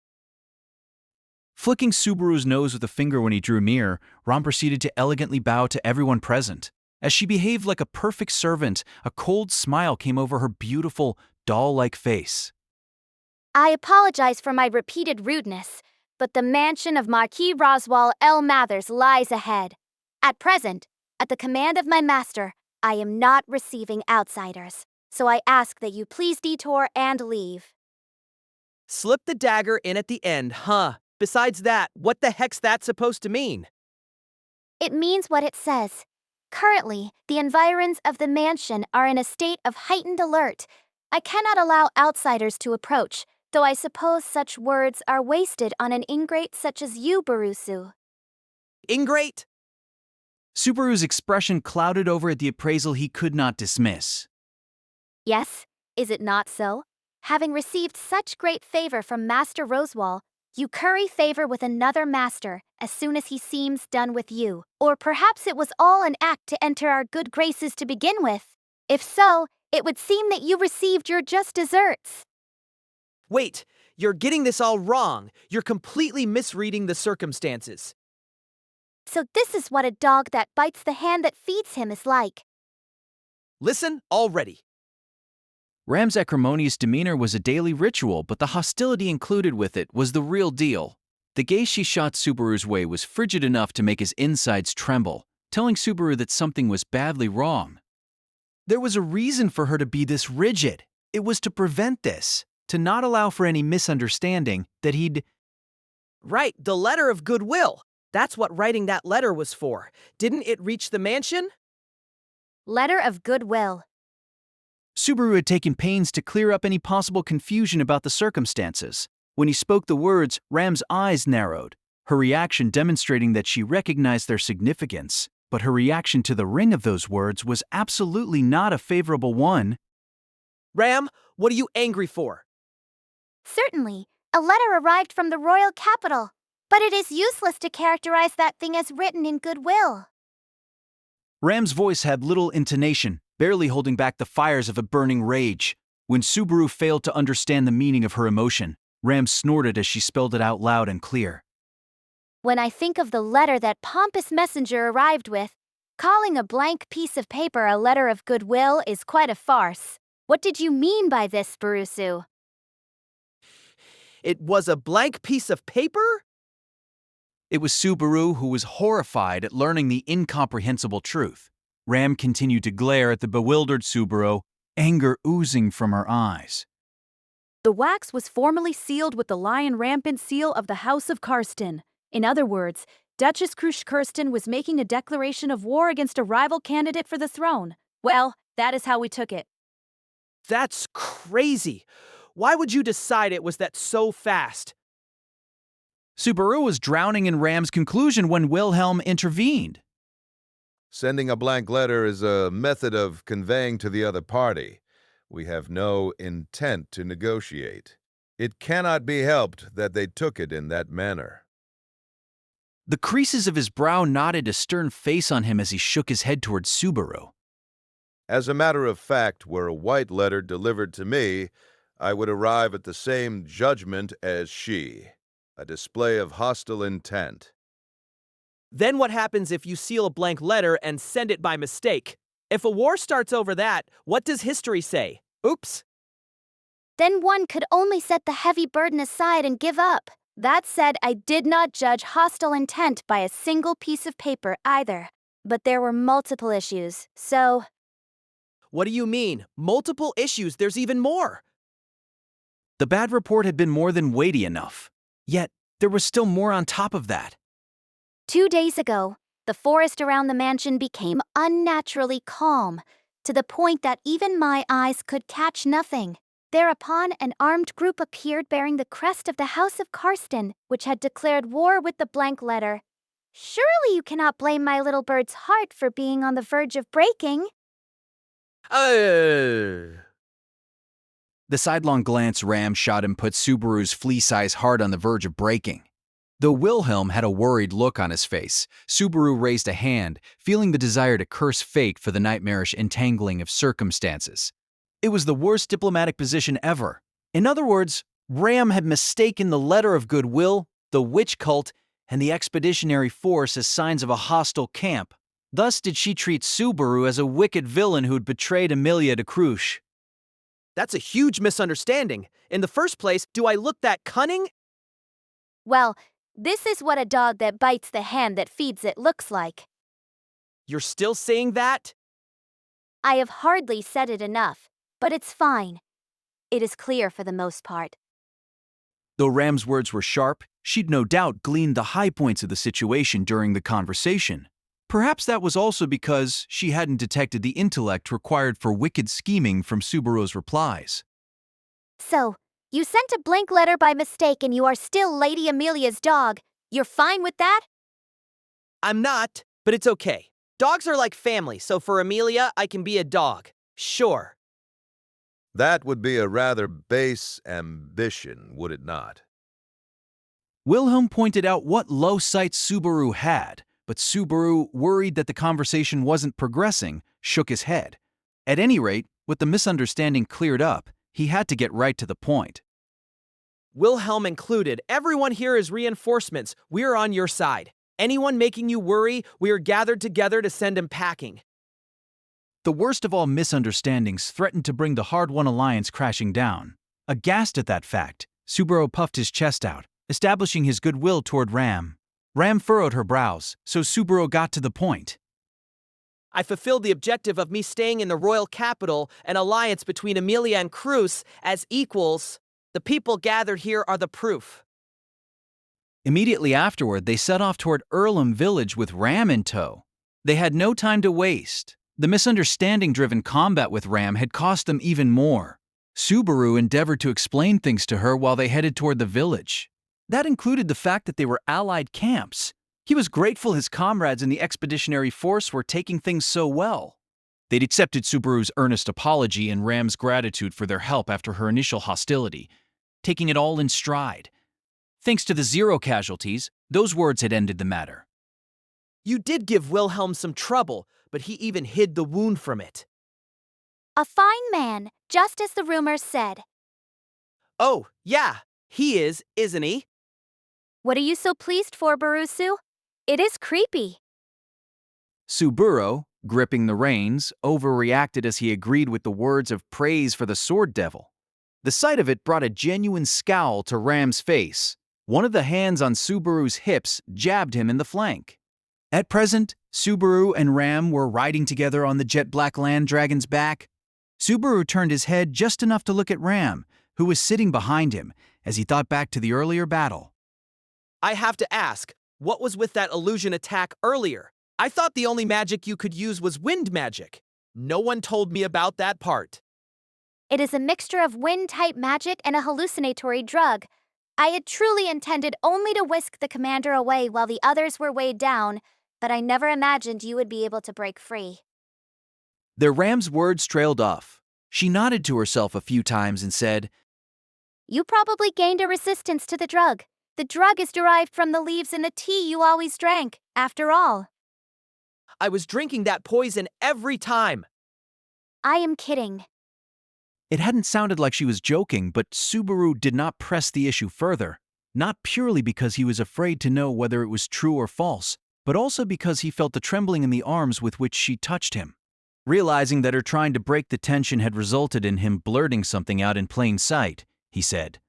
[SPEAKER 1] Flicking Subaru's nose with a finger when he drew near, Ram proceeded to elegantly bow to everyone present. As she behaved like a perfect servant, a cold smile came over her beautiful, doll-like face.
[SPEAKER 8] I apologize for my repeated rudeness, but the mansion of Marquis Roswell L. Mathers lies ahead. At present, at the command of my master, I am not receiving outsiders, so I ask that you please detour and leave.
[SPEAKER 2] Slip the dagger in at the end, huh? Besides that, what the heck's that supposed to mean?
[SPEAKER 8] It means what it says. Currently, the environs of the mansion are in a state of heightened alert. I cannot allow outsiders to approach, though I suppose such words are wasted on an ingrate such as you, Barusu.
[SPEAKER 2] Ingrate?
[SPEAKER 1] Subaru's expression clouded over at the appraisal he could not dismiss.
[SPEAKER 8] Yes, is it not so? Having received such great favor from Master Roswell, you curry favor with another master as soon as he seems done with you. Or perhaps it was all an act to enter our good graces to begin with. If so, it would seem that you received your just deserts.
[SPEAKER 2] Wait, you're getting this all wrong. You're completely misreading the circumstances.
[SPEAKER 8] So this is what a dog that bites the hand that feeds him is like.
[SPEAKER 2] Listen already.
[SPEAKER 1] Ram's acrimonious demeanor was a daily ritual, but the hostility included with it was the real deal. The gaze she shot Subaru's way was frigid enough to make his insides tremble, telling Subaru that something was badly wrong. There was a reason for her to be this rigid. It was to prevent this, to not allow for any misunderstanding that he'd...
[SPEAKER 2] Right, the letter of goodwill. That's what writing that letter was for. Didn't it reach the mansion?
[SPEAKER 8] Letter of goodwill.
[SPEAKER 1] Subaru had taken pains to clear up any possible confusion about the circumstances. When he spoke the words, Ram's eyes narrowed, her reaction demonstrating that she recognized their significance. But her reaction to the ring of those words was absolutely not a favorable one.
[SPEAKER 2] Ram, what are you angry for?
[SPEAKER 8] Certainly, a letter arrived from the royal capital, but it is useless to characterize that thing as written in goodwill.
[SPEAKER 1] Ram's voice had little intonation, barely holding back the fires of a burning rage. When Subaru failed to understand the meaning of her emotion, Ram snorted as she spelled it out loud and clear.
[SPEAKER 8] When I think of the letter that pompous messenger arrived with, calling a blank piece of paper a letter of goodwill is quite a farce. What did you mean by this, Barusu?
[SPEAKER 2] It was a blank piece of paper?
[SPEAKER 1] It was Subaru who was horrified at learning the incomprehensible truth. Ram continued to glare at the bewildered Subaru, anger oozing from her eyes.
[SPEAKER 13] The wax was formally sealed with the lion rampant seal of the House of Karsten. In other words, Duchess Krush Kirsten was making a declaration of war against a rival candidate for the throne. Well, that is how we took it.
[SPEAKER 2] That's crazy. Why would you decide it was that so fast?
[SPEAKER 1] Subaru was drowning in Ram's conclusion when Wilhelm intervened.
[SPEAKER 5] Sending a blank letter is a method of conveying to the other party we have no intent to negotiate. It cannot be helped that they took it in that manner.
[SPEAKER 1] The creases of his brow knotted a stern face on him as he shook his head toward Subaru.
[SPEAKER 5] As a matter of fact, were a white letter delivered to me, I would arrive at the same judgment as she, a display of hostile intent.
[SPEAKER 2] Then what happens if you seal a blank letter and send it by mistake? If a war starts over that, what does history say? Oops.
[SPEAKER 8] Then one could only set the heavy burden aside and give up.
[SPEAKER 13] That said, I did not judge hostile intent by a single piece of paper either. But there were multiple issues, so...
[SPEAKER 2] What do you mean? Multiple issues, there's even more.
[SPEAKER 1] The bad report had been more than weighty enough. Yet, there was still more on top of that.
[SPEAKER 8] 2 days ago, the forest around the mansion became unnaturally calm, to the point that even my eyes could catch nothing. Thereupon, an armed group appeared bearing the crest of the House of Karsten, which had declared war with the blank letter. Surely you cannot blame my little bird's heart for being on the verge of breaking.
[SPEAKER 1] The sidelong glance Ram shot him put Subaru's flea-sized heart on the verge of breaking. Though Wilhelm had a worried look on his face, Subaru raised a hand, feeling the desire to curse fate for the nightmarish entangling of circumstances. It was the worst diplomatic position ever. In other words, Ram had mistaken the letter of goodwill, the witch cult, and the expeditionary force as signs of a hostile camp. Thus did she treat Subaru as a wicked villain who'd betrayed Emilia to Krush.
[SPEAKER 2] That's a huge misunderstanding. In the first place, do I look that cunning?
[SPEAKER 13] Well, this is what a dog that bites the hand that feeds it looks like.
[SPEAKER 2] You're still saying that?
[SPEAKER 13] I have hardly said it enough, but it's fine. It is clear for the most part.
[SPEAKER 1] Though Ram's words were sharp, she'd no doubt gleaned the high points of the situation during the conversation. Perhaps that was also because she hadn't detected the intellect required for wicked scheming from Subaru's replies.
[SPEAKER 8] So, you sent a blank letter by mistake and you are still Lady Emilia's dog. You're fine with that?
[SPEAKER 2] I'm not, but it's okay. Dogs are like family, so for Emilia, I can be a dog. Sure.
[SPEAKER 5] That would be a rather base ambition, would it not?
[SPEAKER 1] Wilhelm pointed out what low sights Subaru had, but Subaru, worried that the conversation wasn't progressing, shook his head. At any rate, with the misunderstanding cleared up, he had to get right to the point.
[SPEAKER 2] Wilhelm included, everyone here is reinforcements. We're on your side. Anyone making you worry, we are gathered together to send him packing.
[SPEAKER 1] The worst of all misunderstandings threatened to bring the hard-won alliance crashing down. Aghast at that fact, Subaru puffed his chest out, establishing his goodwill toward Ram. Ram furrowed her brows, so Subaru got to the point.
[SPEAKER 2] I fulfilled the objective of me staying in the royal capital, an alliance between Emilia and Krush as equals. The people gathered here are the proof.
[SPEAKER 1] Immediately afterward, they set off toward Earlham village with Ram in tow. They had no time to waste. The misunderstanding-driven combat with Ram had cost them even more. Subaru endeavored to explain things to her while they headed toward the village. That included the fact that they were allied camps. He was grateful his comrades in the expeditionary force were taking things so well. They'd accepted Subaru's earnest apology and Ram's gratitude for their help after her initial hostility, taking it all in stride. Thanks to the 0 casualties, those words had ended the matter.
[SPEAKER 2] You did give Wilhelm some trouble, but he even hid the wound from it.
[SPEAKER 8] A fine man, just as the rumors said.
[SPEAKER 2] Oh, yeah, he is, isn't he?
[SPEAKER 13] What are you so pleased for, Barusu? It is creepy.
[SPEAKER 1] Subaru, gripping the reins, overreacted as he agreed with the words of praise for the sword devil. The sight of it brought a genuine scowl to Ram's face. One of the hands on Subaru's hips jabbed him in the flank. At present, Subaru and Ram were riding together on the jet black land dragon's back. Subaru turned his head just enough to look at Ram, who was sitting behind him, as he thought back to the earlier battle.
[SPEAKER 2] I have to ask, what was with that illusion attack earlier? I thought the only magic you could use was wind magic. No one told me about that part.
[SPEAKER 13] It is a mixture of wind-type magic and a hallucinatory drug. I had truly intended only to whisk the commander away while the others were weighed down, but I never imagined you would be able to break free.
[SPEAKER 1] Their Ram's words trailed off. She nodded to herself a few times and said,
[SPEAKER 13] You probably gained a resistance to the drug. The drug is derived from the leaves in the tea you always drank, after all.
[SPEAKER 2] I was drinking that poison every time.
[SPEAKER 13] I am kidding.
[SPEAKER 1] It hadn't sounded like she was joking, but Subaru did not press the issue further, not purely because he was afraid to know whether it was true or false, but also because he felt the trembling in the arms with which she touched him. Realizing that her trying to break the tension had resulted in him blurting something out in plain sight, he said,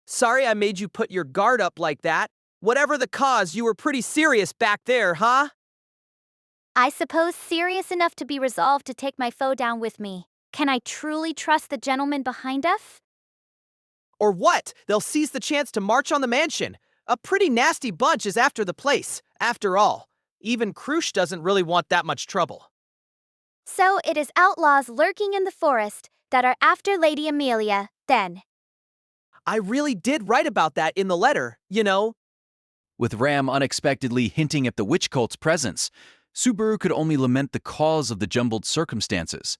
[SPEAKER 2] Sorry I made you put your guard up like that. Whatever the cause, you were pretty serious back there, huh?
[SPEAKER 13] I suppose serious enough to be resolved to take my foe down with me. Can I truly trust the gentleman behind us?
[SPEAKER 2] Or what? They'll seize the chance to march on the mansion. A pretty nasty bunch is after the place, after all. Even Krush doesn't really want that much trouble.
[SPEAKER 13] So it is outlaws lurking in the forest that are after Lady Emilia, then.
[SPEAKER 2] I really did write about that in the letter, you know.
[SPEAKER 1] with Ram unexpectedly hinting at the witch cult's presence. Subaru could only lament the cause of the jumbled circumstances.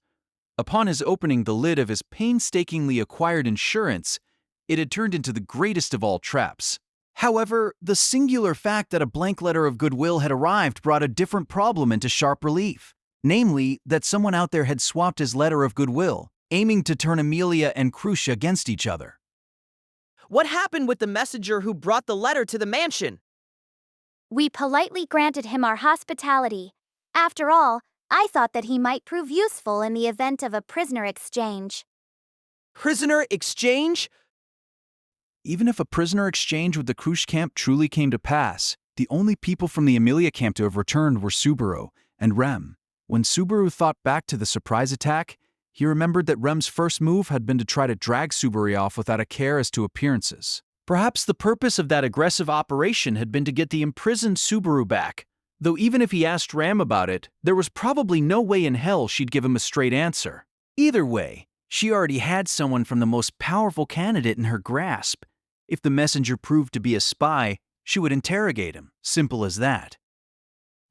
[SPEAKER 1] Upon his opening the lid of his painstakingly acquired insurance, it had turned into the greatest of all traps. However, the singular fact that a blank letter of goodwill had arrived brought a different problem into sharp relief. Namely, that someone out there had swapped his letter of goodwill, aiming to turn Emilia and Crucia against each other.
[SPEAKER 2] What happened with the messenger who brought the letter to the mansion?
[SPEAKER 13] We politely granted him our hospitality. After all, I thought that he might prove useful in the event of a prisoner exchange.
[SPEAKER 2] Prisoner exchange?
[SPEAKER 1] Even if a prisoner exchange with the Crush camp truly came to pass, the only people from the Emilia camp to have returned were Subaru and Rem. When Subaru thought back to the surprise attack, he remembered that Rem's first move had been to try to drag Subaru off without a care as to appearances. Perhaps the purpose of that aggressive operation had been to get the imprisoned Subaru back, though even if he asked Ram about it, there was probably no way in hell she'd give him a straight answer. Either way, she already had someone from the most powerful candidate in her grasp. If the messenger proved to be a spy, she would interrogate him. Simple as that.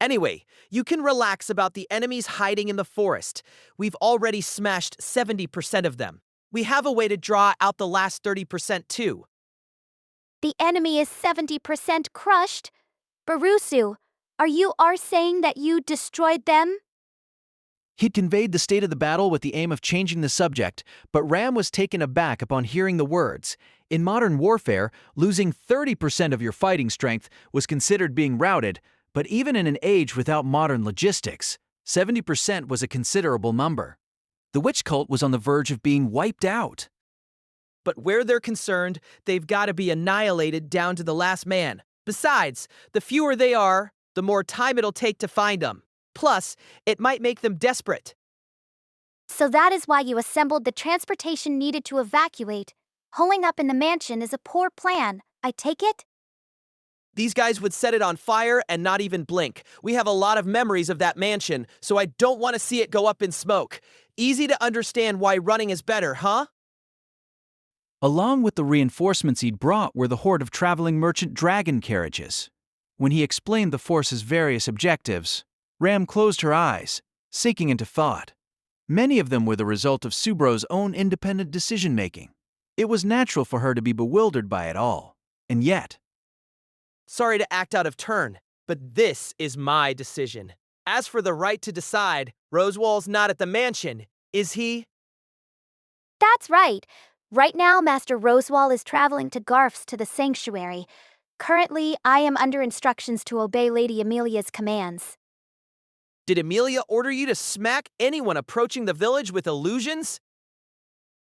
[SPEAKER 2] Anyway, you can relax about the enemies hiding in the forest. We've already smashed 70% of them. We have a way to draw out the last 30% too.
[SPEAKER 13] The enemy is 70% crushed? Barusu, are you saying that you destroyed them?
[SPEAKER 1] He'd conveyed the state of the battle with the aim of changing the subject, but Ram was taken aback upon hearing the words. In modern warfare, losing 30% of your fighting strength was considered being routed, but even in an age without modern logistics, 70% was a considerable number. The witch cult was on the verge of being wiped out.
[SPEAKER 2] But where they're concerned, they've got to be annihilated down to the last man. Besides, the fewer they are, the more time it'll take to find them. Plus, it might make them desperate.
[SPEAKER 13] So that is why you assembled the transportation needed to evacuate. Holing up in the mansion is a poor plan, I take it?
[SPEAKER 2] These guys would set it on fire and not even blink. We have a lot of memories of that mansion, so I don't want to see it go up in smoke. Easy to understand why running is better, huh?
[SPEAKER 1] Along with the reinforcements he'd brought were the horde of traveling merchant dragon carriages. When he explained the force's various objectives, Ram closed her eyes, sinking into thought. Many of them were the result of Subaru's own independent decision-making. It was natural for her to be bewildered by it all. And yet...
[SPEAKER 2] Sorry to act out of turn, but this is my decision. As for the right to decide, Rosewall's not at the mansion, is he?
[SPEAKER 13] That's right. Right now, Master Rosewall is traveling to Garf's to the sanctuary. Currently, I am under instructions to obey Lady Emilia's commands.
[SPEAKER 2] Did Emilia order you to smack anyone approaching the village with illusions?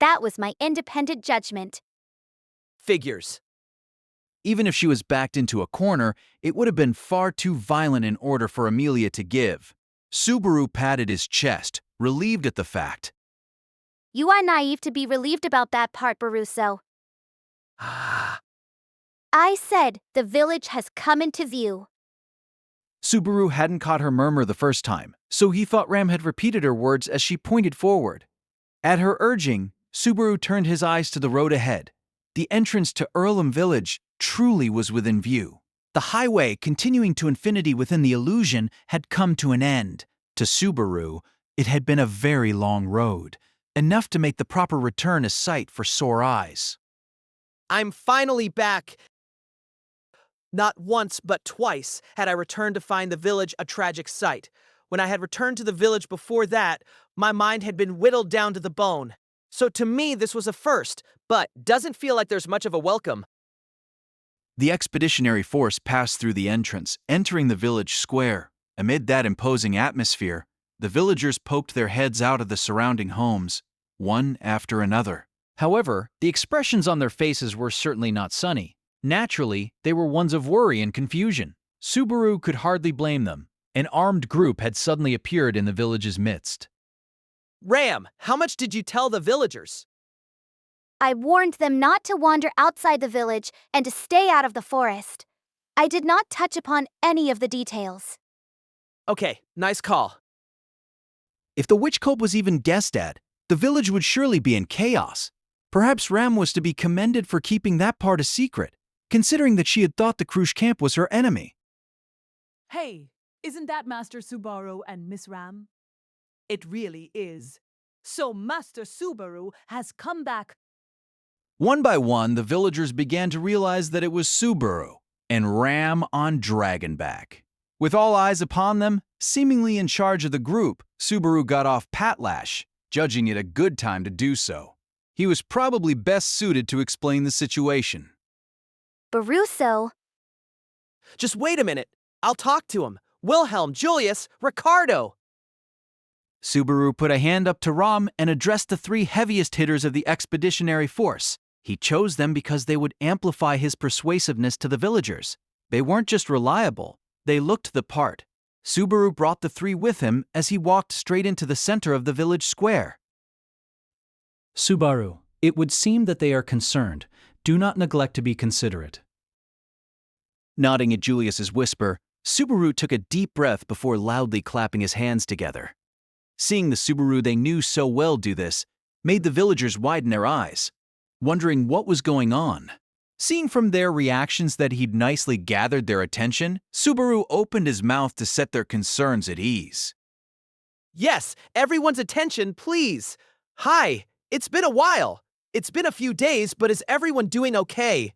[SPEAKER 13] That was my independent judgment.
[SPEAKER 2] Figures.
[SPEAKER 1] Even if she was backed into a corner, it would have been far too violent in order for Emilia to give. Subaru patted his chest, relieved at the fact.
[SPEAKER 13] You are naive to be relieved about that part, Baruso. I said the village has come into view.
[SPEAKER 1] Subaru hadn't caught her murmur the first time, so he thought Ram had repeated her words as she pointed forward. At her urging, Subaru turned his eyes to the road ahead. The entrance to Earlham Village truly was within view. The highway, continuing to infinity within the illusion, had come to an end. To Subaru, it had been a very long road, enough to make the proper return a sight for sore eyes.
[SPEAKER 2] I'm finally back. Not once, but twice had I returned to find the village a tragic sight. When I had returned to the village before that, my mind had been whittled down to the bone. So to me, this was a first, but doesn't feel like there's much of a welcome.
[SPEAKER 1] The expeditionary force passed through the entrance, entering the village square. Amid that imposing atmosphere, the villagers poked their heads out of the surrounding homes, one after another. However, the expressions on their faces were certainly not sunny. Naturally, they were ones of worry and confusion. Subaru could hardly blame them. An armed group had suddenly appeared in the village's midst.
[SPEAKER 2] Ram, how much did you tell the villagers?
[SPEAKER 13] I warned them not to wander outside the village and to stay out of the forest. I did not touch upon any of the details.
[SPEAKER 2] Okay, nice call.
[SPEAKER 1] If the witch cult was even guessed at, the village would surely be in chaos. Perhaps Ram was to be commended for keeping that part a secret, considering that she had thought the Krush camp was her enemy.
[SPEAKER 14] Hey, isn't that Master Subaru and Miss Ram? It really is. So Master Subaru has come back.
[SPEAKER 1] One by one, the villagers began to realize that it was Subaru and Ram on Dragonback. With all eyes upon them, seemingly in charge of the group, Subaru got off Patlash, judging it a good time to do so. He was probably best suited to explain the situation.
[SPEAKER 13] Baruso.
[SPEAKER 2] Just wait a minute. I'll talk to him. Wilhelm, Julius, Ricardo.
[SPEAKER 1] Subaru put a hand up to Ram and addressed the three heaviest hitters of the expeditionary force. He chose them because they would amplify his persuasiveness to the villagers. They weren't just reliable, they looked the part. Subaru brought the three with him as he walked straight into the center of the village square.
[SPEAKER 3] Subaru, it would seem that they are concerned. Do not neglect to be considerate.
[SPEAKER 1] Nodding at Julius's whisper, Subaru took a deep breath before loudly clapping his hands together. Seeing the Subaru they knew so well do this made the villagers widen their eyes, wondering what was going on. Seeing from their reactions that he'd nicely gathered their attention, Subaru opened his mouth to set their concerns at ease.
[SPEAKER 2] Yes, everyone's attention, please. Hi, it's been a while. It's been a few days, but is everyone doing okay?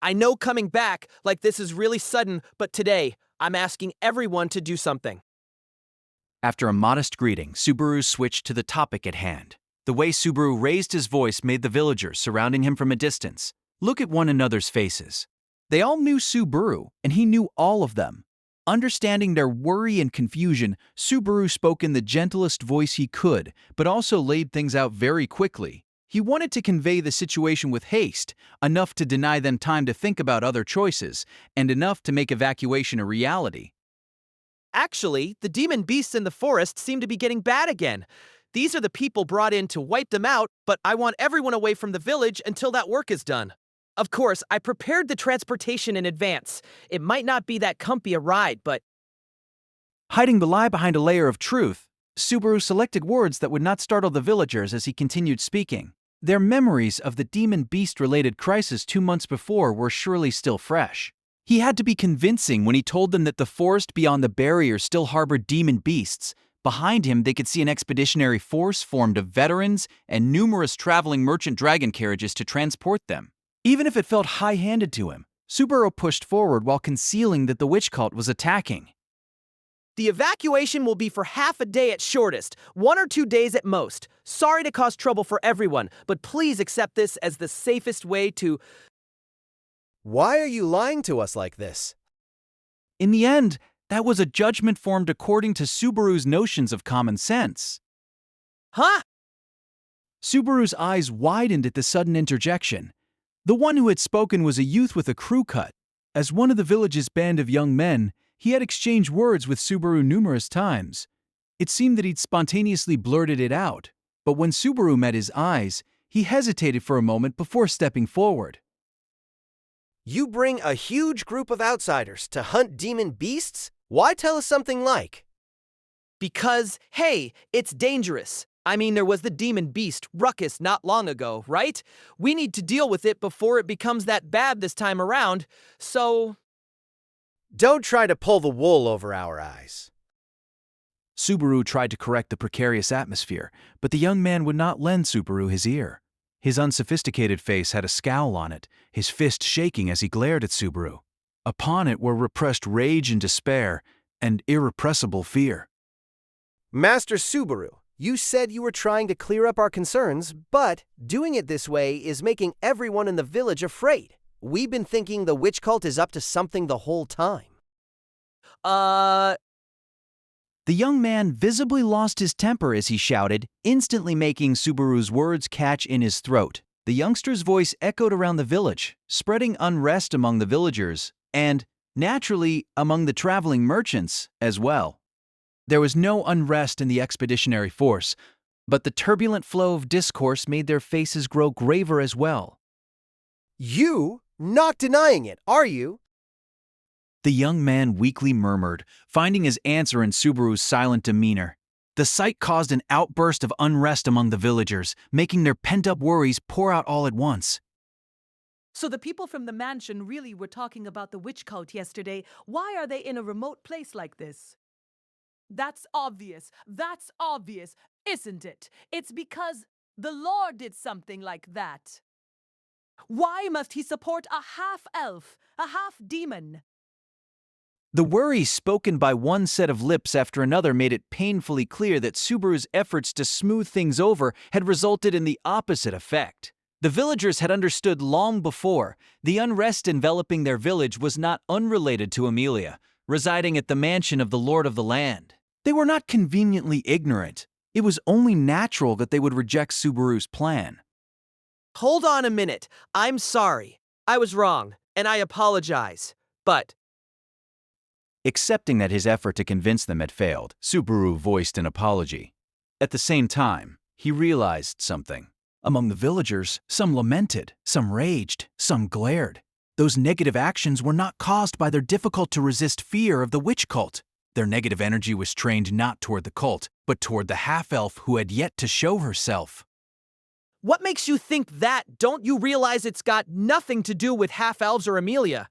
[SPEAKER 2] I know coming back like this is really sudden, but today, I'm asking everyone to do something.
[SPEAKER 1] After a modest greeting, Subaru switched to the topic at hand. The way Subaru raised his voice made the villagers surrounding him from a distance look at one another's faces. They all knew Subaru, and he knew all of them. Understanding their worry and confusion, Subaru spoke in the gentlest voice he could, but also laid things out very quickly. He wanted to convey the situation with haste, enough to deny them time to think about other choices, and enough to make evacuation a reality.
[SPEAKER 2] Actually, the demon beasts in the forest seem to be getting bad again. These are the people brought in to wipe them out, but I want everyone away from the village until that work is done. Of course, I prepared the transportation in advance. It might not be that comfy a ride, but...
[SPEAKER 1] Hiding the lie behind a layer of truth, Subaru selected words that would not startle the villagers as he continued speaking. Their memories of the demon beast-related crisis 2 months before were surely still fresh. He had to be convincing when he told them that the forest beyond the barrier still harbored demon beasts. Behind him, they could see an expeditionary force formed of veterans and numerous traveling merchant dragon carriages to transport them. Even if it felt high-handed to him, Subaru pushed forward while concealing that the witch cult was attacking.
[SPEAKER 2] The evacuation will be for half a day at shortest, 1 or 2 days at most. Sorry to cause trouble for everyone, but please accept this as the safest way to...
[SPEAKER 15] Why are you lying to us like this?
[SPEAKER 1] In the end, that was a judgment formed according to Subaru's notions of common sense.
[SPEAKER 2] Huh?
[SPEAKER 1] Subaru's eyes widened at the sudden interjection. The one who had spoken was a youth with a crew cut. As one of the village's band of young men, he had exchanged words with Subaru numerous times. It seemed that he'd spontaneously blurted it out, but when Subaru met his eyes, he hesitated for a moment before stepping forward.
[SPEAKER 15] You bring a huge group of outsiders to hunt demon beasts? Why tell us something like?
[SPEAKER 2] Because, hey, it's dangerous. I mean, there was the demon beast, Ruckus, not long ago, right? We need to deal with it before it becomes that bad this time around, so...
[SPEAKER 15] Don't try to pull the wool over our eyes.
[SPEAKER 1] Subaru tried to correct the precarious atmosphere, but the young man would not lend Subaru his ear. His unsophisticated face had a scowl on it, his fist shaking as he glared at Subaru. Upon it were repressed rage and despair, and irrepressible fear.
[SPEAKER 15] Master Subaru, you said you were trying to clear up our concerns, but doing it this way is making everyone in the village afraid. We've been thinking the witch cult is up to something the whole time.
[SPEAKER 1] The young man visibly lost his temper as he shouted, instantly making Subaru's words catch in his throat. The youngster's voice echoed around the village, spreading unrest among the villagers, and, naturally, among the traveling merchants as well. There was no unrest in the expeditionary force, but the turbulent flow of discourse made their faces grow graver as well.
[SPEAKER 15] You? Not denying it, are you?
[SPEAKER 1] The young man weakly murmured, finding his answer in Subaru's silent demeanor. The sight caused an outburst of unrest among the villagers, making their pent-up worries pour out all at once.
[SPEAKER 14] So the people from the mansion really were talking about the witch cult yesterday. Why are they in a remote place like this? That's obvious, isn't it? It's because the Lord did something like that. Why must he support a half-elf, a half-demon?
[SPEAKER 1] The worry spoken by one set of lips after another made it painfully clear that Subaru's efforts to smooth things over had resulted in the opposite effect. The villagers had understood long before the unrest enveloping their village was not unrelated to Emilia, residing at the mansion of the Lord of the Land. They were not conveniently ignorant. It was only natural that they would reject Subaru's plan.
[SPEAKER 2] Hold on a minute. I'm sorry. I was wrong, and I apologize. But...
[SPEAKER 1] Accepting that his effort to convince them had failed, Subaru voiced an apology. At the same time, he realized something. Among the villagers, some lamented, some raged, some glared. Those negative actions were not caused by their difficult-to-resist fear of the witch cult. Their negative energy was trained not toward the cult, but toward the half-elf who had yet to show herself.
[SPEAKER 2] What makes you think that? Don't you realize it's got nothing to do with half-elves or Emilia?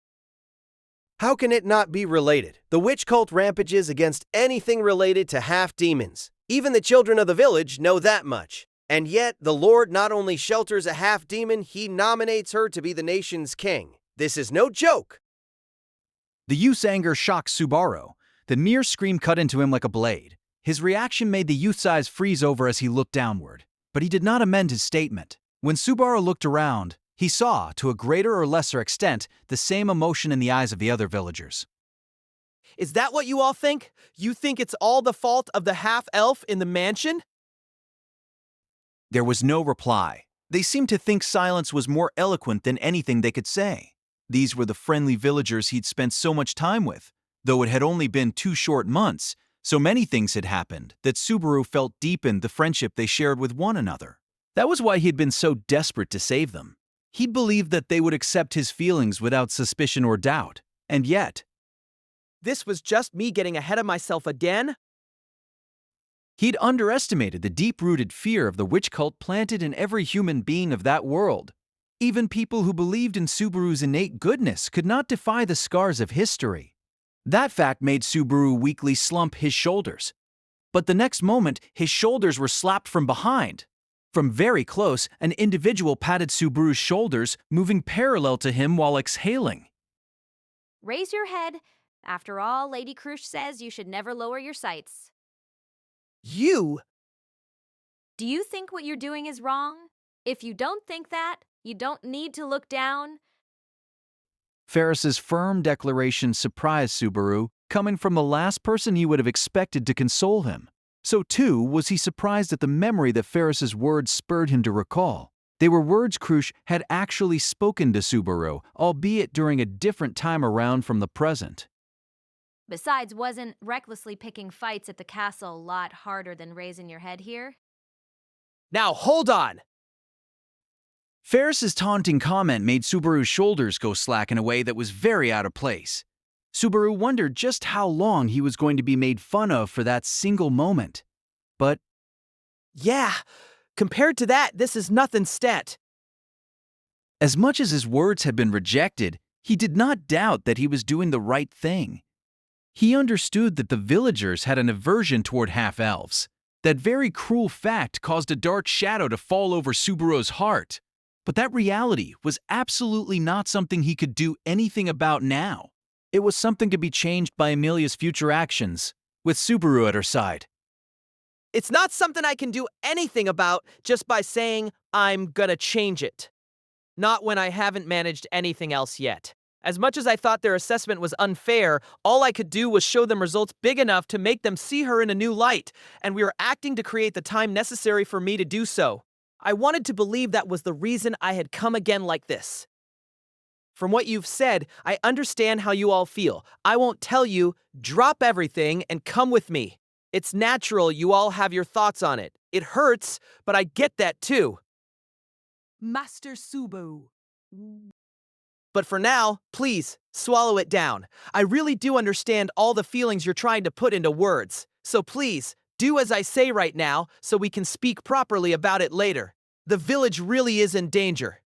[SPEAKER 15] How can it not be related? The witch cult rampages against anything related to half-demons. Even the children of the village know that much. And yet, the Lord not only shelters a half-demon, he nominates her to be the nation's king. This is no joke.
[SPEAKER 1] The youth's anger shocked Subaru. The mere scream cut into him like a blade. His reaction made the youth's eyes freeze over as he looked downward. But he did not amend his statement. When Subaru looked around, he saw, to a greater or lesser extent, the same emotion in the eyes of the other villagers.
[SPEAKER 2] Is that what you all think? You think it's all the fault of the half-elf in the mansion?
[SPEAKER 1] There was no reply. They seemed to think silence was more eloquent than anything they could say. These were the friendly villagers he'd spent so much time with. Though it had only been 2 short months, so many things had happened that Subaru felt deepened the friendship they shared with one another. That was why he'd been so desperate to save them. He believed that they would accept his feelings without suspicion or doubt. And yet...
[SPEAKER 2] This was just me getting ahead of myself again?
[SPEAKER 1] He'd underestimated the deep-rooted fear of the witch cult planted in every human being of that world. Even people who believed in Subaru's innate goodness could not defy the scars of history. That fact made Subaru weakly slump his shoulders. But the next moment, his shoulders were slapped from behind. From very close, an individual patted Subaru's shoulders, moving parallel to him while exhaling.
[SPEAKER 4] Raise your head. After all, Lady Krush says you should never lower your sights.
[SPEAKER 2] You?
[SPEAKER 4] Do you think what you're doing is wrong? If you don't think that, you don't need to look down.
[SPEAKER 1] Ferris's firm declaration surprised Subaru, coming from the last person he would have expected to console him. So too was he surprised at the memory that Ferris's words spurred him to recall. They were words Krush had actually spoken to Subaru, albeit during a different time around from the present.
[SPEAKER 4] Besides, wasn't recklessly picking fights at the castle a lot harder than raising your head here?
[SPEAKER 2] Now hold on!
[SPEAKER 1] Ferris's taunting comment made Subaru's shoulders go slack in a way that was very out of place. Subaru wondered just how long he was going to be made fun of for that single moment. But
[SPEAKER 2] Yeah, compared to that, this is nothing stet.
[SPEAKER 1] as much as his words had been rejected, he did not doubt that he was doing the right thing. He understood that the villagers had an aversion toward half-elves. That very cruel fact caused a dark shadow to fall over Subaru's heart. But that reality was absolutely not something he could do anything about now. It was something to be changed by Emilia's future actions, with Subaru at her side.
[SPEAKER 2] It's not something I can do anything about just by saying I'm gonna change it. Not when I haven't managed anything else yet. As much as I thought their assessment was unfair, all I could do was show them results big enough to make them see her in a new light, and we were acting to create the time necessary for me to do so. I wanted to believe that was the reason I had come again like this. From what you've said, I understand how you all feel. I won't tell you, drop everything and come with me. It's natural you all have your thoughts on it. It hurts, but I get that too.
[SPEAKER 14] Master Subaru.
[SPEAKER 2] But for now, please, swallow it down. I really do understand all the feelings you're trying to put into words. So please, do as I say right now so we can speak properly about it later. The village really is in danger.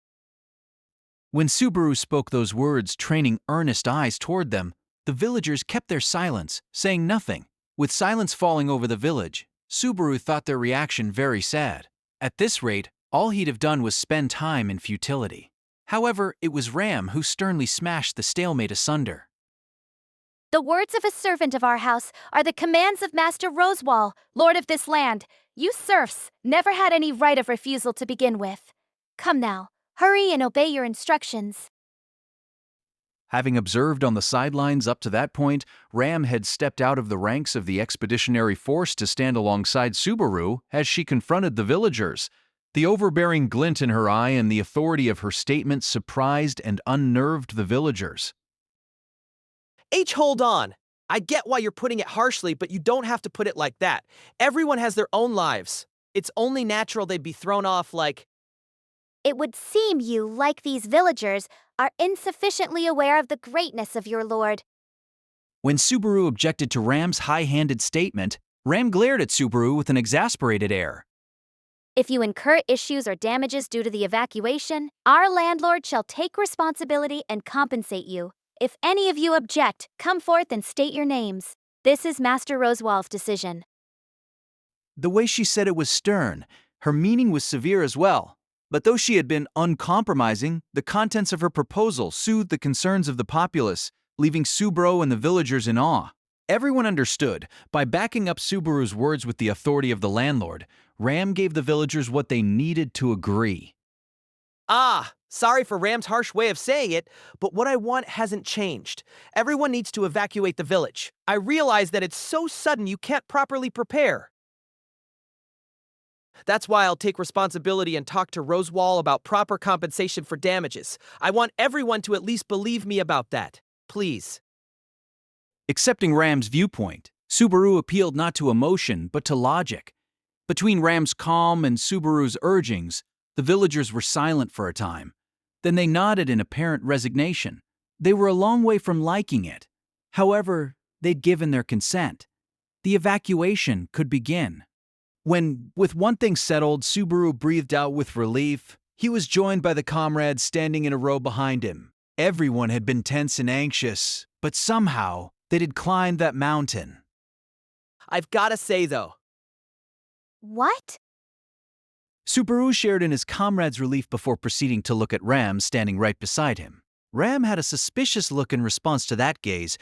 [SPEAKER 1] When Subaru spoke those words, training earnest eyes toward them, the villagers kept their silence, saying nothing. With silence falling over the village, Subaru thought their reaction very sad. At this rate, all he'd have done was spend time in futility. However, it was Ram who sternly smashed the stalemate asunder.
[SPEAKER 13] The words of a servant of our house are the commands of Master Rosewall, lord of this land. You serfs never had any right of refusal to begin with. Come now, hurry and obey your instructions.
[SPEAKER 1] Having observed on the sidelines up to that point, Ram had stepped out of the ranks of the expeditionary force to stand alongside Subaru as she confronted the villagers. The overbearing glint in her eye and the authority of her statement surprised and unnerved the villagers.
[SPEAKER 2] Hold on. I get why you're putting it harshly, but you don't have to put it like that. Everyone has their own lives. It's only natural they'd be thrown off like...
[SPEAKER 8] It would seem you, like these villagers, are insufficiently aware of the greatness of your lord.
[SPEAKER 1] When Subaru objected to Ram's high-handed statement, Ram glared at Subaru with an exasperated air.
[SPEAKER 13] If you incur issues or damages due to the evacuation, our landlord shall take responsibility and compensate you. If any of you object, come forth and state your names. This is Master Rosewall's decision.
[SPEAKER 1] The way she said it was stern. Her meaning was severe as well. But though she had been uncompromising, the contents of her proposal soothed the concerns of the populace, leaving Subaru and the villagers in awe. Everyone understood. By backing up Subaru's words with the authority of the landlord, Ram gave the villagers what they needed to agree.
[SPEAKER 2] Sorry for Ram's harsh way of saying it, but what I want hasn't changed. Everyone needs to evacuate the village. I realize that it's so sudden you can't properly prepare. That's why I'll take responsibility and talk to Rosewall about proper compensation for damages. I want everyone to at least believe me about that. Please.
[SPEAKER 1] Accepting Ram's viewpoint, Subaru appealed not to emotion but to logic. Between Ram's calm and Subaru's urgings, the villagers were silent for a time. Then they nodded in apparent resignation. They were a long way from liking it. However, they'd given their consent. The evacuation could begin. When, with one thing settled, Subaru breathed out with relief, he was joined by the comrades standing in a row behind him. Everyone had been tense and anxious, but somehow they had climbed that mountain.
[SPEAKER 2] I've gotta say, though.
[SPEAKER 8] What?
[SPEAKER 1] Subaru shared in his comrade's relief before proceeding to look at Ram standing right beside him. Ram had a suspicious look in response to that gaze,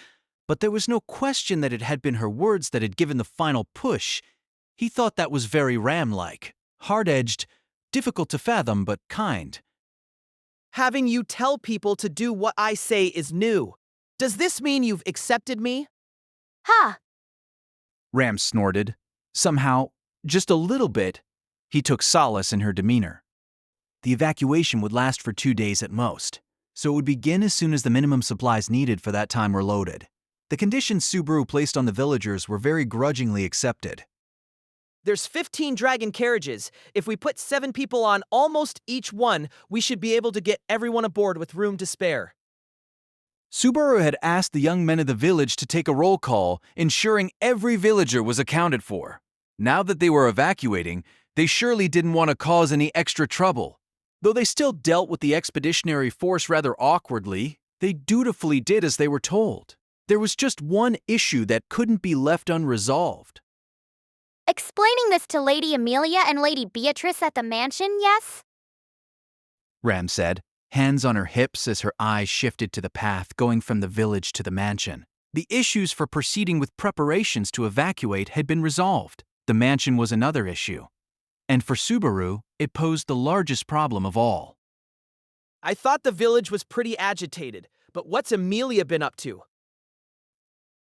[SPEAKER 1] but there was no question that it had been her words that had given the final push. He thought that was very Ram-like, hard-edged, difficult to fathom but kind.
[SPEAKER 2] Having you tell people to do what I say is new. Does this mean you've accepted me?
[SPEAKER 8] Ha!
[SPEAKER 1] Ram snorted. Somehow, just a little bit, he took solace in her demeanor. The evacuation would last for 2 days at most, so it would begin as soon as the minimum supplies needed for that time were loaded. The conditions Subaru placed on the villagers were very grudgingly accepted.
[SPEAKER 2] There's 15 dragon carriages. If we put 7 people on almost each one, we should be able to get everyone aboard with room to spare.
[SPEAKER 1] Subaru had asked the young men of the village to take a roll call, ensuring every villager was accounted for. Now that they were evacuating, they surely didn't want to cause any extra trouble. Though they still dealt with the expeditionary force rather awkwardly, they dutifully did as they were told. There was just one issue that couldn't be left unresolved.
[SPEAKER 8] Explaining this to Lady Emilia and Lady Beatrice at the mansion, yes?
[SPEAKER 1] Ram said, hands on her hips as her eyes shifted to the path going from the village to the mansion. The issues for proceeding with preparations to evacuate had been resolved. The mansion was another issue. And for Subaru, it posed the largest problem of all.
[SPEAKER 2] I thought the village was pretty agitated, but what's Emilia been up to?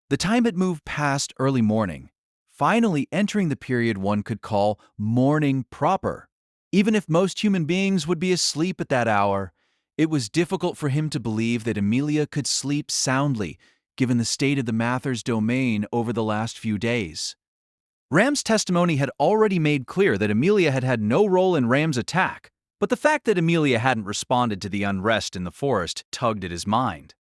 [SPEAKER 1] The time had moved past early morning, finally entering the period one could call morning proper. Even if most human beings would be asleep at that hour, it was difficult for him to believe that Emilia could sleep soundly, given the state of the Mathers' domain over the last few days. Ram's testimony had already made clear that Emilia had had no role in Ram's attack, but the fact that Emilia hadn't responded to the unrest in the forest tugged at his mind.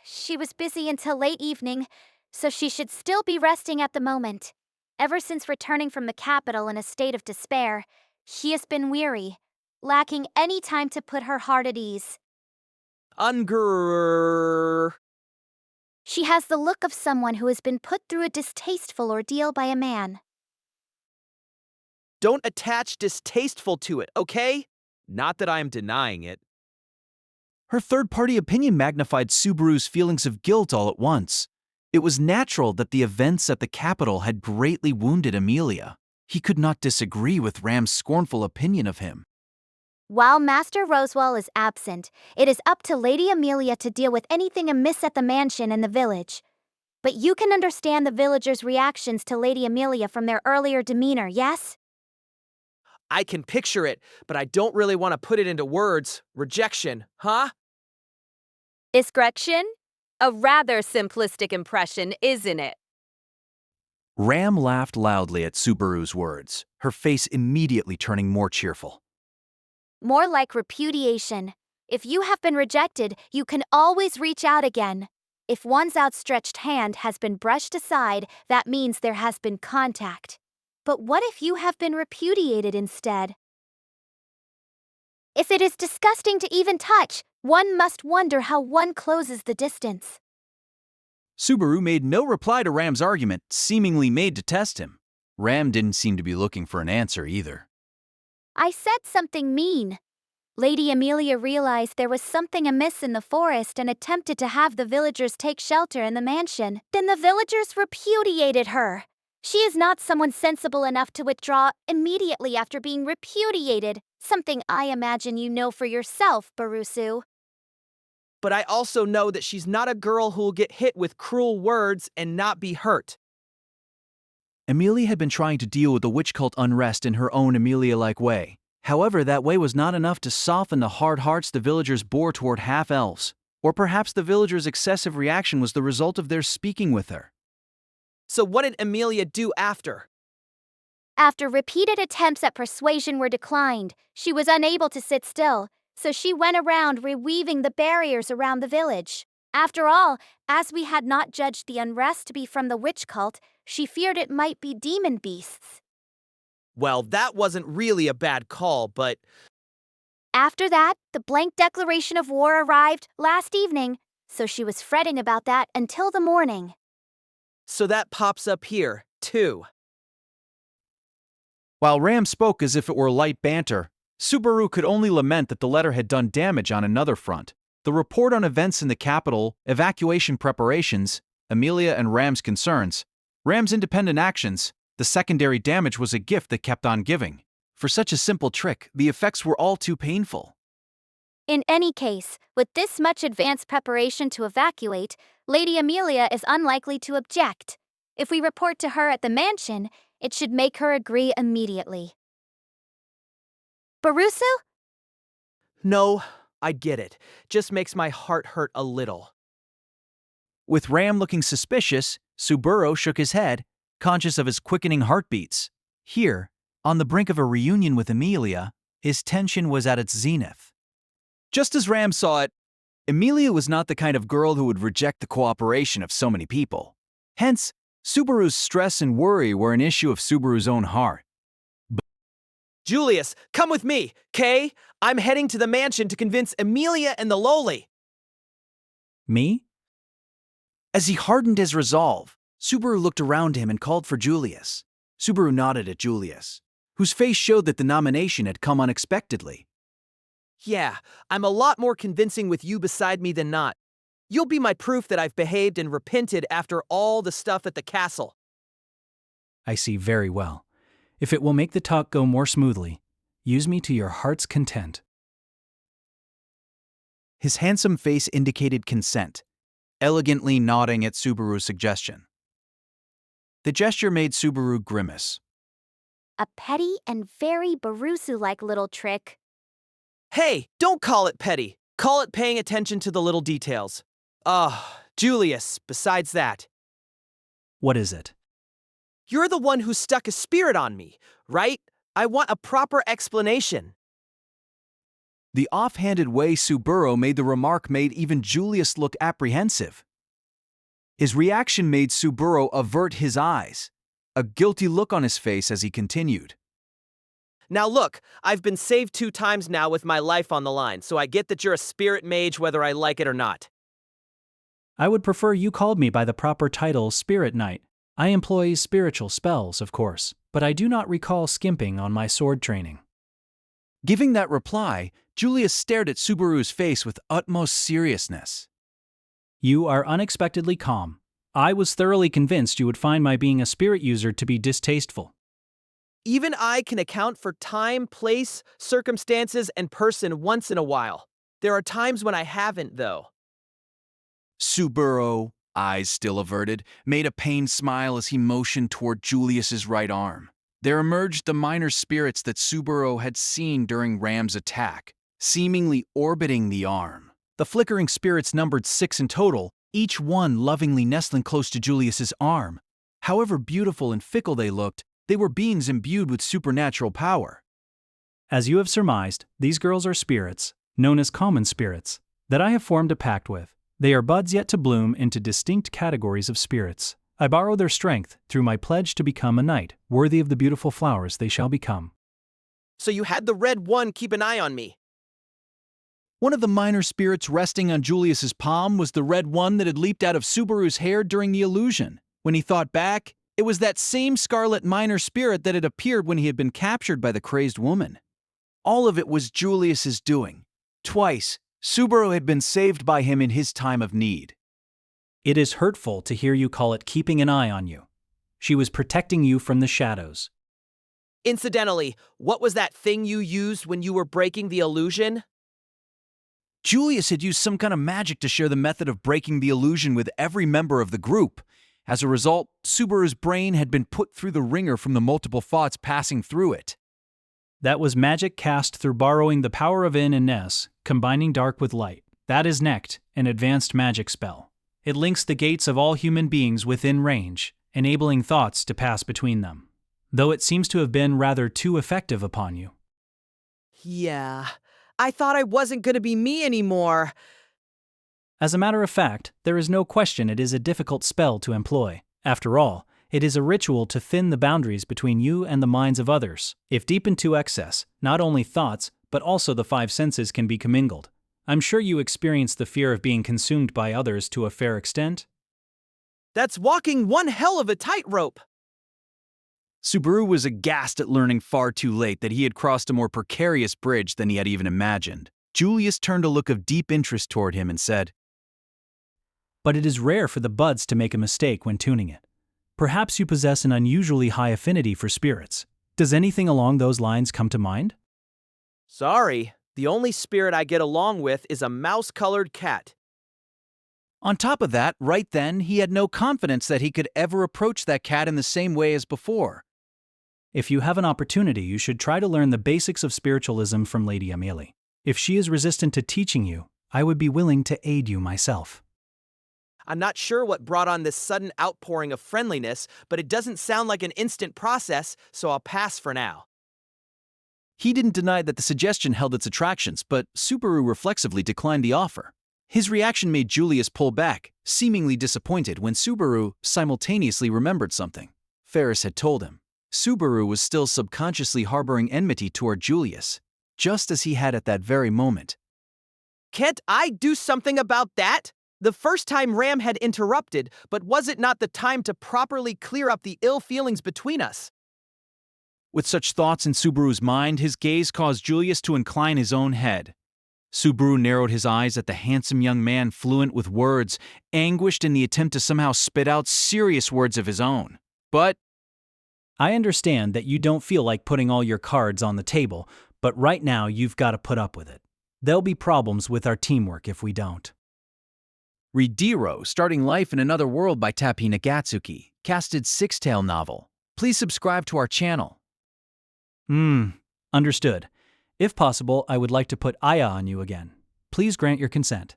[SPEAKER 8] She was busy until late evening, so she should still be resting at the moment. Ever since returning from the capital in a state of despair, she has been weary, lacking any time to put her heart at ease. She has the look of someone who has been put through a distasteful ordeal by a man.
[SPEAKER 2] Don't attach distasteful to it, okay? Not that I am denying it.
[SPEAKER 1] Her third-party opinion magnified Subaru's feelings of guilt all at once. It was natural that the events at the capital had greatly wounded Emilia. He could not disagree with Ram's scornful opinion of him.
[SPEAKER 8] While Master Rosewell is absent, it is up to Lady Emilia to deal with anything amiss at the mansion and the village. But you can understand the villagers' reactions to Lady Emilia from their earlier demeanor, yes?
[SPEAKER 2] I can picture it, but I don't really want to put it into words. Rejection, huh?
[SPEAKER 13] Discretion? A rather simplistic impression, isn't it?
[SPEAKER 1] Ram laughed loudly at Subaru's words, her face immediately turning more cheerful.
[SPEAKER 8] More like repudiation. If you have been rejected, you can always reach out again. If one's outstretched hand has been brushed aside, that means there has been contact. But what if you have been repudiated instead? If it is disgusting to even touch, one must wonder how one closes the distance.
[SPEAKER 1] Subaru made no reply to Ram's argument, seemingly made to test him. Ram didn't seem to be looking for an answer either.
[SPEAKER 8] I said something mean. Lady Emilia realized there was something amiss in the forest and attempted to have the villagers take shelter in the mansion. Then the villagers repudiated her. She is not someone sensible enough to withdraw immediately after being repudiated, something I imagine you know for yourself, Barusu.
[SPEAKER 2] But I also know that she's not a girl who will get hit with cruel words and not be hurt.
[SPEAKER 1] Emilia had been trying to deal with the witch cult unrest in her own Emilia-like way. However, that way was not enough to soften the hard hearts the villagers bore toward half-elves. Or perhaps the villagers' excessive reaction was the result of their speaking with her.
[SPEAKER 2] So what did Emilia do after?
[SPEAKER 8] After repeated attempts at persuasion were declined, she was unable to sit still, so she went around reweaving the barriers around the village. After all, as we had not judged the unrest to be from the witch cult, she feared it might be demon beasts.
[SPEAKER 2] Well, that wasn't really a bad call, but...
[SPEAKER 8] After that, the blank declaration of war arrived last evening, so she was fretting about that until the morning.
[SPEAKER 2] So that pops up here, too.
[SPEAKER 1] While Ram spoke as if it were light banter, Subaru could only lament that the letter had done damage on another front. The report on events in the capital, evacuation preparations, Emilia and Ram's concerns, Ram's independent actions, the secondary damage was a gift that kept on giving. For such a simple trick, the effects were all too painful.
[SPEAKER 8] In any case, with this much advanced preparation to evacuate, Lady Emilia is unlikely to object. If we report to her at the mansion, it should make her agree immediately. Barusu,
[SPEAKER 2] No, I get it. Just makes my heart hurt a little.
[SPEAKER 1] With Ram looking suspicious, Subaru shook his head, conscious of his quickening heartbeats. Here, on the brink of a reunion with Emilia, his tension was at its zenith. Just as Ram saw it, Emilia was not the kind of girl who would reject the cooperation of so many people. Hence, Subaru's stress and worry were an issue of Subaru's own heart.
[SPEAKER 2] Julius, come with me, Kay. I'm heading to the mansion to convince Emilia and the lowly.
[SPEAKER 3] Me?
[SPEAKER 1] As he hardened his resolve, Subaru looked around him and called for Julius. Subaru nodded at Julius, whose face showed that the nomination had come unexpectedly.
[SPEAKER 2] Yeah, I'm a lot more convincing with you beside me than not. You'll be my proof that I've behaved and repented after all the stuff at the castle.
[SPEAKER 3] I see very well. If it will make the talk go more smoothly, use me to your heart's content.
[SPEAKER 1] His handsome face indicated consent, elegantly nodding at Subaru's suggestion. The gesture made Subaru grimace.
[SPEAKER 8] A petty and very Barusu-like little trick.
[SPEAKER 2] Hey, don't call it petty. Call it paying attention to the little details. Julius, besides that.
[SPEAKER 3] What is it?
[SPEAKER 2] You're the one who stuck a spirit on me, right? I want a proper explanation.
[SPEAKER 1] The offhanded way Subaru made the remark made even Julius look apprehensive. His reaction made Subaru avert his eyes, a guilty look on his face as he continued.
[SPEAKER 2] Now look, I've been saved 2 times now with my life on the line, so I get that you're a spirit mage whether I like it or not.
[SPEAKER 3] I would prefer you called me by the proper title Spirit Knight. I employ spiritual spells, of course, but I do not recall skimping on my sword training.
[SPEAKER 1] Giving that reply, Julius stared at Subaru's face with utmost seriousness.
[SPEAKER 3] You are unexpectedly calm. I was thoroughly convinced you would find my being a spirit user to be distasteful.
[SPEAKER 2] Even I can account for time, place, circumstances, and person once in a while. There are times when I haven't, though.
[SPEAKER 1] Subaru, eyes still averted, made a pained smile as he motioned toward Julius's right arm. There emerged the minor spirits that Subaru had seen during Ram's attack, seemingly orbiting the arm. The flickering spirits numbered 6 in total, each one lovingly nestling close to Julius's arm. However beautiful and fickle they looked, they were beings imbued with supernatural power.
[SPEAKER 3] As you have surmised, these girls are spirits, known as common spirits, that I have formed a pact with. They are buds yet to bloom into distinct categories of spirits. I borrow their strength through my pledge to become a knight, worthy of the beautiful flowers they shall become.
[SPEAKER 2] So you had the red one keep an eye on me.
[SPEAKER 1] One of the minor spirits resting on Julius's palm was the red one that had leaped out of Subaru's hair during the illusion. When he thought back, it was that same scarlet minor spirit that had appeared when he had been captured by the crazed woman. All of it was Julius's doing. Twice, Subaru had been saved by him in his time of need.
[SPEAKER 3] It is hurtful to hear you call it keeping an eye on you. She was protecting you from the shadows.
[SPEAKER 2] Incidentally, what was that thing you used when you were breaking the illusion?
[SPEAKER 1] Julius had used some kind of magic to share the method of breaking the illusion with every member of the group. As a result, Subaru's brain had been put through the ringer from the multiple thoughts passing through it.
[SPEAKER 3] That was magic cast through borrowing the power of In and Ness, combining dark with light. That is Nect, an advanced magic spell. It links the gates of all human beings within range, enabling thoughts to pass between them. Though it seems to have been rather too effective upon you.
[SPEAKER 2] Yeah, I thought I wasn't going to be me anymore.
[SPEAKER 3] As a matter of fact, there is no question it is a difficult spell to employ. After all, it is a ritual to thin the boundaries between you and the minds of others. If deepened to excess, not only thoughts, but also the 5 senses can be commingled. I'm sure you experience the fear of being consumed by others to a fair extent.
[SPEAKER 2] That's walking one hell of a tightrope.
[SPEAKER 1] Subaru was aghast at learning far too late that he had crossed a more precarious bridge than he had even imagined. Julius turned a look of deep interest toward him and said,
[SPEAKER 3] "But it is rare for the buds to make a mistake when tuning it. Perhaps you possess an unusually high affinity for spirits. Does anything along those lines come to mind?"
[SPEAKER 2] Sorry, the only spirit I get along with is a mouse-colored cat.
[SPEAKER 1] On top of that, right then, he had no confidence that he could ever approach that cat in the same way as before.
[SPEAKER 3] If you have an opportunity, you should try to learn the basics of spiritualism from Lady Emilia. If she is resistant to teaching you, I would be willing to aid you myself.
[SPEAKER 2] I'm not sure what brought on this sudden outpouring of friendliness, but it doesn't sound like an instant process, so I'll pass for now.
[SPEAKER 1] He didn't deny that the suggestion held its attractions, but Subaru reflexively declined the offer. His reaction made Julius pull back, seemingly disappointed when Subaru simultaneously remembered something Ferris had told him. Subaru was still subconsciously harboring enmity toward Julius, just as he had at that very moment.
[SPEAKER 2] Can't I do something about that? The first time Ram had interrupted, but was it not the time to properly clear up the ill feelings between us?
[SPEAKER 1] With such thoughts in Subaru's mind, his gaze caused Julius to incline his own head. Subaru narrowed his eyes at the handsome young man, fluent with words, anguished in the attempt to somehow spit out serious words of his own. But
[SPEAKER 3] I understand that you don't feel like putting all your cards on the table, but right now you've got to put up with it. There'll be problems with our teamwork if we don't.
[SPEAKER 1] Read Dero, Starting Life in Another World by Tapi Nagatsuki, casted six-tale novel. Please subscribe to our channel.
[SPEAKER 3] Understood. If possible, I would like to put Aya on you again. Please grant your consent.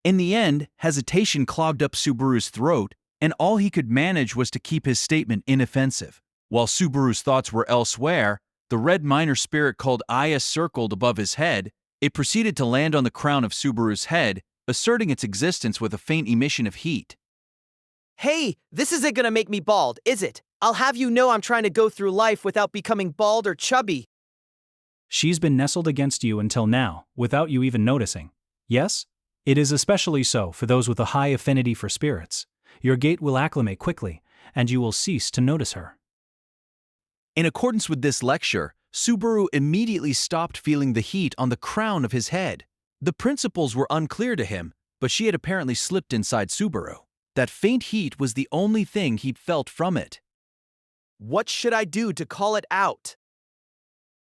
[SPEAKER 1] In the end, hesitation clogged up Subaru's throat, and all he could manage was to keep his statement inoffensive. While Subaru's thoughts were elsewhere, the red minor spirit called Aya circled above his head. It proceeded to land on the crown of Subaru's head, asserting its existence with a faint emission of heat.
[SPEAKER 2] Hey, this isn't gonna make me bald, is it? I'll have you know I'm trying to go through life without becoming bald or chubby.
[SPEAKER 3] She's been nestled against you until now, without you even noticing. Yes? It is especially so for those with a high affinity for spirits. Your gait will acclimate quickly, and you will cease to notice her.
[SPEAKER 1] In accordance with this lecture, Subaru immediately stopped feeling the heat on the crown of his head. The principles were unclear to him, but she had apparently slipped inside Subaru. That faint heat was the only thing he'd felt from it.
[SPEAKER 2] What should I do to call it out?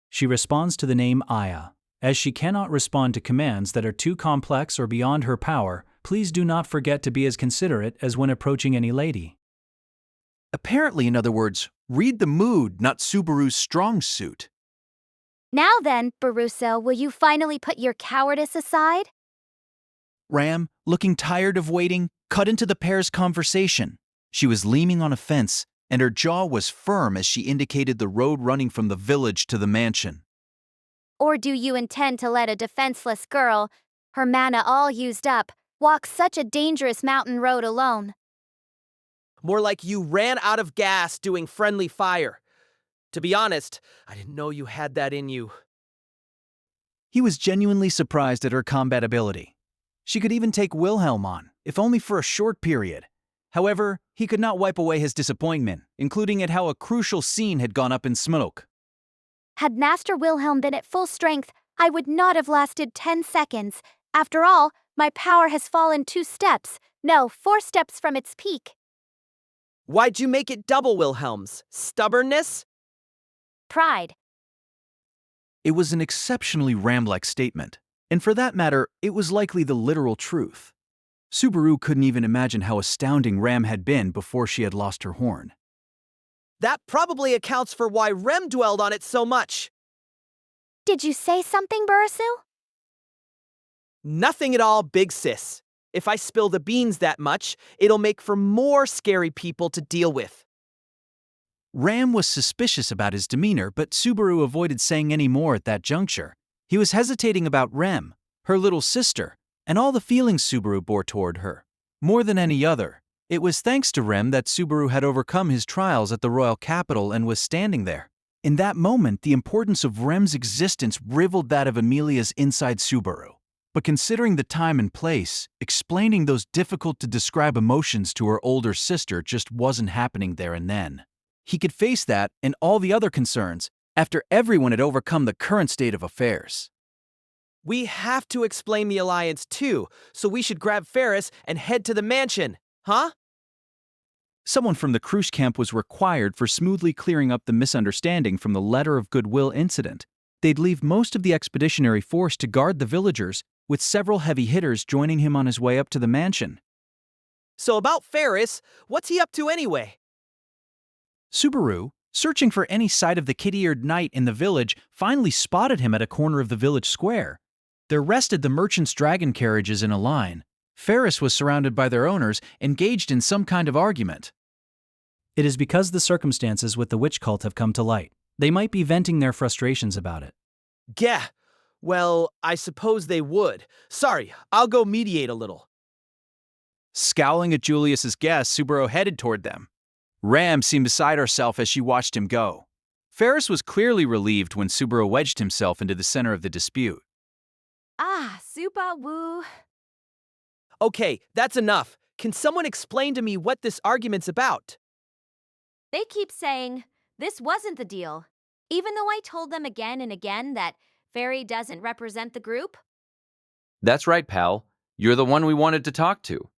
[SPEAKER 3] She responds to the name Aya. As she cannot respond to commands that are too complex or beyond her power, please do not forget to be as considerate as when approaching any lady.
[SPEAKER 1] Apparently, in other words, read the mood, not Subaru's strong suit.
[SPEAKER 13] Now then, Baruso, will you finally put your cowardice aside?
[SPEAKER 1] Ram, looking tired of waiting, cut into the pair's conversation. She was leaning on a fence, and her jaw was firm as she indicated the road running from the village to the mansion.
[SPEAKER 13] Or do you intend to let a defenseless girl, her mana all used up, walk such a dangerous mountain road alone?
[SPEAKER 2] More like you ran out of gas doing friendly fire. To be honest, I didn't know you had that in you.
[SPEAKER 1] He was genuinely surprised at her combat ability. She could even take Wilhelm on, if only for a short period. However, he could not wipe away his disappointment, including at how a crucial scene had gone up in smoke.
[SPEAKER 13] Had Master Wilhelm been at full strength, I would not have lasted 10 seconds. After all, my power has fallen 2 steps, no, 4 steps from its peak.
[SPEAKER 2] Why'd you make it double Wilhelm's? Stubbornness?
[SPEAKER 13] Pride.
[SPEAKER 1] It was an exceptionally Ram-like statement, and for that matter, it was likely the literal truth. Subaru couldn't even imagine how astounding Ram had been before she had lost her horn.
[SPEAKER 2] That probably accounts for why Rem dwelled on it so much.
[SPEAKER 13] Did you say something, Burisu?
[SPEAKER 2] Nothing at all, big sis. If I spill the beans that much, it'll make for more scary people to deal with.
[SPEAKER 1] Ram was suspicious about his demeanor, but Subaru avoided saying any more at that juncture. He was hesitating about Rem, her little sister, and all the feelings Subaru bore toward her. More than any other, it was thanks to Rem that Subaru had overcome his trials at the royal capital and was standing there. In that moment, the importance of Rem's existence rivaled that of Emilia's inside Subaru. But considering the time and place, explaining those difficult-to-describe emotions to her older sister just wasn't happening there and then. He could face that and all the other concerns after everyone had overcome the current state of affairs.
[SPEAKER 2] We have to explain the alliance too, so we should grab Ferris and head to the mansion, huh?
[SPEAKER 1] Someone from the Krush camp was required for smoothly clearing up the misunderstanding from the letter of goodwill incident. They'd leave most of the expeditionary force to guard the villagers, with several heavy hitters joining him on his way up to the mansion.
[SPEAKER 2] So about Ferris, what's he up to anyway?
[SPEAKER 1] Subaru,
[SPEAKER 3] searching for any sight of the kitty-eared knight in the village, finally spotted him at a corner of the village square. There rested the merchants' dragon carriages in a line. Ferris was surrounded by their owners, engaged in some kind of argument. It is because the circumstances with the witch cult have come to light. They might be venting their frustrations about it.
[SPEAKER 2] Gah! Well, I suppose they would. Sorry, I'll go mediate a little.
[SPEAKER 1] Scowling at Julius's guests, Subaru headed toward them. Ram seemed beside herself as she watched him go. Ferris was clearly relieved when Subaru wedged himself into the center of the dispute.
[SPEAKER 4] Ah, Subaru.
[SPEAKER 2] Okay, that's enough. Can someone explain to me what this argument's about?
[SPEAKER 4] They keep saying, this wasn't the deal, even though I told them again and again that Fairy doesn't represent the group.
[SPEAKER 12] That's right, pal. You're the one we wanted to talk to.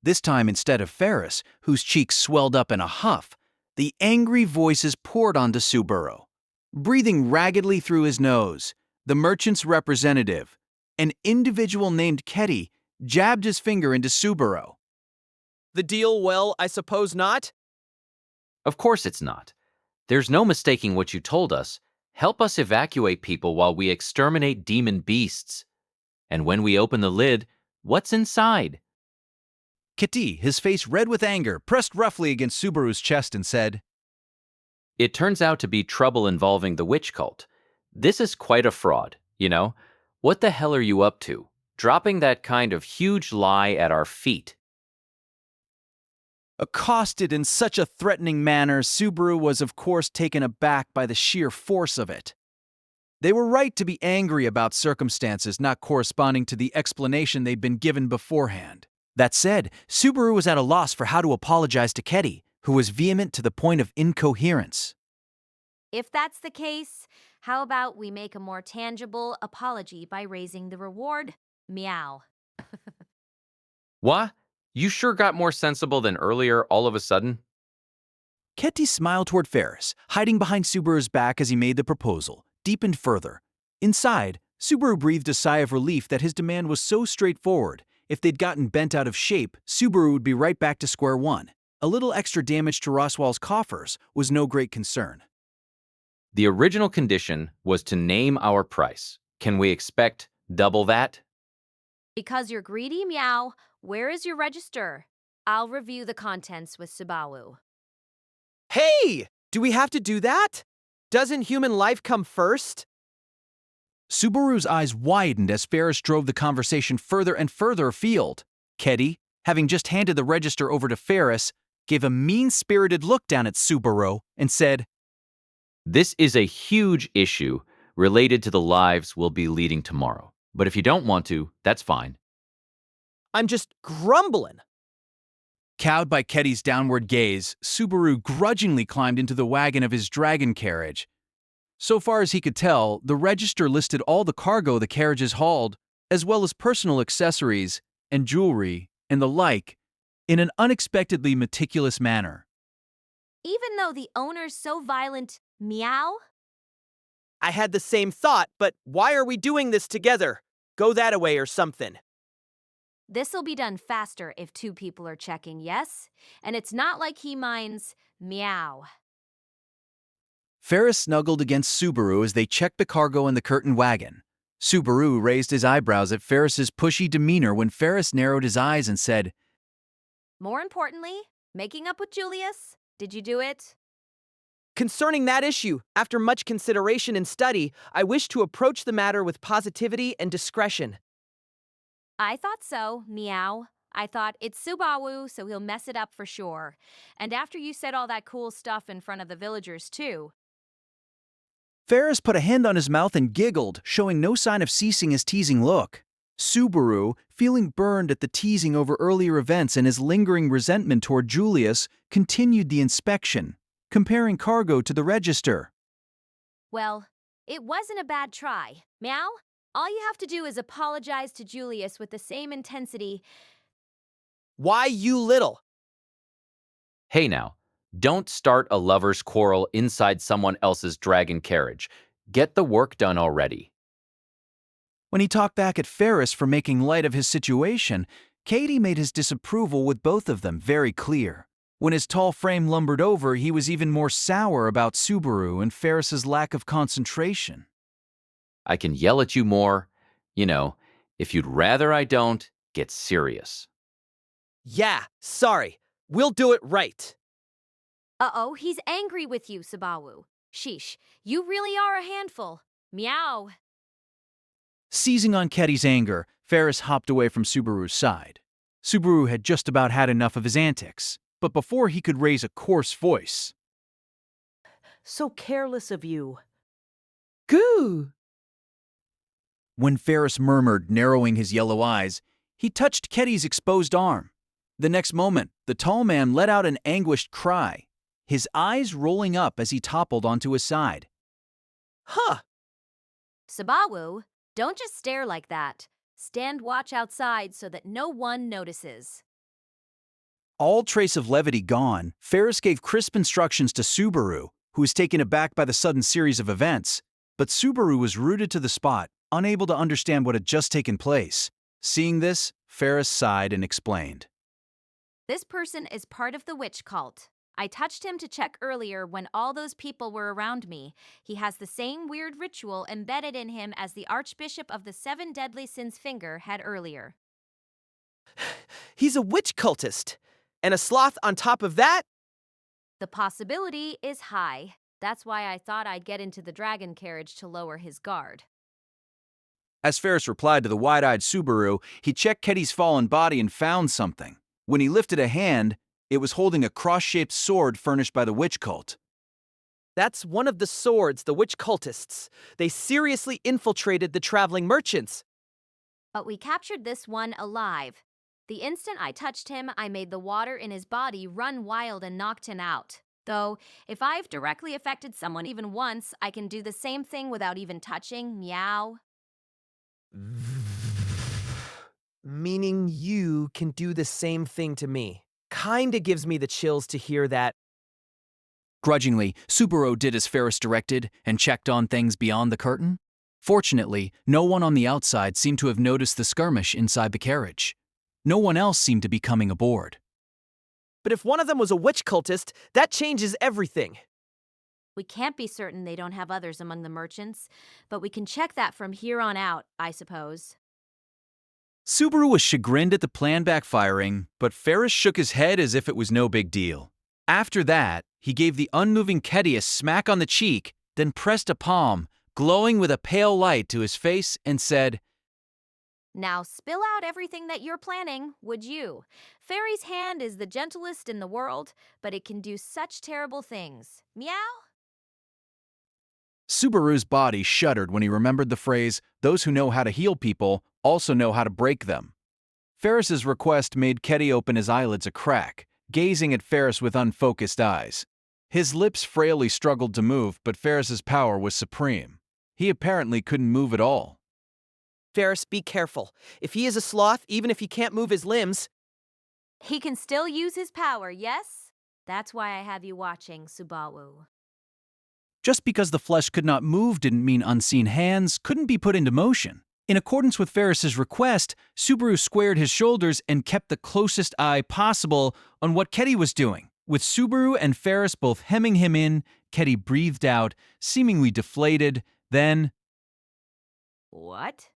[SPEAKER 1] This time, instead of Ferris, whose cheeks swelled up in a huff, the angry voices poured onto Subaru. Breathing raggedly through his nose, the merchant's representative, an individual named Ketty, jabbed his finger into Subaru.
[SPEAKER 2] The deal, well, I suppose not?
[SPEAKER 12] Of course it's not. There's no mistaking what you told us. Help us evacuate people while we exterminate demon beasts. And when we open the lid, what's inside?
[SPEAKER 1] Ketty, his face red with anger, pressed roughly against Subaru's chest and said,
[SPEAKER 12] It turns out to be trouble involving the witch cult. This is quite a fraud, you know? What the hell are you up to? Dropping that kind of huge lie at our feet.
[SPEAKER 1] Accosted in such a threatening manner, Subaru was of course taken aback by the sheer force of it. They were right to be angry about circumstances not corresponding to the explanation they'd been given beforehand. That said, Subaru was at a loss for how to apologize to Ketty, who was vehement to the point of incoherence.
[SPEAKER 4] If that's the case, how about we make a more tangible apology by raising the reward? Meow.
[SPEAKER 12] What? You sure got more sensible than earlier all of a sudden?
[SPEAKER 1] Ketty smiled toward Ferris, hiding behind Subaru's back as he made the proposal, deepened further. Inside, Subaru breathed a sigh of relief that his demand was so straightforward. If they'd gotten bent out of shape, Subaru would be right back to square one. A little extra damage to Roswell's coffers was no great concern.
[SPEAKER 12] The original condition was to name our price. Can we expect double that?
[SPEAKER 4] Because you're greedy, Meow, where is your register? I'll review the contents with Subaru.
[SPEAKER 2] Hey! Do we have to do that? Doesn't human life come first?
[SPEAKER 1] Subaru's eyes widened as Ferris drove the conversation further and further afield. Ketty, having just handed the register over to Ferris, gave a mean-spirited look down at Subaru and said,
[SPEAKER 12] This is a huge issue related to the lives we'll be leading tomorrow. But if you don't want to, that's fine.
[SPEAKER 2] I'm just grumbling.
[SPEAKER 1] Cowed by Ketty's downward gaze, Subaru grudgingly climbed into the wagon of his dragon carriage. So far as he could tell, the register listed all the cargo the carriages hauled, as well as personal accessories and jewelry and the like, in an unexpectedly meticulous manner.
[SPEAKER 4] Even though the owner's so violent, Meow?
[SPEAKER 2] I had the same thought, but why are we doing this together? Go that-a-way or something.
[SPEAKER 4] This'll be done faster if two people are checking, yes? And it's not like he minds Meow.
[SPEAKER 1] Ferris snuggled against Subaru as they checked the cargo in the curtained wagon. Subaru raised his eyebrows at Ferris's pushy demeanor when Ferris narrowed his eyes and said,
[SPEAKER 4] More importantly, making up with Julius? Did you do it?
[SPEAKER 2] Concerning that issue, after much consideration and study, I wish to approach the matter with positivity and discretion.
[SPEAKER 4] I thought so, Meow. I thought it's Subaru, so he'll mess it up for sure. And after you said all that cool stuff in front of the villagers, too.
[SPEAKER 1] Ferris put a hand on his mouth and giggled, showing no sign of ceasing his teasing look. Subaru, feeling burned at the teasing over earlier events and his lingering resentment toward Julius, continued the inspection, comparing cargo to the register.
[SPEAKER 4] Well, it wasn't a bad try. Meow? All you have to do is apologize to Julius with the same intensity.
[SPEAKER 2] Why you little?
[SPEAKER 12] Hey now, don't start a lover's quarrel inside someone else's dragon carriage. Get the work done already.
[SPEAKER 1] When he talked back at Ferris for making light of his situation, Katie made his disapproval with both of them very clear. When his tall frame lumbered over, he was even more sour about Subaru and Ferris's lack of concentration.
[SPEAKER 12] I can yell at you more. If you'd rather I don't, get serious.
[SPEAKER 2] Yeah, sorry. We'll do it right.
[SPEAKER 4] Uh-oh, he's angry with you, Subaru. Sheesh, you really are a handful. Meow.
[SPEAKER 1] Seizing on Ketty's anger, Ferris hopped away from Subaru's side. Subaru had just about had enough of his antics, but before he could raise a coarse voice,
[SPEAKER 14] So careless of you. Goo!
[SPEAKER 1] when Ferris murmured, narrowing his yellow eyes, he touched Ketty's exposed arm. The next moment, the tall man let out an anguished cry, his eyes rolling up as he toppled onto his side.
[SPEAKER 2] Huh.
[SPEAKER 4] Subaru, don't just stare like that. Stand watch outside so that no one notices.
[SPEAKER 1] All trace of levity gone, Ferris gave crisp instructions to Subaru, who was taken aback by the sudden series of events. But Subaru was rooted to the spot, unable to understand what had just taken place. Seeing this, Ferris sighed and explained.
[SPEAKER 4] This person is part of the witch cult. I touched him to check earlier when all those people were around me. He has the same weird ritual embedded in him as the Archbishop of the Seven Deadly Sins finger had earlier.
[SPEAKER 2] He's a witch cultist. And a sloth on top of that?
[SPEAKER 4] The possibility is high. That's why I thought I'd get into the dragon carriage to lower his guard.
[SPEAKER 1] As Ferris replied to the wide-eyed Subaru, he checked Ketty's fallen body and found something. When he lifted a hand, it was holding a cross-shaped sword furnished by the witch cult.
[SPEAKER 2] That's one of the swords the witch cultists. They seriously infiltrated the traveling merchants.
[SPEAKER 4] But we captured this one alive. The instant I touched him, I made the water in his body run wild and knocked him out. Though, if I've directly affected someone even once, I can do the same thing without even touching. Meow.
[SPEAKER 2] Meaning you can do the same thing to me. Kinda gives me the chills to hear that.
[SPEAKER 1] Grudgingly, Subaru did as Ferris directed and checked on things beyond the curtain. Fortunately, no one on the outside seemed to have noticed the skirmish inside the carriage. No one else seemed to be coming aboard.
[SPEAKER 2] But if one of them was a witch cultist, that changes everything.
[SPEAKER 4] We can't be certain they don't have others among the merchants, but we can check that from here on out, I suppose.
[SPEAKER 1] Subaru was chagrined at the plan backfiring, but Ferris shook his head as if it was no big deal. After that, he gave the unmoving Ketty a smack on the cheek, then pressed a palm, glowing with a pale light, to his face and said,
[SPEAKER 4] Now spill out everything that you're planning, would you? Fairy's hand is the gentlest in the world, but it can do such terrible things. Meow?
[SPEAKER 1] Subaru's body shuddered when he remembered the phrase, "Those who know how to heal people also know how to break them." Ferris's request made Ketty open his eyelids a crack, gazing at Ferris with unfocused eyes. His lips frailly struggled to move, but Ferris's power was supreme. He apparently couldn't move at all.
[SPEAKER 2] Ferris, be careful. If he is a sloth, even if he can't move his limbs...
[SPEAKER 4] He can still use his power, yes? That's why I have you watching, Subaru.
[SPEAKER 1] Just because the flesh could not move didn't mean unseen hands couldn't be put into motion. In accordance with Ferris's request, Subaru squared his shoulders and kept the closest eye possible on what Ketty was doing. With Subaru and Ferris both hemming him in, Ketty breathed out, seemingly deflated, then...
[SPEAKER 4] What?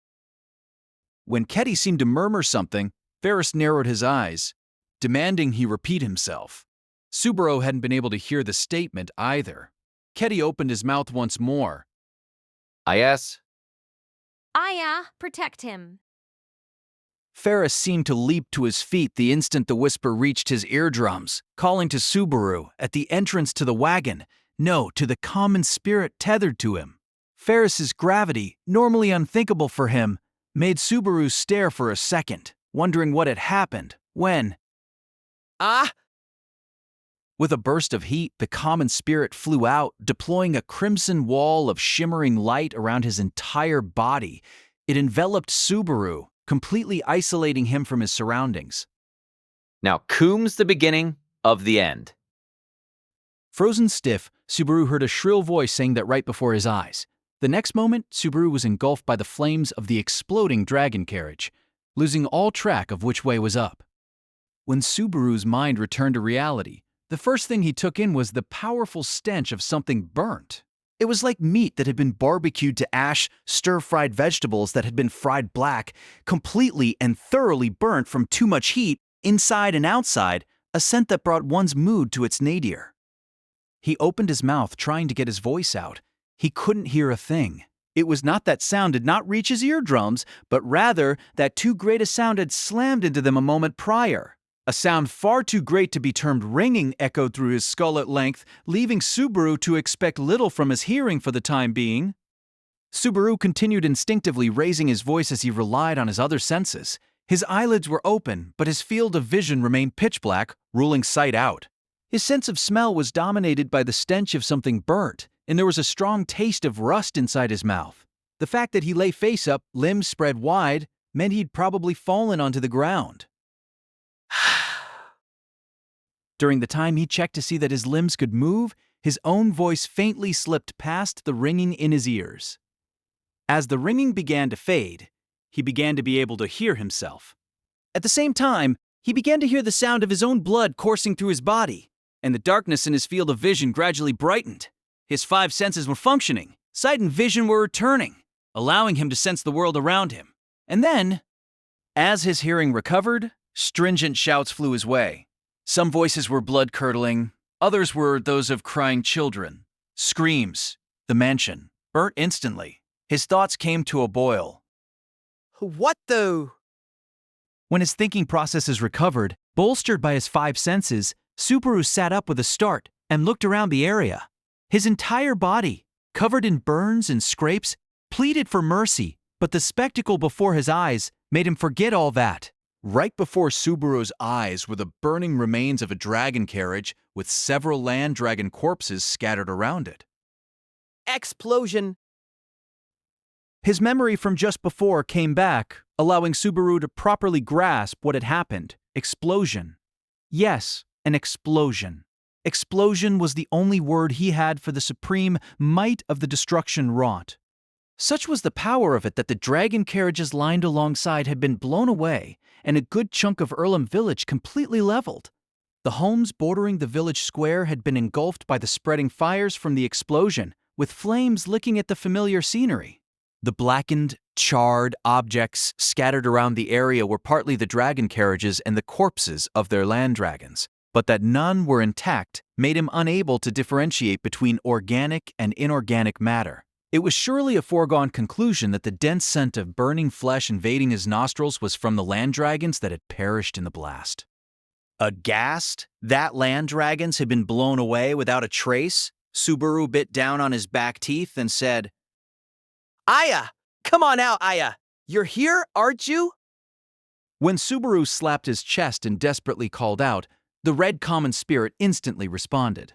[SPEAKER 1] When Ketty seemed to murmur something, Ferris narrowed his eyes, demanding he repeat himself. Subaru hadn't been able to hear the statement either. Ketty opened his mouth once more.
[SPEAKER 12] Yes?
[SPEAKER 4] Aya, protect him.
[SPEAKER 1] Ferris seemed to leap to his feet the instant the whisper reached his eardrums, calling to Subaru at the entrance to the wagon, no, to the common spirit tethered to him. Ferris's gravity, normally unthinkable for him, made Subaru stare for a second, wondering what had happened, when...
[SPEAKER 2] Ah!
[SPEAKER 1] With a burst of heat, the common spirit flew out, deploying a crimson wall of shimmering light around his entire body. It enveloped Subaru, completely isolating him from his surroundings.
[SPEAKER 12] Now, Coom's the beginning of the end.
[SPEAKER 1] Frozen stiff, Subaru heard a shrill voice saying that right before his eyes. The next moment, Subaru was engulfed by the flames of the exploding dragon carriage, losing all track of which way was up. When Subaru's mind returned to reality, The first thing he took in was the powerful stench of something burnt. It was like meat that had been barbecued to ash, stir-fried vegetables that had been fried black, completely and thoroughly burnt from too much heat, inside and outside, a scent that brought one's mood to its nadir. He opened his mouth trying to get his voice out. He couldn't hear a thing. It was not that sound did not reach his eardrums, but rather that too great a sound had slammed into them a moment prior. A sound far too great to be termed ringing echoed through his skull at length, leaving Subaru to expect little from his hearing for the time being. Subaru continued instinctively raising his voice as he relied on his other senses. His eyelids were open, but his field of vision remained pitch black, ruling sight out. His sense of smell was dominated by the stench of something burnt, and there was a strong taste of rust inside his mouth. The fact that he lay face up, limbs spread wide, meant he'd probably fallen onto the ground. During the time he checked to see that his limbs could move, his own voice faintly slipped past the ringing in his ears. As the ringing began to fade, he began to be able to hear himself. At the same time, he began to hear the sound of his own blood coursing through his body, and the darkness in his field of vision gradually brightened. His 5 senses were functioning, sight and vision were returning, allowing him to sense the world around him. And then, as his hearing recovered, stringent shouts flew his way. Some voices were blood-curdling, others were those of crying children. Screams, the mansion, burnt instantly. His thoughts came to a boil.
[SPEAKER 2] What the?
[SPEAKER 1] When his thinking processes recovered, bolstered by his 5 senses, Subaru sat up with a start and looked around the area. His entire body, covered in burns and scrapes, pleaded for mercy, but the spectacle before his eyes made him forget all that. Right before Subaru's eyes were the burning remains of a dragon carriage with several land dragon corpses scattered around it.
[SPEAKER 2] Explosion!
[SPEAKER 1] His memory from just before came back, allowing Subaru to properly grasp what had happened. Explosion. Yes, an explosion. Explosion was the only word he had for the supreme might of the destruction wrought. Such was the power of it that the dragon carriages lined alongside had been blown away, and a good chunk of Earlham village completely leveled. The homes bordering the village square had been engulfed by the spreading fires from the explosion, with flames licking at the familiar scenery. The blackened, charred objects scattered around the area were partly the dragon carriages and the corpses of their land dragons, but that none were intact made him unable to differentiate between organic and inorganic matter. It was surely a foregone conclusion that the dense scent of burning flesh invading his nostrils was from the land dragons that had perished in the blast. Aghast that land dragons had been blown away without a trace, Subaru bit down on his back teeth and said,
[SPEAKER 2] Aya! Come on out, Aya! You're here, aren't you?
[SPEAKER 1] When Subaru slapped his chest and desperately called out, the red common spirit instantly responded.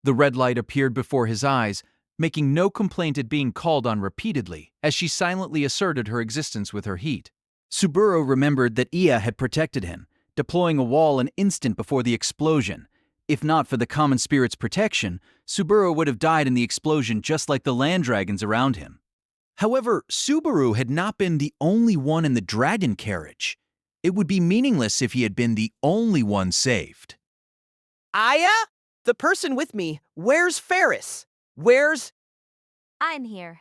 [SPEAKER 1] The red light appeared before his eyes, making no complaint at being called on repeatedly, as she silently asserted her existence with her heat. Subaru remembered that Iya had protected him, deploying a wall an instant before the explosion. If not for the common spirit's protection, Subaru would have died in the explosion just like the land dragons around him. However, Subaru had not been the only one in the dragon carriage. It would be meaningless if he had been the only one saved.
[SPEAKER 2] Aya? The person with me, where's Ferris? Where's...
[SPEAKER 4] I'm here.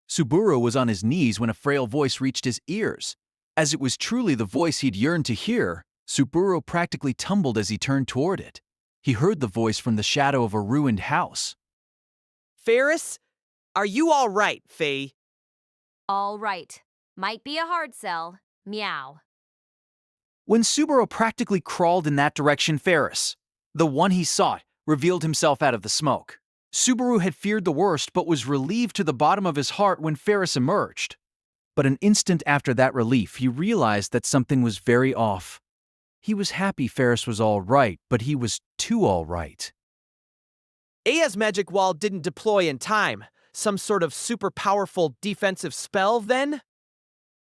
[SPEAKER 1] Subaru was on his knees when a frail voice reached his ears. As it was truly the voice he'd yearned to hear, Subaru practically tumbled as he turned toward it. He heard the voice from the shadow of a ruined house.
[SPEAKER 2] Ferris? Are you all right, Faye?
[SPEAKER 4] All right. Might be a hard sell. Meow.
[SPEAKER 1] When Subaru practically crawled in that direction, Ferris, the one he sought, revealed himself out of the smoke. Subaru had feared the worst but was relieved to the bottom of his heart when Ferris emerged. But an instant after that relief, he realized that something was very off. He was happy Ferris was all right, but he was too all right.
[SPEAKER 2] Aya's magic wall didn't deploy in time. Some sort of super powerful defensive spell, then?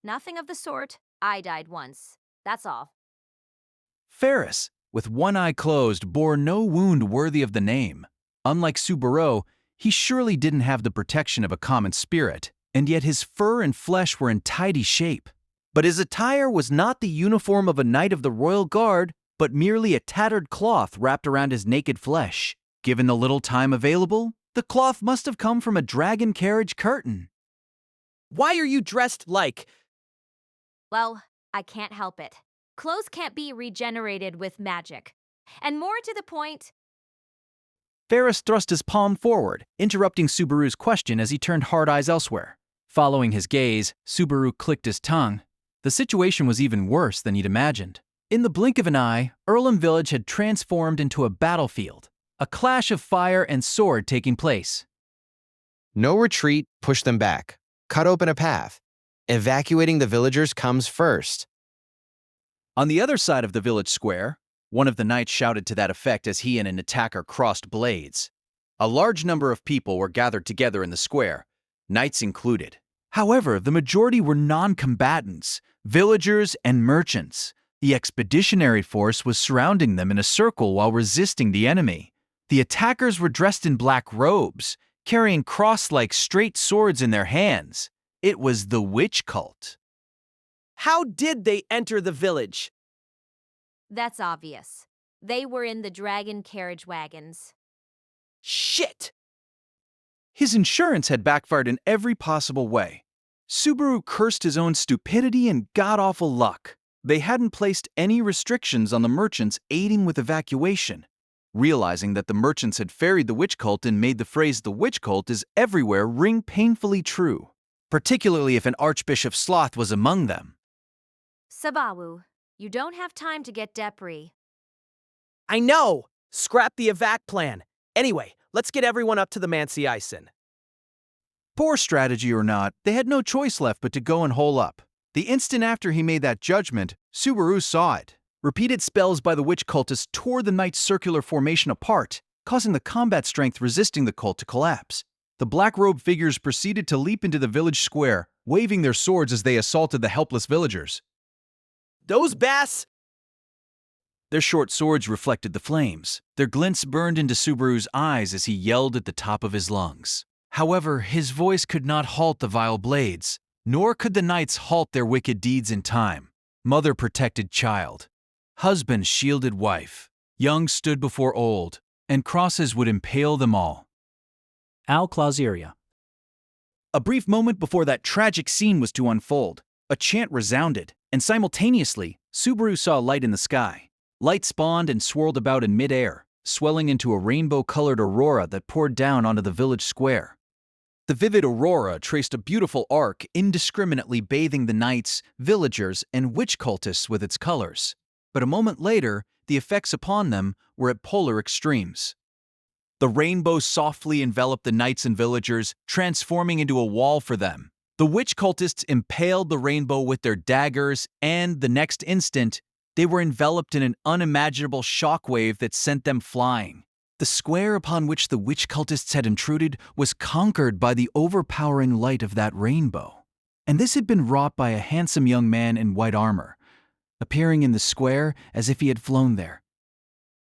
[SPEAKER 4] Nothing of the sort. I died once. That's all.
[SPEAKER 1] Ferris, with one eye closed, bore no wound worthy of the name. Unlike Subaru, he surely didn't have the protection of a common spirit, and yet his fur and flesh were in tidy shape. But his attire was not the uniform of a knight of the Royal Guard, but merely a tattered cloth wrapped around his naked flesh. Given the little time available, the cloth must have come from a dragon carriage curtain.
[SPEAKER 2] Why are you dressed like?
[SPEAKER 4] Well, I can't help it. Clothes can't be regenerated with magic. And more to the point,
[SPEAKER 1] Ferris thrust his palm forward, interrupting Subaru's question as he turned hard eyes elsewhere. Following his gaze, Subaru clicked his tongue. The situation was even worse than he'd imagined. In the blink of an eye, Earlham Village had transformed into a battlefield, a clash of fire and sword taking place.
[SPEAKER 11] No retreat, push them back. Cut open a path. Evacuating the villagers comes first.
[SPEAKER 1] On the other side of the village square, one of the knights shouted to that effect as he and an attacker crossed blades. A large number of people were gathered together in the square, knights included. However, the majority were non-combatants, villagers and merchants. The expeditionary force was surrounding them in a circle while resisting the enemy. The attackers were dressed in black robes, carrying cross-like straight swords in their hands. It was the witch cult.
[SPEAKER 2] How did they enter the village?
[SPEAKER 4] that's obvious. They were in the dragon carriage wagons.
[SPEAKER 2] Shit!
[SPEAKER 1] His insurance had backfired in every possible way. Subaru cursed his own stupidity and god-awful luck. They hadn't placed any restrictions on the merchants aiding with evacuation. Realizing that the merchants had ferried the witch cult and made the phrase "the witch cult is everywhere" ring painfully true, particularly if an Archbishop Sloth was among them.
[SPEAKER 4] Subaru, you don't have time to get debris.
[SPEAKER 2] I know! Scrap the evac plan. Anyway, let's get everyone up to the Mansi Ison.
[SPEAKER 1] Poor strategy or not, they had no choice left but to go and hole up. The instant after he made that judgment, Subaru saw it. Repeated spells by the witch cultists tore the knight's circular formation apart, causing the combat strength resisting the cult to collapse. The black-robed figures proceeded to leap into the village square, waving their swords as they assaulted the helpless villagers.
[SPEAKER 2] Those bass!
[SPEAKER 1] Their short swords reflected the flames. Their glints burned into Subaru's eyes as he yelled at the top of his lungs. However, his voice could not halt the vile blades, nor could the knights halt their wicked deeds in time. Mother protected child. Husband shielded wife. Young stood before old, and crosses would impale them all.
[SPEAKER 3] Al Clauseria.
[SPEAKER 1] A brief moment before that tragic scene was to unfold, a chant resounded, and simultaneously, Subaru saw a light in the sky. Light spawned and swirled about in midair, swelling into a rainbow-colored aurora that poured down onto the village square. The vivid aurora traced a beautiful arc indiscriminately bathing the knights, villagers, and witch cultists with its colors. But a moment later, the effects upon them were at polar extremes. The rainbow softly enveloped the knights and villagers, transforming into a wall for them. The witch cultists impaled the rainbow with their daggers, and the next instant, they were enveloped in an unimaginable shockwave that sent them flying. The square upon which the witch cultists had intruded was conquered by the overpowering light of that rainbow. And this had been wrought by a handsome young man in white armor, appearing in the square as if he had flown there.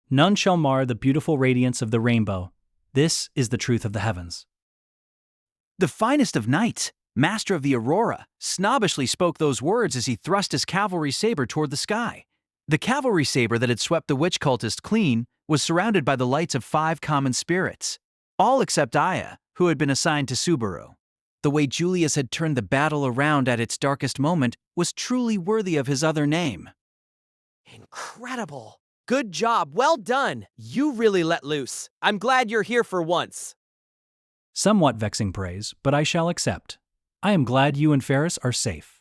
[SPEAKER 3] None shall mar the beautiful radiance of the rainbow. This is the truth of the heavens.
[SPEAKER 1] The finest of knights, master of the aurora, snobbishly spoke those words as he thrust his cavalry saber toward the sky. The cavalry saber that had swept the witch cultist clean was surrounded by the lights of 5 common spirits, all except Aya, who had been assigned to Subaru. The way Julius had turned the battle around at its darkest moment was truly worthy of his other name.
[SPEAKER 2] Incredible! Good job, well done! You really let loose. I'm glad you're here for once.
[SPEAKER 3] Somewhat vexing praise, but I shall accept. I am glad you and Ferris are safe.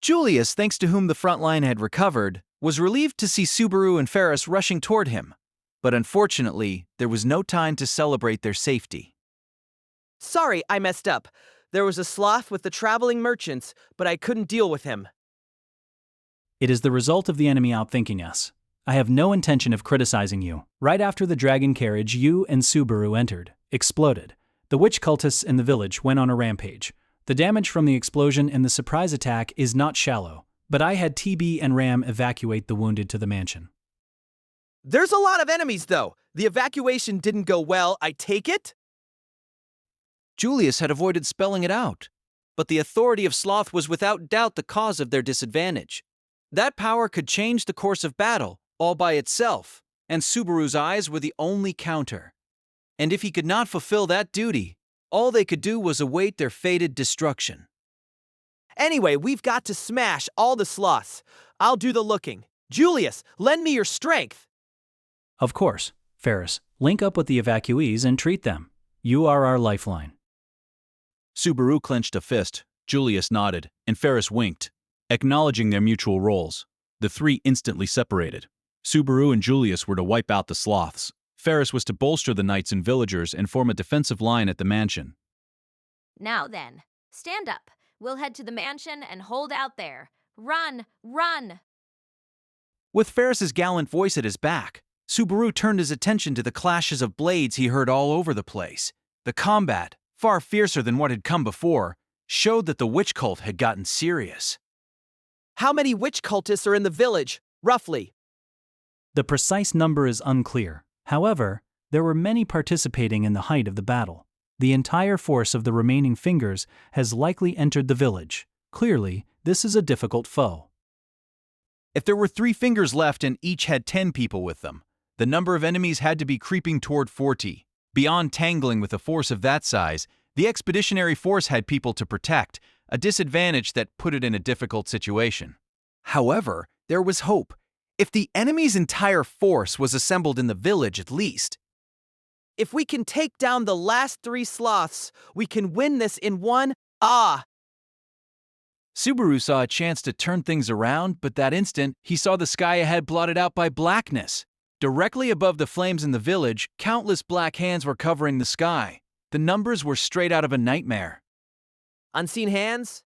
[SPEAKER 1] Julius, thanks to whom the front line had recovered, was relieved to see Subaru and Ferris rushing toward him. But unfortunately, there was no time to celebrate their safety.
[SPEAKER 2] Sorry, I messed up. There was a sloth with the traveling merchants, but I couldn't deal with him.
[SPEAKER 3] It is the result of the enemy outthinking us. I have no intention of criticizing you. Right after the dragon carriage you and Subaru entered, exploded. The witch cultists in the village went on a rampage. The damage from the explosion and the surprise attack is not shallow, but I had TB and Ram evacuate the wounded to the mansion.
[SPEAKER 2] There's a lot of enemies, though. The evacuation didn't go well, I take it?
[SPEAKER 1] Julius had avoided spelling it out, but the authority of Sloth was without doubt the cause of their disadvantage. That power could change the course of battle all by itself, and Subaru's eyes were the only counter. And if he could not fulfill that duty, all they could do was await their fated destruction.
[SPEAKER 2] Anyway, we've got to smash all the sloths. I'll do the looking. Julius, lend me your strength.
[SPEAKER 3] Of course, Ferris. Link up with the evacuees and treat them. You are our lifeline.
[SPEAKER 1] Subaru clenched a fist, Julius nodded, and Ferris winked. Acknowledging their mutual roles, the three instantly separated. Subaru and Julius were to wipe out the sloths. Ferris was to bolster the knights and villagers and form a defensive line at the mansion.
[SPEAKER 4] Now then, stand up. We'll head to the mansion and hold out there. Run, run!
[SPEAKER 1] With Ferris's gallant voice at his back, Subaru turned his attention to the clashes of blades he heard all over the place. The combat, far fiercer than what had come before, showed that the witch cult had gotten serious.
[SPEAKER 2] How many witch cultists are in the village, roughly?
[SPEAKER 3] The precise number is unclear. However, there were many participating in the height of the battle. The entire force of the remaining fingers has likely entered the village. Clearly, this is a difficult foe.
[SPEAKER 1] If there were 3 fingers left and each had 10 people with them, the number of enemies had to be creeping toward 40. Beyond tangling with a force of that size, the expeditionary force had people to protect, a disadvantage that put it in a difficult situation. However, there was hope. If the enemy's entire force was assembled in the village at least.
[SPEAKER 2] If we can take down the last 3 sloths, we can win this in one. Ah!
[SPEAKER 1] Subaru saw a chance to turn things around, but that instant, he saw the sky ahead blotted out by blackness. Directly above the flames in the village, countless black hands were covering the sky. The numbers were straight out of a nightmare.
[SPEAKER 2] Unseen hands?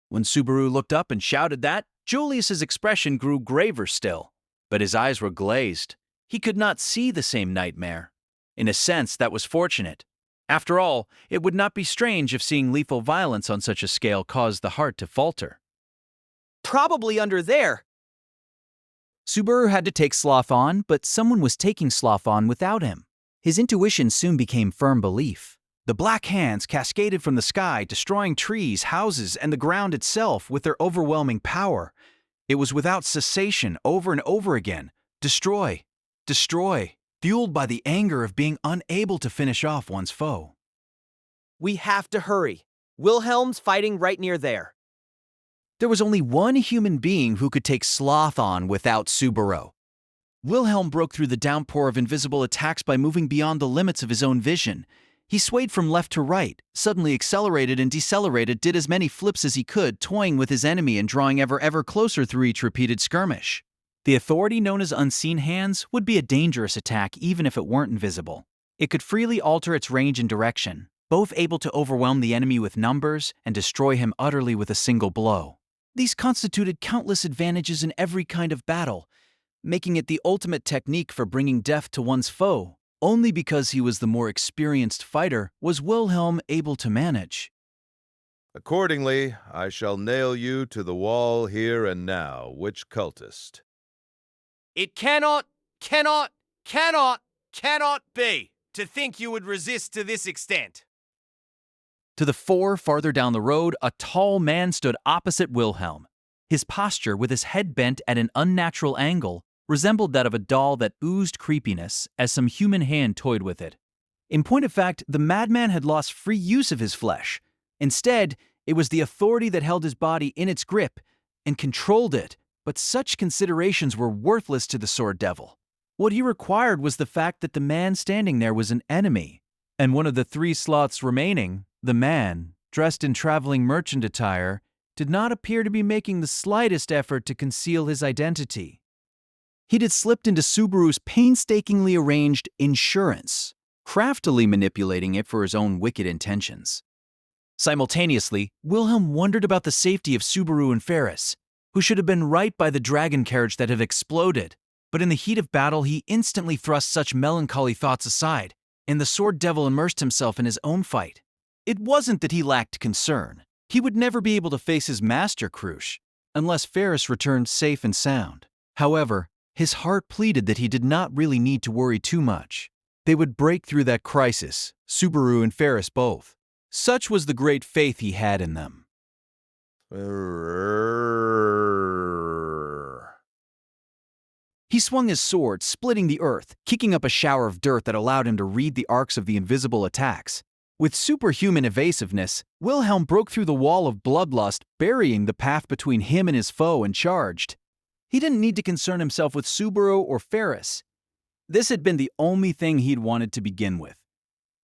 [SPEAKER 1] When Subaru looked up and shouted that, Julius's expression grew graver still, but his eyes were glazed. He could not see the same nightmare. In a sense, that was fortunate. After all, it would not be strange if seeing lethal violence on such a scale caused the heart to falter.
[SPEAKER 2] Probably under there.
[SPEAKER 1] Subaru had to take Sloth on, but someone was taking Sloth on without him. His intuition soon became firm belief. The black hands cascaded from the sky, destroying trees, houses, and the ground itself with their overwhelming power. It was without cessation, over and over again. Destroy, destroy, fueled by the anger of being unable to finish off one's foe.
[SPEAKER 2] We have to hurry. Wilhelm's fighting right near there.
[SPEAKER 1] There was only one human being who could take Sloth on without Subaru. Wilhelm broke through the downpour of invisible attacks by moving beyond the limits of his own vision. He swayed from left to right, suddenly accelerated and decelerated, did as many flips as he could, toying with his enemy and drawing ever closer through each repeated skirmish. The authority known as Unseen Hands would be a dangerous attack even if it weren't invisible. It could freely alter its range and direction, both able to overwhelm the enemy with numbers and destroy him utterly with a single blow. These constituted countless advantages in every kind of battle, making it the ultimate technique for bringing death to one's foe. Only because he was the more experienced fighter was Wilhelm able to manage.
[SPEAKER 5] Accordingly, I shall nail you to the wall here and now, witch cultist.
[SPEAKER 9] It cannot be to think you would resist to this extent.
[SPEAKER 1] To the 4 farther down the road, a tall man stood opposite Wilhelm. His posture, with his head bent at an unnatural angle, resembled that of a doll that oozed creepiness as some human hand toyed with it. In point of fact, the madman had lost free use of his flesh. Instead, it was the authority that held his body in its grip and controlled it, but such considerations were worthless to the sword devil. What he required was the fact that the man standing there was an enemy, and one of the 3 sloths remaining, the man, dressed in traveling merchant attire, did not appear to be making the slightest effort to conceal his identity. He'd had slipped into Subaru's painstakingly arranged insurance, craftily manipulating it for his own wicked intentions. Simultaneously, Wilhelm wondered about the safety of Subaru and Ferris, who should have been right by the dragon carriage that had exploded, but in the heat of battle he instantly thrust such melancholy thoughts aside, and the sword devil immersed himself in his own fight. It wasn't that he lacked concern. He would never be able to face his master Krush, unless Ferris returned safe and sound. However, his heart pleaded that he did not really need to worry too much. They would break through that crisis, Subaru and Ferris both. Such was the great faith he had in them. He swung his sword, splitting the earth, kicking up a shower of dirt that allowed him to read the arcs of the invisible attacks. With superhuman evasiveness, Wilhelm broke through the wall of bloodlust, burying the path between him and his foe, and charged. He didn't need to concern himself with Subaru or Ferris. This had been the only thing he'd wanted to begin with.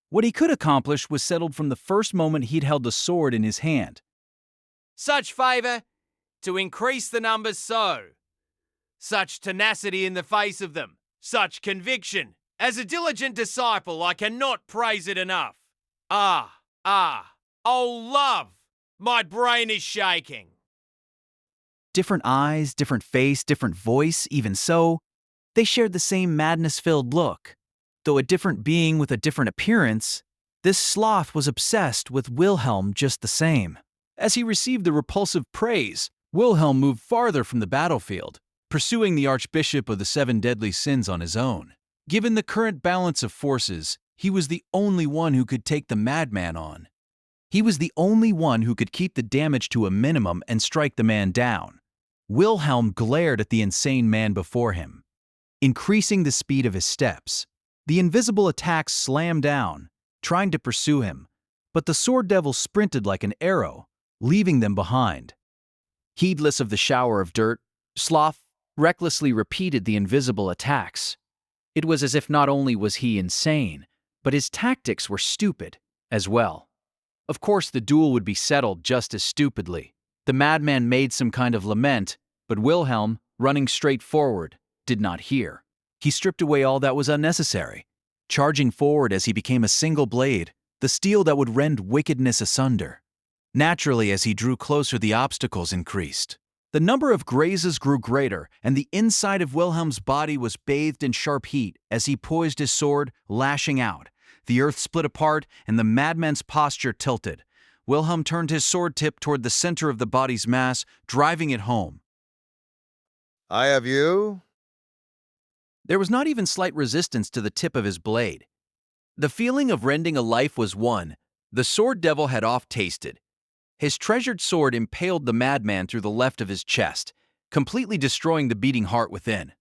[SPEAKER 1] What he could accomplish was settled from the first moment he'd held the sword in his hand.
[SPEAKER 9] Such favour to increase the numbers so. Such tenacity in the face of them. Such conviction. As a diligent disciple, I cannot praise it enough. Oh love, my brain is shaking.
[SPEAKER 1] Different eyes, different face, different voice, even so, they shared the same madness-filled look. Though a different being with a different appearance, this sloth was obsessed with Wilhelm just the same. As he received the repulsive praise, Wilhelm moved farther from the battlefield, pursuing the Archbishop of the Seven Deadly Sins on his own. Given the current balance of forces, he was the only one who could take the madman on. He was the only one who could keep the damage to a minimum and strike the man down. Wilhelm glared at the insane man before him, increasing the speed of his steps. The invisible attacks slammed down, trying to pursue him, but the sword devil sprinted like an arrow, leaving them behind. Heedless of the shower of dirt, Sloth recklessly repeated the invisible attacks. It was as if not only was he insane, but his tactics were stupid as well. Of course, the duel would be settled just as stupidly. The madman made some kind of lament, but Wilhelm, running straight forward, did not hear. He stripped away all that was unnecessary, charging forward as he became a single blade, the steel that would rend wickedness asunder. Naturally, as he drew closer, the obstacles increased. The number of grazes grew greater, and the inside of Wilhelm's body was bathed in sharp heat as he poised his sword, lashing out. The earth split apart, and the madman's posture tilted. Wilhelm turned his sword tip toward the center of the body's mass, driving it home.
[SPEAKER 5] I have you.
[SPEAKER 1] There was not even slight resistance to the tip of his blade. The feeling of rending a life was won. The sword devil had off-tasted. His treasured sword impaled the madman through the left of his chest, completely destroying the beating heart within.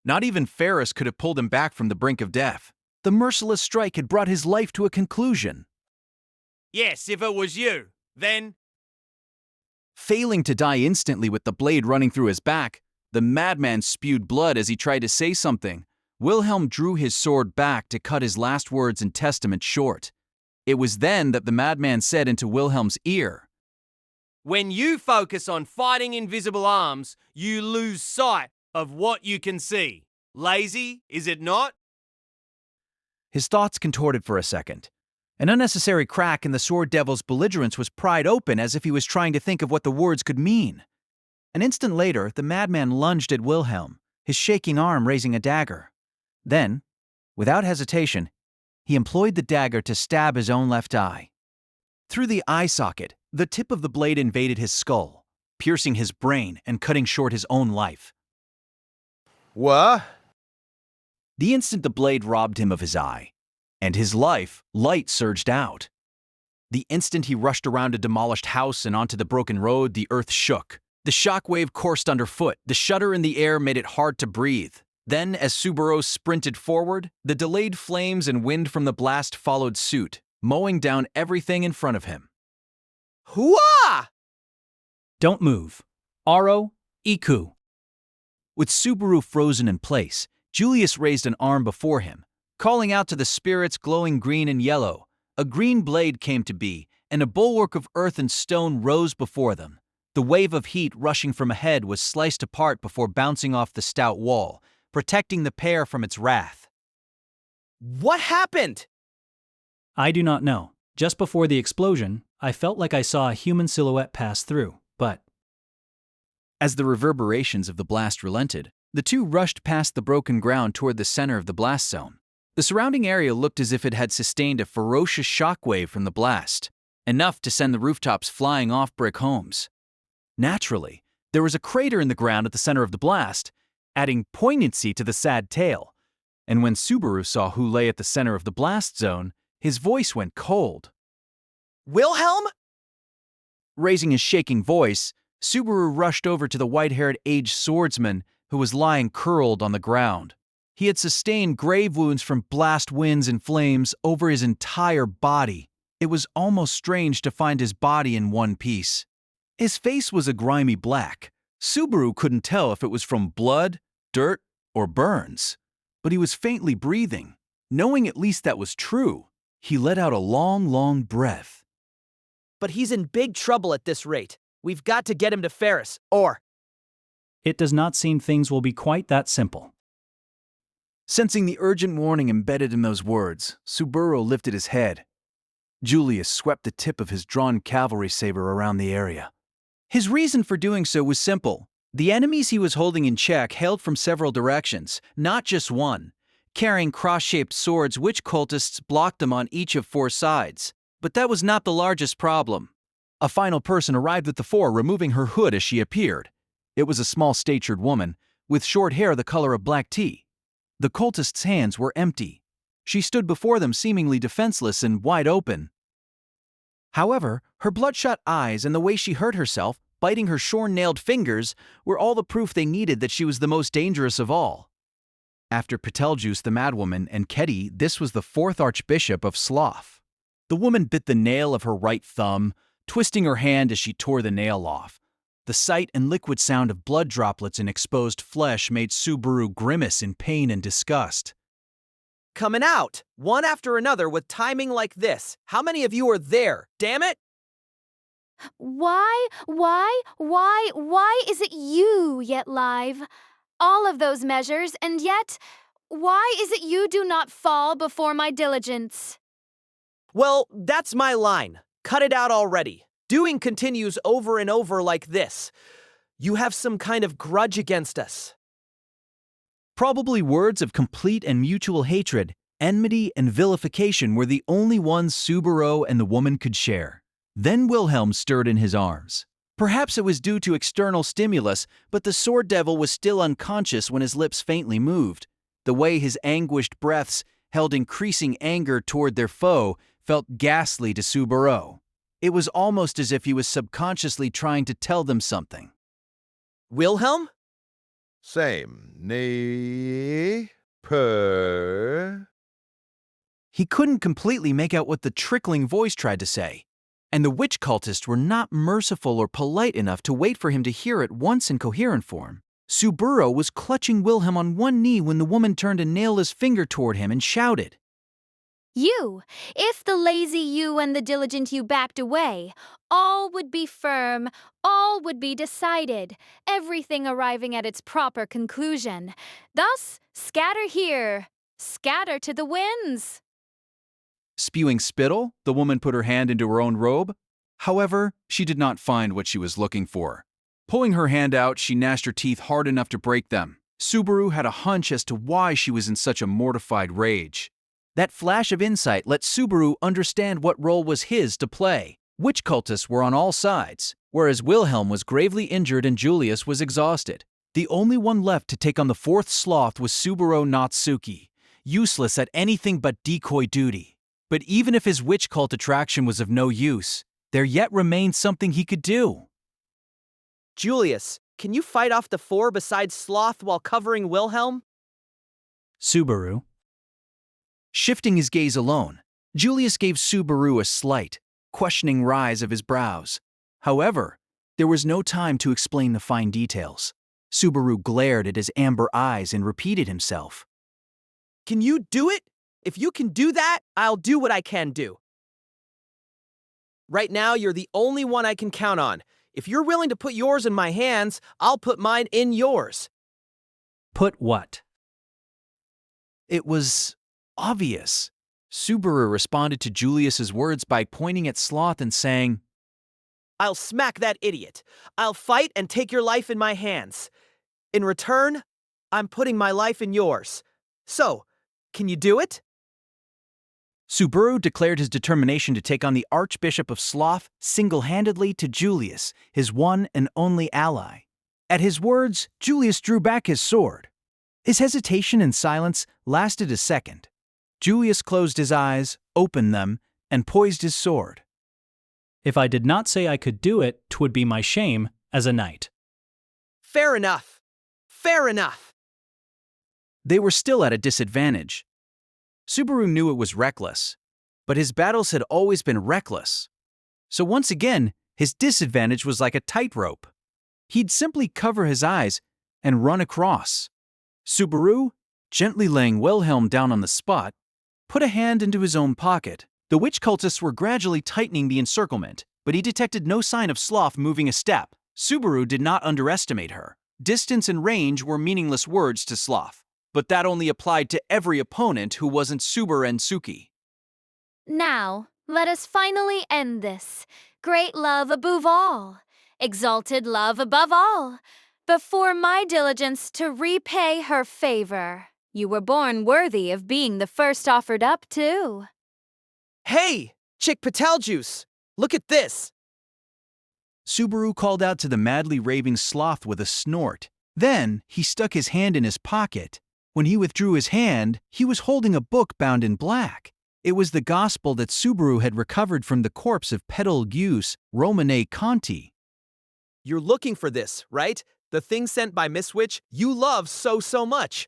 [SPEAKER 1] Not even Ferris could have pulled him back from the brink of death. The merciless strike had brought his life to a conclusion.
[SPEAKER 9] Yes, if it was you, then...
[SPEAKER 1] Failing to die instantly with the blade running through his back, the madman spewed blood as he tried to say something. Wilhelm drew his sword back to cut his last words and testament short. It was then that the madman said into Wilhelm's ear,
[SPEAKER 9] When you focus on fighting invisible arms, you lose sight of what you can see. Lazy, is it not?
[SPEAKER 1] His thoughts contorted for a second. An unnecessary crack in the sword devil's belligerence was pried open as if he was trying to think of what the words could mean. An instant later, the madman lunged at Wilhelm, his shaking arm raising a dagger. Then, without hesitation, he employed the dagger to stab his own left eye. Through the eye socket, the tip of the blade invaded his skull, piercing his brain and cutting short his own life.
[SPEAKER 5] What?
[SPEAKER 1] The instant the blade robbed him of his eye, and his light surged out. The instant he rushed around a demolished house and onto the broken road, the earth shook. The shockwave coursed underfoot. The shudder in the air made it hard to breathe. Then, as Subaru sprinted forward, the delayed flames and wind from the blast followed suit, mowing down everything in front of him.
[SPEAKER 2] Hooah!
[SPEAKER 3] Don't move. Aro, Iku.
[SPEAKER 1] With Subaru frozen in place, Julius raised an arm before him, calling out to the spirits glowing green and yellow. A green blade came to be, and a bulwark of earth and stone rose before them. The wave of heat rushing from ahead was sliced apart before bouncing off the stout wall, protecting the pair from its wrath.
[SPEAKER 2] What happened?
[SPEAKER 3] I do not know. Just before the explosion, I felt like I saw a human silhouette pass through, but...
[SPEAKER 1] As the reverberations of the blast relented, the two rushed past the broken ground toward the center of the blast zone. The surrounding area looked as if it had sustained a ferocious shockwave from the blast, enough to send the rooftops flying off brick homes. Naturally, there was a crater in the ground at the center of the blast, adding poignancy to the sad tale. And when Subaru saw who lay at the center of the blast zone, his voice went cold.
[SPEAKER 2] Wilhelm?
[SPEAKER 1] Raising his shaking voice, Subaru rushed over to the white-haired aged swordsman, who was lying curled on the ground. He had sustained grave wounds from blast winds and flames over his entire body. It was almost strange to find his body in one piece. His face was a grimy black. Subaru couldn't tell if it was from blood, dirt, or burns. But he was faintly breathing. Knowing at least that was true, he let out a long, long breath.
[SPEAKER 2] But he's in big trouble at this rate. We've got to get him to Ferris, or...
[SPEAKER 3] It does not seem things will be quite that simple.
[SPEAKER 1] Sensing the urgent warning embedded in those words, Subaru lifted his head. Julius swept the tip of his drawn cavalry saber around the area. His reason for doing so was simple. The enemies he was holding in check hailed from several directions, not just one. Carrying cross-shaped swords, witch cultists blocked them on each of 4 sides. But that was not the largest problem. A final person arrived at the fore, removing her hood as she appeared. It was a small-statured woman, with short hair the color of black tea. The cultist's hands were empty. She stood before them seemingly defenseless and wide open. However, her bloodshot eyes and the way she hurt herself, biting her shorn-nailed fingers, were all the proof they needed that she was the most dangerous of all. After Petelgeuse the madwoman and Ketty, this was the 4th Archbishop of Sloth. The woman bit the nail of her right thumb, twisting her hand as she tore the nail off. The sight and liquid sound of blood droplets in exposed flesh made Subaru grimace in pain and disgust.
[SPEAKER 2] Coming out, one after another with timing like this. How many of you are there? Damn it!
[SPEAKER 13] Why is it you yet live? All of those measures, and yet, why is it you do not fall before my diligence?
[SPEAKER 2] Well, that's my line. Cut it out already. Doing continues over and over like this. You have some kind of grudge against us.
[SPEAKER 1] Probably words of complete and mutual hatred, enmity, and vilification were the only ones Subaru and the woman could share. Then Wilhelm stirred in his arms. Perhaps it was due to external stimulus, but the sword devil was still unconscious when his lips faintly moved. The way his anguished breaths held increasing anger toward their foe felt ghastly to Subaru. It was almost as if he was subconsciously trying to tell them something.
[SPEAKER 2] Wilhelm?
[SPEAKER 5] Same. Nay. Per.
[SPEAKER 1] He couldn't completely make out what the trickling voice tried to say, and the witch cultists were not merciful or polite enough to wait for him to hear it once in coherent form. Subaru was clutching Wilhelm on one knee when the woman turned a nailless finger toward him and shouted,
[SPEAKER 13] You, if the lazy you and the diligent you backed away, all would be firm, all would be decided, everything arriving at its proper conclusion. Thus, scatter here, scatter to the winds.
[SPEAKER 1] Spewing spittle, the woman put her hand into her own robe. However, she did not find what she was looking for. Pulling her hand out, she gnashed her teeth hard enough to break them. Subaru had a hunch as to why she was in such a mortified rage. That flash of insight let Subaru understand what role was his to play. Witch cultists were on all sides, whereas Wilhelm was gravely injured and Julius was exhausted. The only one left to take on the 4th Sloth was Subaru Natsuki, useless at anything but decoy duty. But even if his witch cult attraction was of no use, there yet remained something he could do.
[SPEAKER 2] Julius, can you fight off the 4 besides Sloth while covering Wilhelm?
[SPEAKER 3] Subaru.
[SPEAKER 1] Shifting his gaze alone, Julius gave Subaru a slight, questioning rise of his brows. However, there was no time to explain the fine details. Subaru glared at his amber eyes and repeated himself.
[SPEAKER 2] Can you do it? If you can do that, I'll do what I can do. Right now, you're the only one I can count on. If you're willing to put yours in my hands, I'll put mine in yours.
[SPEAKER 3] Put what?
[SPEAKER 1] It was obvious. Subaru responded to Julius's words by pointing at Sloth and saying,
[SPEAKER 2] I'll smack that idiot. I'll fight and take your life in my hands. In return, I'm putting my life in yours. So, can you do it?
[SPEAKER 1] Subaru declared his determination to take on the Archbishop of Sloth single-handedly to Julius, his one and only ally. At his words, Julius drew back his sword. His hesitation and silence lasted a second. Julius closed his eyes, opened them, and poised his sword.
[SPEAKER 3] If I did not say I could do it, 'twould be my shame as a knight.
[SPEAKER 2] Fair enough. Fair enough.
[SPEAKER 1] They were still at a disadvantage. Subaru knew it was reckless, but his battles had always been reckless. So once again, his disadvantage was like a tightrope. He'd simply cover his eyes and run across. Subaru, gently laying Wilhelm down on the spot, put a hand into his own pocket. The witch cultists were gradually tightening the encirclement, but he detected no sign of Sloth moving a step. Subaru did not underestimate her. Distance and range were meaningless words to Sloth, but that only applied to every opponent who wasn't Subaru and Suki.
[SPEAKER 4] Now, let us finally end this. Great love above all, exalted love above all, before my diligence to repay her favor. You were born worthy of being the first offered up, too.
[SPEAKER 2] Hey, Chick Petelgeuse, look at this.
[SPEAKER 1] Subaru called out to the madly raving Sloth with a snort. Then, he stuck his hand in his pocket. When he withdrew his hand, he was holding a book bound in black. It was the gospel that Subaru had recovered from the corpse of Petelgeuse Romanée-Conti.
[SPEAKER 2] You're looking for this, right? The thing sent by Miss Witch you love so much.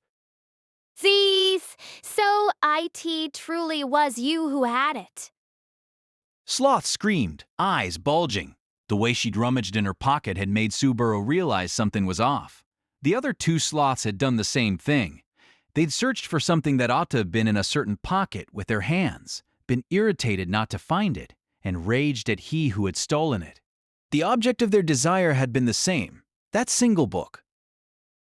[SPEAKER 4] Zeez, so it truly was you who had it.
[SPEAKER 1] Sloth screamed, eyes bulging. The way she'd rummaged in her pocket had made Subaru realize something was off. The other two sloths had done the same thing. They'd searched for something that ought to have been in a certain pocket with their hands, been irritated not to find it, and raged at he who had stolen it. The object of their desire had been the same, that single book.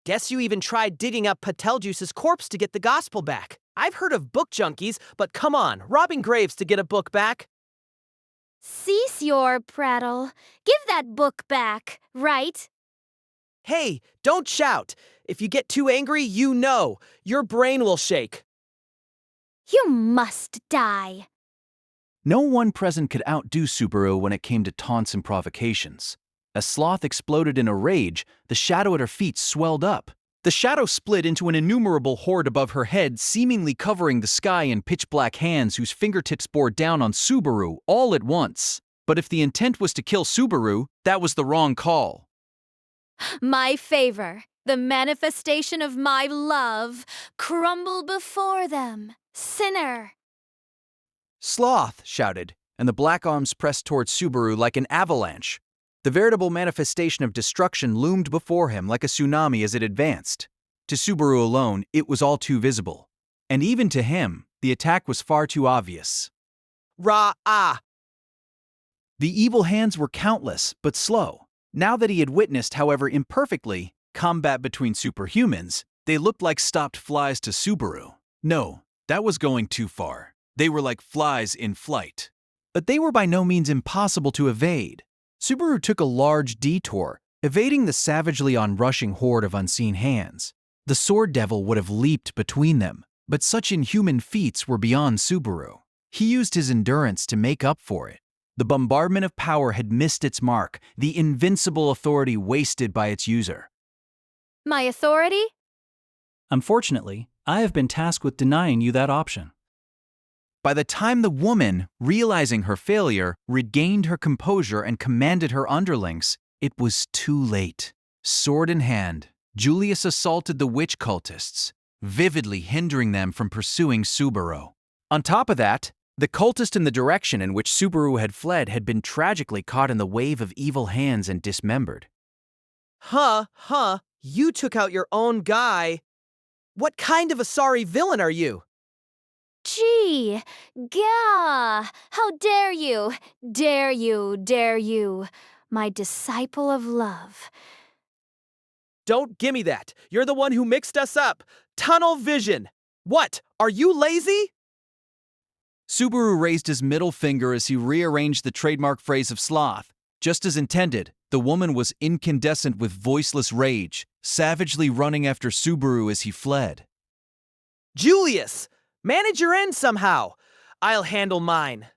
[SPEAKER 2] Guess you even tried digging up Petelgeuse's corpse to get the gospel back. I've heard of book junkies, but come on, robbing graves to get a book back.
[SPEAKER 4] Cease your prattle. Give that book back, right?
[SPEAKER 2] Hey, don't shout. If you get too angry, you know. Your brain will shake.
[SPEAKER 4] You must die.
[SPEAKER 1] No one present could outdo Subaru when it came to taunts and provocations. As Sloth exploded in a rage, the shadow at her feet swelled up. The shadow split into an innumerable horde above her head, seemingly covering the sky in pitch-black hands whose fingertips bore down on Subaru all at once. But if the intent was to kill Subaru, that was the wrong call.
[SPEAKER 4] My favor, the manifestation of my love, crumble before them. Sinner!
[SPEAKER 1] Sloth shouted, and the black arms pressed towards Subaru like an avalanche. The veritable manifestation of destruction loomed before him like a tsunami as it advanced. To Subaru alone, it was all too visible. And even to him, the attack was far too obvious.
[SPEAKER 2] Rah-ah!
[SPEAKER 1] The evil hands were countless, but slow. Now that he had witnessed, however imperfectly, combat between superhumans, they looked like stopped flies to Subaru. No, that was going too far. They were like flies in flight. But they were by no means impossible to evade. Subaru took a large detour, evading the savagely onrushing horde of unseen hands. The sword devil would have leaped between them, but such inhuman feats were beyond Subaru. He used his endurance to make up for it. The bombardment of power had missed its mark, the invincible authority wasted by its user.
[SPEAKER 4] My authority?
[SPEAKER 3] Unfortunately, I have been tasked with denying you that option.
[SPEAKER 1] By the time the woman, realizing her failure, regained her composure and commanded her underlings, it was too late. Sword in hand, Julius assaulted the witch cultists, vividly hindering them from pursuing Subaru. On top of that, the cultist in the direction in which Subaru had fled had been tragically caught in the wave of evil hands and dismembered.
[SPEAKER 2] You took out your own guy. What kind of a sorry villain are you?
[SPEAKER 4] Gee, gah! How dare you! Dare you, dare you! My disciple of love.
[SPEAKER 2] Don't gimme that. You're the one who mixed us up. Tunnel vision. What? Are you lazy?
[SPEAKER 1] Subaru raised his middle finger as he rearranged the trademark phrase of Sloth. Just as intended, the woman was incandescent with voiceless rage, savagely running after Subaru as he fled.
[SPEAKER 2] Julius! Manage your end somehow. I'll handle mine.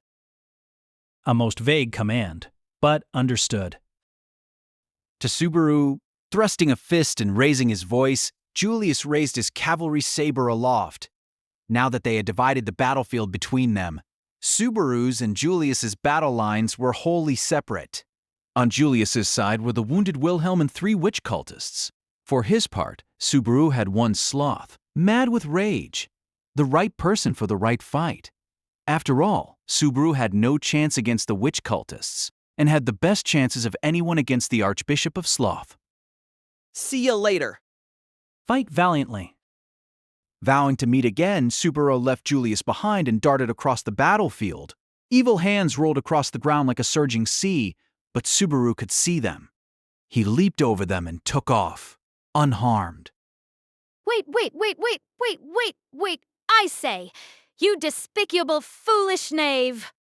[SPEAKER 3] A most vague command, but understood.
[SPEAKER 1] To Subaru, thrusting a fist and raising his voice, Julius raised his cavalry saber aloft. Now that they had divided the battlefield between them, Subaru's and Julius's battle lines were wholly separate. On Julius's side were the wounded Wilhelm and 3 witch cultists. For his part, Subaru had one Sloth, mad with rage. The right person for the right fight. After all, Subaru had no chance against the witch cultists, and had the best chances of anyone against the Archbishop of Sloth.
[SPEAKER 2] See you later.
[SPEAKER 3] Fight valiantly.
[SPEAKER 1] Vowing to meet again, Subaru left Julius behind and darted across the battlefield. Evil hands rolled across the ground like a surging sea, but Subaru could see them. He leaped over them and took off, unharmed.
[SPEAKER 13] Wait, I say, you despicable, foolish knave!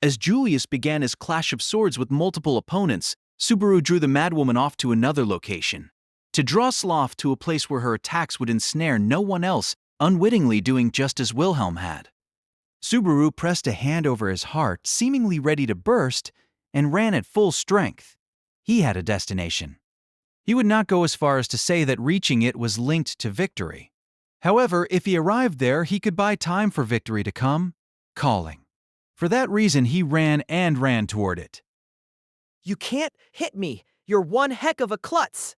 [SPEAKER 1] As Julius began his clash of swords with multiple opponents, Subaru drew the madwoman off to another location. To draw Sloth to a place where her attacks would ensnare no one else, unwittingly doing just as Wilhelm had. Subaru pressed a hand over his heart, seemingly ready to burst, and ran at full strength. He had a destination. He would not go as far as to say that reaching it was linked to victory. However, if he arrived there, he could buy time for victory to come, calling. For that reason, he ran toward it.
[SPEAKER 2] You can't hit me. You're one heck of a klutz.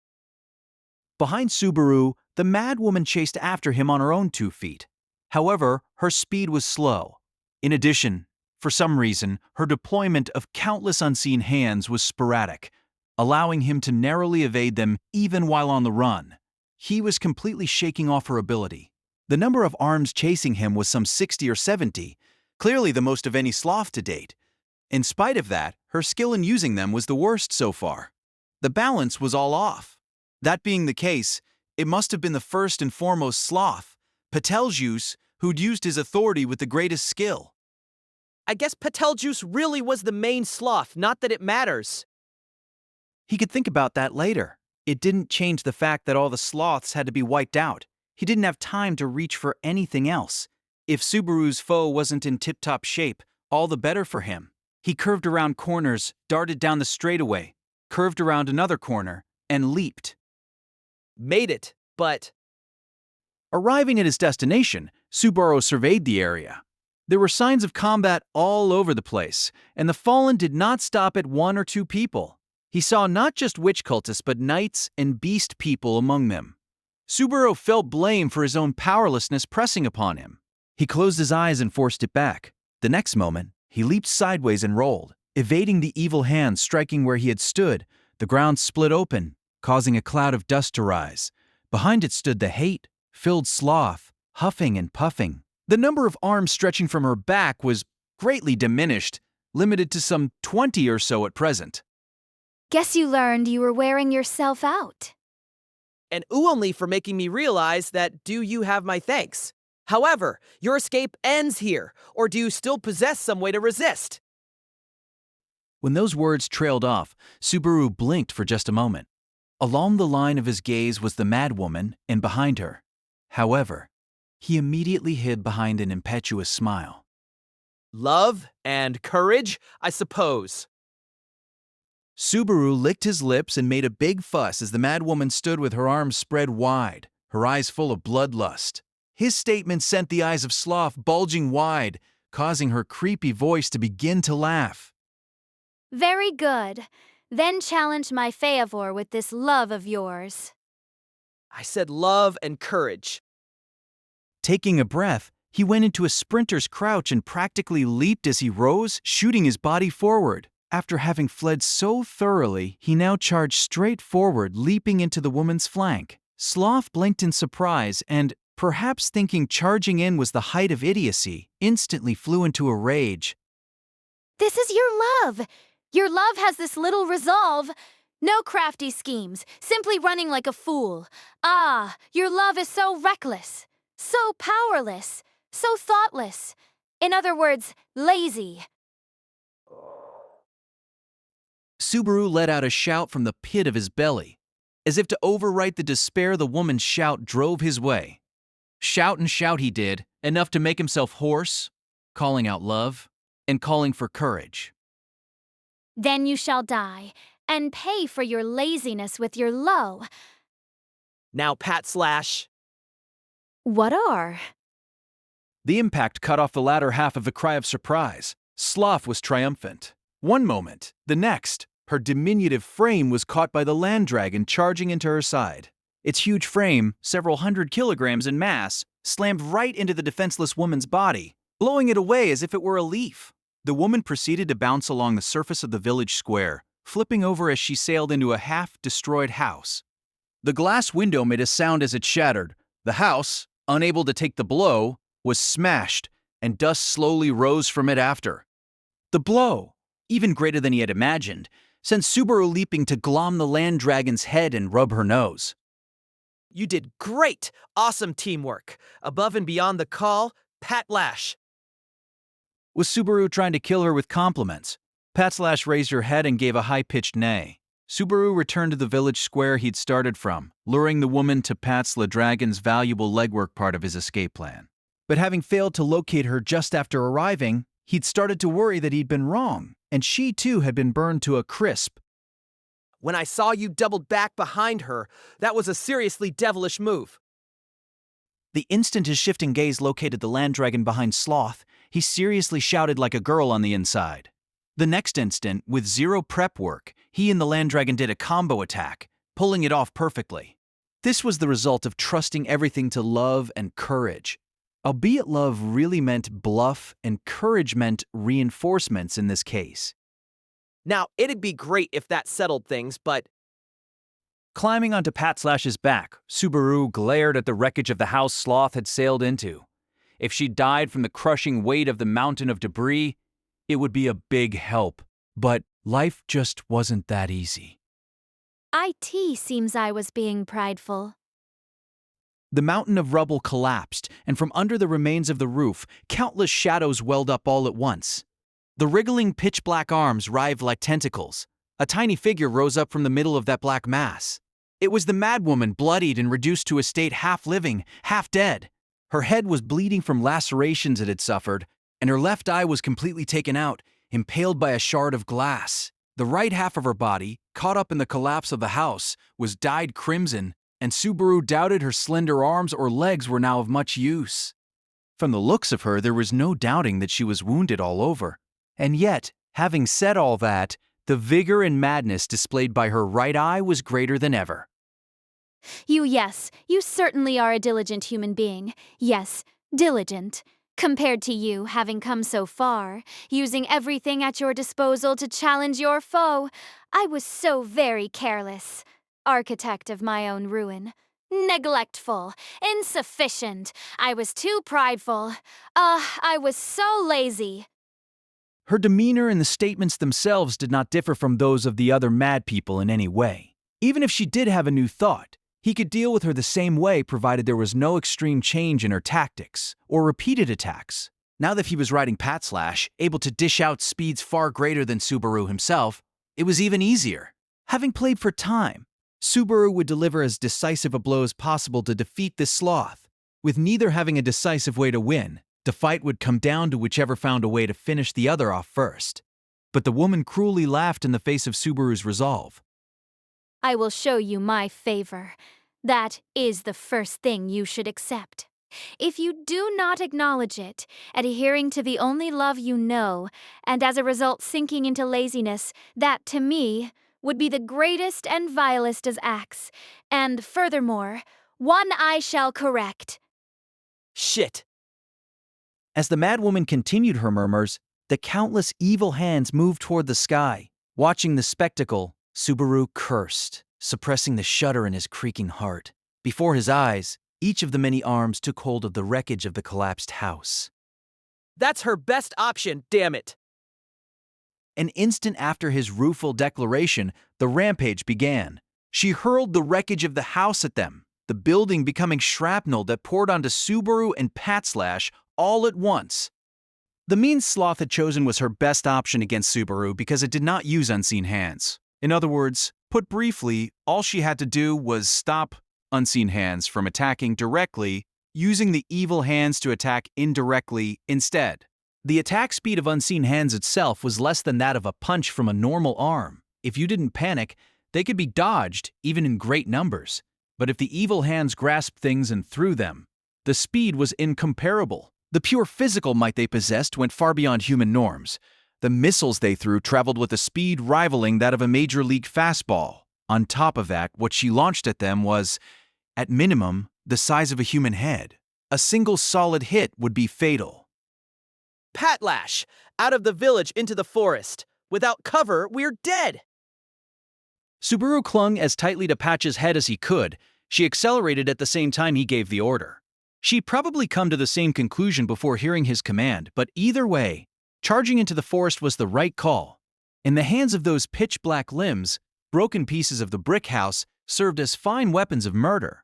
[SPEAKER 1] Behind Subaru, the madwoman chased after him on her own 2 feet. However, her speed was slow. In addition, for some reason, her deployment of countless unseen hands was sporadic, allowing him to narrowly evade them even while on the run. He was completely shaking off her ability. The number of arms chasing him was some 60 or 70, clearly the most of any sloth to date. In spite of that, her skill in using them was the worst so far. The balance was all off. That being the case, it must have been the first and foremost sloth, Petelgeuse, who'd used his authority with the greatest skill.
[SPEAKER 2] I guess Petelgeuse really was the main sloth, not that it matters.
[SPEAKER 1] He could think about that later. It didn't change the fact that all the sloths had to be wiped out. He didn't have time to reach for anything else. If Subaru's foe wasn't in tip-top shape, all the better for him. He curved around corners, darted down the straightaway, curved around another corner, and leaped.
[SPEAKER 2] Made it, but...
[SPEAKER 1] Arriving at his destination, Subaru surveyed the area. There were signs of combat all over the place, and the fallen did not stop at 1 or 2 people. He saw not just witch cultists but knights and beast people among them. Subaru felt blame for his own powerlessness pressing upon him. He closed his eyes and forced it back. The next moment, he leaped sideways and rolled, evading the evil hand striking where he had stood. The ground split open, causing a cloud of dust to rise. Behind it stood the hate-filled sloth, huffing and puffing. The number of arms stretching from her back was greatly diminished, limited to some 20 or so at present.
[SPEAKER 13] Guess you learned you were wearing yourself out.
[SPEAKER 2] And only for making me realize that do you have my thanks. However, your escape ends here, or do you still possess some way to resist?
[SPEAKER 1] When those words trailed off, Subaru blinked for just a moment. Along the line of his gaze was the madwoman, and behind her. However, he immediately hid behind an impetuous smile.
[SPEAKER 2] Love and courage, I suppose.
[SPEAKER 1] Subaru licked his lips and made a big fuss as the madwoman stood with her arms spread wide, her eyes full of bloodlust. His statement sent the eyes of Sloth bulging wide, causing her creepy voice to begin to laugh.
[SPEAKER 13] Very good. Then challenge my favor with this love of yours.
[SPEAKER 2] I said love and courage.
[SPEAKER 1] Taking a breath, he went into a sprinter's crouch and practically leaped as he rose, shooting his body forward. After having fled so thoroughly, he now charged straight forward, leaping into the woman's flank. Sloth blinked in surprise and, perhaps thinking charging in was the height of idiocy, instantly flew into a rage.
[SPEAKER 13] This is your love! Your love has this little resolve. No crafty schemes, simply running like a fool. Ah, your love is so reckless, so powerless, so thoughtless. In other words, lazy.
[SPEAKER 1] Subaru let out a shout from the pit of his belly. As if to overwrite the despair the woman's shout drove his way. Shout and shout he did, enough to make himself hoarse, calling out love, and calling for courage.
[SPEAKER 13] Then you shall die, and pay for your laziness with your low.
[SPEAKER 2] Now pat slash.
[SPEAKER 13] What are?
[SPEAKER 1] The impact cut off the latter half of the cry of surprise. Sloth was triumphant. One moment, the next, her diminutive frame was caught by the land dragon charging into her side. Its huge frame, several hundred kilograms in mass, slammed right into the defenseless woman's body, blowing it away as if it were a leaf. The woman proceeded to bounce along the surface of the village square, flipping over as she sailed into a half-destroyed house. The glass window made a sound as it shattered. The house, unable to take the blow, was smashed, and dust slowly rose from it after. The blow, even greater than he had imagined, sent Subaru leaping to glom the land dragon's head and rub her nose.
[SPEAKER 2] You did great! Awesome teamwork. Above and beyond the call, Pat Lash.
[SPEAKER 1] Was Subaru trying to kill her with compliments? Patslash raised her head and gave a high-pitched neigh. Subaru returned to the village square he'd started from, luring the woman to Pat's the Dragon's valuable legwork part of his escape plan. But having failed to locate her just after arriving, he'd started to worry that he'd been wrong, and she too had been burned to a crisp.
[SPEAKER 2] When I saw you doubled back behind her, that was a seriously devilish move.
[SPEAKER 1] The instant his shifting gaze located the land dragon behind Sloth, he seriously shouted like a girl on the inside. The next instant, with zero prep work, he and the land dragon did a combo attack, pulling it off perfectly. This was the result of trusting everything to love and courage. Albeit love really meant bluff and courage meant reinforcements in this case.
[SPEAKER 2] Now, it'd be great if that settled things, but...
[SPEAKER 1] Climbing onto Patslash's back, Subaru glared at the wreckage of the house Sloth had sailed into. If she died from the crushing weight of the mountain of debris, it would be a big help. But life just wasn't that easy.
[SPEAKER 13] IT seems I was being prideful.
[SPEAKER 1] The mountain of rubble collapsed, and from under the remains of the roof, countless shadows welled up all at once. The wriggling pitch-black arms writhed like tentacles. A tiny figure rose up from the middle of that black mass. It was the madwoman, bloodied and reduced to a state half living, half dead. Her head was bleeding from lacerations it had suffered, and her left eye was completely taken out, impaled by a shard of glass. The right half of her body, caught up in the collapse of the house, was dyed crimson, and Subaru doubted her slender arms or legs were now of much use. From the looks of her, there was no doubting that she was wounded all over. And yet, having said all that, the vigor and madness displayed by her right eye was greater than ever.
[SPEAKER 13] Yes, you certainly are a diligent human being. Yes, diligent. Compared to you, having come so far, using everything at your disposal to challenge your foe, I was so very careless. Architect of my own ruin. Neglectful. Insufficient. I was too prideful. I was so lazy.
[SPEAKER 1] Her demeanor and the statements themselves did not differ from those of the other mad people in any way. Even if she did have a new thought, he could deal with her the same way provided there was no extreme change in her tactics or repeated attacks. Now that he was riding Patslash, able to dish out speeds far greater than Subaru himself, it was even easier. Having played for time, Subaru would deliver as decisive a blow as possible to defeat this sloth. With neither having a decisive way to win, the fight would come down to whichever found a way to finish the other off first. But the woman cruelly laughed in the face of Subaru's resolve.
[SPEAKER 13] I will show you my favor. That is the first thing you should accept. If you do not acknowledge it, adhering to the only love you know, and as a result sinking into laziness, that, to me, would be the greatest and vilest as acts, and furthermore, one I shall correct.
[SPEAKER 2] Shit.
[SPEAKER 1] As the madwoman continued her murmurs, the countless evil hands moved toward the sky. Watching the spectacle, Subaru cursed, suppressing the shudder in his creaking heart. Before his eyes, each of the many arms took hold of the wreckage of the collapsed house.
[SPEAKER 2] That's her best option, damn it.
[SPEAKER 1] An instant after his rueful declaration, the rampage began. She hurled the wreckage of the house at them, the building becoming shrapnel that poured onto Subaru and Patslash all at once. The means Sloth had chosen was her best option against Subaru because it did not use unseen hands. In other words, put briefly, all she had to do was stop unseen hands from attacking directly, using the evil hands to attack indirectly instead. The attack speed of unseen hands itself was less than that of a punch from a normal arm. If you didn't panic, they could be dodged, even in great numbers. But if the evil hands grasped things and threw them, the speed was incomparable. The pure physical might they possessed went far beyond human norms. The missiles they threw traveled with a speed rivaling that of a major league fastball. On top of that, what she launched at them was at minimum, the size of a human head. A single solid hit would be fatal.
[SPEAKER 2] Patlash! Out of the village into the forest. Without cover, we're dead!
[SPEAKER 1] Subaru clung as tightly to Patch's head as he could. She accelerated at the same time he gave the order. She'd probably come to the same conclusion before hearing his command, but either way, charging into the forest was the right call. In the hands of those pitch-black limbs, broken pieces of the brick house served as fine weapons of murder.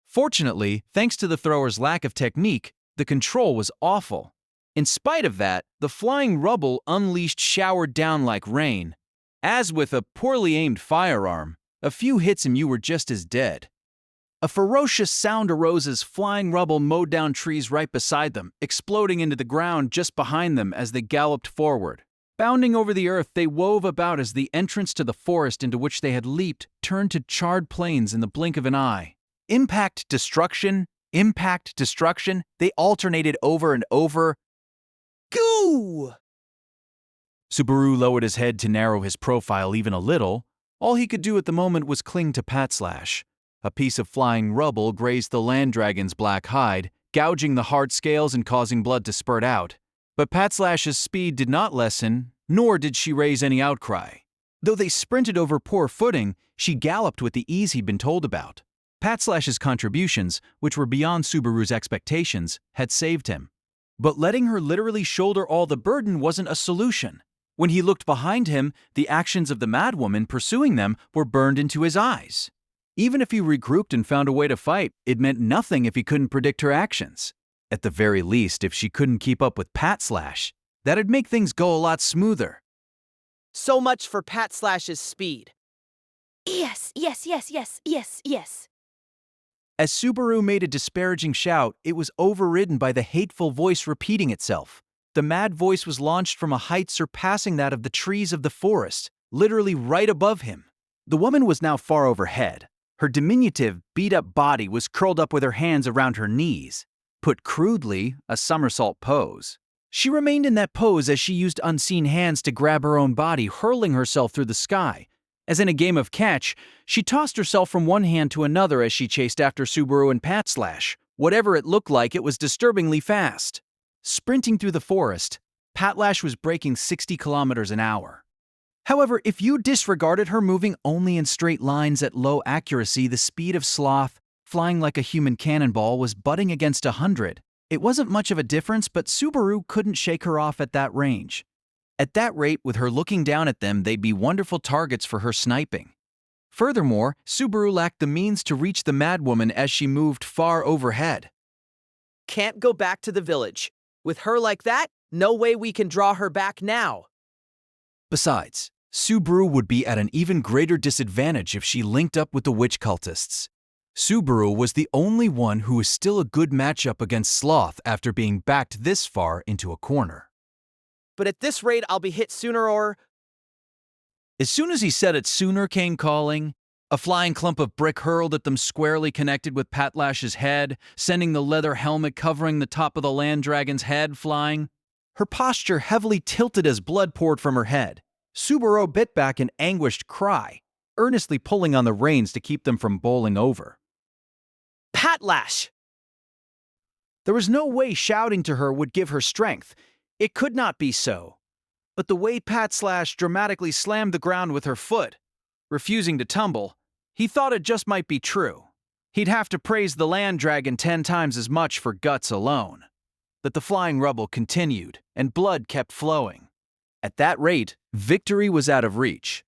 [SPEAKER 1] Fortunately, thanks to the thrower's lack of technique, the control was awful. In spite of that, the flying rubble unleashed showered down like rain. As with a poorly aimed firearm, a few hits and you were just as dead. A ferocious sound arose as flying rubble mowed down trees right beside them, exploding into the ground just behind them as they galloped forward. Bounding over the earth, they wove about as the entrance to the forest into which they had leaped turned to charred plains in the blink of an eye. Impact, destruction, they alternated over and over.
[SPEAKER 2] Goo!
[SPEAKER 1] Subaru lowered his head to narrow his profile even a little. All he could do at the moment was cling to Patslash. A piece of flying rubble grazed the land dragon's black hide, gouging the hard scales and causing blood to spurt out. But Patslash's speed did not lessen, nor did she raise any outcry. Though they sprinted over poor footing, she galloped with the ease he'd been told about. Patslash's contributions, which were beyond Subaru's expectations, had saved him. But letting her literally shoulder all the burden wasn't a solution. When he looked behind him, the actions of the madwoman pursuing them were burned into his eyes. Even if he regrouped and found a way to fight, it meant nothing if he couldn't predict her actions. At the very least, if she couldn't keep up with Patslash, that'd make things go a lot smoother.
[SPEAKER 2] So much for Patslash's speed.
[SPEAKER 7] Yes.
[SPEAKER 1] As Subaru made a disparaging shout, it was overridden by the hateful voice repeating itself. The mad voice was launched from a height surpassing that of the trees of the forest, literally right above him. The woman was now far overhead. Her diminutive, beat-up body was curled up with her hands around her knees. Put crudely, a somersault pose. She remained in that pose as she used unseen hands to grab her own body, hurling herself through the sky. As in a game of catch, she tossed herself from one hand to another as she chased after Subaru and Patslash. Whatever it looked like, it was disturbingly fast. Sprinting through the forest, Patlash was breaking 60 kilometers an hour. However, if you disregarded her moving only in straight lines at low accuracy, the speed of Sloth, flying like a human cannonball, was butting against 100. It wasn't much of a difference, but Subaru couldn't shake her off at that range. At that rate, with her looking down at them, they'd be wonderful targets for her sniping. Furthermore, Subaru lacked the means to reach the madwoman as she moved far overhead.
[SPEAKER 2] Can't go back to the village. With her like that, no way we can draw her back now.
[SPEAKER 1] Besides, Subaru would be at an even greater disadvantage if she linked up with the witch cultists. Subaru was the only one who was still a good matchup against Sloth after being backed this far into a corner.
[SPEAKER 2] But at this rate, I'll be hit sooner or...
[SPEAKER 1] As soon as he said it, sooner came calling. A flying clump of brick hurled at them squarely connected with Patlash's head, sending the leather helmet covering the top of the land dragon's head flying. Her posture heavily tilted as blood poured from her head. Subaru bit back an anguished cry, earnestly pulling on the reins to keep them from bowling over.
[SPEAKER 2] Patlash!
[SPEAKER 1] There was no way shouting to her would give her strength. It could not be so. But the way Patslash dramatically slammed the ground with her foot, refusing to tumble, he thought it just might be true. He'd have to praise the land dragon 10 times as much for guts alone. But the flying rubble continued, and blood kept flowing. At that rate, victory was out of reach.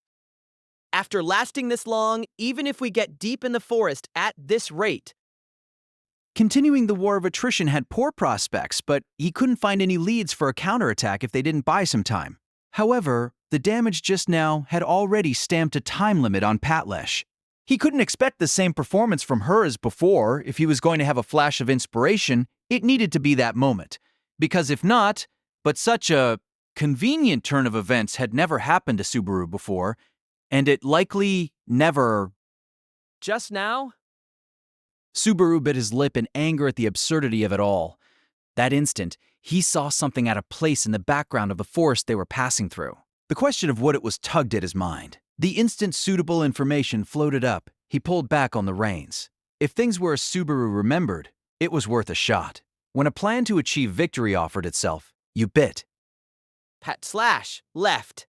[SPEAKER 2] After lasting this long, even if we get deep in the forest at this rate...
[SPEAKER 1] Continuing the war of attrition had poor prospects, but he couldn't find any leads for a counterattack if they didn't buy some time. However, the damage just now had already stamped a time limit on Patlash. He couldn't expect the same performance from her as before. If he was going to have a flash of inspiration, it needed to be that moment. Because if not, but such a convenient turn of events had never happened to Subaru before, and it likely never...
[SPEAKER 2] Just now?
[SPEAKER 1] Subaru bit his lip in anger at the absurdity of it all. That instant, he saw something out of place in the background of the forest they were passing through. The question of what it was tugged at his mind. The instant suitable information floated up, he pulled back on the reins. If things were as Subaru remembered, it was worth a shot. When a plan to achieve victory offered itself, you bit.
[SPEAKER 2] Pat/, left.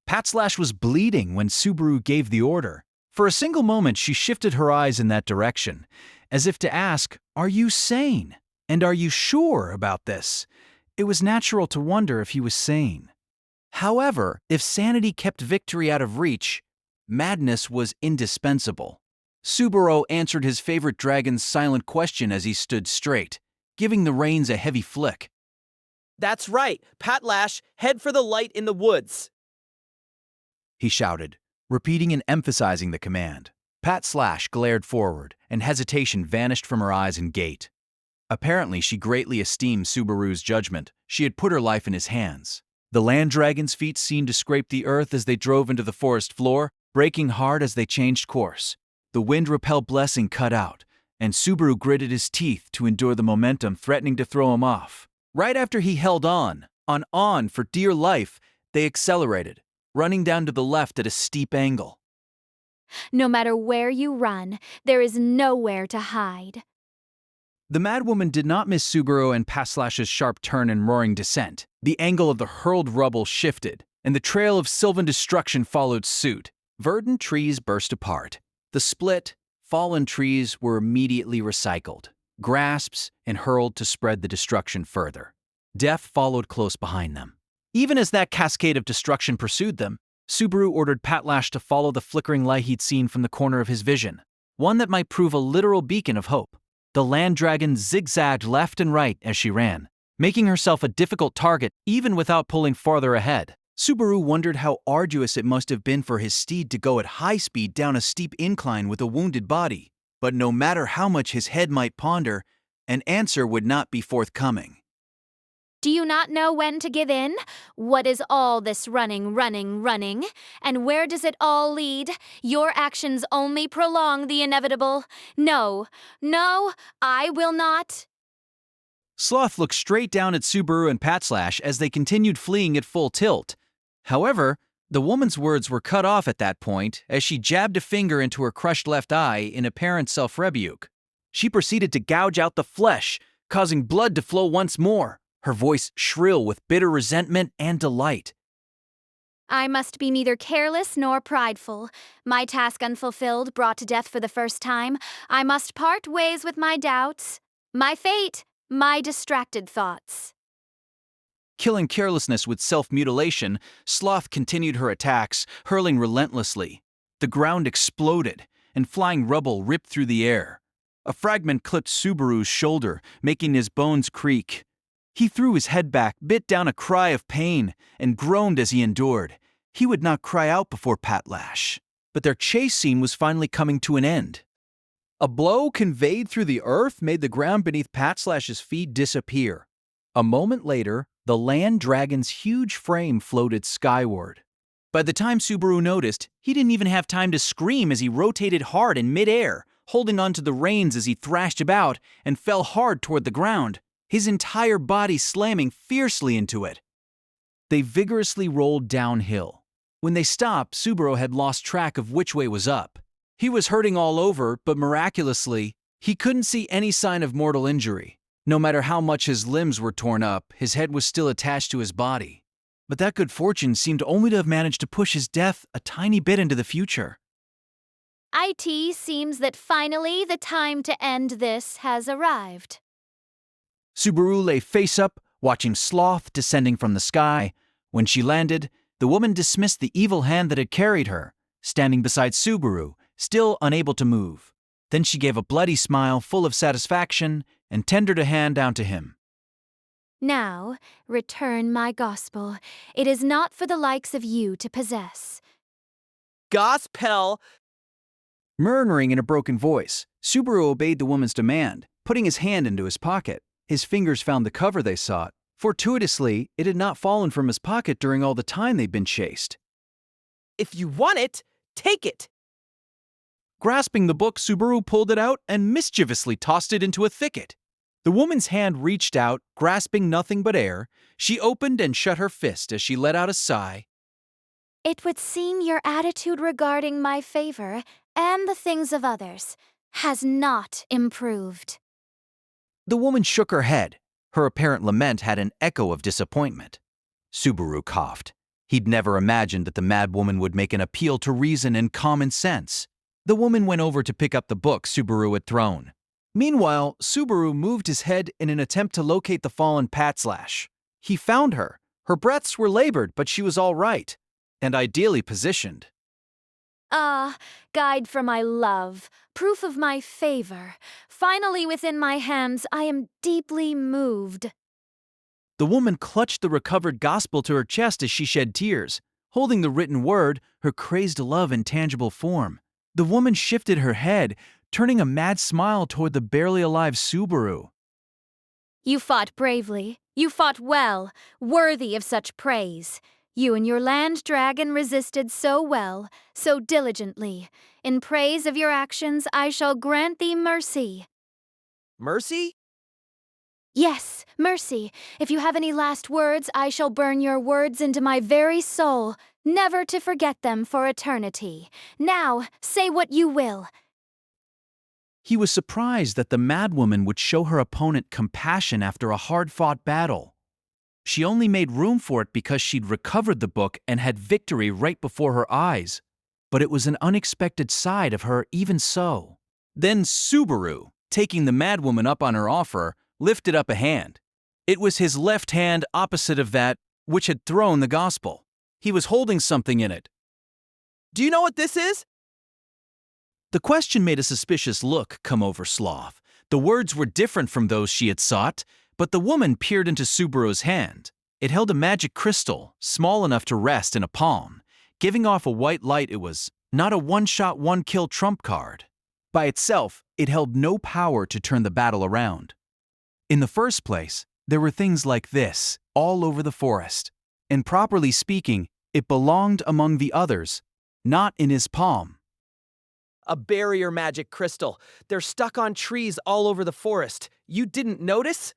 [SPEAKER 1] Pat/, was bleeding when Subaru gave the order. For a single moment, she shifted her eyes in that direction, as if to ask, "Are you sane? And are you sure about this?" It was natural to wonder if he was sane. However, if sanity kept victory out of reach, madness was indispensable. Subaru answered his favorite dragon's silent question as he stood straight, giving the reins a heavy flick.
[SPEAKER 2] That's right, Pat/, head for the light in the woods.
[SPEAKER 1] He shouted, repeating and emphasizing the command. Pat/, glared forward, and hesitation vanished from her eyes and gait. Apparently, she greatly esteemed Subaru's judgment. She had put her life in his hands. The land dragon's feet seemed to scrape the earth as they drove into the forest floor, braking hard as they changed course. The wind-repelled blessing cut out, and Subaru gritted his teeth to endure the momentum threatening to throw him off. Right after he held on for dear life, they accelerated, running down to the left at a steep angle.
[SPEAKER 13] No matter where you run, there is nowhere to hide.
[SPEAKER 1] The madwoman did not miss Subaru and Pat/'s sharp turn and roaring descent. The angle of the hurled rubble shifted, and the trail of sylvan destruction followed suit. Verdant trees burst apart. The split, fallen trees were immediately recycled, grasped, and hurled to spread the destruction further. Death followed close behind them. Even as that cascade of destruction pursued them, Subaru ordered Pat/, to follow the flickering light he'd seen from the corner of his vision, one that might prove a literal beacon of hope. The land dragon zigzagged left and right as she ran, making herself a difficult target even without pulling farther ahead. Subaru wondered how arduous it must have been for his steed to go at high speed down a steep incline with a wounded body. But no matter how much his head might ponder, an answer would not be forthcoming.
[SPEAKER 13] Do you not know when to give in? What is all this running? And where does it all lead? Your actions only prolong the inevitable. No, I will not.
[SPEAKER 1] Sloth looked straight down at Subaru and Pat/, as they continued fleeing at full tilt. However, the woman's words were cut off at that point as she jabbed a finger into her crushed left eye in apparent self-rebuke. She proceeded to gouge out the flesh, causing blood to flow once more, her voice shrill with bitter resentment and delight.
[SPEAKER 13] I must be neither careless nor prideful. My task unfulfilled, brought to death for the first time. I must part ways with my doubts, my fate, my distracted thoughts.
[SPEAKER 1] Killing carelessness with self-mutilation, Sloth continued her attacks, hurling relentlessly. The ground exploded, and flying rubble ripped through the air. A fragment clipped Subaru's shoulder, making his bones creak. He threw his head back, bit down a cry of pain, and groaned as he endured. He would not cry out before Pat/. But their chase scene was finally coming to an end. A blow conveyed through the earth made the ground beneath Pat/'s feet disappear. A moment later, the land dragon's huge frame floated skyward. By the time Subaru noticed, he didn't even have time to scream as he rotated hard in midair, holding onto the reins as he thrashed about and fell hard toward the ground, his entire body slamming fiercely into it. They vigorously rolled downhill. When they stopped, Subaru had lost track of which way was up. He was hurting all over, but miraculously, he couldn't see any sign of mortal injury. No matter how much his limbs were torn up, his head was still attached to his body. But that good fortune seemed only to have managed to push his death a tiny bit into the future.
[SPEAKER 13] It seems that finally the time to end this has arrived.
[SPEAKER 1] Subaru lay face up, watching Sloth descending from the sky. When she landed, the woman dismissed the evil hand that had carried her, standing beside Subaru, still unable to move. Then she gave a bloody smile full of satisfaction and tendered a hand down to him.
[SPEAKER 13] Now, return my gospel. It is not for the likes of you to possess.
[SPEAKER 2] Gospel!
[SPEAKER 1] Murmuring in a broken voice, Subaru obeyed the woman's demand, putting his hand into his pocket. His fingers found the cover they sought. Fortuitously, it had not fallen from his pocket during all the time they'd been chased.
[SPEAKER 2] If you want it, take it!
[SPEAKER 1] Grasping the book, Subaru pulled it out and mischievously tossed it into a thicket. The woman's hand reached out, grasping nothing but air. She opened and shut her fist as she let out a sigh.
[SPEAKER 13] It would seem your attitude regarding my favor and the things of others has not improved.
[SPEAKER 1] The woman shook her head. Her apparent lament had an echo of disappointment. Subaru coughed. He'd never imagined that the madwoman would make an appeal to reason and common sense. The woman went over to pick up the book Subaru had thrown. Meanwhile, Subaru moved his head in an attempt to locate the fallen Patslash. He found her. Her breaths were labored, but she was all right, and ideally positioned.
[SPEAKER 13] Ah, guide for my love, proof of my favor. Finally within my hands, I am deeply moved.
[SPEAKER 1] The woman clutched the recovered gospel to her chest as she shed tears, holding the written word, her crazed love in tangible form. The woman shifted her head, turning a mad smile toward the barely alive Subaru.
[SPEAKER 13] You fought bravely. You fought well, worthy of such praise. You and your land dragon resisted so well, so diligently. In praise of your actions, I shall grant thee mercy.
[SPEAKER 2] Mercy?
[SPEAKER 13] Yes, mercy. If you have any last words, I shall burn your words into my very soul, never to forget them for eternity. Now, say what you will.
[SPEAKER 1] He was surprised that the madwoman would show her opponent compassion after a hard-fought battle. She only made room for it because she'd recovered the book and had victory right before her eyes. But it was an unexpected side of her even so. Then Subaru, taking the madwoman up on her offer, lifted up a hand. It was his left hand opposite of that which had thrown the gospel. He was holding something in it.
[SPEAKER 2] Do you know what this is?
[SPEAKER 1] The question made a suspicious look come over Sloth. The words were different from those she had sought, but the woman peered into Subaru's hand. It held a magic crystal, small enough to rest in a palm. Giving off a white light, it was not a one-shot, one-kill trump card. By itself, it held no power to turn the battle around. In the first place, there were things like this all over the forest, and properly speaking, it belonged among the others, not in his palm.
[SPEAKER 2] A barrier magic crystal. They're stuck on trees all over the forest. You didn't notice?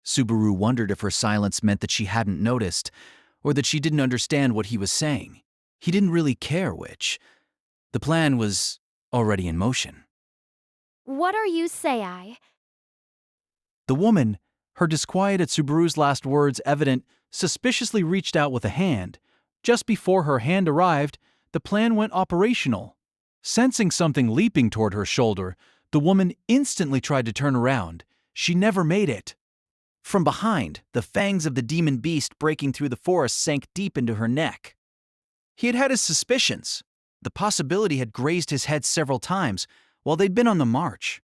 [SPEAKER 1] Subaru wondered if her silence meant that she hadn't noticed, or that she didn't understand what he was saying. He didn't really care which. The plan was already in motion.
[SPEAKER 13] What are you say?
[SPEAKER 1] The woman, her disquiet at Subaru's last words evident, suspiciously reached out with a hand. Just before her hand arrived, the plan went operational. Sensing something leaping toward her shoulder, the woman instantly tried to turn around. She never made it. From behind, the fangs of the demon beast breaking through the forest sank deep into her neck. He had had his suspicions. The possibility had grazed his head several times while they'd been on the march.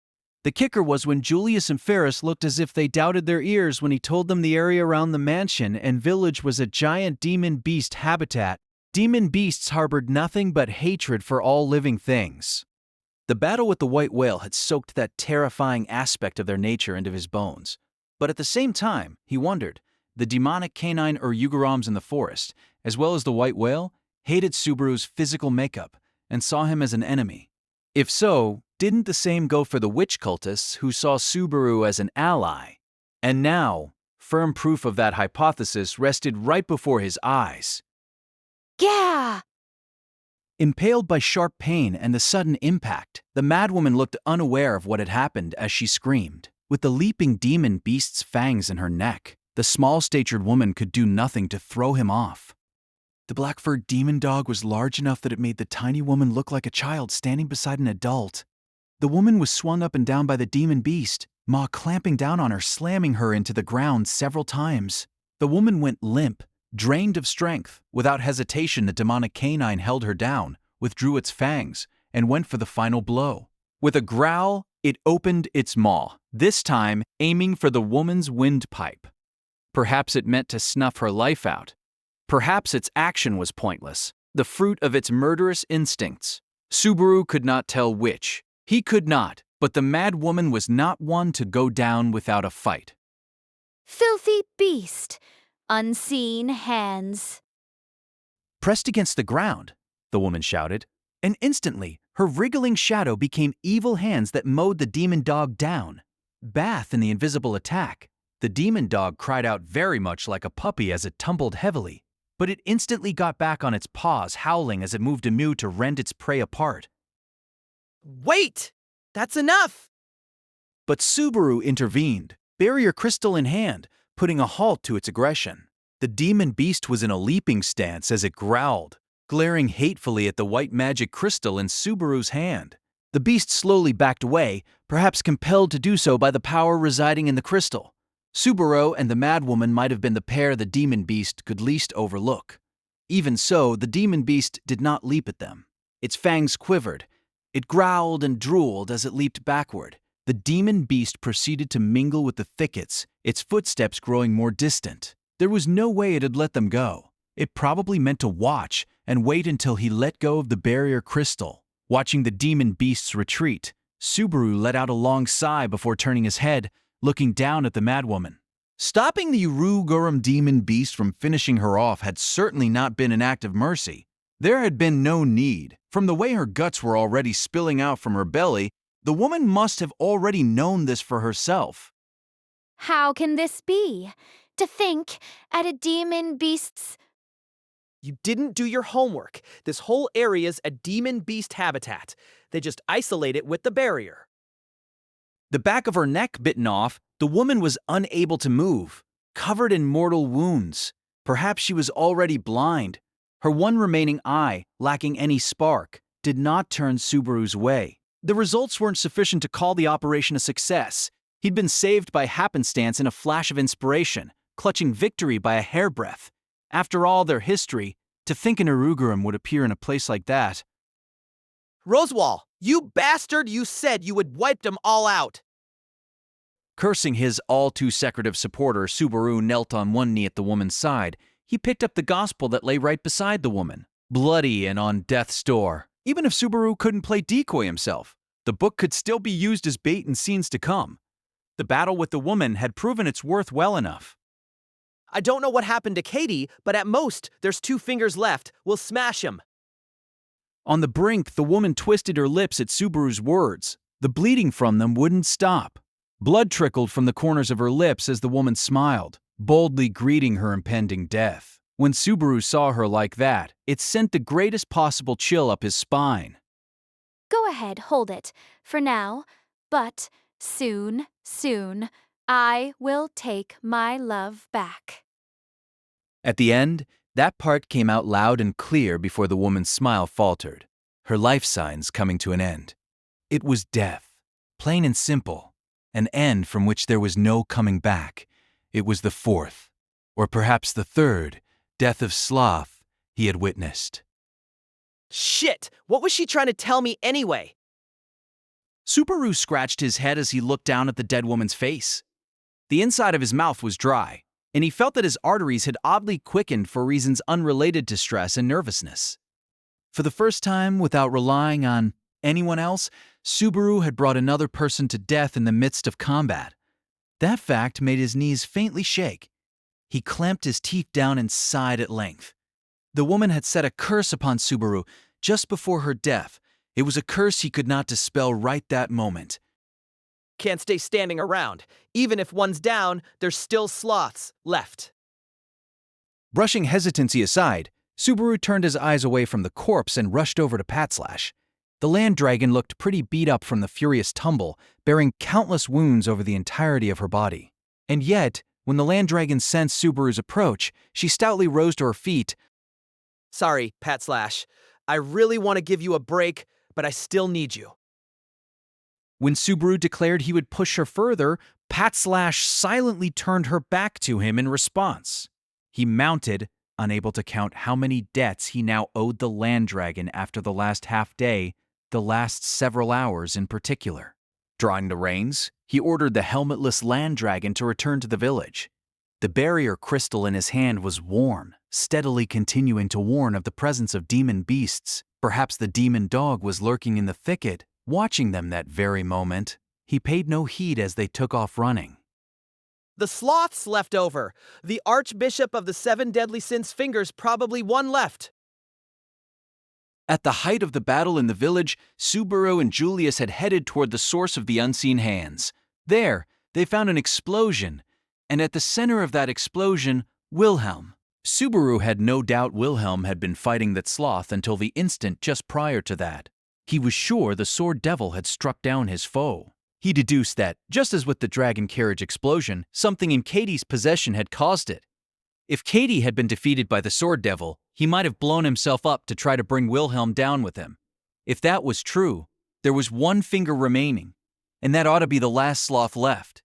[SPEAKER 1] The kicker was when Julius and Ferris looked as if they doubted their ears when he told them the area around the mansion and village was a giant demon beast habitat. Demon beasts harbored nothing but hatred for all living things. The battle with the white whale had soaked that terrifying aspect of their nature into his bones. But at the same time, he wondered, the demonic canine Yugurams in the forest, as well as the white whale, hated Subaru's physical makeup and saw him as an enemy. If so, didn't the same go for the witch cultists who saw Subaru as an ally? And now, firm proof of that hypothesis rested right before his eyes.
[SPEAKER 13] Gah!
[SPEAKER 1] Impaled by sharp pain and the sudden impact, the madwoman looked unaware of what had happened as she screamed. With the leaping demon beast's fangs in her neck, the small-statured woman could do nothing to throw him off. The black-furred demon dog was large enough that it made the tiny woman look like a child standing beside an adult. The woman was swung up and down by the demon beast, maw clamping down on her, slamming her into the ground several times. The woman went limp, drained of strength. Without hesitation, the demonic canine held her down, withdrew its fangs, and went for the final blow. With a growl, it opened its maw, this time aiming for the woman's windpipe. Perhaps it meant to snuff her life out. Perhaps its action was pointless, the fruit of its murderous instincts. Subaru could not tell which. He could not, but the mad woman was not one to go down without a fight.
[SPEAKER 13] Filthy beast! Unseen hands.
[SPEAKER 1] Pressed against the ground, the woman shouted, and instantly her wriggling shadow became evil hands that mowed the demon dog down. Bathed in the invisible attack, the demon dog cried out very much like a puppy as it tumbled heavily, but it instantly got back on its paws, howling as it moved anew to rend its prey apart.
[SPEAKER 2] Wait! That's enough!
[SPEAKER 1] But Subaru intervened, barrier crystal in hand, putting a halt to its aggression. The demon beast was in a leaping stance as it growled, glaring hatefully at the white magic crystal in Subaru's hand. The beast slowly backed away, perhaps compelled to do so by the power residing in the crystal. Subaru and the madwoman might have been the pair the demon beast could least overlook. Even so, the demon beast did not leap at them. Its fangs quivered. It growled and drooled as it leaped backward. The demon beast proceeded to mingle with the thickets, its footsteps growing more distant. There was no way it had let them go. It probably meant to watch and wait until he let go of the barrier crystal. Watching the demon beast's retreat, Subaru let out a long sigh before turning his head, looking down at the madwoman. Stopping the Urugurum demon beast from finishing her off had certainly not been an act of mercy. There had been no need. From the way her guts were already spilling out from her belly, the woman must have already known this for herself.
[SPEAKER 13] How can this be? To think, at a demon beast's...
[SPEAKER 2] You didn't do your homework. This whole area's a demon beast habitat. They just isolate it with the barrier.
[SPEAKER 1] The back of her neck bitten off, the woman was unable to move, covered in mortal wounds. Perhaps she was already blind. Her one remaining eye, lacking any spark, did not turn Subaru's way. The results weren't sufficient to call the operation a success. He'd been saved by happenstance in a flash of inspiration, clutching victory by a hairbreadth. After all their history, to think an Urugurum would appear in a place like that.
[SPEAKER 2] Rosewall, you bastard, you said you would wipe them all out.
[SPEAKER 1] Cursing his all-too-secretive supporter, Subaru knelt on one knee at the woman's side. He picked up the gospel that lay right beside the woman, bloody and on death's door. Even if Subaru couldn't play decoy himself, the book could still be used as bait in scenes to come. The battle with the woman had proven its worth well enough.
[SPEAKER 2] I don't know what happened to Katie, but at most, there's 2 fingers left. We'll smash him.
[SPEAKER 1] On the brink, the woman twisted her lips at Subaru's words. The bleeding from them wouldn't stop. Blood trickled from the corners of her lips as the woman smiled, boldly greeting her impending death. When Subaru saw her like that, it sent the greatest possible chill up his spine.
[SPEAKER 13] Go ahead, hold it, for now, but soon, I will take my love back.
[SPEAKER 1] At the end, that part came out loud and clear before the woman's smile faltered, her life signs coming to an end. It was death, plain and simple, an end from which there was no coming back. It was the 4th, or perhaps the 3rd, death of Sloth he had witnessed.
[SPEAKER 2] Shit! What was she trying to tell me anyway?
[SPEAKER 1] Subaru scratched his head as he looked down at the dead woman's face. The inside of his mouth was dry, and he felt that his arteries had oddly quickened for reasons unrelated to stress and nervousness. For the first time, without relying on anyone else, Subaru had brought another person to death in the midst of combat. That fact made his knees faintly shake. He clamped his teeth down and sighed at length. The woman had set a curse upon Subaru just before her death. It was a curse he could not dispel right that moment.
[SPEAKER 2] Can't stay standing around. Even if one's down, there's still sloths left.
[SPEAKER 1] Brushing hesitancy aside, Subaru turned his eyes away from the corpse and rushed over to Patslash. The land dragon looked pretty beat up from the furious tumble, bearing countless wounds over the entirety of her body. And yet, when the land dragon sensed Subaru's approach, she stoutly rose to her feet.
[SPEAKER 2] Sorry, Patslash. I really want to give you a break, but I still need you.
[SPEAKER 1] When Subaru declared he would push her further, Patslash silently turned her back to him in response. He mounted, unable to count how many debts he now owed the land dragon after the last half-day, the last several hours in particular. Drawing the reins, he ordered the helmetless land dragon to return to the village. The barrier crystal in his hand was warm, steadily continuing to warn of the presence of demon beasts. Perhaps the demon dog was lurking in the thicket, watching them that very moment. He paid no heed as they took off running.
[SPEAKER 2] The sloth's left over. The Archbishop of the 7 Deadly Sins' fingers probably one left.
[SPEAKER 1] At the height of the battle in the village, Subaru and Julius had headed toward the source of the unseen hands. There, they found an explosion, and at the center of that explosion, Wilhelm. Subaru had no doubt Wilhelm had been fighting that sloth until the instant just prior to that. He was sure the sword devil had struck down his foe. He deduced that, just as with the dragon carriage explosion, something in Katie's possession had caused it. If Katie had been defeated by the sword devil, he might have blown himself up to try to bring Wilhelm down with him. If that was true, there was one finger remaining, and that ought to be the last sloth left.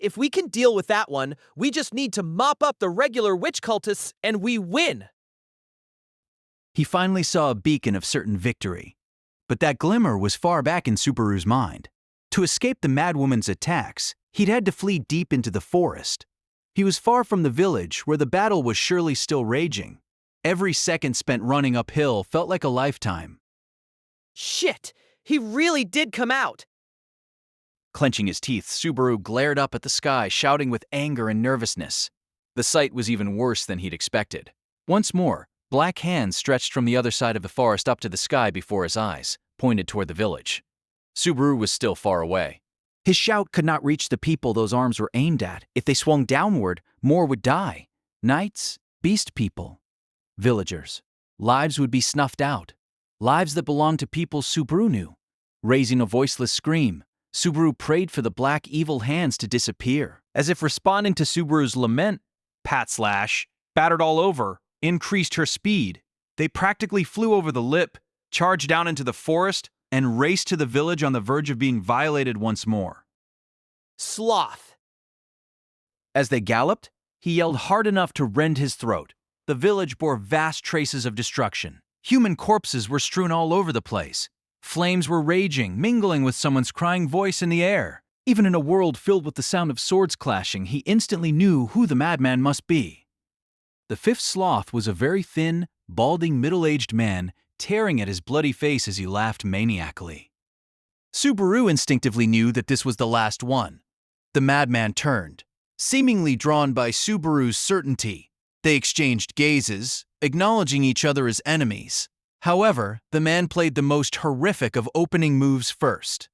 [SPEAKER 2] If we can deal with that one, we just need to mop up the regular witch cultists and we win.
[SPEAKER 1] He finally saw a beacon of certain victory. But that glimmer was far back in Subaru's mind. To escape the madwoman's attacks, he'd had to flee deep into the forest. He was far from the village, where the battle was surely still raging. Every second spent running uphill felt like a lifetime.
[SPEAKER 2] Shit! He really did come out!
[SPEAKER 1] Clenching his teeth, Subaru glared up at the sky, shouting with anger and nervousness. The sight was even worse than he'd expected. Once more, black hands stretched from the other side of the forest up to the sky before his eyes, pointed toward the village. Subaru was still far away. His shout could not reach the people those arms were aimed at. If they swung downward, more would die. Knights, beast people, villagers. Lives would be snuffed out. Lives that belonged to people Subaru knew. Raising a voiceless scream, Subaru prayed for the black evil hands to disappear. As if responding to Subaru's lament, Pat Slash, battered all over, increased her speed. They practically flew over the lip, charged down into the forest, and raced to the village on the verge of being violated once more.
[SPEAKER 2] Sloth!
[SPEAKER 1] As they galloped, he yelled hard enough to rend his throat. The village bore vast traces of destruction. Human corpses were strewn all over the place. Flames were raging, mingling with someone's crying voice in the air. Even in a world filled with the sound of swords clashing, he instantly knew who the madman must be. The fifth sloth was a very thin, balding, middle-aged man, tearing at his bloody face as he laughed maniacally. Subaru instinctively knew that this was the last one. The madman turned, seemingly drawn by Subaru's certainty. They exchanged gazes, acknowledging each other as enemies. However, the man played the most horrific of opening moves first.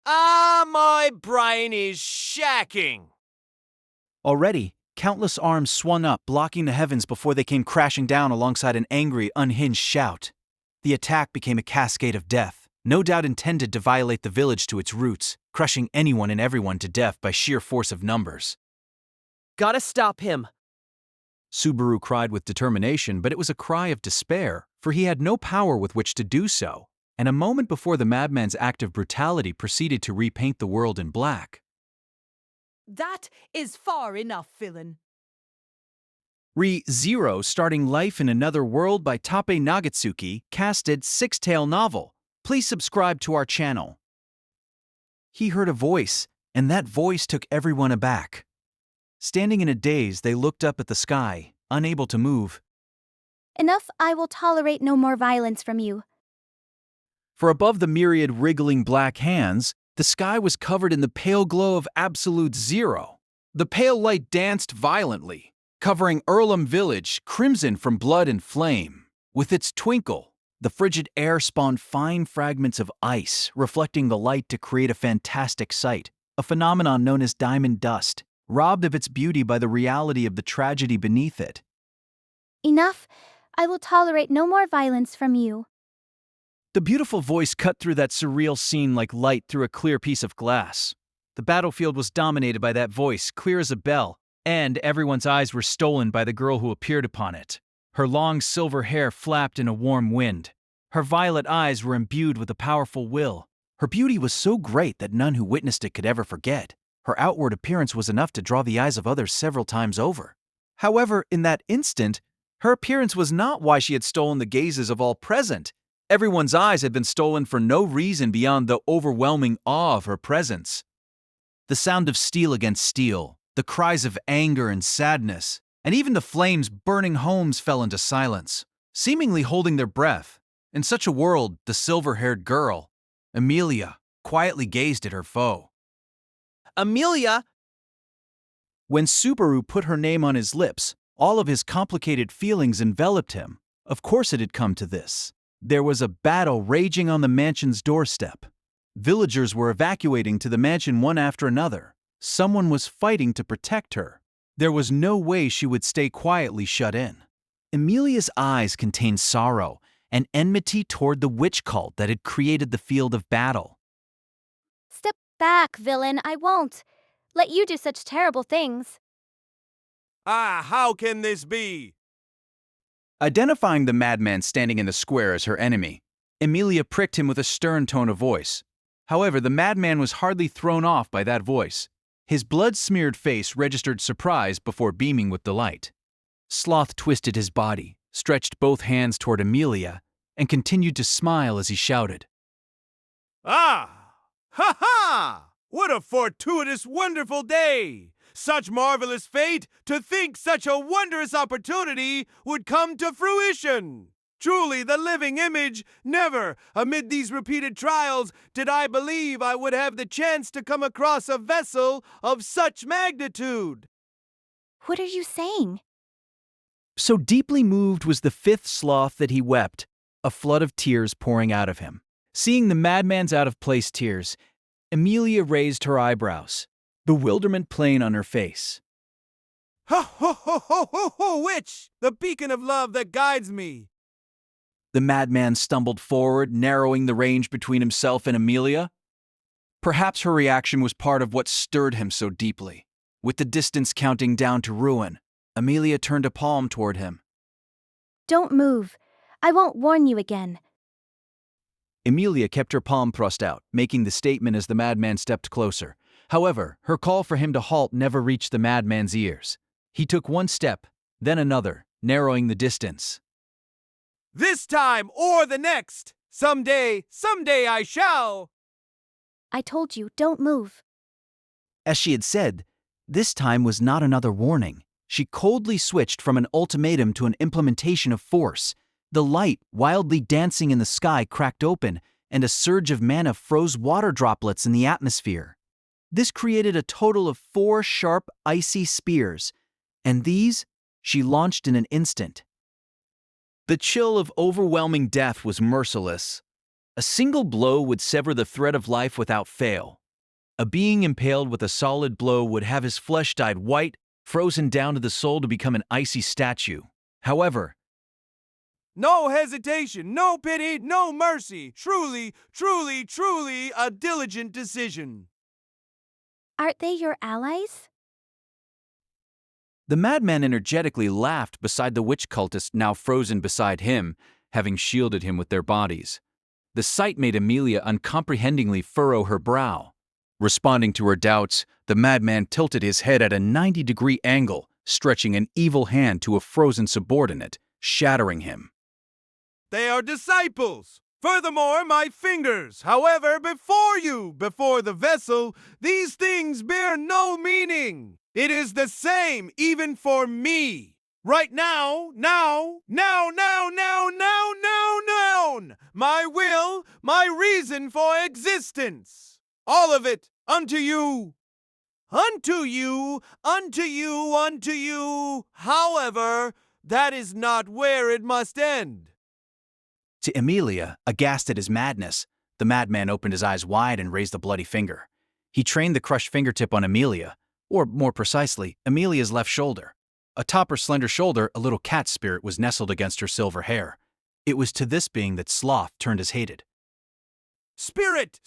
[SPEAKER 9] My brain is shacking!
[SPEAKER 1] Already, countless arms swung up, blocking the heavens before they came crashing down alongside an angry, unhinged shout. The attack became a cascade of death, no doubt intended to violate the village to its roots, crushing anyone and everyone to death by sheer force of numbers.
[SPEAKER 2] Gotta stop him!
[SPEAKER 1] Subaru cried with determination, but it was a cry of despair, for he had no power with which to do so, and a moment before the madman's act of brutality proceeded to repaint the world in black.
[SPEAKER 14] That is far enough, villain.
[SPEAKER 1] Re-Zero, starting life in another world by Tape Nagatsuki, casted six-tale novel. Please subscribe to our channel. He heard a voice, and that voice took everyone aback. Standing in a daze, they looked up at the sky, unable to move.
[SPEAKER 13] Enough, I will tolerate no more violence from you.
[SPEAKER 1] For above the myriad wriggling black hands, the sky was covered in the pale glow of absolute zero. The pale light danced violently, covering Earlham village, crimson from blood and flame. With its twinkle, the frigid air spawned fine fragments of ice, reflecting the light to create a fantastic sight, a phenomenon known as diamond dust, robbed of its beauty by the reality of the tragedy beneath it.
[SPEAKER 13] Enough, I will tolerate no more violence from you.
[SPEAKER 1] The beautiful voice cut through that surreal scene like light through a clear piece of glass. The battlefield was dominated by that voice, clear as a bell, and everyone's eyes were stolen by the girl who appeared upon it. Her long silver hair flapped in a warm wind. Her violet eyes were imbued with a powerful will. Her beauty was so great that none who witnessed it could ever forget. Her outward appearance was enough to draw the eyes of others several times over. However, in that instant, her appearance was not why she had stolen the gazes of all present. Everyone's eyes had been stolen for no reason beyond the overwhelming awe of her presence. The sound of steel against steel, the cries of anger and sadness, and even the flames burning homes fell into silence, seemingly holding their breath. In such a world, the silver-haired girl, Emilia, quietly gazed at her foe.
[SPEAKER 2] Emilia!
[SPEAKER 1] When Subaru put her name on his lips, all of his complicated feelings enveloped him. Of course it had come to this. There was a battle raging on the mansion's doorstep. Villagers were evacuating to the mansion one after another. Someone was fighting to protect her. There was no way she would stay quietly shut in. Emilia's eyes contained sorrow, and enmity toward the witch cult that had created the field of battle.
[SPEAKER 13] Step back, villain, I won't let you do such terrible things.
[SPEAKER 9] Ah, how can this be?
[SPEAKER 1] Identifying the madman standing in the square as her enemy, Emilia pricked him with a stern tone of voice. However, the madman was hardly thrown off by that voice. His blood-smeared face registered surprise before beaming with delight. Sloth twisted his body, stretched both hands toward Emilia, and continued to smile as he shouted.
[SPEAKER 9] Ah! Ha ha! What a fortuitous, wonderful day! Such marvelous fate to think such a wondrous opportunity would come to fruition! Truly the living image, never, amid these repeated trials, did I believe I would have the chance to come across a vessel of such magnitude.
[SPEAKER 13] What are you saying?
[SPEAKER 1] So deeply moved was the fifth sloth that he wept, a flood of tears pouring out of him. Seeing the madman's out-of-place tears, Emilia raised her eyebrows, bewilderment plain on her face.
[SPEAKER 9] Ho ho ho ho ho ho, witch! The beacon of love that guides me!
[SPEAKER 1] The madman stumbled forward, narrowing the range between himself and Emilia. Perhaps her reaction was part of what stirred him so deeply. With the distance counting down to ruin, Emilia turned a palm toward him.
[SPEAKER 13] Don't move. I won't warn you again.
[SPEAKER 1] Emilia kept her palm thrust out, making the statement as the madman stepped closer. However, her call for him to halt never reached the madman's ears. He took one step, then another, narrowing the distance.
[SPEAKER 9] This time or the next! Someday I shall!
[SPEAKER 13] I told you, don't move.
[SPEAKER 1] As she had said, this time was not another warning. She coldly switched from an ultimatum to an implementation of force. The light, wildly dancing in the sky, cracked open, and a surge of mana froze water droplets in the atmosphere. This created a total of 4 sharp, icy spears, and these she launched in an instant. The chill of overwhelming death was merciless. A single blow would sever the thread of life without fail. A being impaled with a solid blow would have his flesh dyed white, frozen down to the soul to become an icy statue. However,
[SPEAKER 9] no hesitation, no pity, no mercy. Truly, truly, truly a diligent decision.
[SPEAKER 13] Aren't they your allies?
[SPEAKER 1] the madman energetically laughed beside the witch cultist now frozen beside him, having shielded him with their bodies. The sight made Emilia uncomprehendingly furrow her brow. Responding to her doubts, the madman tilted his head at a 90-degree angle, stretching an evil hand to a frozen subordinate, shattering him.
[SPEAKER 9] They are disciples. Furthermore, my fingers. However, before the vessel, these things bear no meaning. It is the same even for me. Right now, my will, my reason for existence. All of it unto you. Unto you. However, that is not where it must end.
[SPEAKER 1] To Emilia, aghast at his madness, the madman opened his eyes wide and raised a bloody finger. He trained the crushed fingertip on Emilia, or more precisely, Emilia's left shoulder. Atop her slender shoulder, a little cat spirit was nestled against her silver hair. It was to this being that Sloth turned his hated.
[SPEAKER 9] Spirit!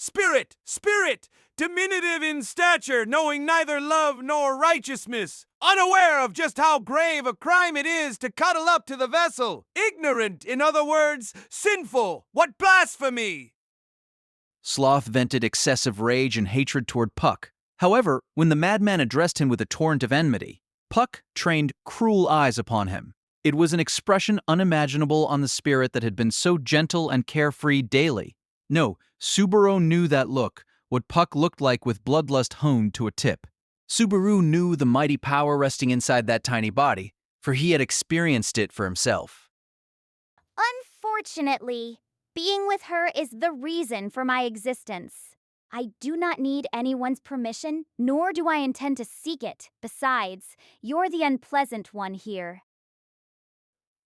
[SPEAKER 9] Diminutive in stature, knowing neither love nor righteousness. Unaware of just how grave a crime it is to cuddle up to the vessel. Ignorant, in other words, sinful. What blasphemy!
[SPEAKER 1] Sloth vented excessive rage and hatred toward Puck. However, when the madman addressed him with a torrent of enmity, Puck trained cruel eyes upon him. It was an expression unimaginable on the spirit that had been so gentle and carefree daily. No, Subaru knew that look, what Puck looked like with bloodlust honed to a tip. Subaru knew the mighty power resting inside that tiny body, for he had experienced it for himself.
[SPEAKER 8] Unfortunately, being with her is the reason for my existence. I do not need anyone's permission, nor do I intend to seek it. Besides, you're the unpleasant one here.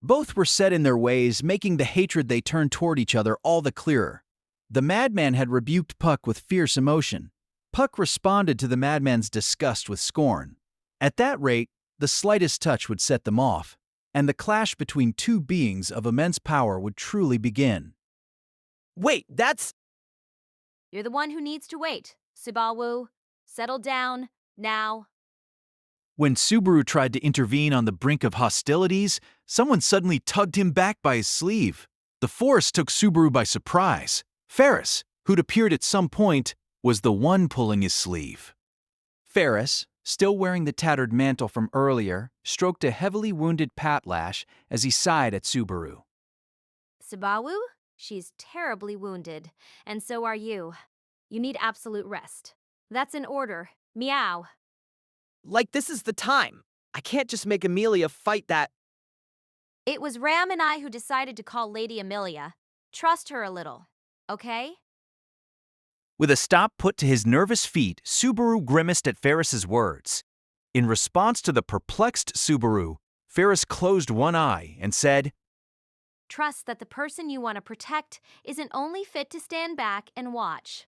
[SPEAKER 1] Both were set in their ways, making the hatred they turned toward each other all the clearer. The madman had rebuked Puck with fierce emotion. Puck responded to the madman's disgust with scorn. At that rate, the slightest touch would set them off. and the clash between two beings of immense power would truly begin.
[SPEAKER 2] Wait, that's.
[SPEAKER 4] You're the one who needs to wait. Subaru, settle down, now.
[SPEAKER 1] When Subaru tried to intervene on the brink of hostilities, someone suddenly tugged him back by his sleeve. The force took Subaru by surprise. Ferris, who'd appeared at some point, was the one pulling his sleeve. Ferris, still wearing the tattered mantle from earlier, stroked a heavily wounded Patlash as he sighed at Subaru.
[SPEAKER 4] Subaru, she's terribly wounded, and so are you. You need absolute rest. That's an order. Meow.
[SPEAKER 2] Like this is the time. I can't just make Emilia fight that.
[SPEAKER 4] It was Ram and I who decided to call Lady Emilia. Trust her a little, okay?
[SPEAKER 1] With a stop put to his nervous feet, Subaru grimaced at Ferris's words. In response to the perplexed Subaru, Ferris closed one eye and said,
[SPEAKER 4] Trust that the person you want to protect isn't only fit to stand back and watch.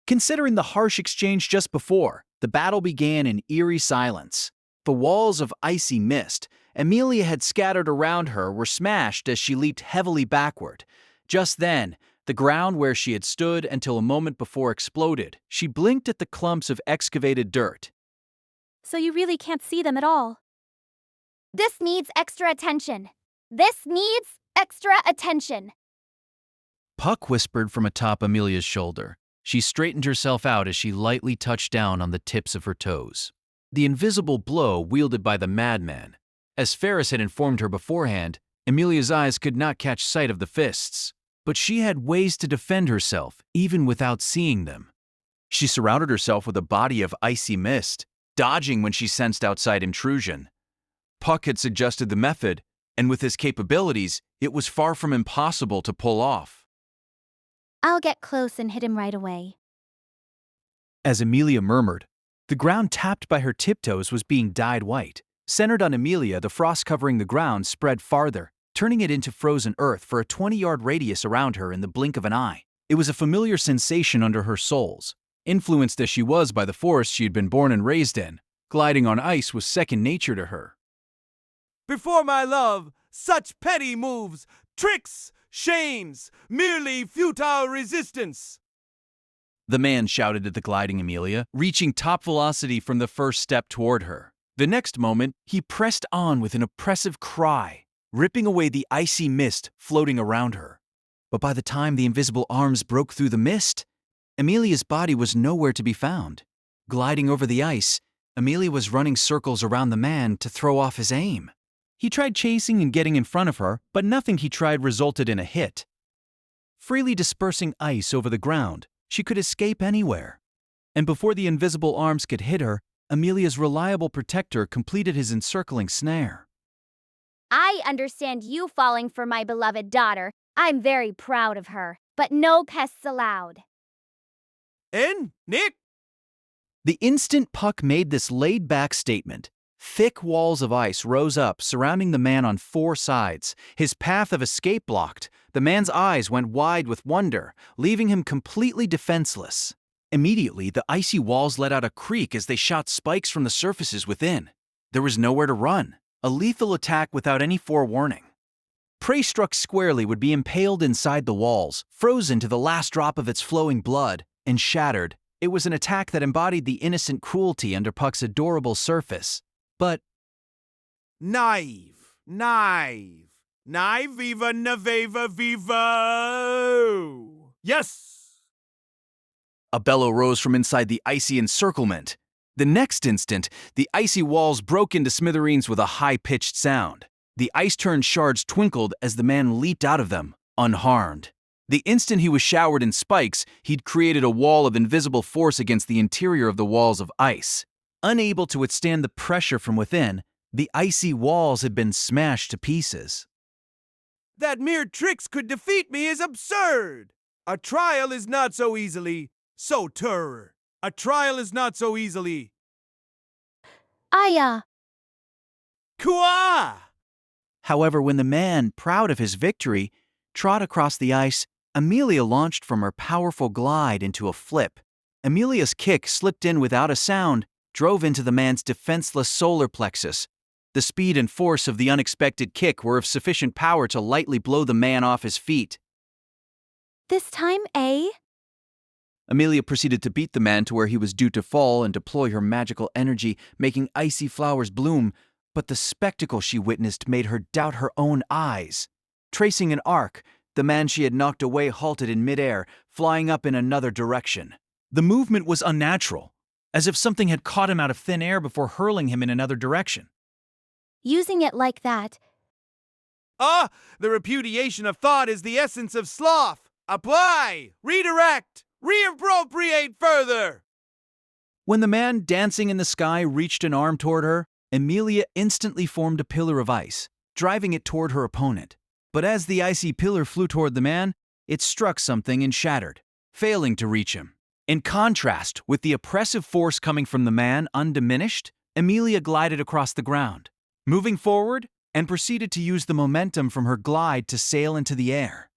[SPEAKER 1] Considering the harsh exchange just before, the battle began in eerie silence. The walls of icy mist Emilia had scattered around her were smashed as she leaped heavily backward. Just then, the ground where she had stood until a moment before exploded. She blinked at the clumps of excavated dirt.
[SPEAKER 13] So you really can't see them at all.
[SPEAKER 8] This needs extra attention. This needs extra attention.
[SPEAKER 1] Puck whispered from atop Emilia's shoulder. She straightened herself out as she lightly touched down on the tips of her toes. The invisible blow wielded by the madman. As Ferris had informed her beforehand, Emilia's eyes could not catch sight of the fists, but she had ways to defend herself even without seeing them. She surrounded herself with a body of icy mist, dodging when she sensed outside intrusion. Puck had suggested the method, and with his capabilities, it was far from impossible to pull off.
[SPEAKER 13] I'll get close and hit him right away.
[SPEAKER 1] As Emilia murmured, the ground tapped by her tiptoes was being dyed white. Centered on Emilia, the frost covering the ground spread farther, turning it into frozen earth for a 20-yard radius around her in the blink of an eye. It was a familiar sensation under her soles. Influenced as she was by the forest she had been born and raised in, gliding on ice was second nature to her.
[SPEAKER 9] Before my love, such petty moves, tricks, shames, merely futile resistance.
[SPEAKER 1] The man shouted at the gliding Emilia, reaching top velocity from the first step toward her. The next moment, he pressed on with an oppressive cry, ripping away the icy mist floating around her. But by the time the invisible arms broke through the mist, Emilia's body was nowhere to be found. Gliding over the ice, Emilia was running circles around the man to throw off his aim. He tried chasing and getting in front of her, but nothing he tried resulted in a hit. Freely dispersing ice over the ground, she could escape anywhere. And before the invisible arms could hit her, Emilia's reliable protector completed his encircling snare.
[SPEAKER 8] I understand you falling for my beloved daughter. I'm very proud of her, but no pests allowed.
[SPEAKER 9] And, Nick?
[SPEAKER 1] The instant Puck made this laid-back statement, thick walls of ice rose up, surrounding the man on four sides. His path of escape blocked. The man's eyes went wide with wonder, leaving him completely defenseless. Immediately, the icy walls let out a creak as they shot spikes from the surfaces within. There was nowhere to run. A lethal attack without any forewarning. Prey struck squarely would be impaled inside the walls, frozen to the last drop of its flowing blood, and shattered. It was an attack that embodied the innocent cruelty under Puck's adorable surface. But
[SPEAKER 9] Naive, viva naveva viva. Yes!
[SPEAKER 1] a bellow rose from inside the icy encirclement. The next instant, the icy walls broke into smithereens with a high-pitched sound. The ice-turned shards twinkled as the man leaped out of them, unharmed. The instant he was showered in spikes, he'd created a wall of invisible force against the interior of the walls of ice. Unable to withstand the pressure from within, the icy walls had been smashed to pieces.
[SPEAKER 9] That mere tricks could defeat me is absurd! A trial is not so easily. So terror. A trial is not so easily. Kua!
[SPEAKER 1] However, when the man, proud of his victory, trod across the ice, Emilia launched from her powerful glide into a flip. Emilia's kick slipped in without a sound, drove into the man's defenseless solar plexus. The speed and force of the unexpected kick were of sufficient power to lightly blow the man off his feet.
[SPEAKER 13] This time, eh?
[SPEAKER 1] Emilia proceeded to beat the man to where he was due to fall and deploy her magical energy, making icy flowers bloom, but the spectacle she witnessed made her doubt her own eyes. Tracing an arc, the man she had knocked away halted in midair, flying up in another direction. The movement was unnatural, as if something had caught him out of thin air before hurling him in another direction.
[SPEAKER 13] Using it like that.
[SPEAKER 9] Ah, the repudiation of thought is the essence of sloth. Apply, redirect, reappropriate further.
[SPEAKER 1] When the man dancing in the sky reached an arm toward her, Emilia instantly formed a pillar of ice, driving it toward her opponent. But as the icy pillar flew toward the man, it struck something and shattered, failing to reach him. In contrast, with the oppressive force coming from the man undiminished, Emilia glided across the ground, moving forward, and proceeded to use the momentum from her glide to sail into the air.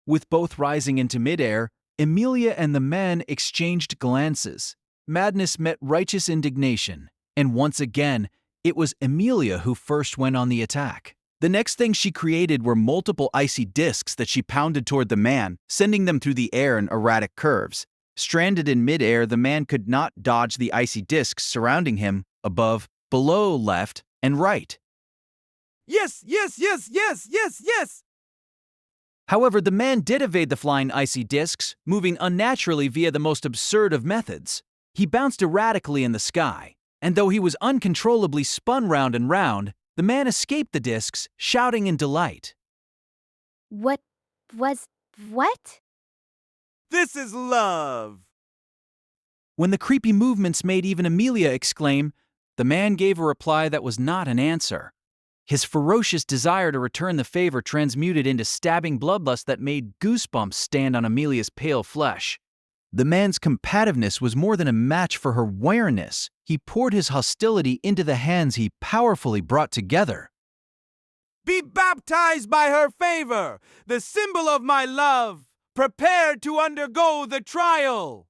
[SPEAKER 1] With both rising into midair, Emilia and the man exchanged glances. Madness met righteous indignation, and once again, it was Emilia who first went on the attack. The next thing she created were multiple icy discs that she pounded toward the man, sending them through the air in erratic curves. Stranded in midair, the man could not dodge the icy discs surrounding him above, below, left, and right.
[SPEAKER 9] Yes, yes, yes, yes, yes, yes!
[SPEAKER 1] However, the man did evade the flying icy discs, moving unnaturally via the most absurd of methods. He bounced erratically in the sky, and though he was uncontrollably spun round and round, the man escaped the discs, shouting in delight.
[SPEAKER 13] What?
[SPEAKER 9] This is love!
[SPEAKER 1] When the creepy movements made even Emilia exclaim, the man gave a reply that was not an answer. His ferocious desire to return the favor transmuted into stabbing bloodlust that made goosebumps stand on Emilia's pale flesh. The man's combativeness was more than a match for her wareness. He poured his hostility into the hands he powerfully brought together.
[SPEAKER 9] Be baptized by her favor, the symbol of my love, prepared to undergo the trial.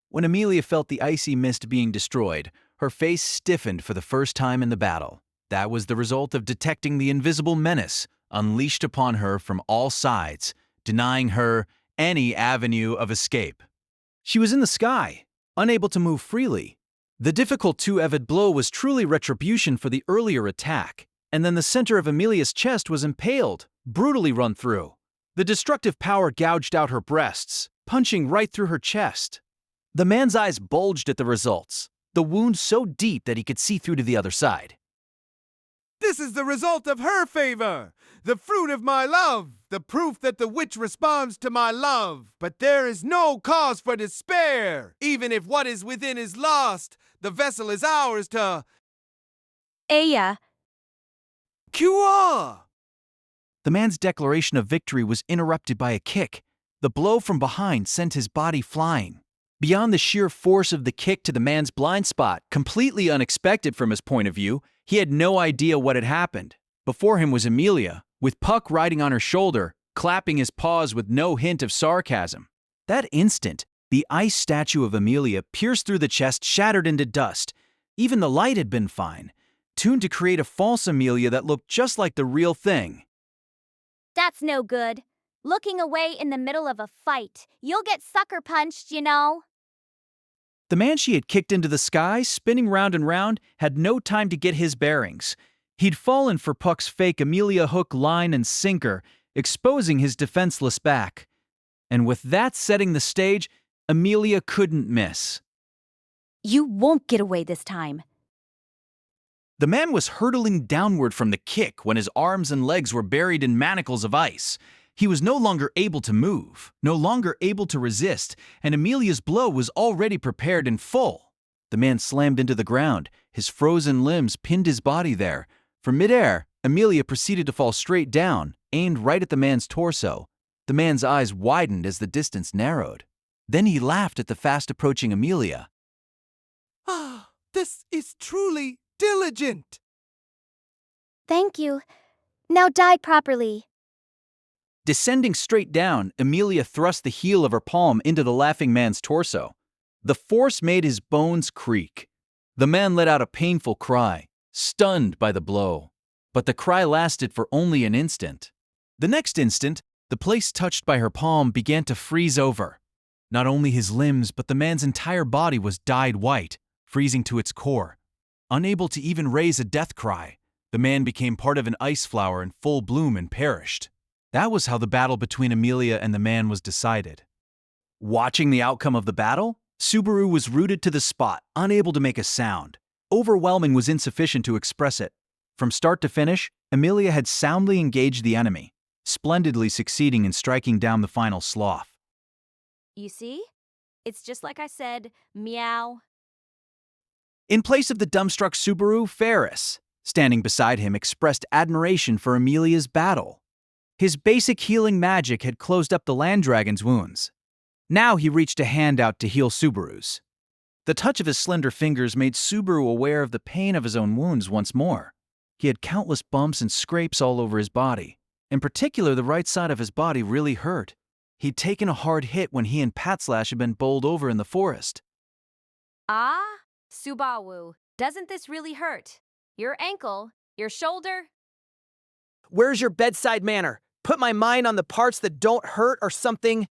[SPEAKER 1] When Emilia felt the icy mist being destroyed, her face stiffened for the first time in the battle. That was the result of detecting the invisible menace unleashed upon her from all sides, denying her any avenue of escape. She was in the sky, unable to move freely. The difficult two-edged blow was truly retribution for the earlier attack, and then the center of Emilia's chest was impaled, brutally run through. The destructive power gouged out her breasts, punching right through her chest. The man's eyes bulged at the results, the wound so deep that he could see through to the other side.
[SPEAKER 9] This is the result of her favor, the fruit of my love, the proof that the witch responds to my love. But there is no cause for despair. Even if what is within is lost, the vessel is ours to...
[SPEAKER 13] Aya.
[SPEAKER 9] Cure!
[SPEAKER 1] The man's declaration of victory was interrupted by a kick. The blow from behind sent his body flying. Beyond the sheer force of the kick to the man's blind spot, completely unexpected from his point of view, he had no idea what had happened. Before him was Emilia, with Puck riding on her shoulder, clapping his paws with no hint of sarcasm. That instant, the ice statue of Emilia pierced through the chest, shattered into dust. Even the light had been fine, tuned to create a false Emilia that looked just like the real thing.
[SPEAKER 4] That's no good. Looking away in the middle of a fight. You'll get sucker punched, you know.
[SPEAKER 1] The man she had kicked into the sky, spinning round and round, had no time to get his bearings. He'd fallen for Puck's fake Emilia hook, line, and sinker, exposing his defenseless back. And with that setting the stage, Emilia couldn't miss.
[SPEAKER 13] You won't get away this time.
[SPEAKER 1] The man was hurtling downward from the kick when his arms and legs were buried in manacles of ice. He was no longer able to move, no longer able to resist, and Emilia's blow was already prepared in full. The man slammed into the ground. His frozen limbs pinned his body there. From midair, Emilia proceeded to fall straight down, aimed right at the man's torso. The man's eyes widened as the distance narrowed. Then he laughed at the fast-approaching Emilia.
[SPEAKER 9] Ah, this is truly diligent.
[SPEAKER 4] Thank you. Now die properly.
[SPEAKER 1] Descending straight down, Emilia thrust the heel of her palm into the laughing man's torso. The force made his bones creak. The man let out a painful cry, stunned by the blow. But the cry lasted for only an instant. The next instant, the place touched by her palm began to freeze over. Not only his limbs, but the man's entire body was dyed white, freezing to its core. Unable to even raise a death cry, the man became part of an ice flower in full bloom and perished. That was how the battle between Emilia and the man was decided. Watching the outcome of the battle, Subaru was rooted to the spot, unable to make a sound. Overwhelming was insufficient to express it. From start to finish, Emilia had soundly engaged the enemy, splendidly succeeding in striking down the final sloth.
[SPEAKER 4] You see? It's just like I said, meow.
[SPEAKER 1] In place of the dumbstruck Subaru, Ferris, standing beside him, expressed admiration for Emilia's battle. His basic healing magic had closed up the land dragon's wounds. Now he reached a hand out to heal Subaru's. The touch of his slender fingers made Subaru aware of the pain of his own wounds once more. He had countless bumps and scrapes all over his body. In particular, the right side of his body really hurt. He'd taken a hard hit when he and Patslash had been bowled over in the forest.
[SPEAKER 4] Ah, Subaru, doesn't this really hurt? Your ankle, your shoulder?
[SPEAKER 2] Where's your bedside manner? Put my mind on the parts that don't hurt or something.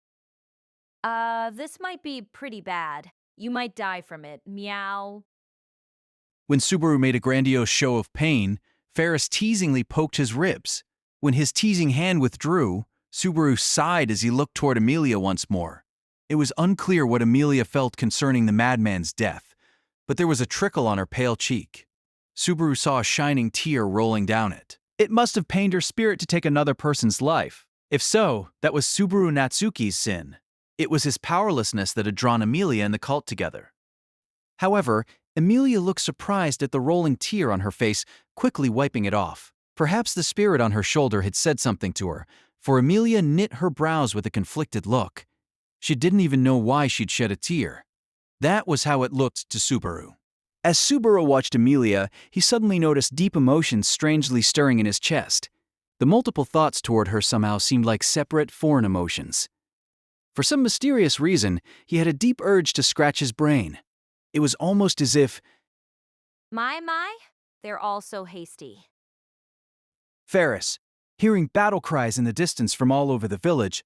[SPEAKER 4] This might be pretty bad. You might die from it, meow.
[SPEAKER 1] When Subaru made a grandiose show of pain, Ferris teasingly poked his ribs. When his teasing hand withdrew, Subaru sighed as he looked toward Emilia once more. It was unclear what Emilia felt concerning the madman's death, but there was a trickle on her pale cheek. Subaru saw a shining tear rolling down it. It must have pained her spirit to take another person's life. If so, that was Subaru Natsuki's sin. It was his powerlessness that had drawn Emilia and the cult together. However, Emilia looked surprised at the rolling tear on her face, quickly wiping it off. Perhaps the spirit on her shoulder had said something to her, for Emilia knit her brows with a conflicted look. She didn't even know why she'd shed a tear. That was how it looked to Subaru. As Subaru watched Emilia, he suddenly noticed deep emotions strangely stirring in his chest. The multiple thoughts toward her somehow seemed like separate, foreign emotions. For some mysterious reason, he had a deep urge to scratch his brain. It was almost as if,
[SPEAKER 4] My, they're all so hasty.
[SPEAKER 1] Ferris, hearing battle cries in the distance from all over the village,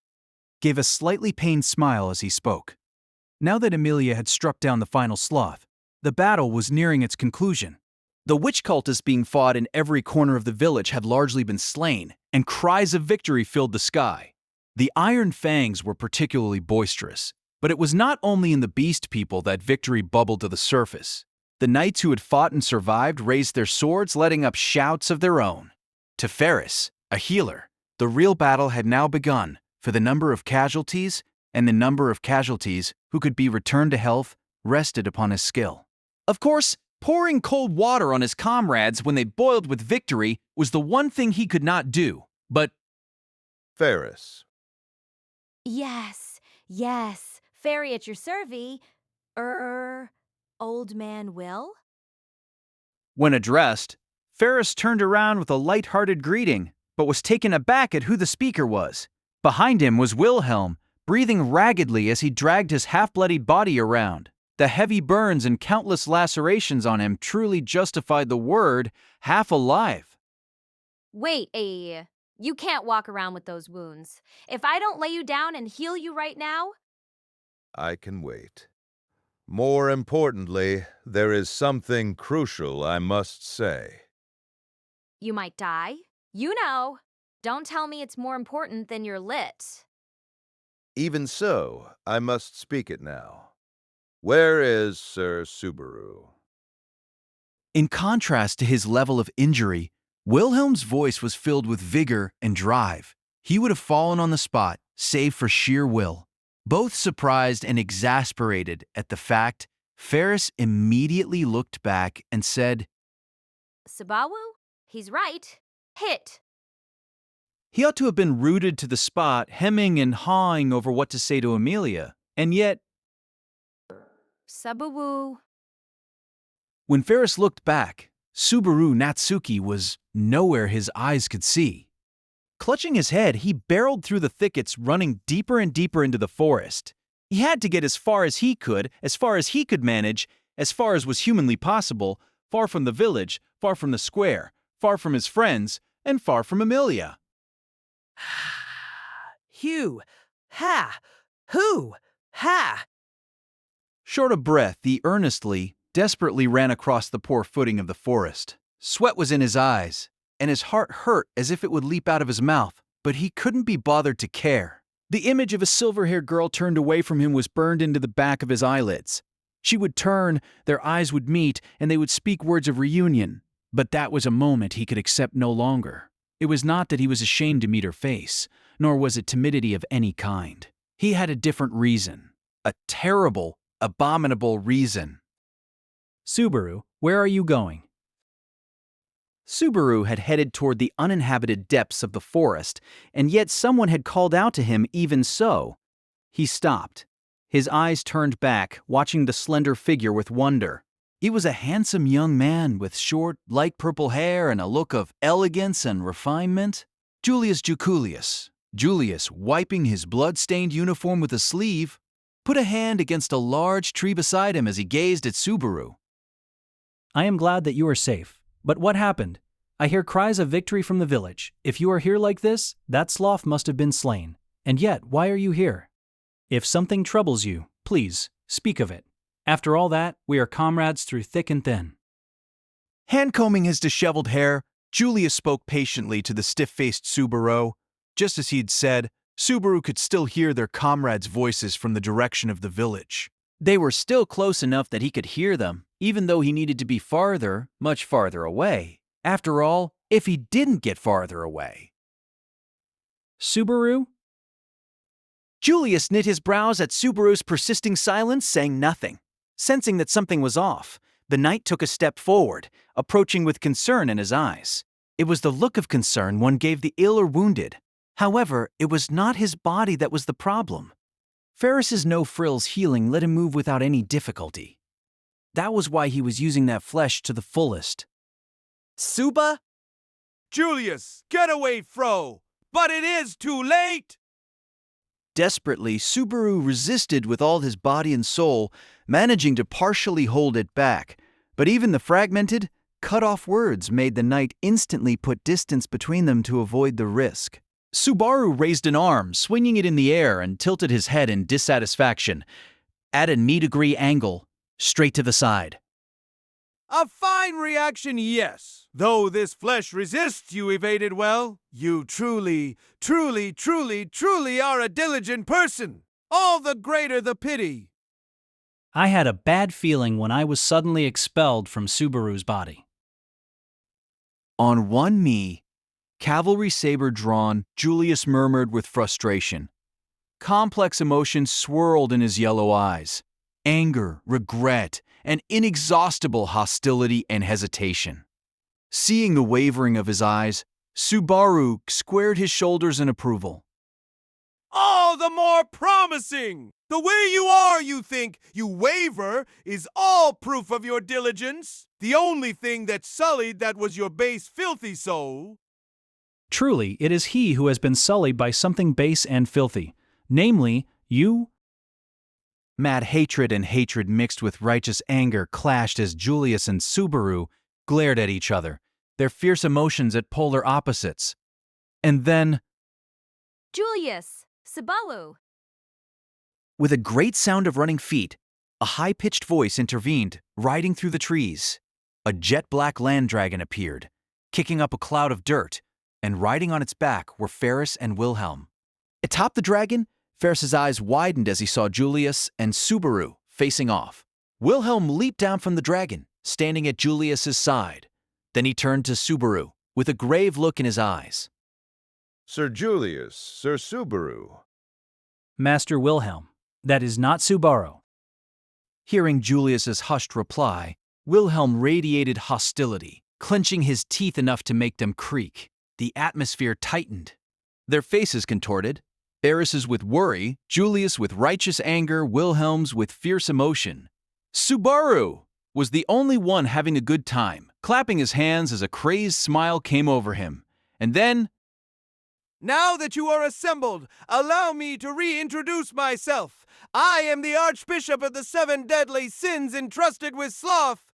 [SPEAKER 1] gave a slightly pained smile as he spoke. Now that Emilia had struck down the final sloth, the battle was nearing its conclusion. The witch cultists being fought in every corner of the village had largely been slain, and cries of victory filled the sky. The Iron Fangs were particularly boisterous, but it was not only in the beast people that victory bubbled to the surface. The knights who had fought and survived raised their swords, letting up shouts of their own. To Ferris, a healer, the real battle had now begun, for the number of casualties and the number of casualties who could be returned to health rested upon his skill. Of course, pouring cold water on his comrades when they boiled with victory was the one thing he could not do, but...
[SPEAKER 5] Ferris.
[SPEAKER 4] Yes, fairy at your service. Old man Will?
[SPEAKER 1] When addressed, Ferris turned around with a light-hearted greeting, but was taken aback at who the speaker was. Behind him was Wilhelm, breathing raggedly as he dragged his half-bloodied body around. The heavy burns and countless lacerations on him truly justified the word half alive.
[SPEAKER 4] Wait, you can't walk around with those wounds. If I don't lay you down and heal you right now...
[SPEAKER 5] I can wait. More importantly, there is something crucial I must say.
[SPEAKER 4] You might die. You know. Don't tell me it's more important than your lit.
[SPEAKER 5] Even so, I must speak it now. Where is Sir Subaru?
[SPEAKER 1] In contrast to his level of injury, Wilhelm's voice was filled with vigor and drive. He would have fallen on the spot, save for sheer will. Both surprised and exasperated at the fact, Ferris immediately looked back and said,
[SPEAKER 4] Subaru? He's right. Hit.
[SPEAKER 1] He ought to have been rooted to the spot, hemming and hawing over what to say to Emilia, and yet...
[SPEAKER 4] Subaru.
[SPEAKER 1] When Ferris looked back, Subaru Natsuki was nowhere his eyes could see. Clutching his head, he barreled through the thickets, running deeper and deeper into the forest. He had to get as far as he could manage, as far as was humanly possible, far from the village, far from the square, far from his friends, and far from Emilia.
[SPEAKER 2] Hugh, ha, who, ha.
[SPEAKER 1] Short of breath, he earnestly, desperately ran across the poor footing of the forest. Sweat was in his eyes, and his heart hurt as if it would leap out of his mouth, but he couldn't be bothered to care. The image of a silver-haired girl turned away from him was burned into the back of his eyelids. She would turn, their eyes would meet, and they would speak words of reunion. But that was a moment he could accept no longer. It was not that he was ashamed to meet her face, nor was it timidity of any kind. He had a different reason. A terrible, abominable reason.
[SPEAKER 3] Subaru, where are you going?
[SPEAKER 1] Subaru had headed toward the uninhabited depths of the forest, and yet someone had called out to him even so. He stopped. His eyes turned back, watching the slender figure with wonder. He was a handsome young man with short, light purple hair and a look of elegance and refinement. Julius Juculius. Julius, wiping his blood-stained uniform with a sleeve, put a hand against a large tree beside him as he gazed at Subaru.
[SPEAKER 3] I am glad that you are safe. But what happened? I hear cries of victory from the village. If you are here like this, that sloth must have been slain. And yet, why are you here? If something troubles you, please, speak of it. After all that, we are comrades through thick and thin.
[SPEAKER 1] Hand-combing his disheveled hair, Julius spoke patiently to the stiff-faced Subaru. Just as he'd said, Subaru could still hear their comrades' voices from the direction of the village. They were still close enough that he could hear them, even though he needed to be farther, much farther away. After all, if he didn't get farther away.
[SPEAKER 3] Subaru?
[SPEAKER 1] Julius knit his brows at Subaru's persisting silence, saying nothing. Sensing that something was off, the knight took a step forward, approaching with concern in his eyes. It was the look of concern one gave the ill or wounded. However, it was not his body that was the problem. Ferris's no-frills healing let him move without any difficulty. That was why he was using that flesh to the fullest.
[SPEAKER 2] Suba?
[SPEAKER 9] Julius, get away, Fro! But it is too late!
[SPEAKER 1] Desperately, Subaru resisted with all his body and soul, managing to partially hold it back. But even the fragmented, cut-off words made the knight instantly put distance between them to avoid the risk. Subaru raised an arm, swinging it in the air, and tilted his head in dissatisfaction. At a knee-degree angle, straight to the side.
[SPEAKER 9] A fine reaction, yes. Though this flesh resists, you evaded well. You truly, truly, truly, truly are a diligent person. All the greater the pity.
[SPEAKER 3] I had a bad feeling when I was suddenly expelled from Subaru's body.
[SPEAKER 1] On one knee, cavalry saber drawn, Julius murmured with frustration. Complex emotions swirled in his yellow eyes. Anger, regret, and inexhaustible hostility and hesitation. Seeing the wavering of his eyes, Subaru squared his shoulders in approval.
[SPEAKER 9] All the more promising! The way you are, you think, you waver, is all proof of your diligence. The only thing that sullied that was your base, filthy soul.
[SPEAKER 3] Truly, it is he who has been sullied by something base and filthy, namely, you.
[SPEAKER 1] Mad hatred and hatred mixed with righteous anger clashed as Julius and Subaru glared at each other, their fierce emotions at polar opposites. And then,
[SPEAKER 4] Julius, Subaru.
[SPEAKER 1] with a great sound of running feet, a high-pitched voice intervened, riding through the trees. A jet-black land dragon appeared, kicking up a cloud of dirt, and riding on its back were Ferris and Wilhelm. Atop the dragon, Ferris's eyes widened as he saw Julius and Subaru facing off. Wilhelm leaped down from the dragon, standing at Julius's side. Then he turned to Subaru, with a grave look in his eyes.
[SPEAKER 5] Sir Julius, Sir Subaru.
[SPEAKER 3] Master Wilhelm, that is not Subaru.
[SPEAKER 1] Hearing Julius's hushed reply, Wilhelm radiated hostility, clenching his teeth enough to make them creak. The atmosphere tightened. Their faces contorted. Ferris's with worry, Julius with righteous anger, Wilhelm's with fierce emotion. Subaru was the only one having a good time, clapping his hands as a crazed smile came over him. And then,
[SPEAKER 9] Now that you are assembled, allow me to reintroduce myself. I am the Archbishop of the 7 deadly sins entrusted with Sloth.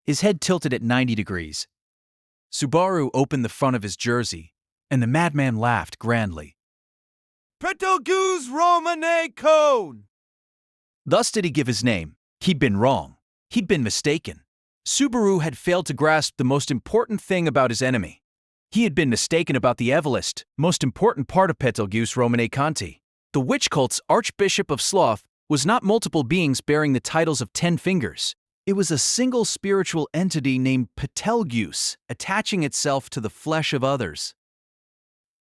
[SPEAKER 1] his head tilted at 90 degrees. Subaru opened the front of his jersey, and the madman laughed grandly.
[SPEAKER 9] Petelgeuse Romanée-Conti!
[SPEAKER 1] Thus did he give his name. He'd been wrong. He'd been mistaken. Subaru had failed to grasp the most important thing about his enemy. He had been mistaken about the evilest, most important part of Petelgeuse Romanée-Conti. The witch cult's Archbishop of Sloth was not multiple beings bearing the titles of 10 fingers. It was a single spiritual entity named Petelgeuse, attaching itself to the flesh of others.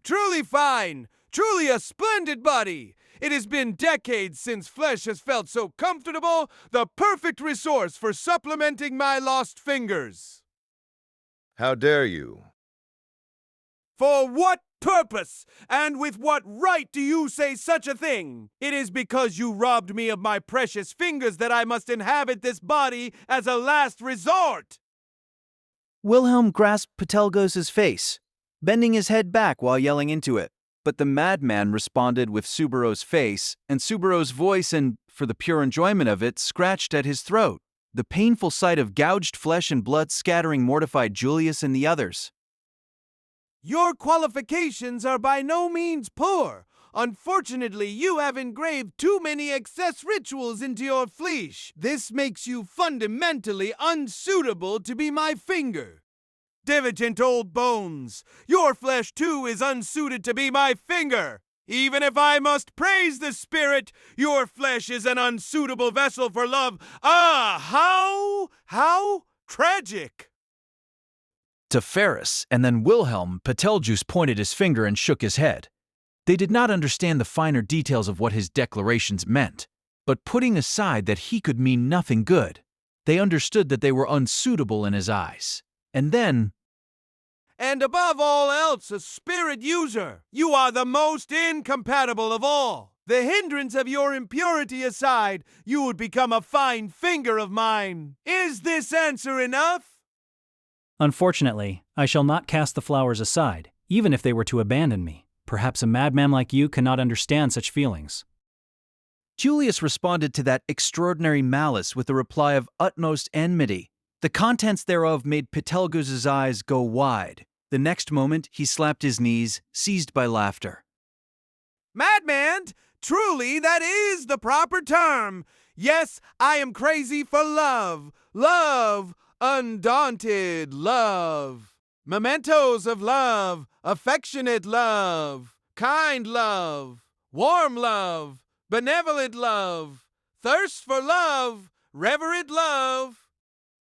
[SPEAKER 9] Truly fine! Truly a splendid body! It has been decades since flesh has felt so comfortable, the perfect resource for supplementing my lost fingers.
[SPEAKER 5] How dare you?
[SPEAKER 9] For what purpose, and with what right do you say such a thing? It is because you robbed me of my precious fingers that I must inhabit this body as a last resort.
[SPEAKER 2] Wilhelm grasped Petelgeuse's face, bending his head back while yelling into it. But the madman responded with Subaru's face, and Subaru's voice, and, for the pure enjoyment of it, scratched at his throat. The painful sight of gouged flesh and blood scattering mortified Julius and the others.
[SPEAKER 9] Your qualifications are by no means poor. Unfortunately, you have engraved too many excess rituals into your flesh. This makes you fundamentally unsuitable to be my finger. Diligent old bones, your flesh too is unsuited to be my finger. Even if I must praise the spirit, your flesh is an unsuitable vessel for love. Ah, how tragic!
[SPEAKER 1] To Ferris and then Wilhelm, Petelgeuse pointed his finger and shook his head. They did not understand the finer details of what his declarations meant, but putting aside that he could mean nothing good, they understood that they were unsuitable in his eyes. And then,
[SPEAKER 9] and above all else, a spirit user. You are the most incompatible of all. The hindrance of your impurity aside, you would become a fine finger of mine. Is this answer enough?
[SPEAKER 3] Unfortunately, I shall not cast the flowers aside, even if they were to abandon me. Perhaps a madman like you cannot understand such feelings.
[SPEAKER 1] Julius responded to that extraordinary malice with a reply of utmost enmity. The contents thereof made Petelgeuse's eyes go wide. The next moment, he slapped his knees, seized by laughter.
[SPEAKER 9] Madman! Truly, that is the proper term. Yes, I am crazy for love. Love, undaunted love. Mementos of love, affectionate love, kind love, warm love, benevolent love, thirst for love, reverent love.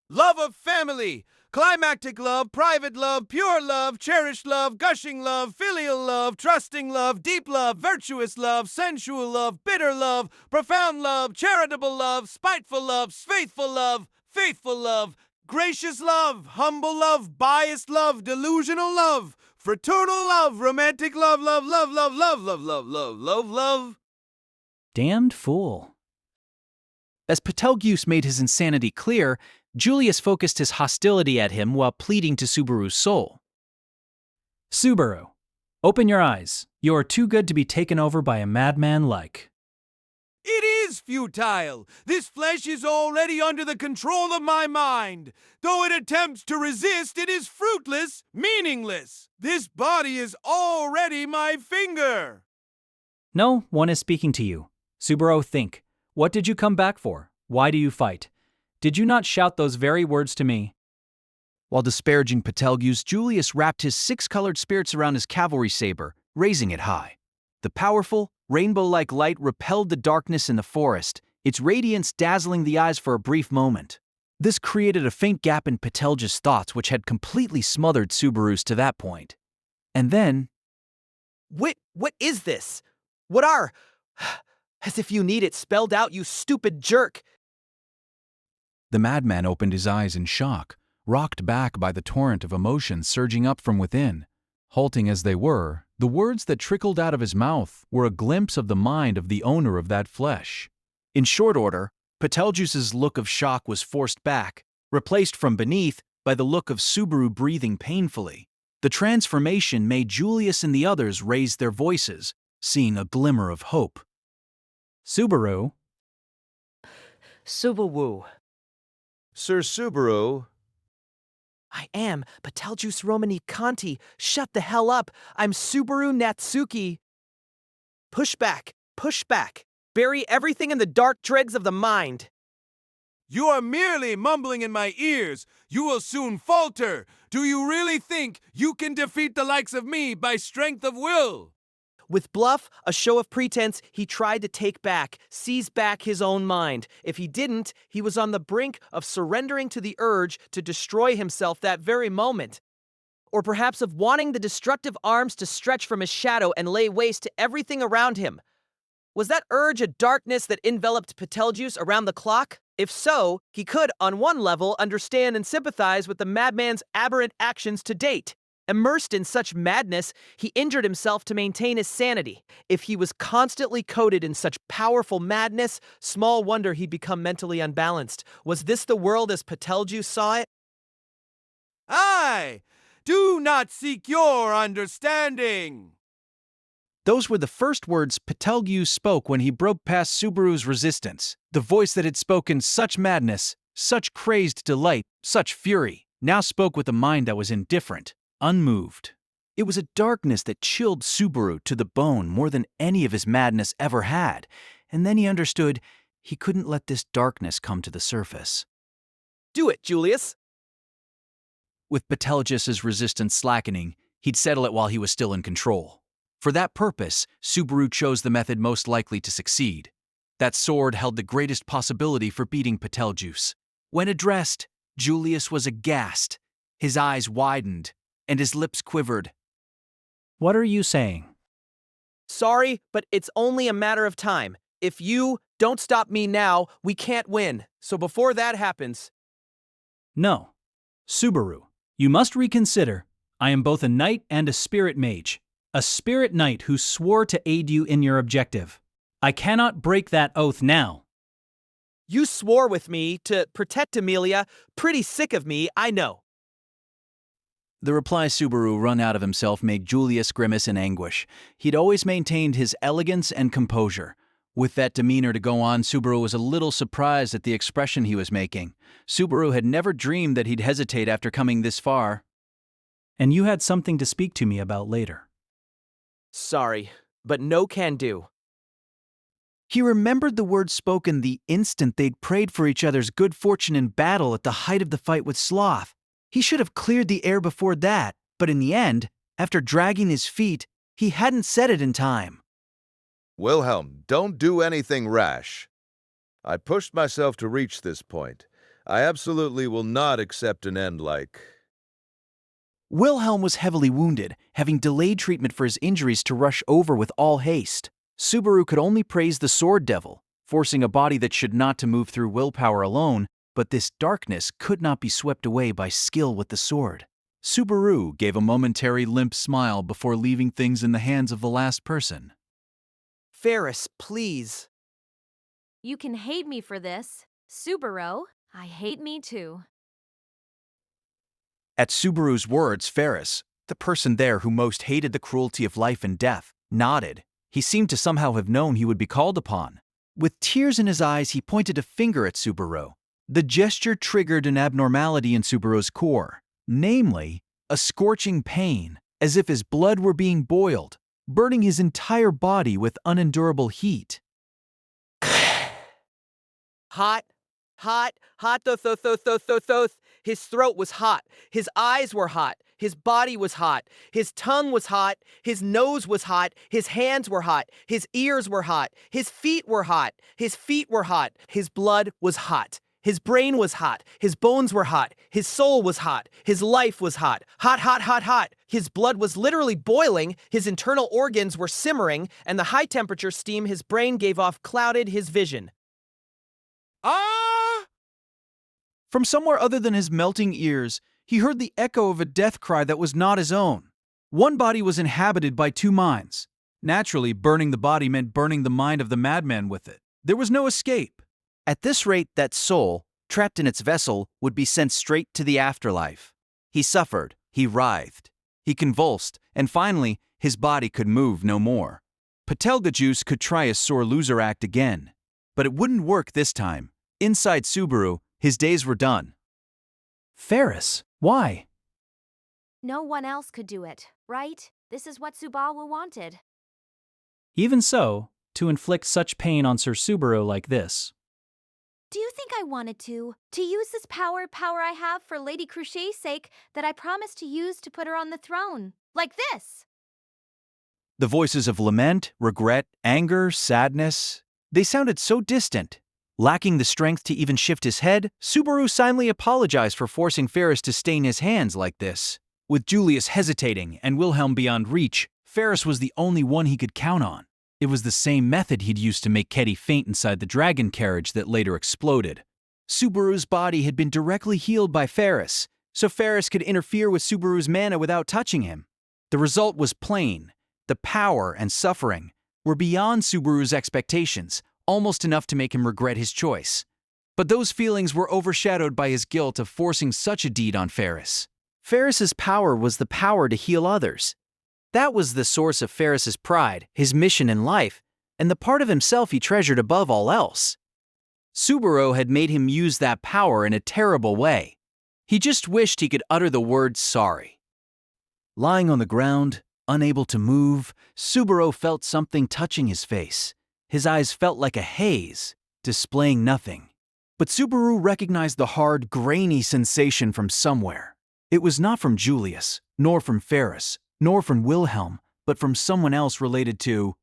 [SPEAKER 9] Love of family, climactic love, private love, pure love, cherished love, gushing love, filial love, trusting love, deep love, virtuous love, sensual love, bitter love, profound love, charitable love, spiteful love, faithful love, gracious love, humble love, biased love, delusional love, fraternal love, romantic love, love.
[SPEAKER 3] Damned fool.
[SPEAKER 1] As Petelgeuse made his insanity clear, Julius focused his hostility at him while pleading to Subaru's soul.
[SPEAKER 3] Subaru, open your eyes. You are too good to be taken over by a madman like.
[SPEAKER 9] It is futile. This flesh is already under the control of my mind. Though it attempts to resist, it is fruitless, meaningless. This body is already my finger.
[SPEAKER 3] No, one is speaking to you. Subaru, think. What did you come back for? Why do you fight? Did you not shout those very words to me?
[SPEAKER 1] While disparaging Petelgeuse, Julius wrapped his 6-colored spirits around his cavalry saber, raising it high. The powerful, rainbow-like light repelled the darkness in the forest, its radiance dazzling the eyes for a brief moment. This created a faint gap in Petelgeuse's thoughts which had completely smothered Subaru's to that point. And then...
[SPEAKER 2] What is this? What are... As if you need it spelled out, you stupid jerk!
[SPEAKER 1] The madman opened his eyes in shock, rocked back by the torrent of emotions surging up from within. Halting as they were, the words that trickled out of his mouth were a glimpse of the mind of the owner of that flesh. In short order, Petelgeuse's look of shock was forced back, replaced from beneath by the look of Subaru breathing painfully. The transformation made Julius and the others raise their voices, seeing a glimmer of hope.
[SPEAKER 3] Subaru.
[SPEAKER 2] Subaru.
[SPEAKER 5] Sir Subaru,
[SPEAKER 2] I am Petelgeuse Romanée-Conti. Shut the hell up. I'm Subaru Natsuki. Push back. Push back. Bury everything in the dark dregs of the mind.
[SPEAKER 9] You are merely mumbling in my ears. You will soon falter. Do you really think you can defeat the likes of me by strength of will?
[SPEAKER 2] With bluff, a show of pretense, he tried to seize back his own mind. If he didn't, he was on the brink of surrendering to the urge to destroy himself that very moment. Or perhaps of wanting the destructive arms to stretch from his shadow and lay waste to everything around him. Was that urge a darkness that enveloped Petelgeuse around the clock? If so, he could, on one level, understand and sympathize with the madman's aberrant actions to date. Immersed in such madness, he injured himself to maintain his sanity. If he was constantly coated in such powerful madness, small wonder he'd become mentally unbalanced. Was this the world as Petelgeuse saw it?
[SPEAKER 9] I do not seek your understanding.
[SPEAKER 1] Those were the first words Petelgeuse spoke when he broke past Subaru's resistance. The voice that had spoken such madness, such crazed delight, such fury, now spoke with a mind that was indifferent, unmoved. It was a darkness that chilled Subaru to the bone more than any of his madness ever had, and then he understood he couldn't let this darkness come to the surface.
[SPEAKER 2] Do it, Julius.
[SPEAKER 1] With Petelgeuse's resistance slackening, he'd settle it while he was still in control. For that purpose, Subaru chose the method most likely to succeed. That sword held the greatest possibility for beating Petelgeuse. When addressed, Julius was aghast. His eyes widened, and his lips quivered.
[SPEAKER 3] What are you saying?
[SPEAKER 2] Sorry, but it's only a matter of time. If you don't stop me now, we can't win. So before that happens...
[SPEAKER 3] No. Subaru, you must reconsider. I am both a knight and a spirit mage. A spirit knight who swore to aid you in your objective. I cannot break that oath now.
[SPEAKER 2] You swore with me to protect Emilia. Pretty sick of me, I know.
[SPEAKER 1] The reply Subaru wrung out of himself made Julius grimace in anguish. He'd always maintained his elegance and composure. With that demeanor to go on, Subaru was a little surprised at the expression he was making. Subaru had never dreamed that he'd hesitate after coming this far.
[SPEAKER 3] And you had something to speak to me about later.
[SPEAKER 2] Sorry, but no can do.
[SPEAKER 1] He remembered the words spoken the instant they'd prayed for each other's good fortune in battle at the height of the fight with Sloth. He should have cleared the air before that, but in the end, after dragging his feet, he hadn't said it in time.
[SPEAKER 5] Wilhelm, don't do anything rash. I pushed myself to reach this point. I absolutely will not accept an end like...
[SPEAKER 1] Wilhelm was heavily wounded, having delayed treatment for his injuries to rush over with all haste. Subaru could only praise the sword devil, forcing a body that should not to move through willpower alone, but this darkness could not be swept away by skill with the sword. Subaru gave a momentary limp smile before leaving things in the hands of the last person.
[SPEAKER 2] Ferris, please.
[SPEAKER 4] You can hate me for this. Subaru, I hate me too.
[SPEAKER 1] At Subaru's words, Ferris, the person there who most hated the cruelty of life and death, nodded. He seemed to somehow have known he would be called upon. With tears in his eyes, he pointed a finger at Subaru. The gesture triggered an abnormality in Subaru's core, namely, a scorching pain, as if his blood were being boiled, burning his entire body with unendurable heat.
[SPEAKER 2] Hot, thoth. His throat was hot. His eyes were hot. His body was hot. His tongue was hot. His nose was hot. His hands were hot. His ears were hot. His feet were hot. His feet were hot. His blood was hot. His brain was hot. His bones were hot. His soul was hot. His life was hot. Hot. His blood was literally boiling. His internal organs were simmering, and the high temperature steam his brain gave off clouded his vision.
[SPEAKER 9] Ah!
[SPEAKER 1] From somewhere other than his melting ears, he heard the echo of a death cry that was not his own. One body was inhabited by two minds. Naturally, burning the body meant burning the mind of the madman with it. There was no escape. At this rate, that soul, trapped in its vessel, would be sent straight to the afterlife. He suffered, he writhed, he convulsed, and finally, his body could move no more. Petelgeuse could try his sore loser act again, but it wouldn't work this time. Inside Subaru, his days were done.
[SPEAKER 3] Ferris, why?
[SPEAKER 4] No one else could do it, right? This is what Subaru wanted.
[SPEAKER 3] Even so, to inflict such pain on Sir Subaru like this.
[SPEAKER 4] Do you think I wanted to? To use this power I have for Lady Cruchet's sake that I promised to use to put her on the throne. Like this.
[SPEAKER 1] The voices of lament, regret, anger, sadness, they sounded so distant. Lacking the strength to even shift his head, Subaru silently apologized for forcing Ferris to stain his hands like this. With Julius hesitating and Wilhelm beyond reach, Ferris was the only one he could count on. It was the same method he'd used to make Ketty faint inside the dragon carriage that later exploded. Subaru's body had been directly healed by Ferris, so Ferris could interfere with Subaru's mana without touching him. The result was plain. The power and suffering were beyond Subaru's expectations, almost enough to make him regret his choice. But those feelings were overshadowed by his guilt of forcing such a deed on Ferris. Ferris's power was the power to heal others. That was the source of Ferris's pride, his mission in life, and the part of himself he treasured above all else. Subaru had made him use that power in a terrible way. He just wished he could utter the word sorry. Lying on the ground, unable to move, Subaru felt something touching his face. His eyes felt like a haze, displaying nothing. But Subaru recognized the hard, grainy sensation from somewhere. It was not from Julius, nor from Ferris, nor from Wilhelm, but from someone else related to...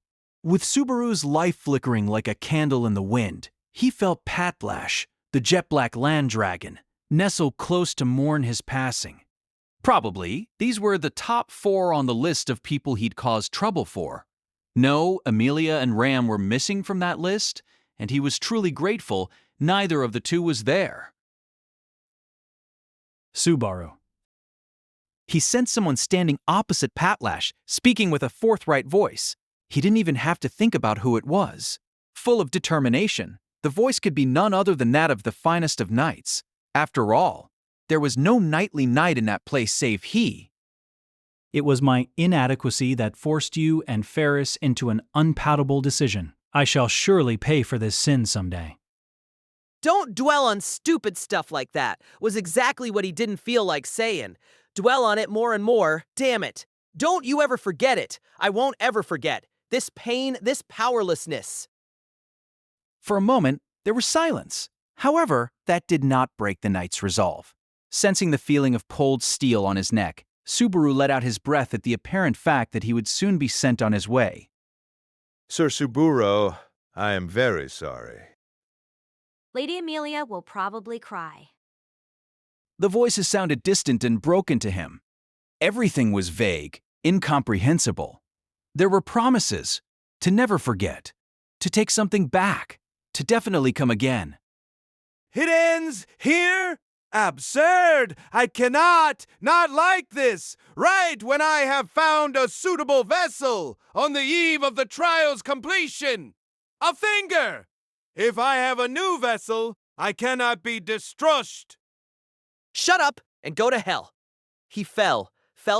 [SPEAKER 1] With Subaru's life flickering like a candle in the wind, he felt Patlash, the jet-black land dragon, nestle close to mourn his passing. Probably, these were the top 4 on the list of people he'd caused trouble for. No, Emilia and Ram were missing from that list, and he was truly grateful neither of the two was there.
[SPEAKER 3] Subaru.
[SPEAKER 1] He sensed someone standing opposite Patlash, speaking with a forthright voice. He didn't even have to think about who it was. Full of determination, the voice could be none other than that of the finest of knights. After all, there was no knightly knight in that place save he.
[SPEAKER 3] It was my inadequacy that forced you and Ferris into an unpalatable decision. I shall surely pay for this sin someday.
[SPEAKER 2] Don't dwell on stupid stuff like that, was exactly what he didn't feel like saying. Dwell on it more and more, damn it. Don't you ever forget it. I won't ever forget. This pain, this powerlessness.
[SPEAKER 1] For a moment, there was silence. However, that did not break the knight's resolve. Sensing the feeling of cold steel on his neck, Subaru let out his breath at the apparent fact that he would soon be sent on his way.
[SPEAKER 5] Sir Subaru, I am very sorry.
[SPEAKER 4] Lady Emilia will probably cry.
[SPEAKER 1] The voices sounded distant and broken to him. Everything was vague, incomprehensible. There were promises to never forget, to take something back, to definitely come again.
[SPEAKER 9] It ends here? Absurd! I cannot, not like this, right when I have found a suitable vessel, on the eve of the trial's completion. A finger! If I have a new vessel, I cannot be distrust.
[SPEAKER 2] Shut up and go to hell. He fell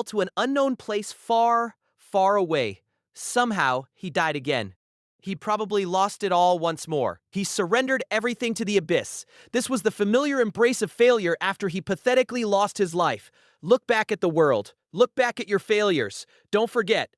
[SPEAKER 2] to an unknown place far, far away. Somehow, he died again. He probably lost it all once more. He surrendered everything to the abyss. This was the familiar embrace of failure after he pathetically lost his life. Look back at the world. Look back at your failures. Don't forget.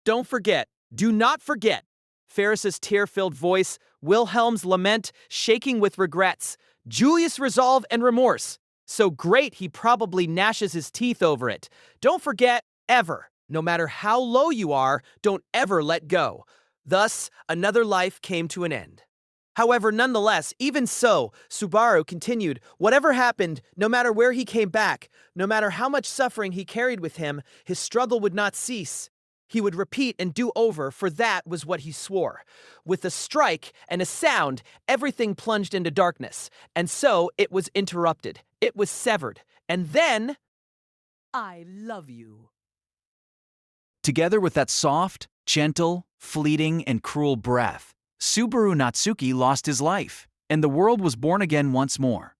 [SPEAKER 2] Don't forget. Do not forget. Ferris's tear-filled voice, Wilhelm's lament, shaking with regrets, Julius' resolve and remorse. So great he probably gnashes his teeth over it. Don't forget, ever. No matter how low you are, don't ever let go. Thus, another life came to an end. However, nonetheless, even so, Subaru continued, whatever happened, no matter where he came back, no matter how much suffering he carried with him, his struggle would not cease. He would repeat and do over, for that was what he swore. With a strike and a sound, everything plunged into darkness, and so it was interrupted. It was severed. And then...
[SPEAKER 14] I love you.
[SPEAKER 1] Together with that soft, gentle, fleeting, and cruel breath, Subaru Natsuki lost his life, and the world was born again once more.